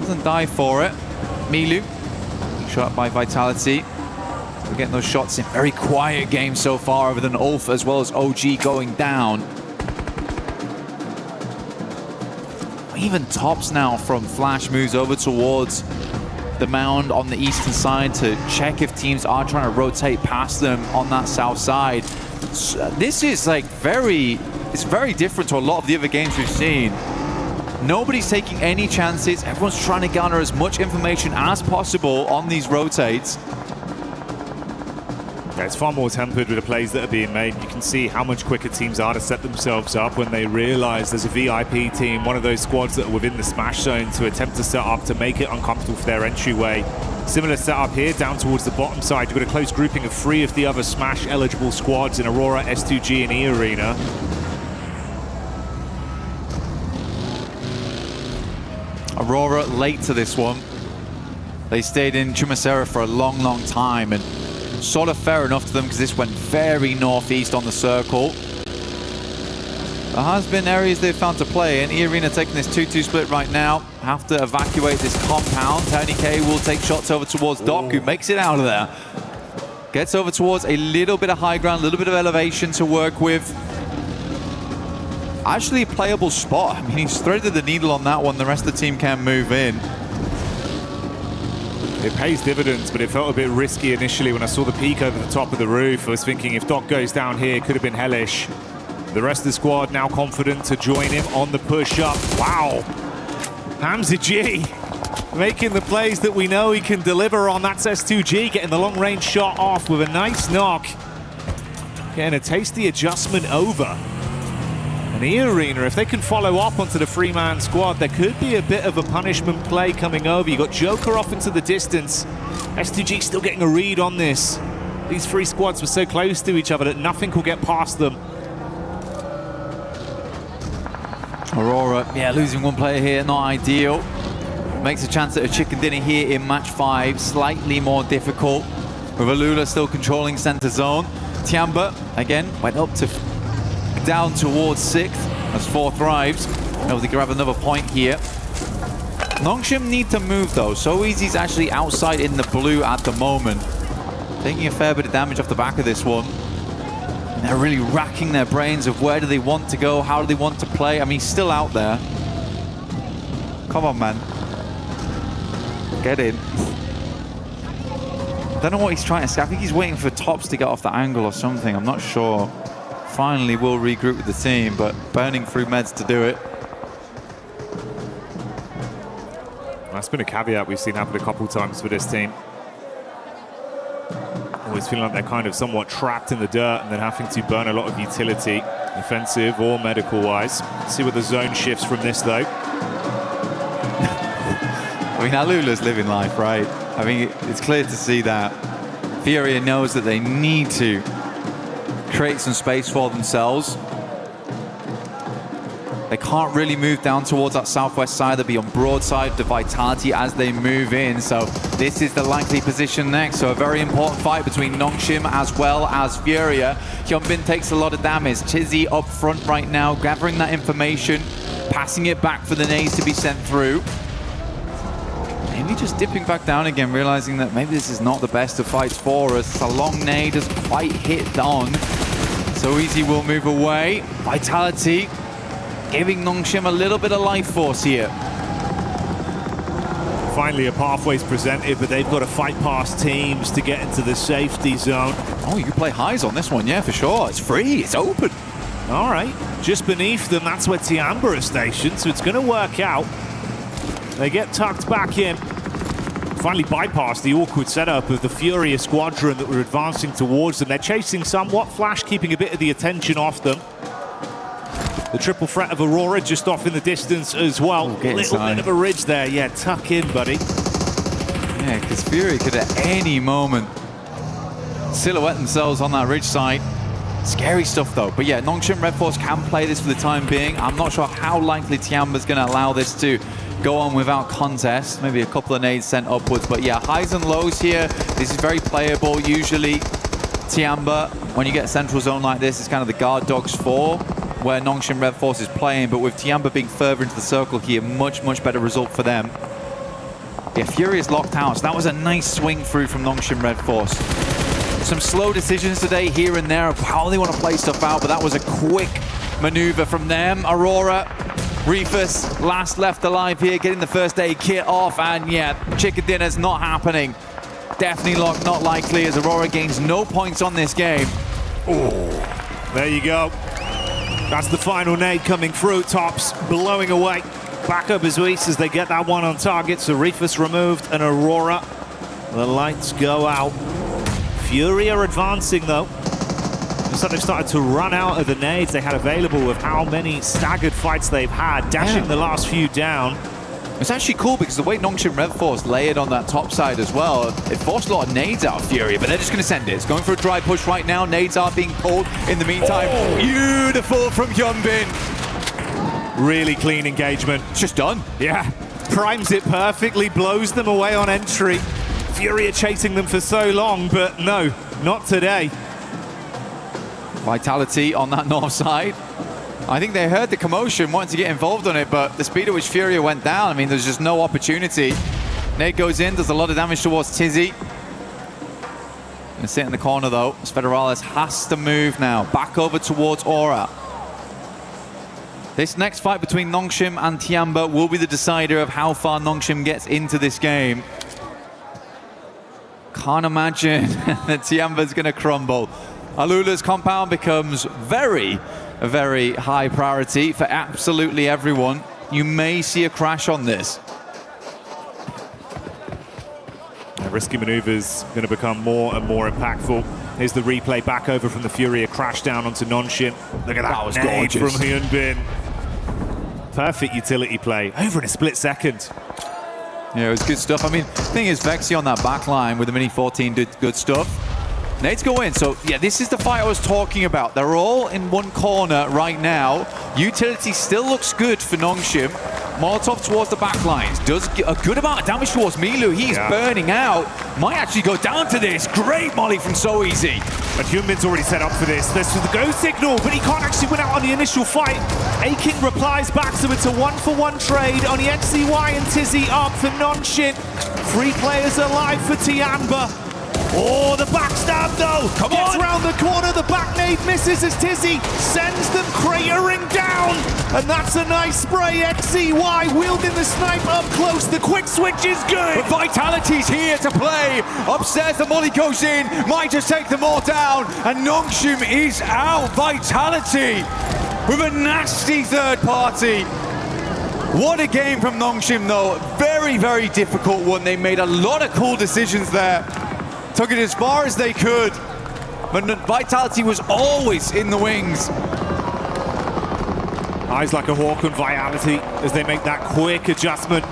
Doesn't die for it. Milu, shot by Vitality. We're getting those shots in. Very quiet game so far, other than Ulf as well as OG going down. even Tops now from Flash moves over towards the mound on the eastern side to check if teams are trying to rotate past them on that south side. So this is like it's very different to a lot of the other games we've seen. Nobody's taking any chances. Everyone's trying to garner as much information as possible on these rotates. Yeah, it's far more tempered with the plays that are being made. You can see how much quicker teams are to set themselves up when they realize there's a VIP team, one of those squads that are within the smash zone, to attempt to set up to make it uncomfortable for their entryway. Similar setup here down towards the bottom side. You've got a close grouping of 3 of the other smash eligible squads in Aurora, S2G and E Arena. Aurora late to this one. They stayed in Chumacera for a long, long time, and sort of fair enough to them because this went very northeast on the circle. There has been areas they've found to play, and E-Arena taking this 2-2 split right now. Have to evacuate this compound. Tony K will take shots over towards Doc, who makes it out of there. Gets over towards a little bit of high ground, a little bit of elevation to work with. Actually a playable spot. I mean, he's threaded the needle on that one. The rest of the team can move in. It pays dividends, but it felt a bit risky initially when I saw the peak over the top of the roof. I was thinking if Doc goes down here, it could have been hellish. The rest of the squad now confident to join him on the push-up. Wow. Hamza G making the plays that we know he can deliver on. That's S2G getting the long-range shot off with a nice knock. Getting a tasty adjustment over. And E-Arena, if they can follow up onto the 3-man squad, there could be a bit of a punishment play coming over. You got Joker off into the distance. S2G still getting a read on this. These 3 squads were so close to each other that nothing could get past them. Aurora, yeah, losing one player here, not ideal. Makes a chance at a chicken dinner here in match 5, slightly more difficult. With Alula still controlling center zone. Tiamba, again, went up to down towards 6th as 4 thrives. Able to grab another point here. Nongshim need to move though. So Easy's actually outside in the blue at the moment. Taking a fair bit of damage off the back of this one. And they're really racking their brains of where do they want to go, how do they want to play. I mean, he's still out there. Come on, man. Get in. I don't know what he's trying to say. I think he's waiting for Tops to get off the angle or something. I'm not sure. Finally will regroup with the team, but burning through meds to do it. That's been a caveat we've seen happen a couple times for this team. Always feeling like they're kind of somewhat trapped in the dirt and then having to burn a lot of utility, offensive or medical-wise. See what the zone shifts from this, though. I mean, Alula's living life, right? I mean, it's clear to see that. Furia knows that they need to create some space for themselves. They can't really move down towards that southwest side. They'll be on broadside to Vitality as they move in. So this is the likely position next. So a very important fight between Nongshim as well as Furia. Hyunbin takes a lot of damage. Chizzy up front right now, gathering that information, passing it back for the nades to be sent through. Maybe just dipping back down again, realizing that maybe this is not the best of fights for us. It's a long nade, doesn't quite hit on. So Easy will move away. Vitality giving Nongshim a little bit of life force here. Finally, a pathway's presented, but they've got to fight past teams to get into the safety zone. Oh, you can play highs on this one, yeah, for sure. It's free, it's open. All right, just beneath them, that's where Tiamba is stationed, so it's going to work out. They get tucked back in. Finally bypass the awkward setup of the Furia squadron that were advancing towards them. They're chasing somewhat. Flash keeping a bit of the attention off them. The triple threat of Aurora just off in the distance as well. Little bit of a ridge there. Yeah, tuck in, buddy. Yeah, because Furia could at any moment silhouette themselves on that ridge side. Scary stuff though. But yeah, Nongshim Red Force can play this for the time being. I'm not sure how likely Tiamba's going to allow this to go on without contest. Maybe a couple of nades sent upwards. But yeah, highs and lows here. This is very playable. Usually Tiamba, when you get a central zone like this, it's kind of the guard dogs for where Nongshim Red Force is playing. But with Tiamba being further into the circle here, much better result for them. Yeah, Fury is locked out. So that was a nice swing through from Nongshim Red Force. Some slow decisions today here and there of how they want to play stuff out, but that was a quick maneuver from them. Aurora Reefus, last left alive here, getting the first aid kit off, and yeah, chicken dinner's not happening. Definitely not likely, as Aurora gains no points on this game. Oh, there you go. That's the final nade coming through. Tops blowing away. Back up as Luis as they get that one on target. So Reefus removed and Aurora. The lights go out. Fury are advancing though. Looks like they've started to run out of the nades they had available with how many staggered fights they've had, dashing the last few down. It's actually cool because the way Nongshim Red Force layered on that top side as well, it forced a lot of nades out of Fury, but they're just going to send it. It's going for a dry push right now. Nades are being pulled in the meantime. Oh. Beautiful from Hyunbin. Really clean engagement. It's just done. Yeah. Primes it perfectly, blows them away on entry. Fury are chasing them for so long, but no, not today. Vitality on that north side. I think they heard the commotion, wanted to get involved on it, but the speed at which Furia went down, I mean, there's just no opportunity. Nate goes in, does a lot of damage towards Tizzy. Gonna sit in the corner though, as Federalis has to move now, back over towards Aura. This next fight between Nongshim and Tiamba will be the decider of how far Nongshim gets into this game. Can't imagine that Tiamba's gonna crumble. Alula's compound becomes very high priority for absolutely everyone. You may see a crash on this. Risky maneuvers going to become more and more impactful. Here's the replay back over from the Fury, a crash down onto Nongshim. Look at that was nade gorgeous from Hyunbin. Perfect utility play, over in a split second. Yeah, it was good stuff. I mean, the thing is, Vexy on that back line with the Mini 14 did good stuff. Nades go in, so yeah, this is the fight I was talking about. They're all in one corner right now. Utility still looks good for Nongshim. Molotov towards the back lines. Does a good amount of damage towards Milu. He's burning out. Might actually go down to this. Great molly from So Easy. But Hyunbin's already set up for this. This is the go signal, but he can't actually win out on the initial fight. A-King replies back, so it's a 1-for-1 trade on the XCY and Tizzy up for Nongshim. 3 players alive for Tiamba. Oh, the backstab though! Come Gets on! around the corner, the back nade misses as Tizzy sends them cratering down! And that's a nice spray, XCY wielding the snipe up close, the quick switch is good! But Vitality's here to play! Upstairs the molly goes in, might just take them all down, and Nongshim is out! Vitality with a nasty third party! What a game from Nongshim though, very difficult one. They made a lot of cool decisions there. Took it as far as they could, but Vitality was always in the wings. Eyes like a hawk on Vitality as they make that quick adjustment.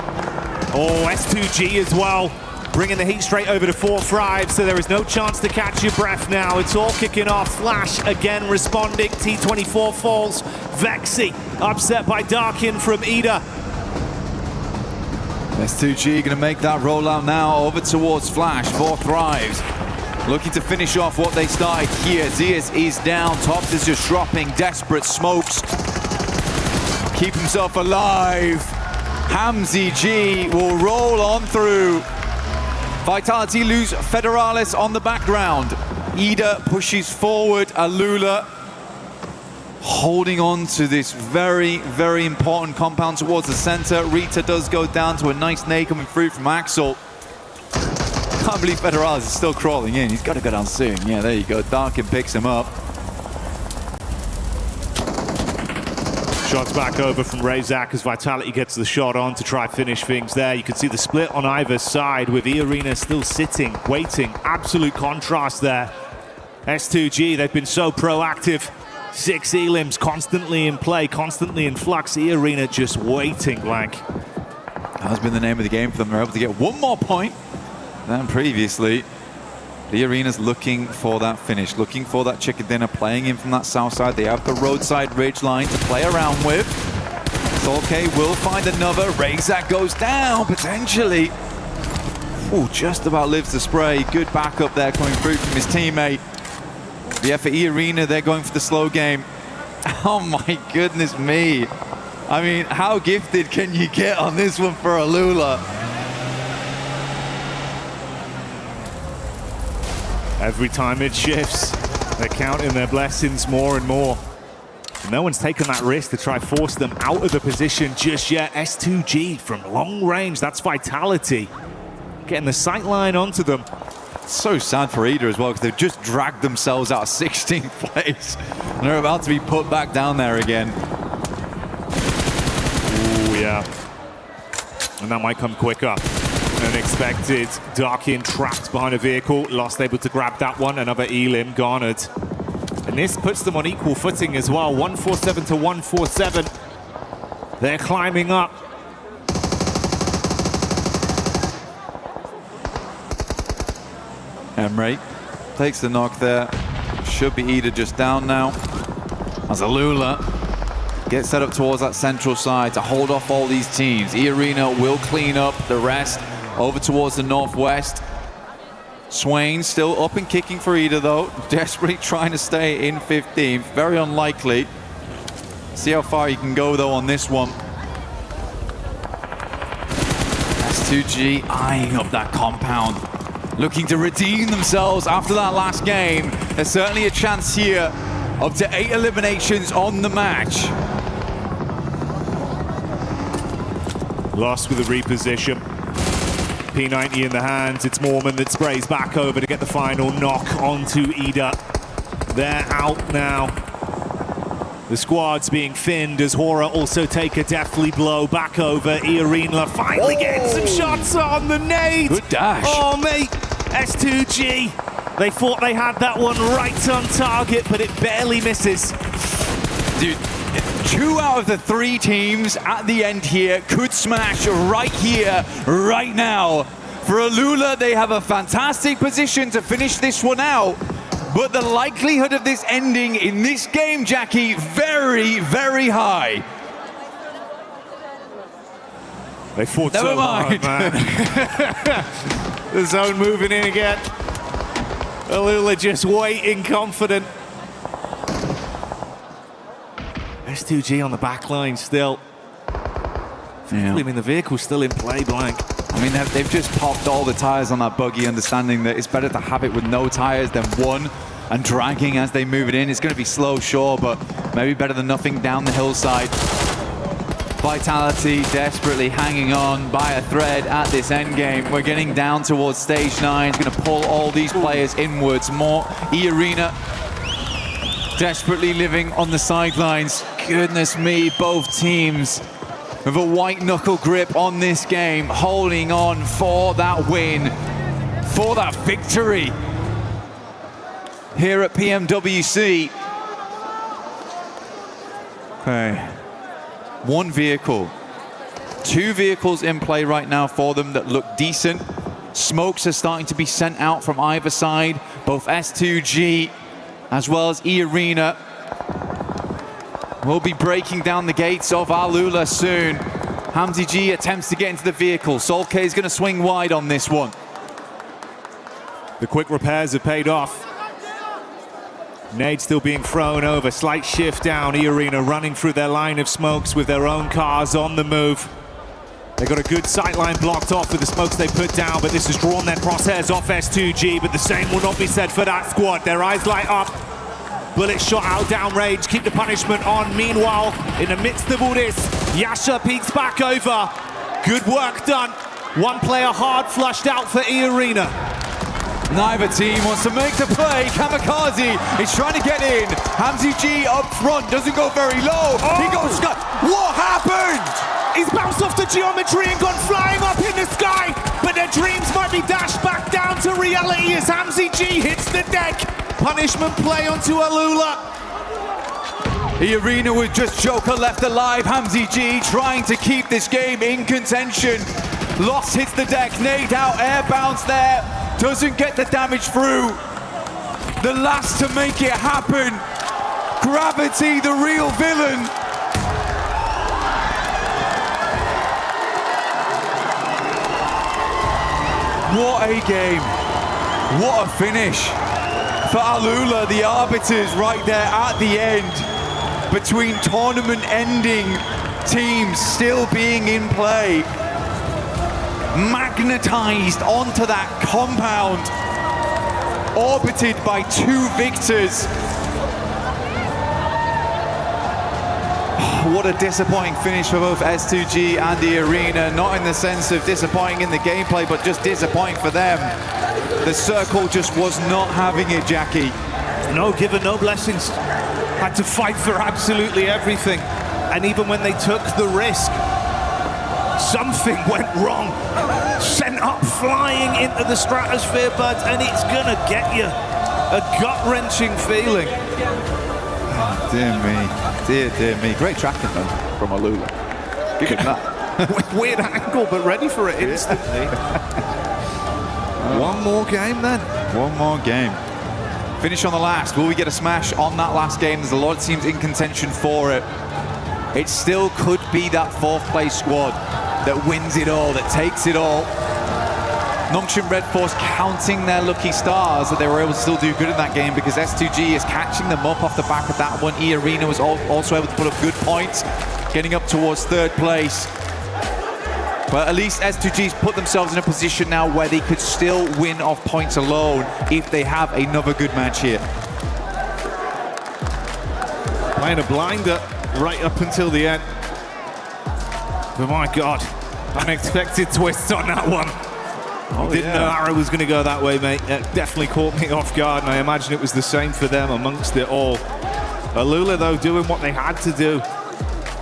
Oh, S2G as well, bringing the heat straight over to 4-5, so there is no chance to catch your breath now. It's all kicking off. Flash again responding. T24 falls. Vexy upset by Darkin from Ida. S2G gonna make that rollout now over towards Flash. 4 thrives. Looking to finish off what they started here. Zias is down. Tops is just dropping desperate smokes. Keep himself alive. Hamzy G will roll on through. Vitality lose Federalis on the background. Ida pushes forward. Alula holding on to this very important compound towards the center. Rita does go down to a nice nade coming through from Axel. Can't believe Federalis is still crawling in. He's got to go down soon. Yeah, there you go. Darkin picks him up. Shots back over from Razak as Vitality gets the shot on to try finish things there. You can see the split on either side with E-Arena still sitting, waiting. Absolute contrast there. S2G, they've been so proactive. 6 elims constantly in play, constantly in flux. E-Arena just waiting blank. That has been the name of the game for them. They're able to get 1 more point than previously. The Arena's looking for that finish, looking for that chicken dinner, playing in from that south side. They have the roadside ridge line to play around with. Thorke will find another. Razak goes down, potentially. Oh, just about lives the spray. Good backup there coming through from his teammate. Yeah, for E-Arena, they're going for the slow game. Oh my goodness me. I mean, how gifted can you get on this one for Alula? Every time it shifts, they're counting their blessings more and more. No one's taken that risk to try force them out of the position just yet. S2G from long range, that's Vitality. Getting the sight line onto them. So sad for Ida as well, because they've just dragged themselves out of 16th place. And they're about to be put back down there again. Ooh, yeah. And that might come quicker than expected. Darkin trapped behind a vehicle. Lost able to grab that one. Another Elim garnered. And this puts them on equal footing as well. 147 to 147. They're climbing up. Emre takes the knock there. Should be Ida just down now. As Alula gets set up towards that central side to hold off all these teams. E-Arena will clean up the rest over towards the northwest. Swain still up and kicking for Ida though. Desperately trying to stay in 15th. Very unlikely. See how far you can go though on this one. S2G eyeing up that compound. Looking to redeem themselves after that last game. There's certainly a chance here. Up to 8 eliminations on the match. Lost with a reposition. P90 in the hands. It's Mormon that sprays back over to get the final knock onto Ida. They're out now. The squad's being thinned as Hora also take a deathly blow back over. E-Arena finally getting some shots on the nade. Good dash. Oh, mate. S2G. They thought they had that one right on target, but it barely misses. Dude, 2 out of the 3 teams at the end here could smash right here, right now. For Alula, they have a fantastic position to finish this one out. But the likelihood of this ending in this game, Jackie, very, very high. They fought so hard, man. The zone moving in again. Alula just waiting, confident. S2G on the back line still. Yeah. I mean, the vehicle's still in play, Blank. I mean, they've just popped all the tires on that buggy, understanding that it's better to have it with no tires than one, and dragging as they move it in. It's going to be slow, sure, but maybe better than nothing down the hillside. Vitality desperately hanging on by a thread at this end game. We're getting down towards stage 9. It's going to pull all these players inwards more. E-Arena desperately living on the sidelines. Goodness me, both teams with a white knuckle grip on this game, holding on for that win, for that victory here at PMWC. Okay, 1 vehicle, 2 vehicles in play right now for them that look decent. Smokes are starting to be sent out from either side, both S2G as well as E-Arena. We'll be breaking down the gates of Alula soon. Hamzy G attempts to get into the vehicle. Solke is going to swing wide on this one. The quick repairs have paid off. Nade still being thrown over. Slight shift down. E-Arena running through their line of smokes with their own cars on the move. They got a good sight line blocked off with the smokes they put down, but this has drawn their crosshairs off S2G, but the same will not be said for that squad. Their eyes light up. Bullet shot out downrange, keep the punishment on. Meanwhile, in the midst of all this, Yasha peeks back over. Good work done. 1 player hard flushed out for E-Arena. Neither team wants to make the play. Kamikaze is trying to get in. Hamzy G up front, doesn't go very low. He goes, what happened? He's bounced off the geometry and gone flying up in the sky, but their dreams might be dashed back down to reality as Hamzy G hits the deck. Punishment play onto Alula. E-Arena with just Joker left alive. Hamzy G trying to keep this game in contention. Lost hits the deck, nade out, air bounce there. Doesn't get the damage through. The last to make it happen. Gravity, the real villain. What a game. What a finish. For Alula, the arbiters right there at the end. Between tournament-ending teams still being in play. Magnetized onto that compound. Orbited by 2 victors. What a disappointing finish for both S2G and the Arena. Not in the sense of disappointing in the gameplay, but just disappointing for them. The circle just was not having it, Jackie. No given, no blessings. Had to fight for absolutely everything. And even when they took the risk, something went wrong. Sent up flying into the stratosphere, bud, and it's gonna get you a gut-wrenching feeling. Oh, dear me, dear me. Great tracking though from Alula. Give him that. Weird angle, but ready for it instantly. One more game then. One more game. Finish on the last. Will we get a smash on that last game? There's a lot of teams in contention for it. It still could be that fourth place squad that wins it all, that takes it all. Nongshim Red Force counting their lucky stars that they were able to still do good in that game, because S2G is catching them up off the back of that one. E Arena was also able to put up good points, getting up towards third place. But at least S2G's put themselves in a position now where they could still win off points alone if they have another good match here. Playing a blinder right up until the end. But my God, unexpected twist on that one. Didn't know Arrow was going to go that way, mate. It definitely caught me off guard, and I imagine it was the same for them amongst it all. Alula, though, doing what they had to do,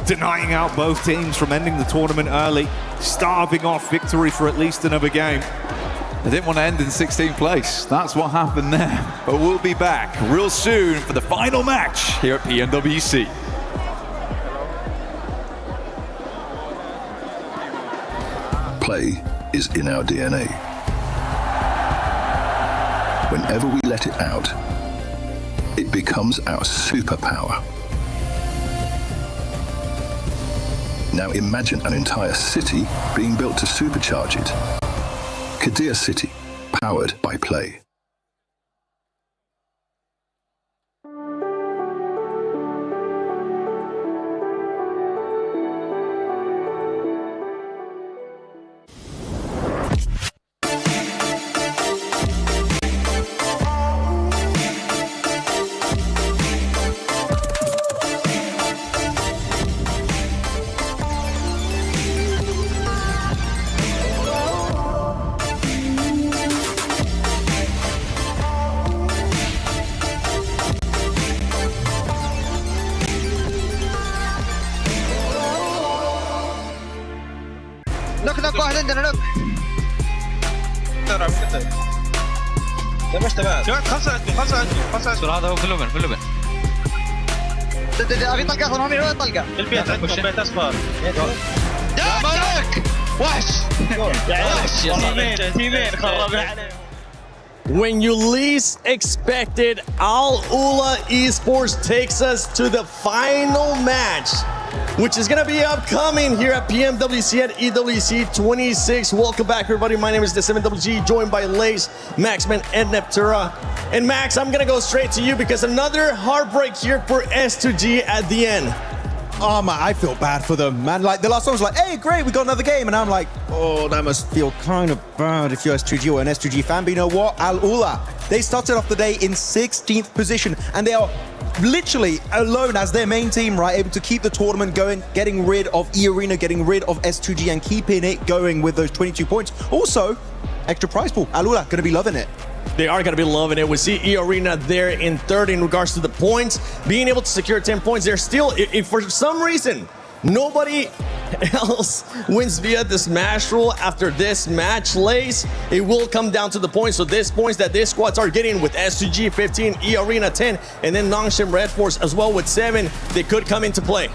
denying out both teams from ending the tournament early, starving off victory for at least another game. They didn't want to end in 16th place. That's what happened there. But we'll be back real soon for the final match here at PMWC. Play is in our DNA. Whenever we let it out, it becomes our superpower. Now imagine an entire city being built to supercharge it. Kadir City, powered by Play. نك واحد عندنا نك تمام خمسة هذا هو كله من ابي طلقة اخذ همي ولا طلقة البيت عندكم بيت اصفر يا مالك وحش تيمين خرب عليه. When you least expected, Al-Ula Esports takes us to the final match, which is going to be upcoming here at PMWC at EWC 26. Welcome back, everybody. My name is the 7WG, joined by Lace, Maxman, and Neptura. And Max, I'm going to go straight to you because another heartbreak here for S2G at the end. Oh man, I feel bad for them, man. Like the last one was like, hey, great, we got another game. And I'm like, oh, that must feel kind of bad if you're S2G or an S2G fan. But you know what? Al-Ula, they started off the day in 16th position, and they are literally alone as their main team, right? Able to keep the tournament going, getting rid of E-Arena, getting rid of S2G, and keeping it going with those 22 points. Also, extra prize pool. Al-Ula going to be loving it. They are going to be loving it. We see E-Arena there in third in regards to the points. Being able to secure 10 points, they're still, if for some reason, nobody else wins via the smash rule after this match, Lace, it will come down to the points. So these points that these squads are getting with S2G 15, E-Arena 10, and then Nongshim Red Force as well with 7, they could come into play.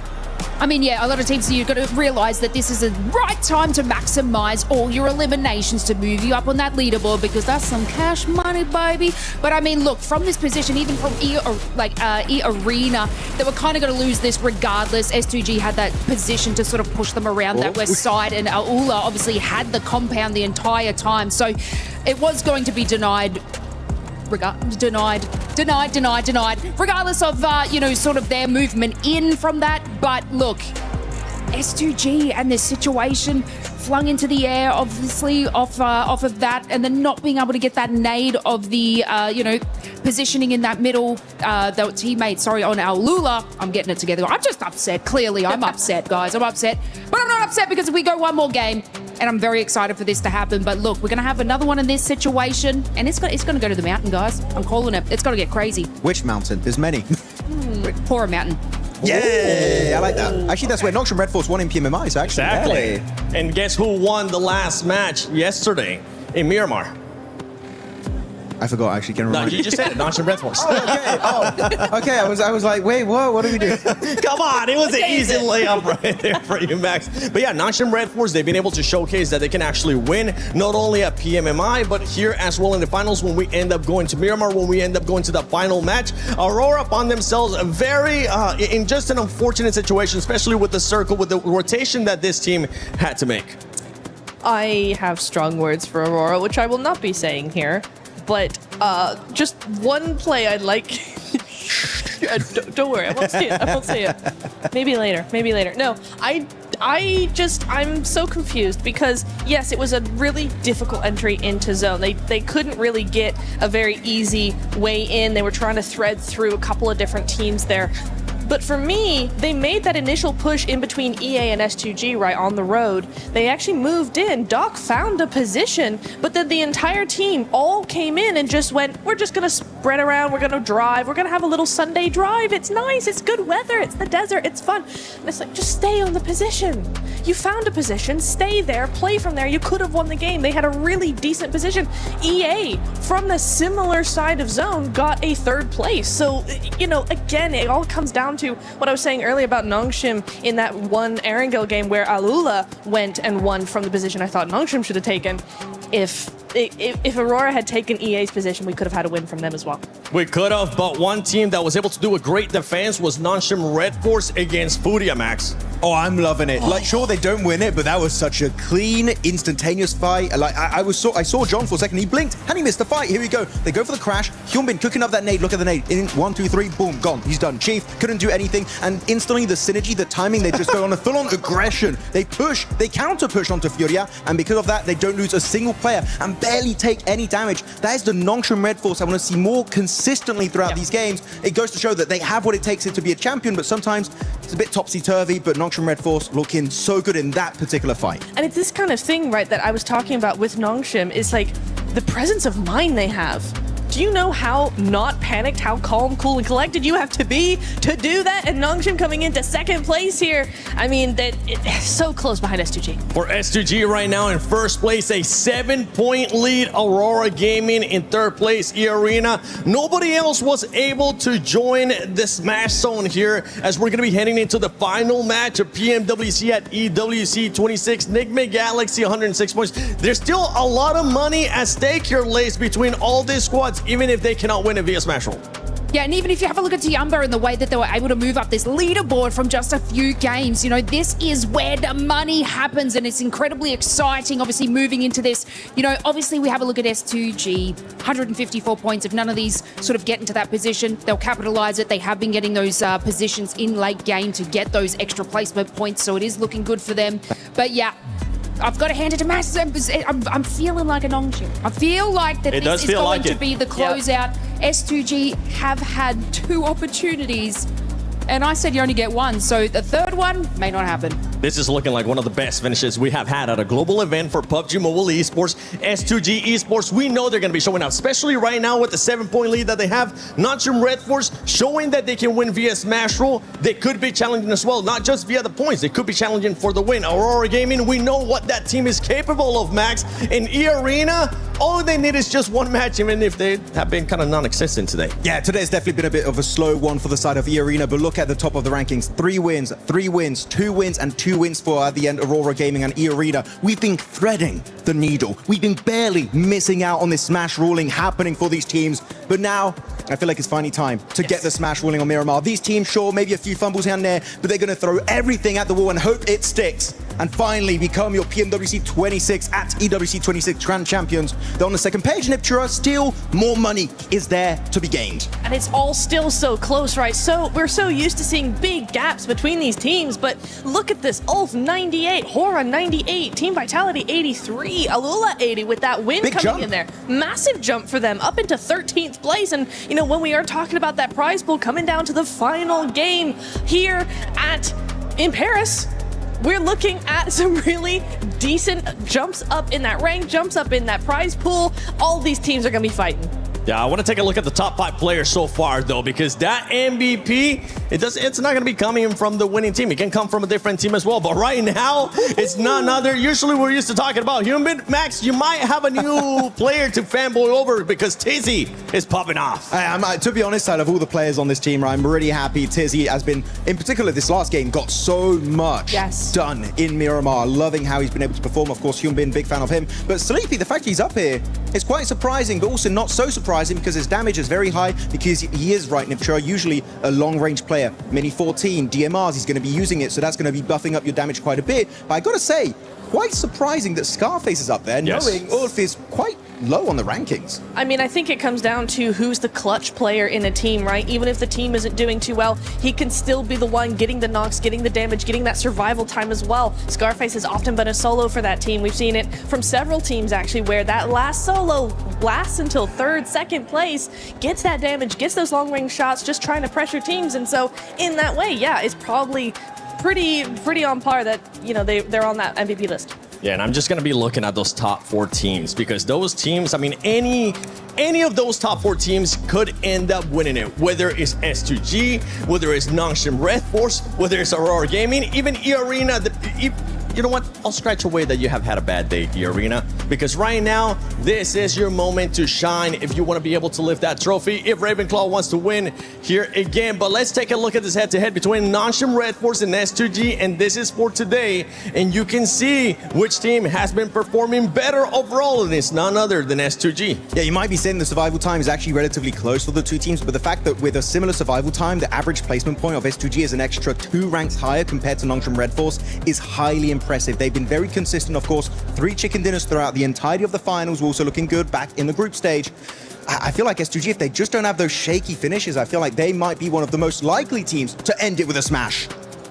I mean, yeah, a lot of teams, you've got to realize that this is the right time to maximize all your eliminations to move you up on that leaderboard, because that's some cash money, baby. But I mean, look, from this position, even from E-Arena, they were kind of going to lose this regardless. S2G had that position to sort of push them around that west side, and Al-Ula obviously had the compound the entire time. So it was going to be denied. Denied, regardless of, you know, sort of their movement in from that. But look, S2G and this situation flung into the air, obviously off of that, and then not being able to get that nade of the positioning in that middle. The teammate, sorry, on Alula. I'm getting it together. I'm just upset. Clearly, I'm upset, guys. I'm upset, but I'm not upset because we go one more game, and I'm very excited for this to happen. But look, we're gonna have another one in this situation, and it's gonna go to the mountain, guys. I'm calling it. It's gonna get crazy. Which mountain? There's many. Pora Mountain. Yeah, I like that. Actually, that's where Nongshim Red Force won in PMMI, so actually. Exactly. And guess who won the last match yesterday in Miramar? I forgot, actually. Can No, remind you just said it. Nongshim Red Force. Okay, I was like, wait, what do we do? Come on, it was an easy layup right there for you, Max. But yeah, Nongshim Red Force, they've been able to showcase that they can actually win, not only at PMMI, but here as well in the finals when we end up going to Miramar, when we end up going to the final match. Aurora found themselves very, in just an unfortunate situation, especially with the circle, with the rotation that this team had to make. I have strong words for Aurora, which I will not be saying here. But just one play I'd like. Don't worry, I won't say it. I won't say it. Maybe later. Maybe later. No, I'm so confused because yes, it was a really difficult entry into zone. They couldn't really get a very easy way in. They were trying to thread through a couple of different teams there. But for me, they made that initial push in between EA and S2G right on the road. They actually moved in. Doc found a position, but then the entire team all came in and just went, we're just going to spread around. We're going to drive. We're going to have a little Sunday drive. It's nice. It's good weather. It's the desert. It's fun. And it's like, just stay on the position. You found a position. Stay there. Play from there. You could have won the game. They had a really decent position. EA, from the similar side of zone, got a third place. So, again, it all comes down to what I was saying earlier about Nongshim in that one Erangel game where Alula went and won from the position I thought Nongshim should have taken. If Aurora had taken EA's position, we could have had a win from them as well. We could have, but one team that was able to do a great defense was Nongshim Red Force against Furia, Max. Oh, I'm loving it. Like, sure, they don't win it, but that was such a clean, instantaneous fight. Like, I saw John for a second. He blinked and he missed the fight. Here we go. They go for the crash. Hyunbin cooking up that nade. Look at the nade. In 1, 2, 3, boom, gone. He's done. Chief couldn't do anything. And instantly, the synergy, the timing, they just go on a full-on aggression. They push. They counter-push onto Furia. And because of that, they don't lose a single player and barely take any damage. That is the Nongshim Red Force I want to see more consistently throughout these games. It goes to show that they have what it takes to be a champion, but sometimes it's a bit topsy-turvy, but Nongshim Red Force looking so good in that particular fight. And it's this kind of thing, right, that I was talking about with Nongshim, is like the presence of mind they have. Do you know how not panicked, how calm, cool, and collected you have to be to do that? And Nongshim coming into second place here. I mean, it's so close behind S2G. For S2G right now in first place, a 7-point lead. Aurora Gaming in third place, E-Arena. Nobody else was able to join the Smash Zone here as we're going to be heading into the final match of PMWC at EWC 26. Nigma Galaxy, 106 points. There's still a lot of money at stake here, Lace, between all these squads, even if they cannot win it via Smash Roll. Yeah, and even if you have a look at Tiamba and the way that they were able to move up this leaderboard from just a few games, this is where the money happens, and it's incredibly exciting, obviously, moving into this. Obviously, we have a look at S2G, 154 points. If none of these sort of get into that position, they'll capitalize it. They have been getting those positions in late game to get those extra placement points, so it is looking good for them. But yeah, I've got to hand it to Max. I'm feeling like a Nongshim. I feel like that this is going to be the closeout. S2G have had 2 opportunities, and I said you only get 1, so the third one may not happen. This is looking like one of the best finishes we have had at a global event for PUBG Mobile Esports. S2G Esports, we know they're going to be showing out, especially right now with the 7-point lead that they have. Nongshim Red Force showing that they can win via Smash Roll. They could be challenging as well, not just via the points. They could be challenging for the win. Aurora Gaming, we know what that team is capable of, Max. In E-Arena, all they need is just 1 match, even if they have been kind of non-existent today. Yeah, today's definitely been a bit of a slow one for the side of E-Arena, but look at the top of the rankings. 3 wins, 3 wins, 2 wins, and 2 wins for, at the end, Aurora Gaming and E-Arena. We've been threading the needle. We've been barely missing out on this smash ruling happening for these teams, but now I feel like it's finally time to get the smash ruling on Miramar. These teams, sure, maybe a few fumbles here and there, but they're going to throw everything at the wall and hope it sticks. and finally become your PMWC 26 at EWC 26 Grand Champions. They're on the second page, Niptura. Still more money is there to be gained. And it's all still so close, right? So we're so used to seeing big gaps between these teams, but look at this. Ulf 98, Hora 98, Team Vitality 83, Alula 80 with that win big coming jump in there. Massive jump for them, up into 13th place. And, you know, when we are talking about that prize pool coming down to the final game here in Paris, we're looking at some really decent jumps up in that rank, jumps up in that prize pool. All these teams are going to be fighting. Yeah, I want to take a look at the top 5 players so far, though, because that MVP, it's not going to be coming from the winning team. It can come from a different team as well. But right now, it's none other. Usually, we're used to talking about Human. Max, you might have a new player to fanboy over because Tizzy is popping off. To be honest, out of all the players on this team, I'm really happy. Tizzy has been, in particular, this last game, got so much done in Miramar. Loving how he's been able to perform. Of course, Hyunbin, big fan of him. But Sleepy, the fact he's up here is quite surprising, but also not so surprising because his damage is very high because he is right, Niptura, usually a long-range player. Mini 14, DMRs, he's going to be using it, so that's going to be buffing up your damage quite a bit. But I got to say, quite surprising that Scarface is up there, knowing Ulf is quite low on the rankings. I mean, I think it comes down to who's the clutch player in a team, right? Even if the team isn't doing too well, he can still be the one getting the knocks, getting the damage, getting that survival time as well. Scarface has often been a solo for that team. We've seen it from several teams, actually, where that last solo lasts until third, second place, gets that damage, gets those long-range shots, just trying to pressure teams. And so, in that way, yeah, it's probably pretty on par that, you know, they're on that MVP list. Yeah, and I'm just going to be looking at those top 4 teams because those teams, I mean, any of those top 4 teams could end up winning it, whether it's S2G, whether it's Nongshim Red Force, whether it's Aurora Gaming, even E-Arena. You know what? I'll scratch away that you have had a bad day, E-Arena, because right now, this is your moment to shine if you want to be able to lift that trophy, if Ravenclaw wants to win here again. But let's take a look at this head-to-head between Nongshim Red Force and S2G, and this is for today. And you can see which team has been performing better overall, and it's none other than S2G. Yeah, you might be saying the survival time is actually relatively close for the two teams, but the fact that with a similar survival time, the average placement point of S2G is an extra 2 ranks higher compared to Nongshim Red Force is highly impressive. They've been very consistent, of course. 3 chicken dinners throughout the entirety of the finals. We're also looking good back in the group stage. I feel like S2G, if they just don't have those shaky finishes, I feel like they might be one of the most likely teams to end it with a smash.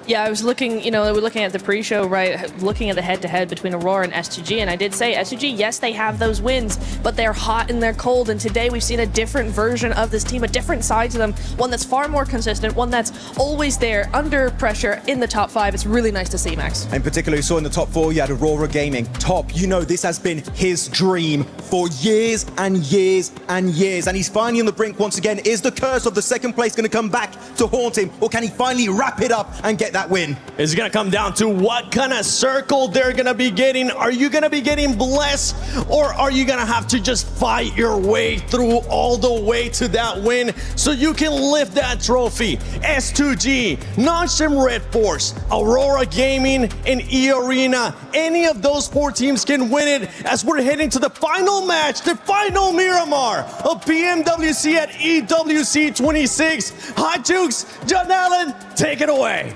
Yeah, I was looking, you know, we're looking at the pre-show, right, looking at the head-to-head between Aurora and S2G, and I did say S2G, yes, they have those wins, but they're hot and they're cold, and today we've seen a different version of this team, a different side to them, one that's far more consistent, one that's always there, under pressure, in the top 5. It's really nice to see, Max. In particular, you saw in the top 4, you had Aurora Gaming. Top, you know, this has been his dream for years and years and years, and he's finally on the brink once again. Is the curse of the second place going to come back to haunt him, or can he finally wrap it up and get that win? It's going to come down to what kind of circle they're going to be getting. Are you going to be getting blessed, or are you going to have to just fight your way through all the way to that win so you can lift that trophy? S2G, Nongshim Red Force, Aurora Gaming, and E-Arena. Any of those 4 teams can win it as we're heading to the final match, the final Miramar of PMWC at EWC 26. Hot Jukes, John Allen, take it away.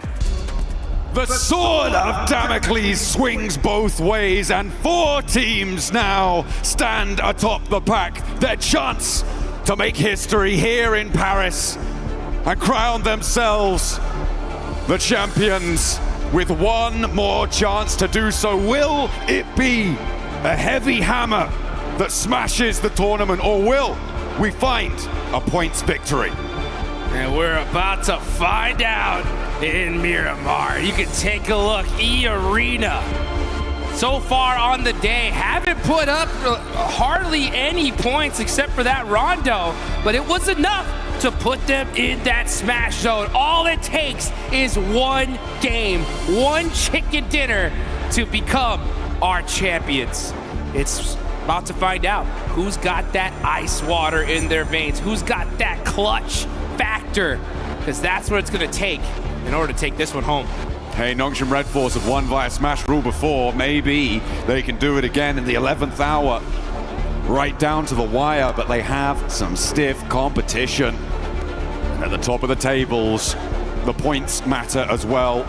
The sword of Damocles swings both ways, and 4 teams now stand atop the pack. Their chance to make history here in Paris and crown themselves the champions with one more chance to do so. Will it be a heavy hammer that smashes the tournament, or will we find a points victory? And we're about to find out in Miramar. You can take a look. E-Arena, so far on the day, haven't put up hardly any points except for that rondo, but it was enough to put them in that smash zone. All it takes is one game, one chicken dinner to become our champions. It's about to find out who's got that ice water in their veins, who's got that clutch factor, because that's what it's going to take in order to take this one home. Hey, Nongshim Red Force have won via smash rule before. Maybe they can do it again in the 11th hour. Right down to the wire, but they have some stiff competition. At the top of the tables, the points matter as well.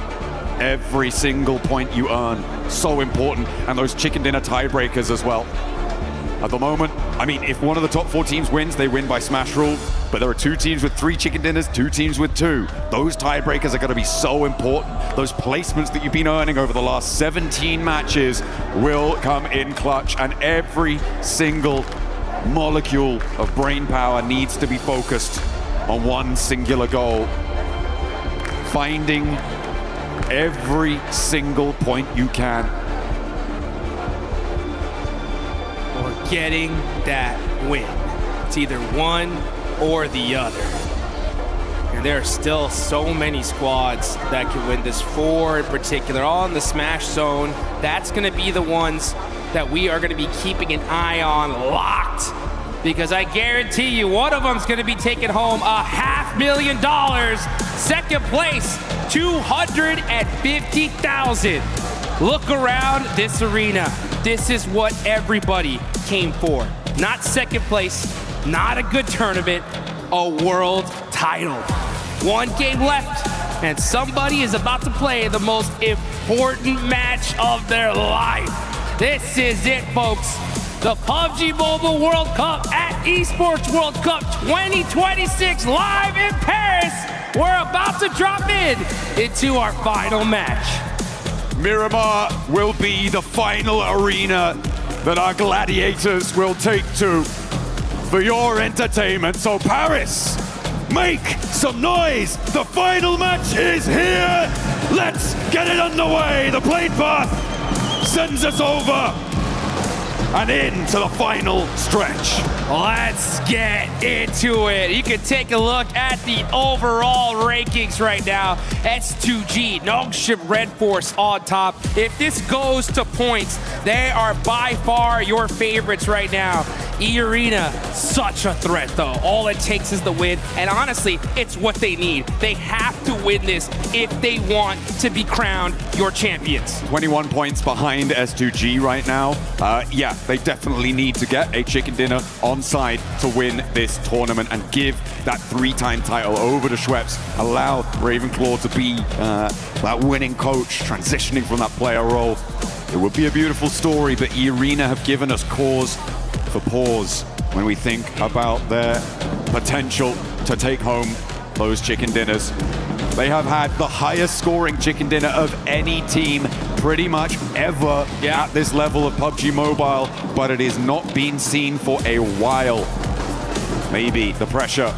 Every single point you earn, so important. And those chicken dinner tiebreakers as well. At the moment, I mean, if one of the top 4 teams wins, they win by smash rule. But there are 2 teams with 3 chicken dinners, 2 teams with 2. Those tiebreakers are going to be so important. Those placements that you've been earning over the last 17 matches will come in clutch. And every single molecule of brain power needs to be focused on one singular goal. Finding every single point you can. Or getting that win. It's either one or the other. And there are still so many squads that can win this. 4 in particular, all in the smash zone. That's gonna be the ones that we are gonna be keeping an eye on locked. Because I guarantee you, one of them's gonna be taking home $500,000. Second place, $250,000. Look around this arena. This is what everybody came for. Not second place, not a good tournament, a world title. 1 game left, and somebody is about to play the most important match of their life. This is it, folks. The PUBG Mobile World Cup at ESPORTS World Cup 2026 live in Paris. We're about to drop into our final match. Miramar will be the final arena that our gladiators will take to for your entertainment. So Paris, make some noise. The final match is here. Let's get it underway. The plane path sends us over and into the final stretch. Let's get into it. You can take a look at the overall rankings right now. S2G, Nongshim Red Force on top. If this goes to points, they are by far your favorites right now. E-Arena, such a threat though. All it takes is the win, and honestly, it's what they need. They have to win this if they want to be crowned your champions. 21 points behind S2G right now. Yeah, they definitely need to get a chicken dinner on side to win this tournament and give that 3-time title over to Schweppes. Allow Ravenclaw to be that winning coach, transitioning from that player role. It would be a beautiful story, but E-Arena have given us cause for pause when we think about their potential to take home those chicken dinners. They have had the highest scoring chicken dinner of any team pretty much ever at this level of PUBG Mobile, but it has not been seen for a while. Maybe the pressure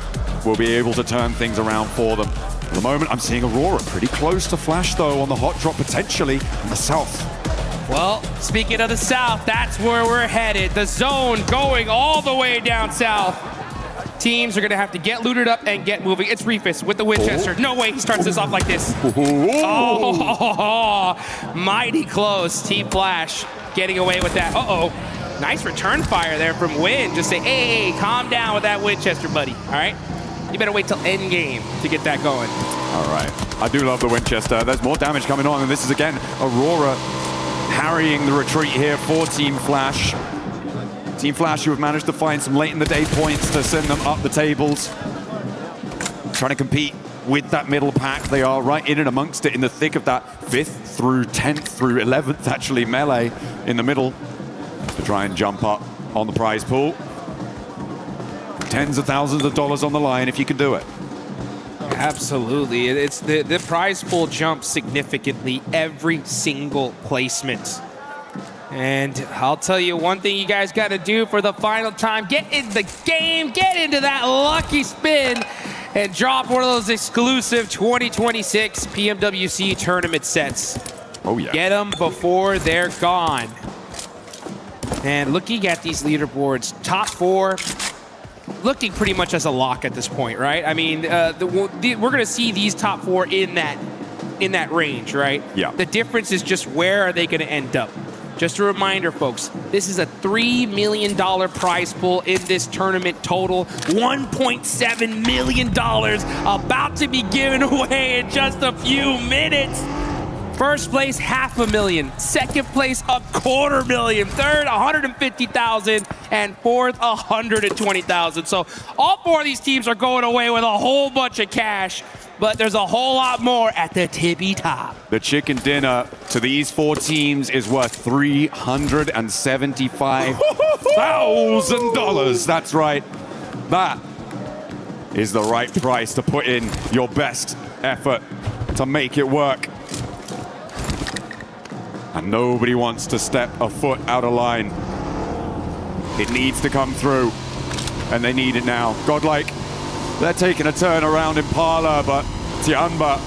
will be able to turn things around for them. At the moment, I'm seeing Aurora pretty close to Flash, though, on the hot drop, potentially in the south. Well, speaking of the south, that's where we're headed. The zone going all the way down south. Teams are going to have to get looted up and get moving. It's Reefus with the Winchester. No way he starts this off like this. Oh, mighty close. Team Flash getting away with that. Uh-oh. Nice return fire there from Win. Just say, hey, calm down with that Winchester, buddy. All right? You better wait till end game to get that going. All right. I do love the Winchester. There's more damage coming on, and this is, again, Aurora harrying the retreat here for Team Flash. Team Flash, who have managed to find some late in the day points to send them up the tables. Trying to compete with that middle pack. They are right in and amongst it in the thick of that 5th through 10th through 11th, actually, melee in the middle to try and jump up on the prize pool. Tens of thousands of dollars on the line if you can do it. Absolutely. It's the prize pool jumps significantly every single placement. And I'll tell you one thing you guys got to do for the final time. Get in the game, get into that lucky spin, and drop one of those exclusive 2026 PMWC tournament sets. Oh, yeah. Get them before they're gone. And looking at these leaderboards, top 4, looking pretty much as a lock at this point, right? I mean, we're going to see these top 4 in that range, right? Yeah. The difference is just where are they going to end up. Just a reminder, folks, this is a $3 million prize pool in this tournament total. $1.7 million about to be given away in just a few minutes. First place, $500,000. Second place, $250,000. Third, $150,000. And fourth, $120,000. So all 4 of these teams are going away with a whole bunch of cash. but there's a whole lot more at the tippy top. The chicken dinner to these 4 teams is worth $375,000. That's right. That is the right price to put in your best effort to make it work. And nobody wants to step a foot out of line. It needs to come through, and they need it now. Godlike, they're taking a turn around in Parlor, but Tianba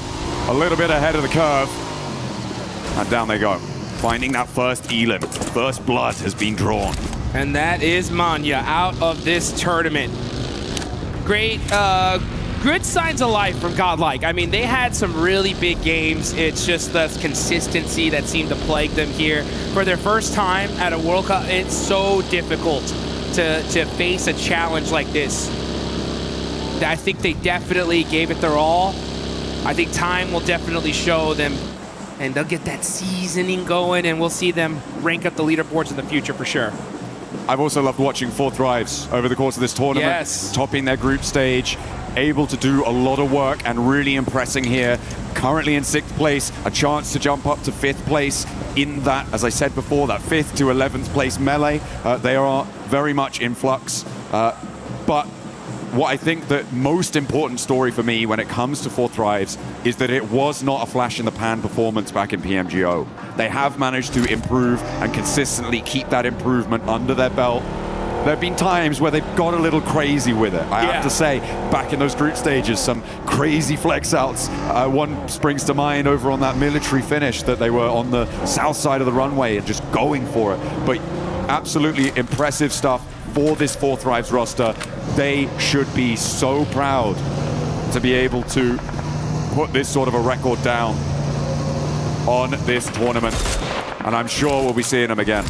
a little bit ahead of the curve. And down they go, finding that first elim. First blood has been drawn. And that is Manya out of this tournament. Great, good signs of life from Godlike. I mean, they had some really big games. It's just the consistency that seemed to plague them here. For their first time at a World Cup, it's so difficult to face a challenge like this. I think they definitely gave it their all. I think time will definitely show them, and they'll get that seasoning going, and we'll see them rank up the leaderboards in the future for sure. I've also loved watching 4 Thrives over the course of this tournament. Yes. Topping their group stage, able to do a lot of work and really impressing here. Currently in 6th place, a chance to jump up to 5th place in that, as I said before, that 5th to 11th place melee. They are very much in flux, but what I think the most important story for me when it comes to 4 Thrives is that it was not a flash in the pan performance back in PMGO. They have managed to improve and consistently keep that improvement under their belt. There have been times where they've got a little crazy with it. I have to say, back in those group stages, some crazy flex outs. One springs to mind over on that military finish that they were on the south side of the runway and just going for it. But absolutely impressive stuff for this 4 Thrives roster. They should be so proud to be able to put this sort of a record down on this tournament. And I'm sure we'll be seeing them again.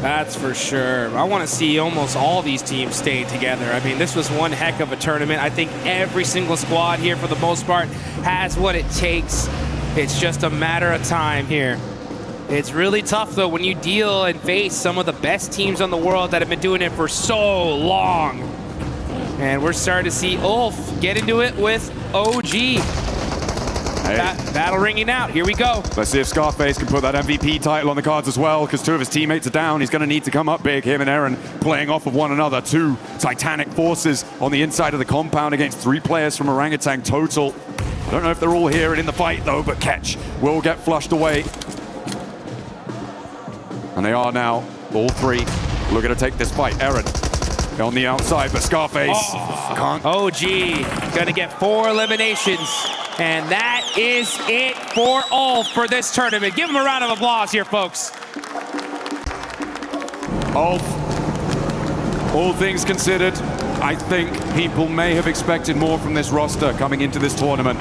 That's for sure. I want to see almost all these teams staying together. I mean, this was one heck of a tournament. I think every single squad here, for the most part, has what it takes. It's just a matter of time here. It's really tough, though, when you deal and face some of the best teams on the world that have been doing it for so long. And we're starting to see Ulf get into it with OG. Battle ringing out. Here we go. Let's see if Scarface can put that MVP title on the cards as well, because 2 of his teammates are down. He's going to need to come up big. Him and Aaron playing off of one another. 2 titanic forces on the inside of the compound against 3 players from Orangutan total. I don't know if they're all here and in the fight, though, but Ketch will get flushed away. And they are now, all 3, looking to take this fight. Aaron on the outside, but Scarface can't. OG gonna get 4 eliminations. And that is it for Ulf for this tournament. Give him a round of applause here, folks. Ulf, all things considered, I think people may have expected more from this roster coming into this tournament.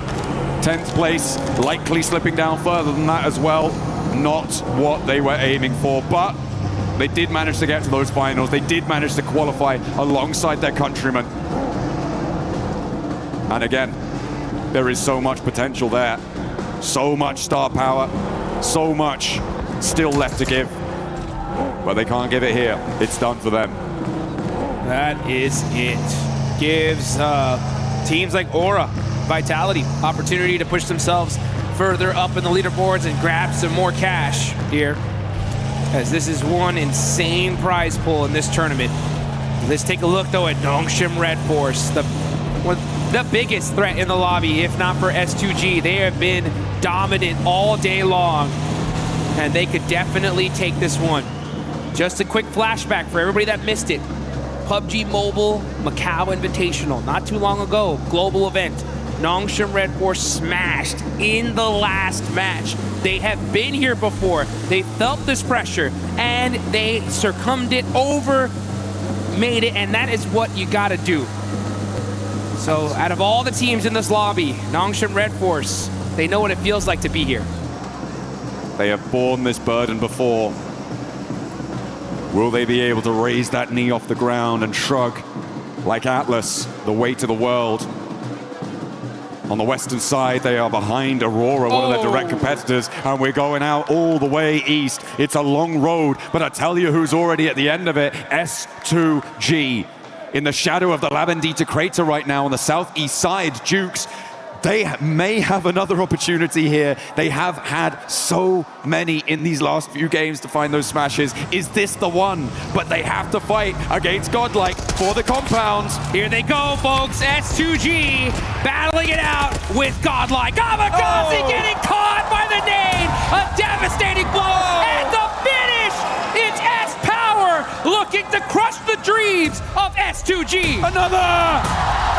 10th place, likely slipping down further than that as well. Not what they were aiming for, but they did manage to get to those finals. They did manage to qualify alongside their countrymen. And again, there is so much potential there. So much star power. So much still left to give. But they can't give it here. It's done for them. That is it. Gives teams like Aura, Vitality, opportunity to push themselves further up in the leaderboards and grab some more cash here, as this is one insane prize pool in this tournament. Let's take a look, though, at Nongshim Red Force, the biggest threat in the lobby, if not for S2G. They have been dominant all day long, and they could definitely take this one. Just a quick flashback for everybody that missed it. PUBG Mobile Macau Invitational, not too long ago, global event. Nongshim Red Force smashed in the last match. They have been here before. They felt this pressure, and they succumbed it over, made it, and that is what you gotta do. So out of all the teams in this lobby, Nongshim Red Force, they know what it feels like to be here. They have borne this burden before. Will they be able to raise that knee off the ground and shrug like Atlas, the weight of the world? On the western side, they are behind Aurora, one of their direct competitors, and we're going out all the way east. It's a long road, but I tell you who's already at the end of it, S2G. In the shadow of the Labendita crater right now on the southeast side, Jukes They may have another opportunity here. They have had so many in these last few games to find those smashes. Is this the one? But they have to fight against Godlike for the compound. Here they go, folks. S2G battling it out with Godlike. Kamikaze getting caught by the nade. A devastating blow. And the finish. It's S-Power looking to crush the dreams of S2G. Another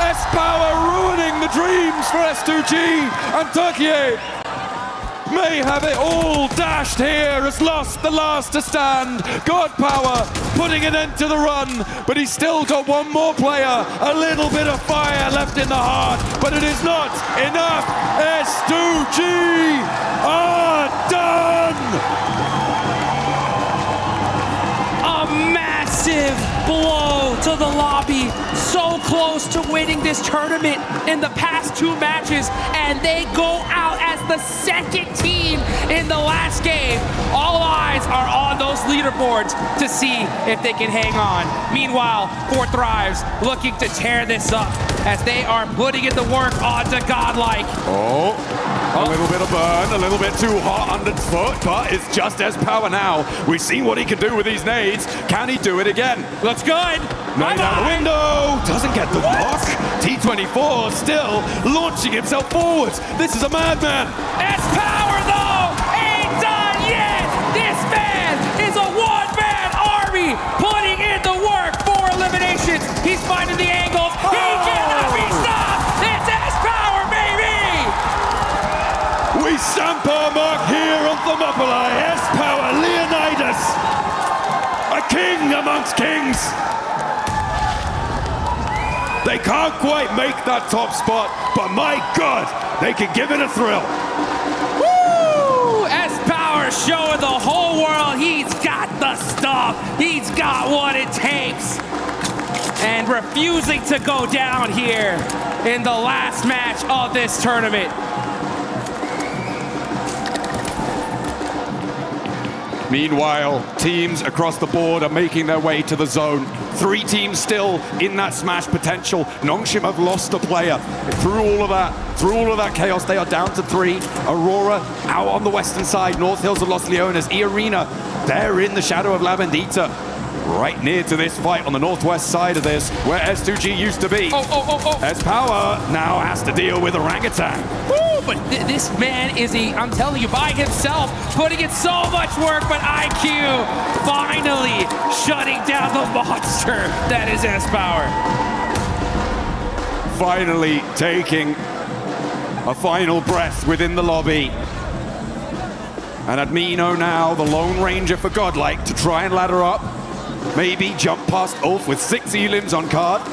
S-Power ruining the dreams for S2G. And Turkey may have it all. Dashed here has lost the last to stand. God Power putting an end to the run, but he's still got one more player. A little bit of fire left in the heart, but it is not enough. S2G are done. A massive blow to the lobby. So close to winning this tournament in the past 2 matches, and they go out as the second team in the last game. All eyes are on those leaderboards to see if they can hang on. Meanwhile, 4 Thrives looking to tear this up as they are putting in the work onto Godlike. A little bit of burn, a little bit too hot underfoot, but it's just S-Power now. We've seen what he can do with these nades. Can he do it again? Looks good. Nade out the window, doesn't get the knock. T24 still launching himself forwards. This is a madman. S-Power though, ain't done yet. This man is a one-man army putting in the work for eliminations. He's finding the angles. He cannot be stopped. It's S-Power, baby. We stamp our mark here on Thermopylae. S-Power, Leonidas, a king amongst kings. They can't quite make that top spot, but my God, they can give it a thrill. Woo! S-Power showing the whole world he's got the stuff. He's got what it takes. And refusing to go down here in the last match of this tournament. Meanwhile, teams across the board are making their way to the zone. 3 teams still in that smash potential. Nongshim have lost a player. Through all of that chaos, they are down to 3. Aurora out on the western side. North Hills have lost Leonas. E-Arena, they're in the shadow of La Bendita. Right near to this fight on the northwest side of this, where S2G used to be. S-Power now has to deal with Orangutan. Woo, but this man is I'm telling you, by himself, putting in so much work, but IQ finally shutting down the monster that is S-Power. Finally taking a final breath within the lobby. And Admino now, the Lone Ranger for Godlike, to try and ladder up. Maybe jump past Ulf with 6 elims on card.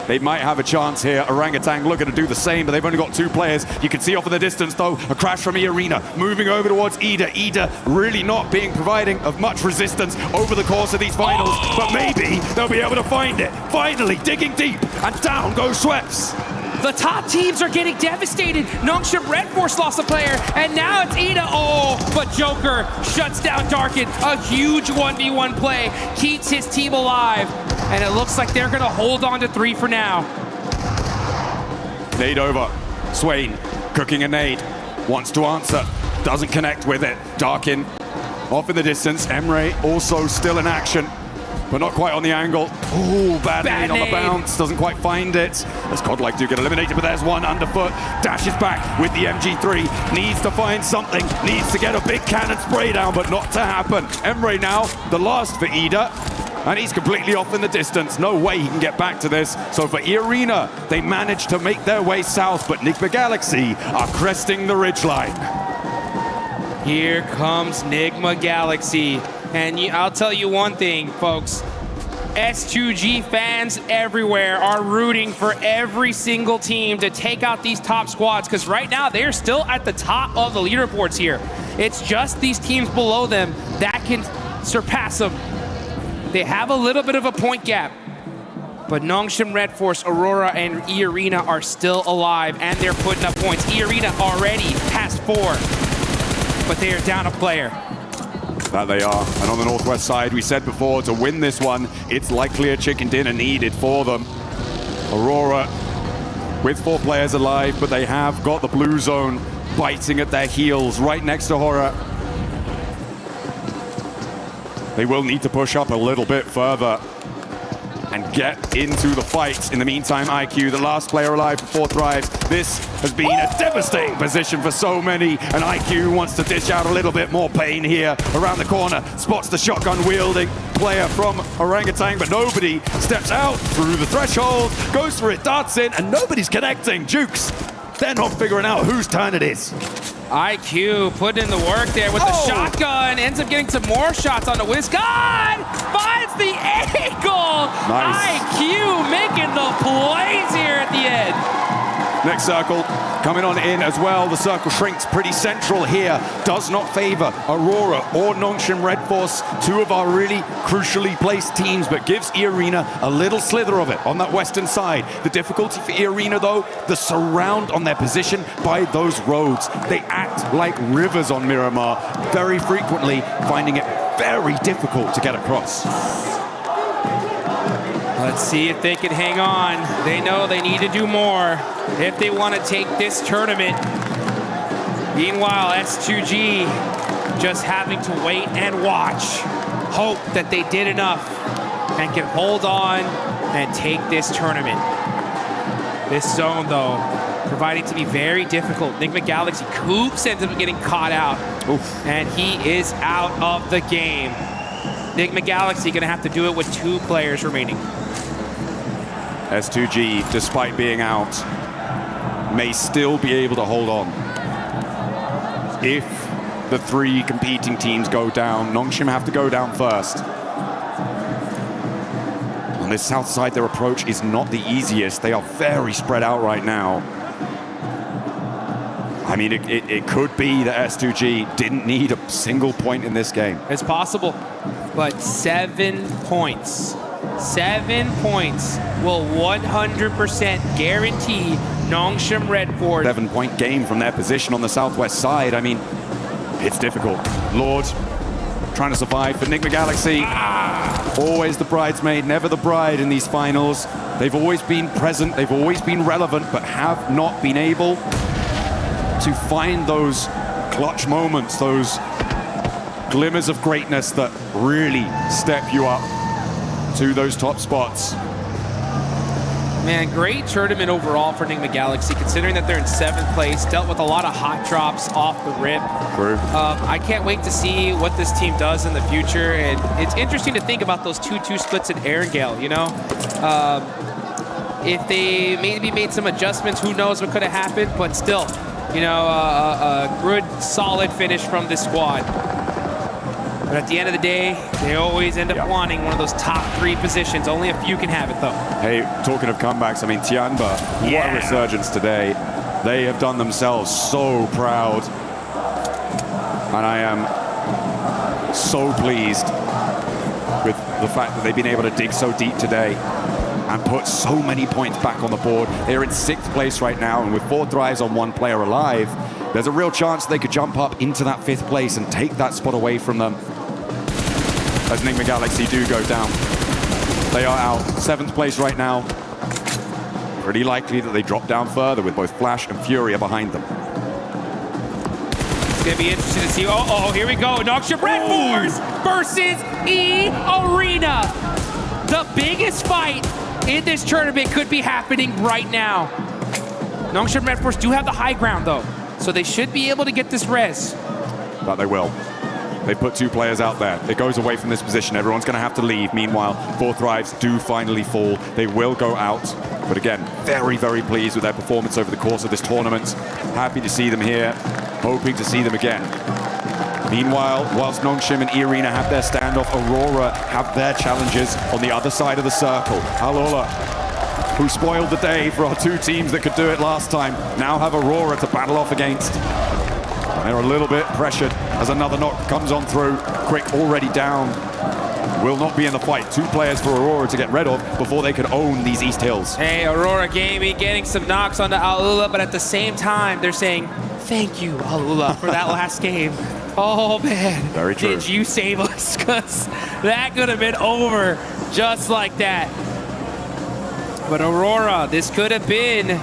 They might have a chance here. Orangutan looking to do the same, but they've only got 2 players. You can see off in the distance, though, a crash from E-Arena. Moving over towards Ida. Ida really not providing of much resistance over the course of these finals, but maybe they'll be able to find it. Finally, digging deep, and down goes Schweppes. The top teams are getting devastated. Nongshim Red Force lost a player, and now it's Ida. But Joker shuts down Darkin. A huge 1v1 play, keeps his team alive, and it looks like they're gonna hold on to 3 for now. Nade over. Swain cooking a nade. Wants to answer. Doesn't connect with it. Darkin off in the distance. Emre also still in action, but not quite on the angle. Bad nade on the bounce. Doesn't quite find it. As Godlike do get eliminated, but there's one underfoot. Dashes back with the MG3. Needs to find something. Needs to get a big cannon spray down, but not to happen. Emre now, the last for Ida. And he's completely off in the distance. No way he can get back to this. So for E-Arena, they managed to make their way south, but Nigma Galaxy are cresting the ridgeline. Here comes Nigma Galaxy. And I'll tell you one thing, folks. S2G fans everywhere are rooting for every single team to take out these top squads, because right now they're still at the top of the leaderboards here. It's just these teams below them that can surpass them. They have a little bit of a point gap, but Nongshim Red Force, Aurora, and E-Arena are still alive, and they're putting up points. E-Arena already has 4, but they are down a player. That they are. And on the northwest side, we said before, to win this one, it's likely a chicken dinner needed for them. Aurora with 4 players alive, but they have got the blue zone biting at their heels right next to Horror. They will need to push up a little bit further and get into the fight. In the meantime, IQ, the last player alive for 4 Thrives. This has been a devastating position for so many, and IQ wants to dish out a little bit more pain here. Around the corner, spots the shotgun-wielding player from Orangutan, but nobody steps out through the threshold, goes for it, darts in, and nobody's connecting. Jukes, they're not figuring out whose turn it is. IQ put in the work there with the shotgun, ends up getting some more shots on the Wisconsin, finds the angle! Nice. IQ making the plays here at the end. Next circle coming on in as well. The circle shrinks pretty central here. Does not favor Aurora or Nongshim Red Force, 2 of our really crucially placed teams, but gives E-Arena a little slither of it on that western side. The difficulty for E-Arena, though, the surround on their position by those roads. They act like rivers on Miramar, very frequently finding it very difficult to get across. Let's see if they can hang on. They know they need to do more if they want to take this tournament. Meanwhile, S2G just having to wait and watch. Hope that they did enough and can hold on and take this tournament. This zone, though, proving to be very difficult. Enigma Galaxy, Coops ends up getting caught out. Oof. And he is out of the game. Enigma Galaxy gonna have to do it with 2 players remaining. S2G, despite being out, may still be able to hold on. If the 3 competing teams go down, Nongshim have to go down first. On this south side, their approach is not the easiest. They are very spread out right now. I mean, it could be that S2G didn't need a single point in this game. It's possible, but 7 points. 7 points will 100% guarantee Nongshim Red Force. 7-point game from their position on the southwest side. I mean, it's difficult. Lord trying to survive for Enigma Galaxy. Always the bridesmaid, never the bride in these finals. They've always been present, they've always been relevant, but have not been able to find those clutch moments, those glimmers of greatness that really step you up to those top spots. Man, great tournament overall for Enigma Galaxy, considering that they're in 7th place, dealt with a lot of hot drops off the rip. True. I can't wait to see what this team does in the future, and it's interesting to think about those 2-2 splits in Erangel, you know? If they maybe made some adjustments, who knows what could have happened, but still, you know, a good, solid finish from this squad. But at the end of the day, they always end up wanting one of those top 3 positions. Only a few can have it, though. Hey, talking of comebacks, I mean, Tianba, what a resurgence today. They have done themselves so proud. And I am so pleased with the fact that they've been able to dig so deep today and put so many points back on the board. They're in 6th place right now, and with 4 Thrives on 1 player alive, there's a real chance they could jump up into that 5th place and take that spot away from them. As Enigma Galaxy do go down. They are out 7th place right now. Pretty likely that they drop down further with both Flash and Furia behind them. It's gonna be interesting to see. Oh, here we go. Nongshim Red Force versus E-Arena. The biggest fight in this tournament could be happening right now. Nongshim Red Force do have the high ground, though, so they should be able to get this res. But they will. They put 2 players out there. It goes away from this position. Everyone's going to have to leave. Meanwhile, 4 Thrives do finally fall. They will go out. But again, very, very pleased with their performance over the course of this tournament. Happy to see them here. Hoping to see them again. Meanwhile, whilst Nongshim and E-Arena have their standoff, Aurora have their challenges on the other side of the circle. Alola, who spoiled the day for our 2 teams that could do it last time, now have Aurora to battle off against. They're a little bit pressured as another knock comes on through. Quick already down. Will not be in the fight. 2 players for Aurora to get rid of before they could own these East Hills. Hey, Aurora Gaming getting some knocks onto Alula, but at the same time, they're saying, thank you, Alula, for that last game. Oh, man. Very true. Did you save us? Because that could have been over just like that. But Aurora, this could have been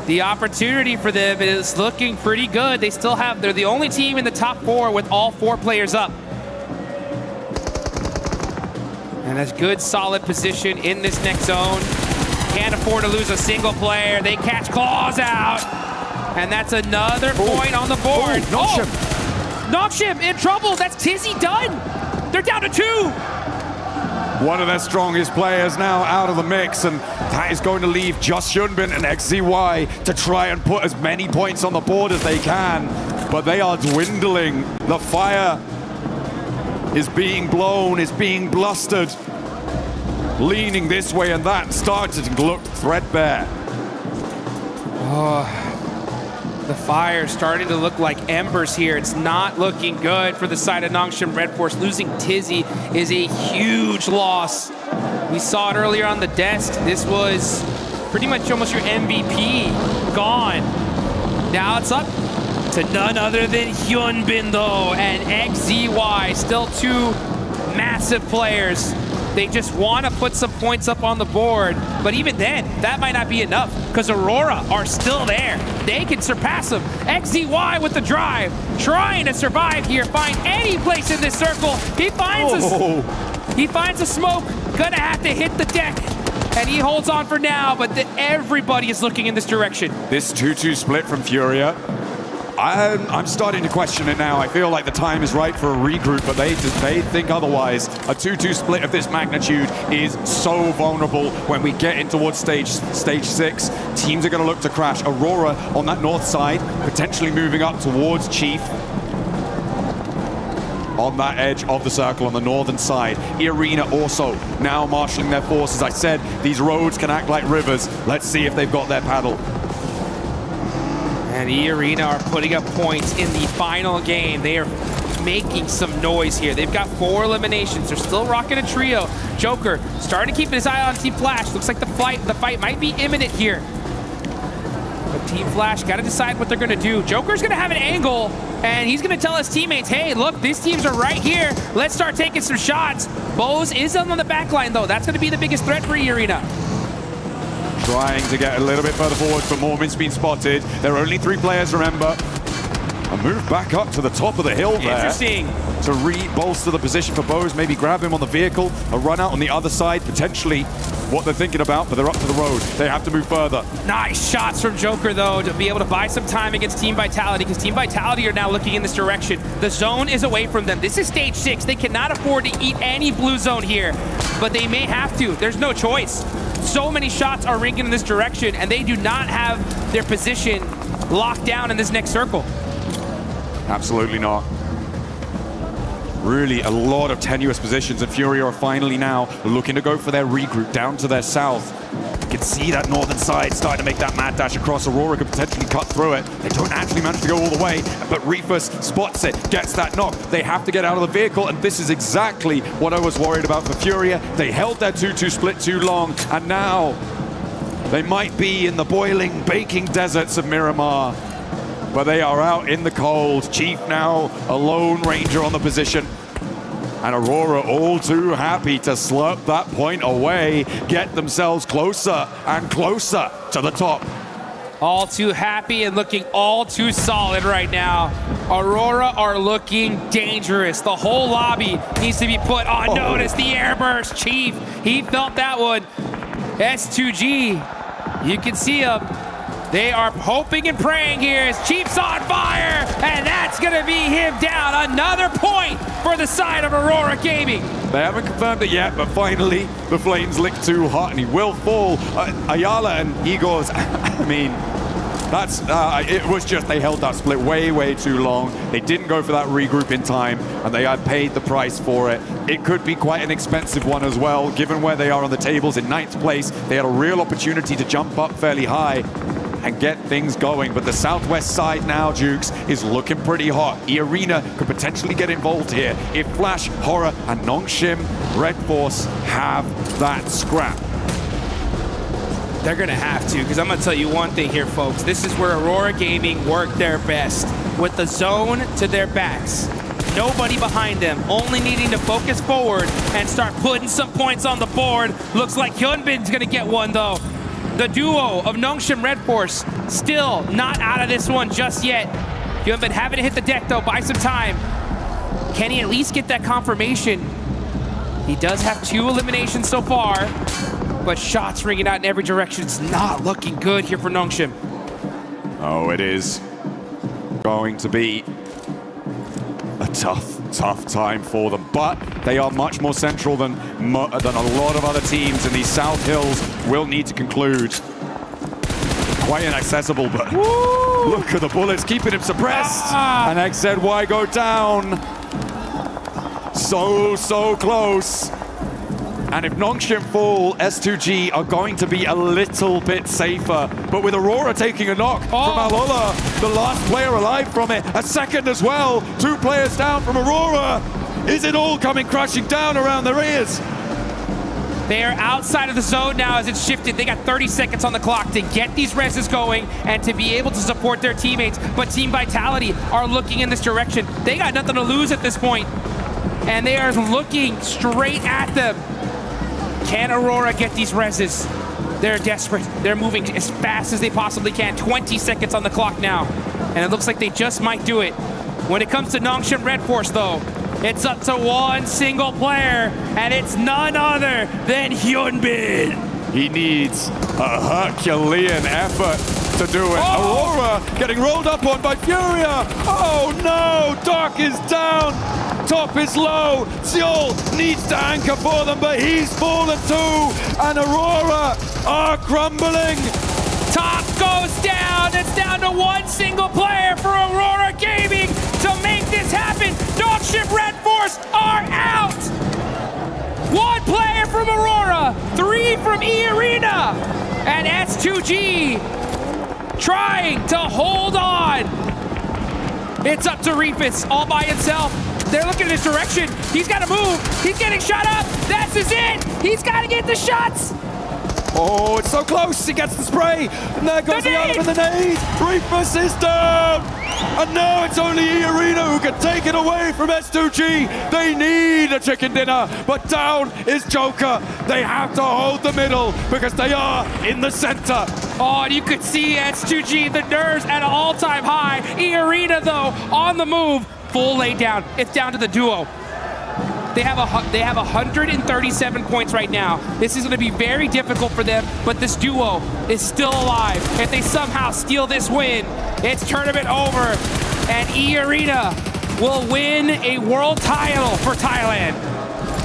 The opportunity for them is looking pretty good. They're the only team in the top 4 with all 4 players up. And a good solid position in this next zone. Can't afford to lose a single player. They catch Claws out. And that's another point on the board. Nongshim in trouble. That's Tizzy done. They're down to 2. One of their strongest players now out of the mix, and that is going to leave just Hyunbin and XZY to try and put as many points on the board as they can. But they are dwindling. The fire is being blown, is being blustered, leaning this way and that, starting to look threadbare. The fire starting to look like embers here. It's not looking good for the side of Nongshim Red Force. Losing Tizzy is a huge loss. We saw it earlier on the desk. This was pretty much almost your MVP gone. Now it's up to none other than Hyunbin though, and XZY, still 2 massive players. They just want to put some points up on the board, but even then, that might not be enough because Aurora are still there. They can surpass them. XZY with the drive, trying to survive here, find any place in this circle. He finds a smoke, gonna have to hit the deck, and he holds on for now, but everybody is looking in this direction. This 2-2 split from Furia, I'm starting to question it now. I feel like the time is right for a regroup, but they think otherwise. A 2-2 split of this magnitude is so vulnerable when we get in towards stage 6. Teams are going to look to crash. Aurora on that north side, potentially moving up towards Chief. On that edge of the circle on the northern side. E-Arena also now marshalling their forces. I said these roads can act like rivers. Let's see if they've got their paddle. And E-Arena are putting up points in the final game. They are making some noise here. They've got 4 eliminations. They're still rocking a trio. Joker starting to keep his eye on Team Flash. Looks like the fight might be imminent here. But Team Flash got to decide what they're going to do. Joker's going to have an angle, and he's going to tell his teammates, hey, look, these teams are right here. Let's start taking some shots. Bose is on the back line, though. That's going to be the biggest threat for E-Arena. Trying to get a little bit further forward, but Mormon's been spotted. There are only 3 players, remember. A move back up to the top of the hill there. Interesting. To re-bolster the position for Bose, maybe grab him on the vehicle, a run out on the other side, potentially what they're thinking about, but they're up to the road. They have to move further. Nice shots from Joker, though, to be able to buy some time against Team Vitality, because Team Vitality are now looking in this direction. The zone is away from them. This is stage 6. They cannot afford to eat any blue zone here, but they may have to. There's no choice. So many shots are ringing in this direction, and they do not have their position locked down in this next circle. Absolutely not. Really a lot of tenuous positions, and Furia are finally now looking to go for their regroup down to their south. You can see that northern side starting to make that mad dash across. Aurora could potentially cut through it. They don't actually manage to go all the way, but Reefus spots it, gets that knock. They have to get out of the vehicle, and this is exactly what I was worried about for Furia. They held their 2-2 split too long, and now they might be in the boiling, baking deserts of Miramar. But they are out in the cold. Chief now a lone ranger on the position. And Aurora all too happy to slurp that point away, get themselves closer and closer to the top. All too happy and looking all too solid right now. Aurora are looking dangerous. The whole lobby needs to be put on notice. The airburst, Chief, he felt that one. S2G, you can see him. They are hoping and praying here as Chief's on fire, and that's gonna be him down. Another point for the side of Aurora Gaming. They haven't confirmed it yet, but finally the flames lick too hot and he will fall. Ayala and Igor's, I mean, that's, it was just they held that split way too long. They didn't go for that regroup in time, and they had paid the price for it. It could be quite an expensive one as well, given where they are on the tables in 9th place. They had a real opportunity to jump up fairly high and get things going, but the southwest side now, Jukes, is looking pretty hot. E-Arena could potentially get involved here if Flash, Horror, and Nongshim Red Force have that scrap. They're gonna have to, because I'm gonna tell you one thing here, folks. This is where Aurora Gaming work their best, with the zone to their backs. Nobody behind them, only needing to focus forward and start putting some points on the board. Looks like Hyunbin's gonna get one, though. The duo of Nongshim Red Force still not out of this one just yet. You have been having to hit the deck though, buy some time. Can he at least get that confirmation? He does have 2 eliminations so far, but shots ringing out in every direction. It's not looking good here for Nongshim. Oh, it is going to be a tough time for them, but they are much more central than a lot of other teams, and these South Hills will need to conclude. Quite inaccessible, but look at the bullets keeping him suppressed. And XZY go down. So close. And if Nongshim fall, S2G are going to be a little bit safer. But with Aurora taking a knock from Alola, the last player alive from it, a second as well. 2 players down from Aurora. Is it all coming crashing down around their ears? They are outside of the zone now as it's shifted. They got 30 seconds on the clock to get these reses going and to be able to support their teammates. But Team Vitality are looking in this direction. They got nothing to lose at this point. And they are looking straight at them. Can Aurora get these reses? They're desperate. They're moving as fast as they possibly can. 20 seconds on the clock now. And it looks like they just might do it. When it comes to Nongshim Red Force, though, it's up to one single player, and it's none other than Hyunbin. He needs a Herculean effort to do it. Aurora getting rolled up on by Furia. Oh no, Dark is down. Top is low. Seoul needs to anchor for them, but he's fallen too. And Aurora are crumbling. Top goes down. It's down to one single player for Aurora Gaming to make this happen. Nongshim Red Force are out. 1 player from Aurora, 3 from E-Arena, and S2G trying to hold on. It's up to Reefus all by himself. They're looking in his direction. He's got to move. He's getting shot up. That's his it. He's got to get the shots. Oh, it's so close. He gets the spray. And there goes the other with the nade. Reefus is down. And now it's only E-Arena who can take it away from S2G. They need a chicken dinner. But down is Joker. They have to hold the middle because they are in the center. Oh, and you could see S2G, the nerves at an all-time high. E-Arena, though, on the move. Full lay down. It's down to the duo. They have 137 points right now. This is going to be very difficult for them, but this duo is still alive. If they somehow steal this win, it's tournament over, and E-Arena will win a world title for Thailand.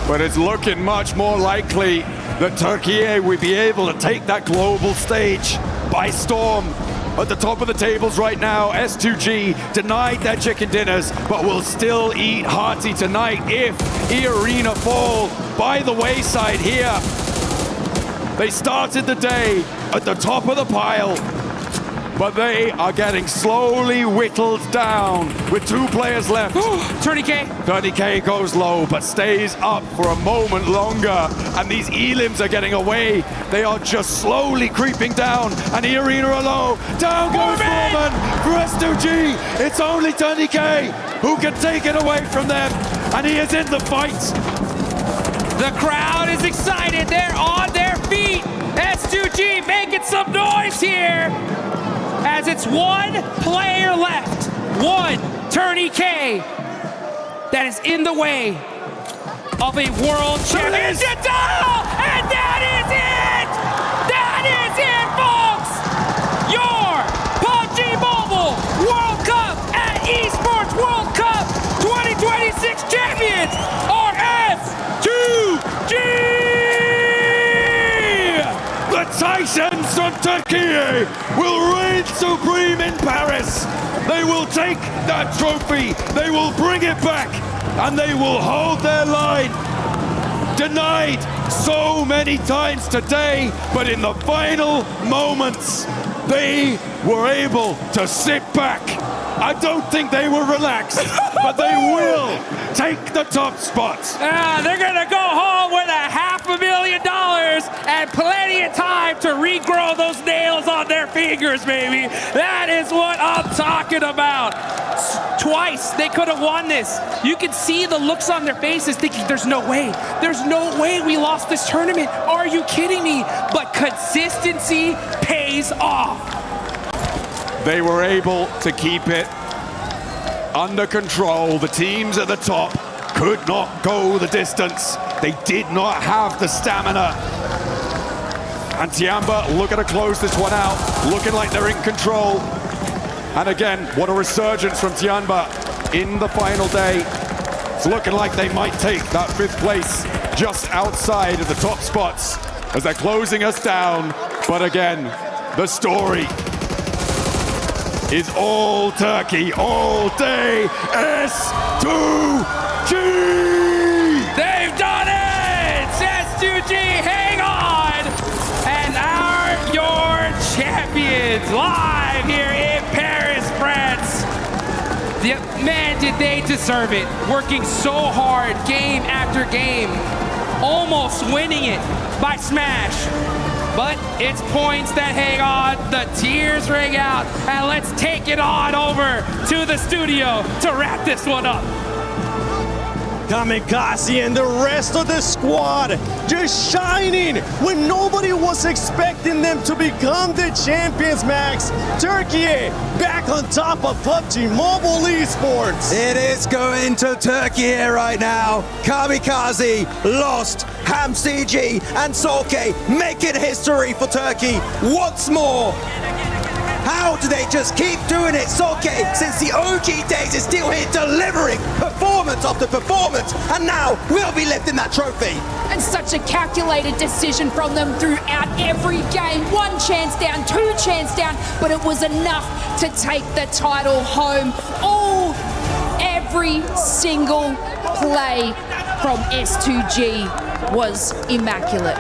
But it's looking much more likely that Turkey will be able to take that global stage by storm. At the top of the tables right now, S2G denied their chicken dinners, but will still eat hearty tonight if E-Arena fall by the wayside here. They started the day at the top of the pile, but they are getting slowly whittled down with 2 players left. 30K. 30K goes low, but stays up for a moment longer. And these Elims are getting away. They are just slowly creeping down. And E-Arena are low. Down goes Foreman for S2G. It's only 30K who can take it away from them. And he is in the fight. The crowd is excited. They're on their feet. S2G making some noise here. As it's 1 player left, 1 Tourney K that is in the way of a world championship title, and that is it! That is it, folks! Your PUBG Mobile World Cup at ESPORTS World Cup 2026 champions are S2G! The Titans from Turkey will reign supreme in Paris. They will take that trophy, they will bring it back, and they will hold their line. Denied so many times today, but in the final moments, they were able to sit back. I don't think they were relaxed, but they will take the top spot. They're gonna go home with $500,000 hours and plenty of time to regrow those nails on their fingers, baby. That is what I'm talking about. Twice they could have won this. You can see the looks on their faces thinking there's no way we lost this tournament. Are you kidding me? But consistency pays off. They were able to keep it under control. The teams at the top could not go the distance. They did not have the stamina. And Tiamba looking to close this one out, looking like they're in control. And again, what a resurgence from Tiamba in the final day. It's looking like they might take that 5th place just outside of the top spots as they're closing us down. But again, the story is all Turkey, all day, S2G! They've done it! S2G, hang on! And your champions live here in Paris, France. Man, did they deserve it. Working so hard, game after game. Almost winning it by Smash. But it's points that hang on, the tears ring out, and let's take it on over to the studio to wrap this one up. Kamikaze and the rest of the squad just shining when nobody was expecting them to become the champions, Max. Turkey back on top of PUBG Mobile Esports. It is going to Turkey here right now. Kamikaze lost. HamCG and Solke making history for Turkey once more. How do they just keep doing it? Solke, since the OG days, is still here delivering performance after performance, and now we'll be lifting that trophy. And such a calculated decision from them throughout every game. 1 chance down, 2 chance down, but it was enough to take the title home. Every single play from S2G was immaculate.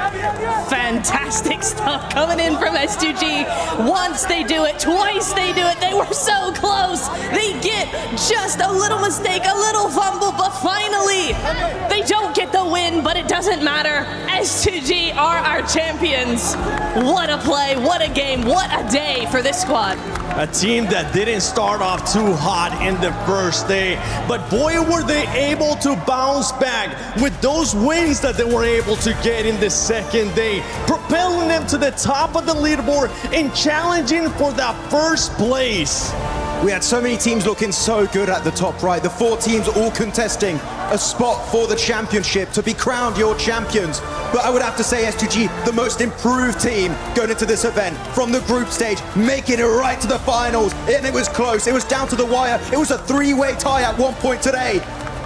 Fantastic stuff coming in from S2G. Once they do it, twice they do it. They were so close. They get just a little mistake, a little fumble, but finally they don't get the win, but it doesn't matter. S2G are our champions. What a play, what a game, what a day for this squad. A team that didn't start off too hot in the first day, but boy were they able to bounce back with those wins that they were able to get in the second day, propelling them to the top of the leaderboard and challenging for that 1st place. We had so many teams looking so good at the top right. The 4 teams all contesting a spot for the championship to be crowned your champions. But I would have to say S2G, the most improved team going into this event from the group stage, making it right to the finals. And it was close. It was down to the wire. It was a 3-way tie at one point today.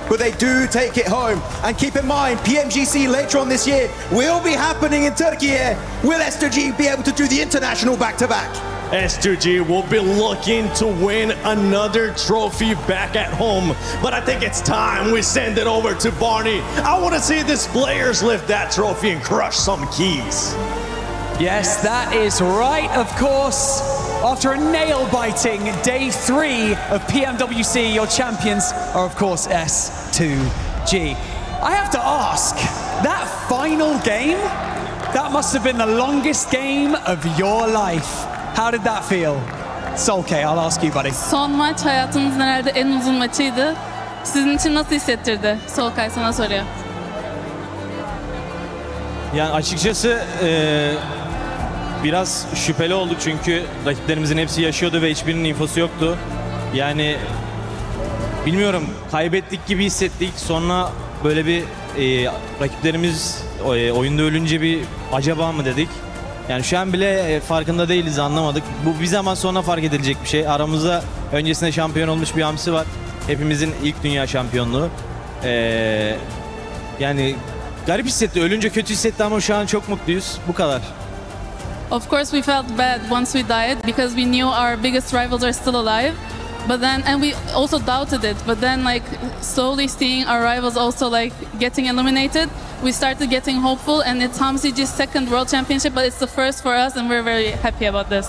But they do take it home. And keep in mind, PMGC later on this year will be happening in Turkey here. Will S2G be able to do the international back-to-back? S2G will be looking to win another trophy back at home. But I think it's time we send it over to Barney. I want to see these players lift that trophy and crush some keys. Yes, that is right, of course. After a nail-biting day 3 of PMWC, your champions are, of course, S2G. I have to ask, that final game, that must have been the longest game of your life. How did that feel? Solke, I'll ask you, buddy. Son maç hayatınızın herhalde en uzun maçıydı. Sizin için nasıl hissettirdi? Solkay sana soruyor. Yani açıkçası biraz şüpheli olduk çünkü rakiplerimizin hepsi yaşıyordu ve hiçbirinin infosu yoktu. Yani bilmiyorum, kaybettik gibi hissettik. Sonra böyle bir rakiplerimiz oyunda ölünce bir acaba mı dedik. Yani şu an bile farkında değiliz, anlamadık. Bu bir zaman sonra fark edilecek bir şey. Aramızda öncesinde şampiyon olmuş bir hamsi var. Hepimizin ilk dünya şampiyonluğu. Yani garip hissetti, ölünce kötü hissetti ama şu an çok mutluyuz. Bu kadar. Of course we felt bad once we died because we knew our biggest rivals are still alive. But then, and we also doubted it, but then like slowly seeing our rivals also like getting eliminated, we started getting hopeful, and it's HamCG's 2nd World Championship, but it's the 1st for us, and we're very happy about this.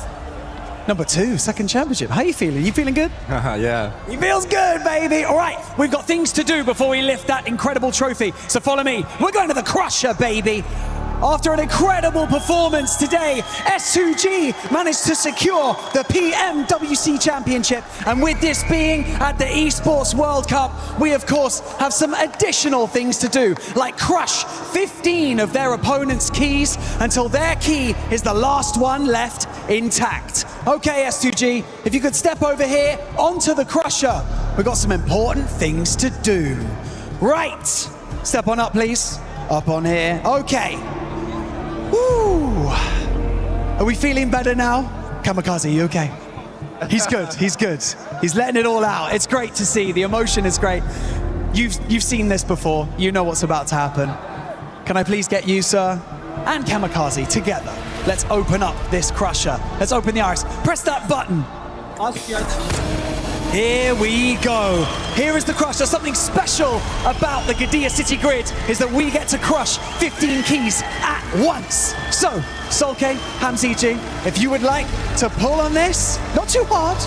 Number 2, 2nd championship. How are you feeling? You feeling good? Yeah. He feels good, baby. All right, we've got things to do before we lift that incredible trophy. So follow me. We're going to the Crusher, baby. After an incredible performance today, S2G managed to secure the PMWC Championship. And with this being at the Esports World Cup, we of course have some additional things to do, like crush 15 of their opponent's keys until their key is the last one left intact. Okay, S2G, if you could step over here onto the crusher. We've got some important things to do. Right, step on up, please. Up on here, okay. Woo! Are we feeling better now? Kamikaze, you okay? He's good, he's good. He's letting it all out. It's great to see, the emotion is great. You've seen this before, you know what's about to happen. Can I please get you, sir, and Kamikaze together? Let's open up this crusher. Let's open the iris. Press that button. Here we go. Here is the crusher. Something special about the Gadia City Grid is that we get to crush 15 keys at once. So, Solke, Hamziji, if you would like to pull on this, not too hard,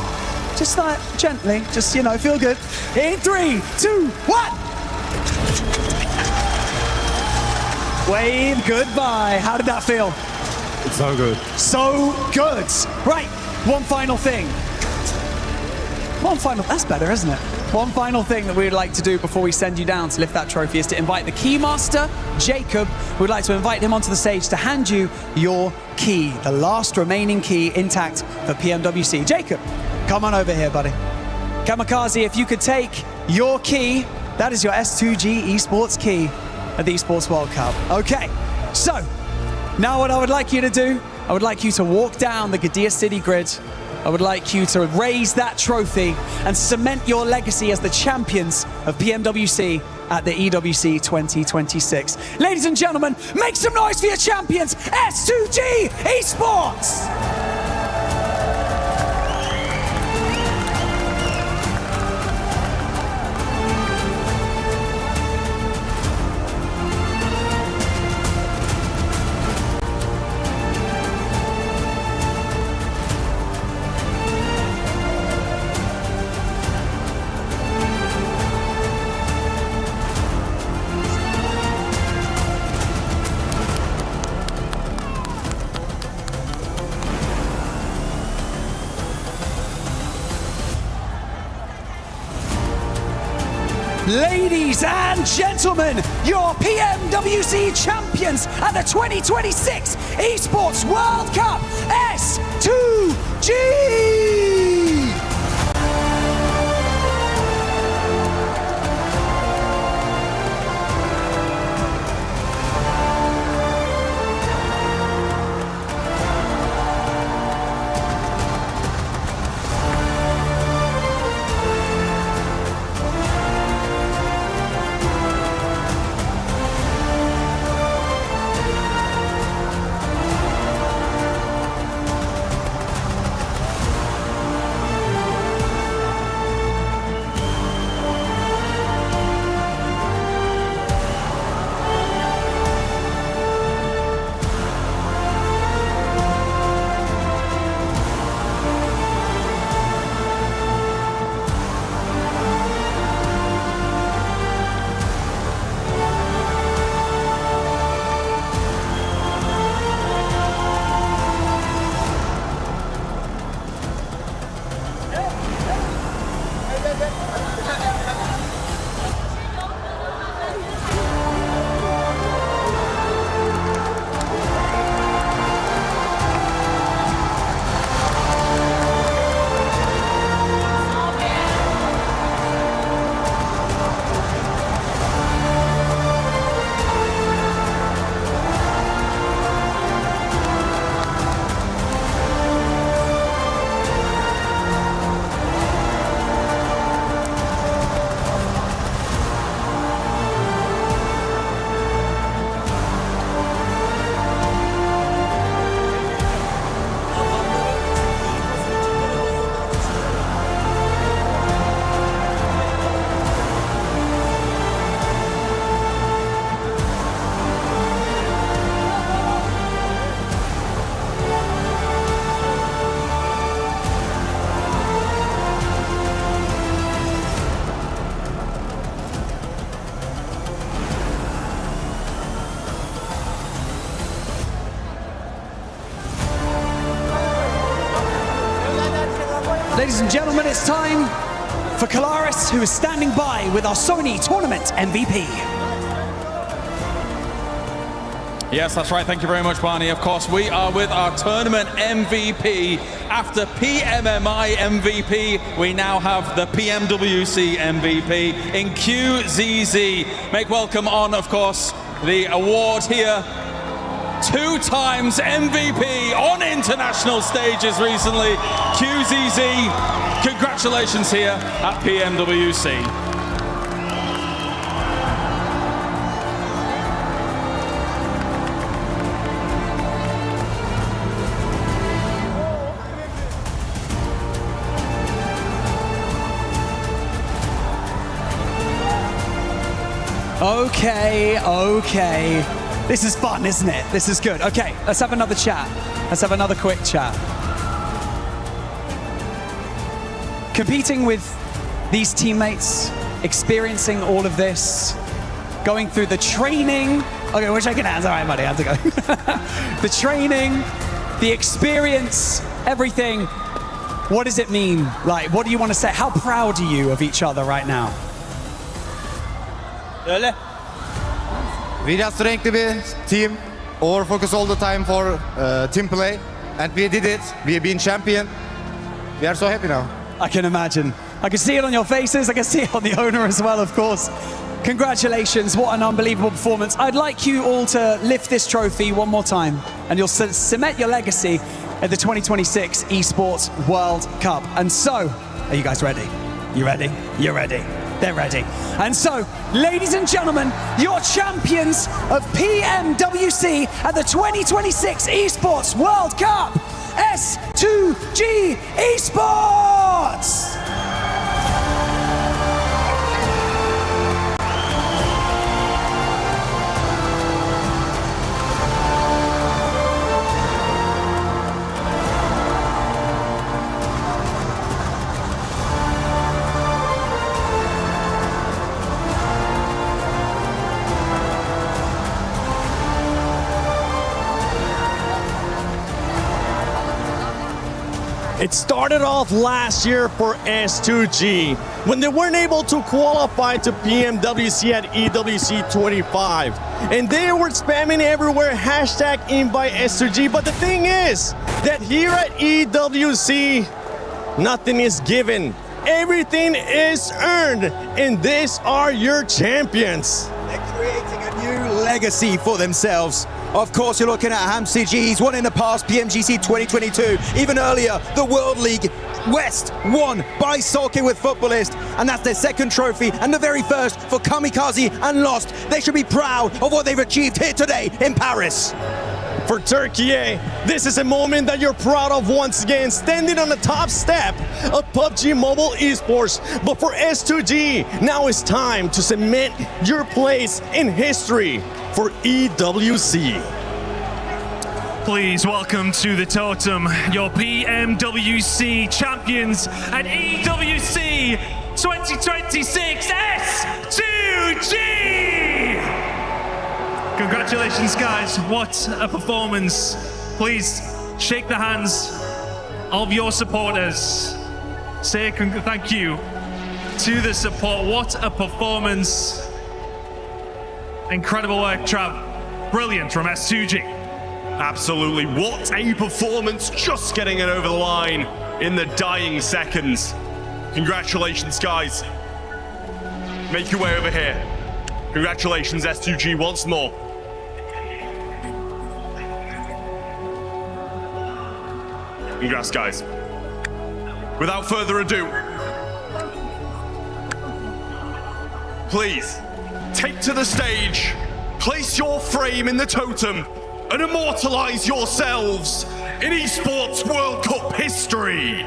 just like gently, just, you know, feel good. In 3, 2, 1. Wave goodbye. How did that feel? It's so good. So good. Right, one final thing. That's better, isn't it? One final thing that we'd like to do before we send you down to lift that trophy is to invite the Keymaster, Jacob. We'd like to invite him onto the stage to hand you your key, the last remaining key intact for PMWC. Jacob, come on over here, buddy. Kamikaze, if you could take your key, that is your S2G Esports key at the Esports World Cup. Okay, so now what I would like you to do, I would like you to walk down the Gadia City Grid. I would like you to raise that trophy and cement your legacy as the champions of PMWC at the EWC 2026. Ladies and gentlemen, make some noise for your champions, S2G Esports! Ladies and gentlemen, your PMWC champions at the 2026 Esports World Cup, S2G! Ladies and gentlemen, it's time for Kalaris, who is standing by with our Sony Tournament MVP. Yes, that's right. Thank you very much, Barney. Of course, we are with our tournament MVP. After PMMI MVP, we now have the PMWC MVP in QZZ. Make welcome on, of course, the award here. 2 times MVP on international stages recently. QZZ, congratulations here at PMWC. Okay. This is fun, isn't it? This is good. Okay, let's have another chat. Let's have another quick chat. Competing with these teammates, experiencing all of this, going through the training. Okay, we're shaking hands. All right, buddy, how's it going? The training, the experience, everything. What does it mean? Like, what do you want to say? How proud are you of each other right now? We just renkli bir team, over focus all the time for team play, and we did it. We have been champion. We are so happy now. I can imagine. I can see it on your faces. I can see it on the owner as well, of course. Congratulations, what an unbelievable performance. I'd like you all to lift this trophy one more time, and you'll cement your legacy at the 2026 ESPORTS World Cup. And so, are you guys ready? You ready? You're ready. They're ready. And so, ladies and gentlemen, your champions of PMWC at the 2026 ESPORTS World Cup, S2G Esports! It started off last year for S2G when they weren't able to qualify to PMWC at EWC 25. And they were spamming everywhere, hashtag invite S2G. But the thing is that here at EWC, nothing is given. Everything is earned. And these are your champions. They're creating a new legacy for themselves. Of course, you're looking at HamCG's won in the past, PMGC 2022. Even earlier, the World League West won by Sulking with Footballist. And that's their second trophy and the very first for Kamikaze and Lost. They should be proud of what they've achieved here today in Paris. For Turkey, this is a moment that you're proud of once again, standing on the top step of PUBG Mobile Esports. But for S2G, now it's time to cement your place in history for EWC. Please welcome to the totem your PMWC champions at EWC 2026 S2G! Congratulations, guys. What a performance. Please shake the hands of your supporters. Say thank you to the support. What a performance. Incredible work, Trav. Brilliant from S2G. Absolutely. What a performance. Just getting it over the line in the dying seconds. Congratulations, guys. Make your way over here. Congratulations, S2G, once more. Congrats, guys. Without further ado, please take to the stage, place your frame in the totem, and immortalize yourselves in Esports World Cup history.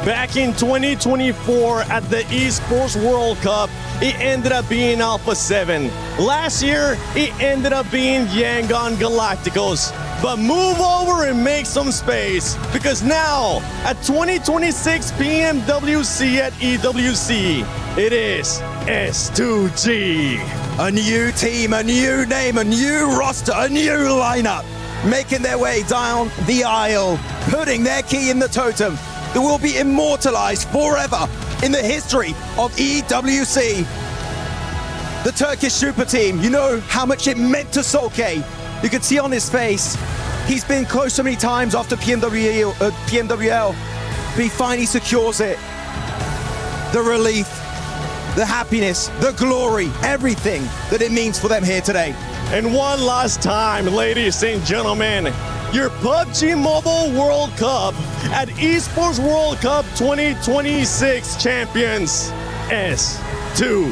Back in 2024 at the ESPORTS World Cup, it ended up being Alpha 7. Last year, it ended up being Yangon Galacticos. But move over and make some space, because now at 2026 PMWC at EWC, it is S2G. A new team, a new name, a new roster, a new lineup, making their way down the aisle, putting their key in the totem that will be immortalized forever in the history of EWC. The Turkish super team, you know how much it meant to Solke. You could see on his face, he's been close so many times after PMWL, but he finally secures it. The relief, the happiness, the glory, everything that it means for them here today. And one last time, ladies and gentlemen, your PUBG Mobile World Cup at ESPORTS World Cup 2026 champions, S2G.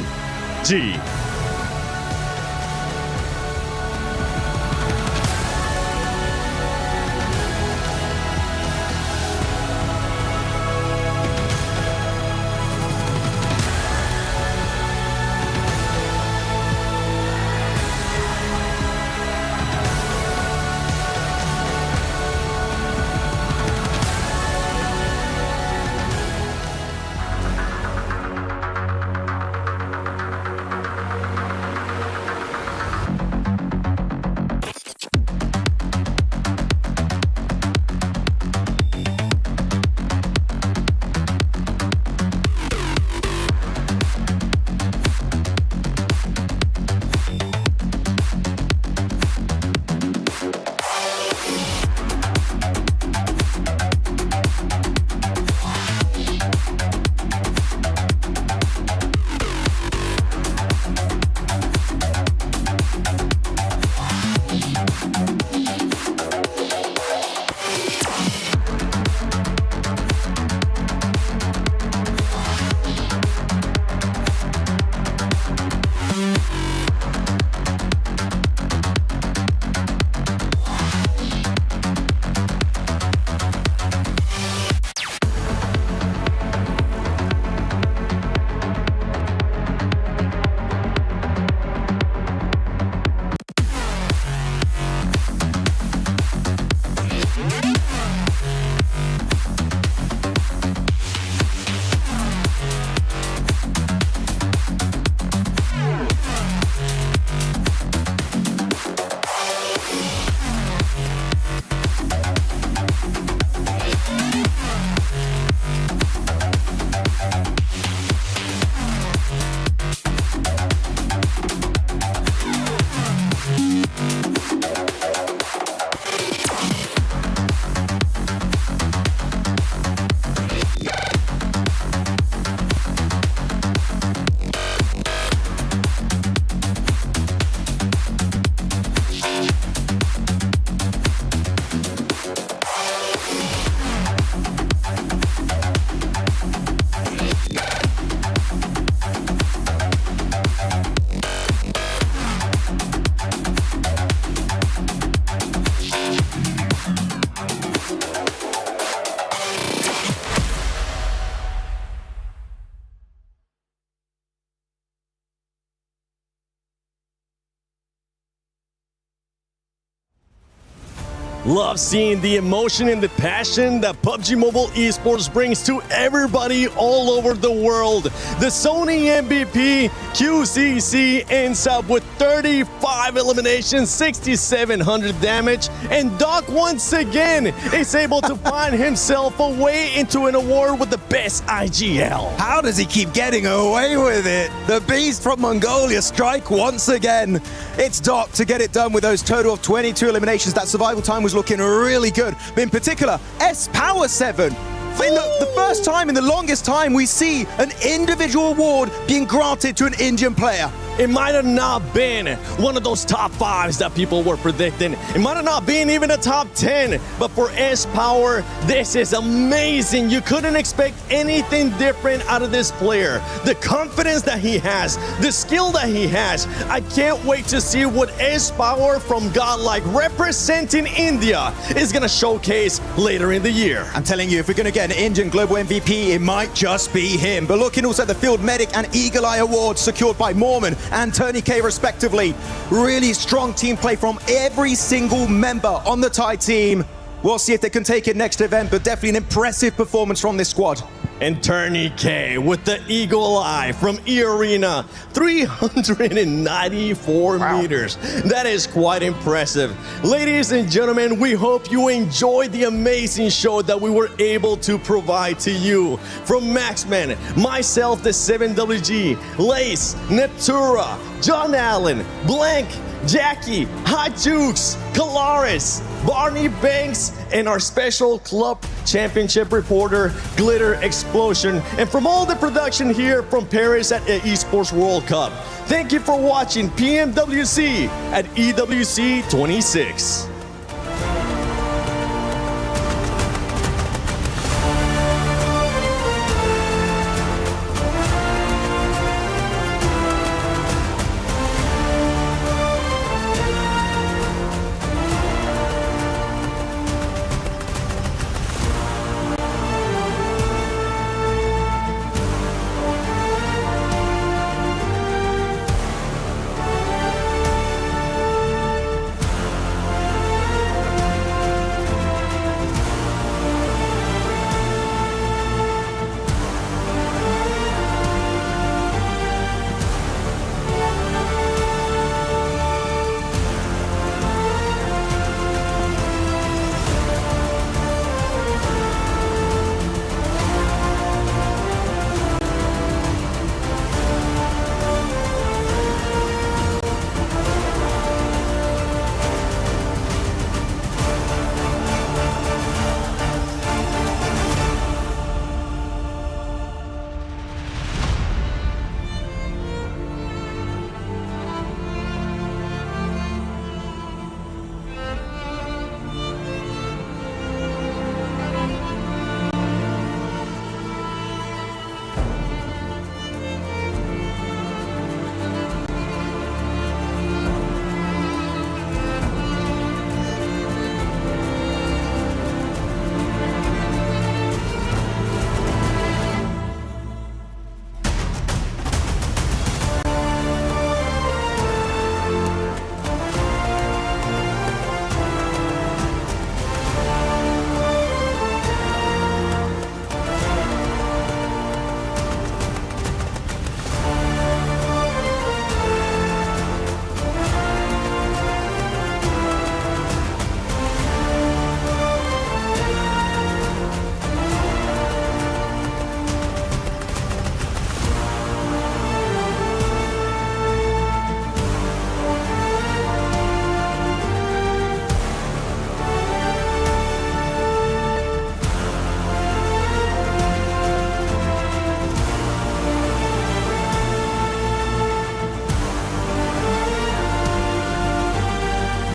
Love seeing the emotion and the passion that PUBG Mobile Esports brings to everybody all over the world. The Sony MVP QCC ends up with 35 eliminations, 6,700 damage, and Doc once again is able to find himself a way into an award with the best IGL. How does he keep getting away with it? The beast from Mongolia strike once again. It's Doc to get it done with those total of 22 eliminations. That survival time was looking really good. But in particular, S-Power 7. The first time in the longest time we see an individual award being granted to an Indian player. It might have not been one of those top 5s that people were predicting. It might have not been even a top 10, but for S-Power, this is amazing. You couldn't expect anything different out of this player. The confidence that he has, the skill that he has. I can't wait to see what S-Power from Godlike representing India is gonna showcase later in the year. I'm telling you, if we're going to get an Indian global MVP, it might just be him. But looking also at the Field Medic and Eagle Eye Awards secured by Mormon and Tony K respectively. Really strong team play from every single member on the Thai team. We'll see if they can take it next event, but definitely an impressive performance from this squad. And Turney K with the Eagle Eye from E-Arena, 394 meters. That is quite impressive. Ladies and gentlemen, we hope you enjoyed the amazing show that we were able to provide to you. From Maxman, myself, the 7WG, Lace, Neptura, John Allen, Blank, Jackie, Hot Jukes, Kalaris, Barney Banks, and our special club championship reporter, Glitter Explosion. And from all the production here from Paris at ESPORTS World Cup, thank you for watching PMWC at EWC 26.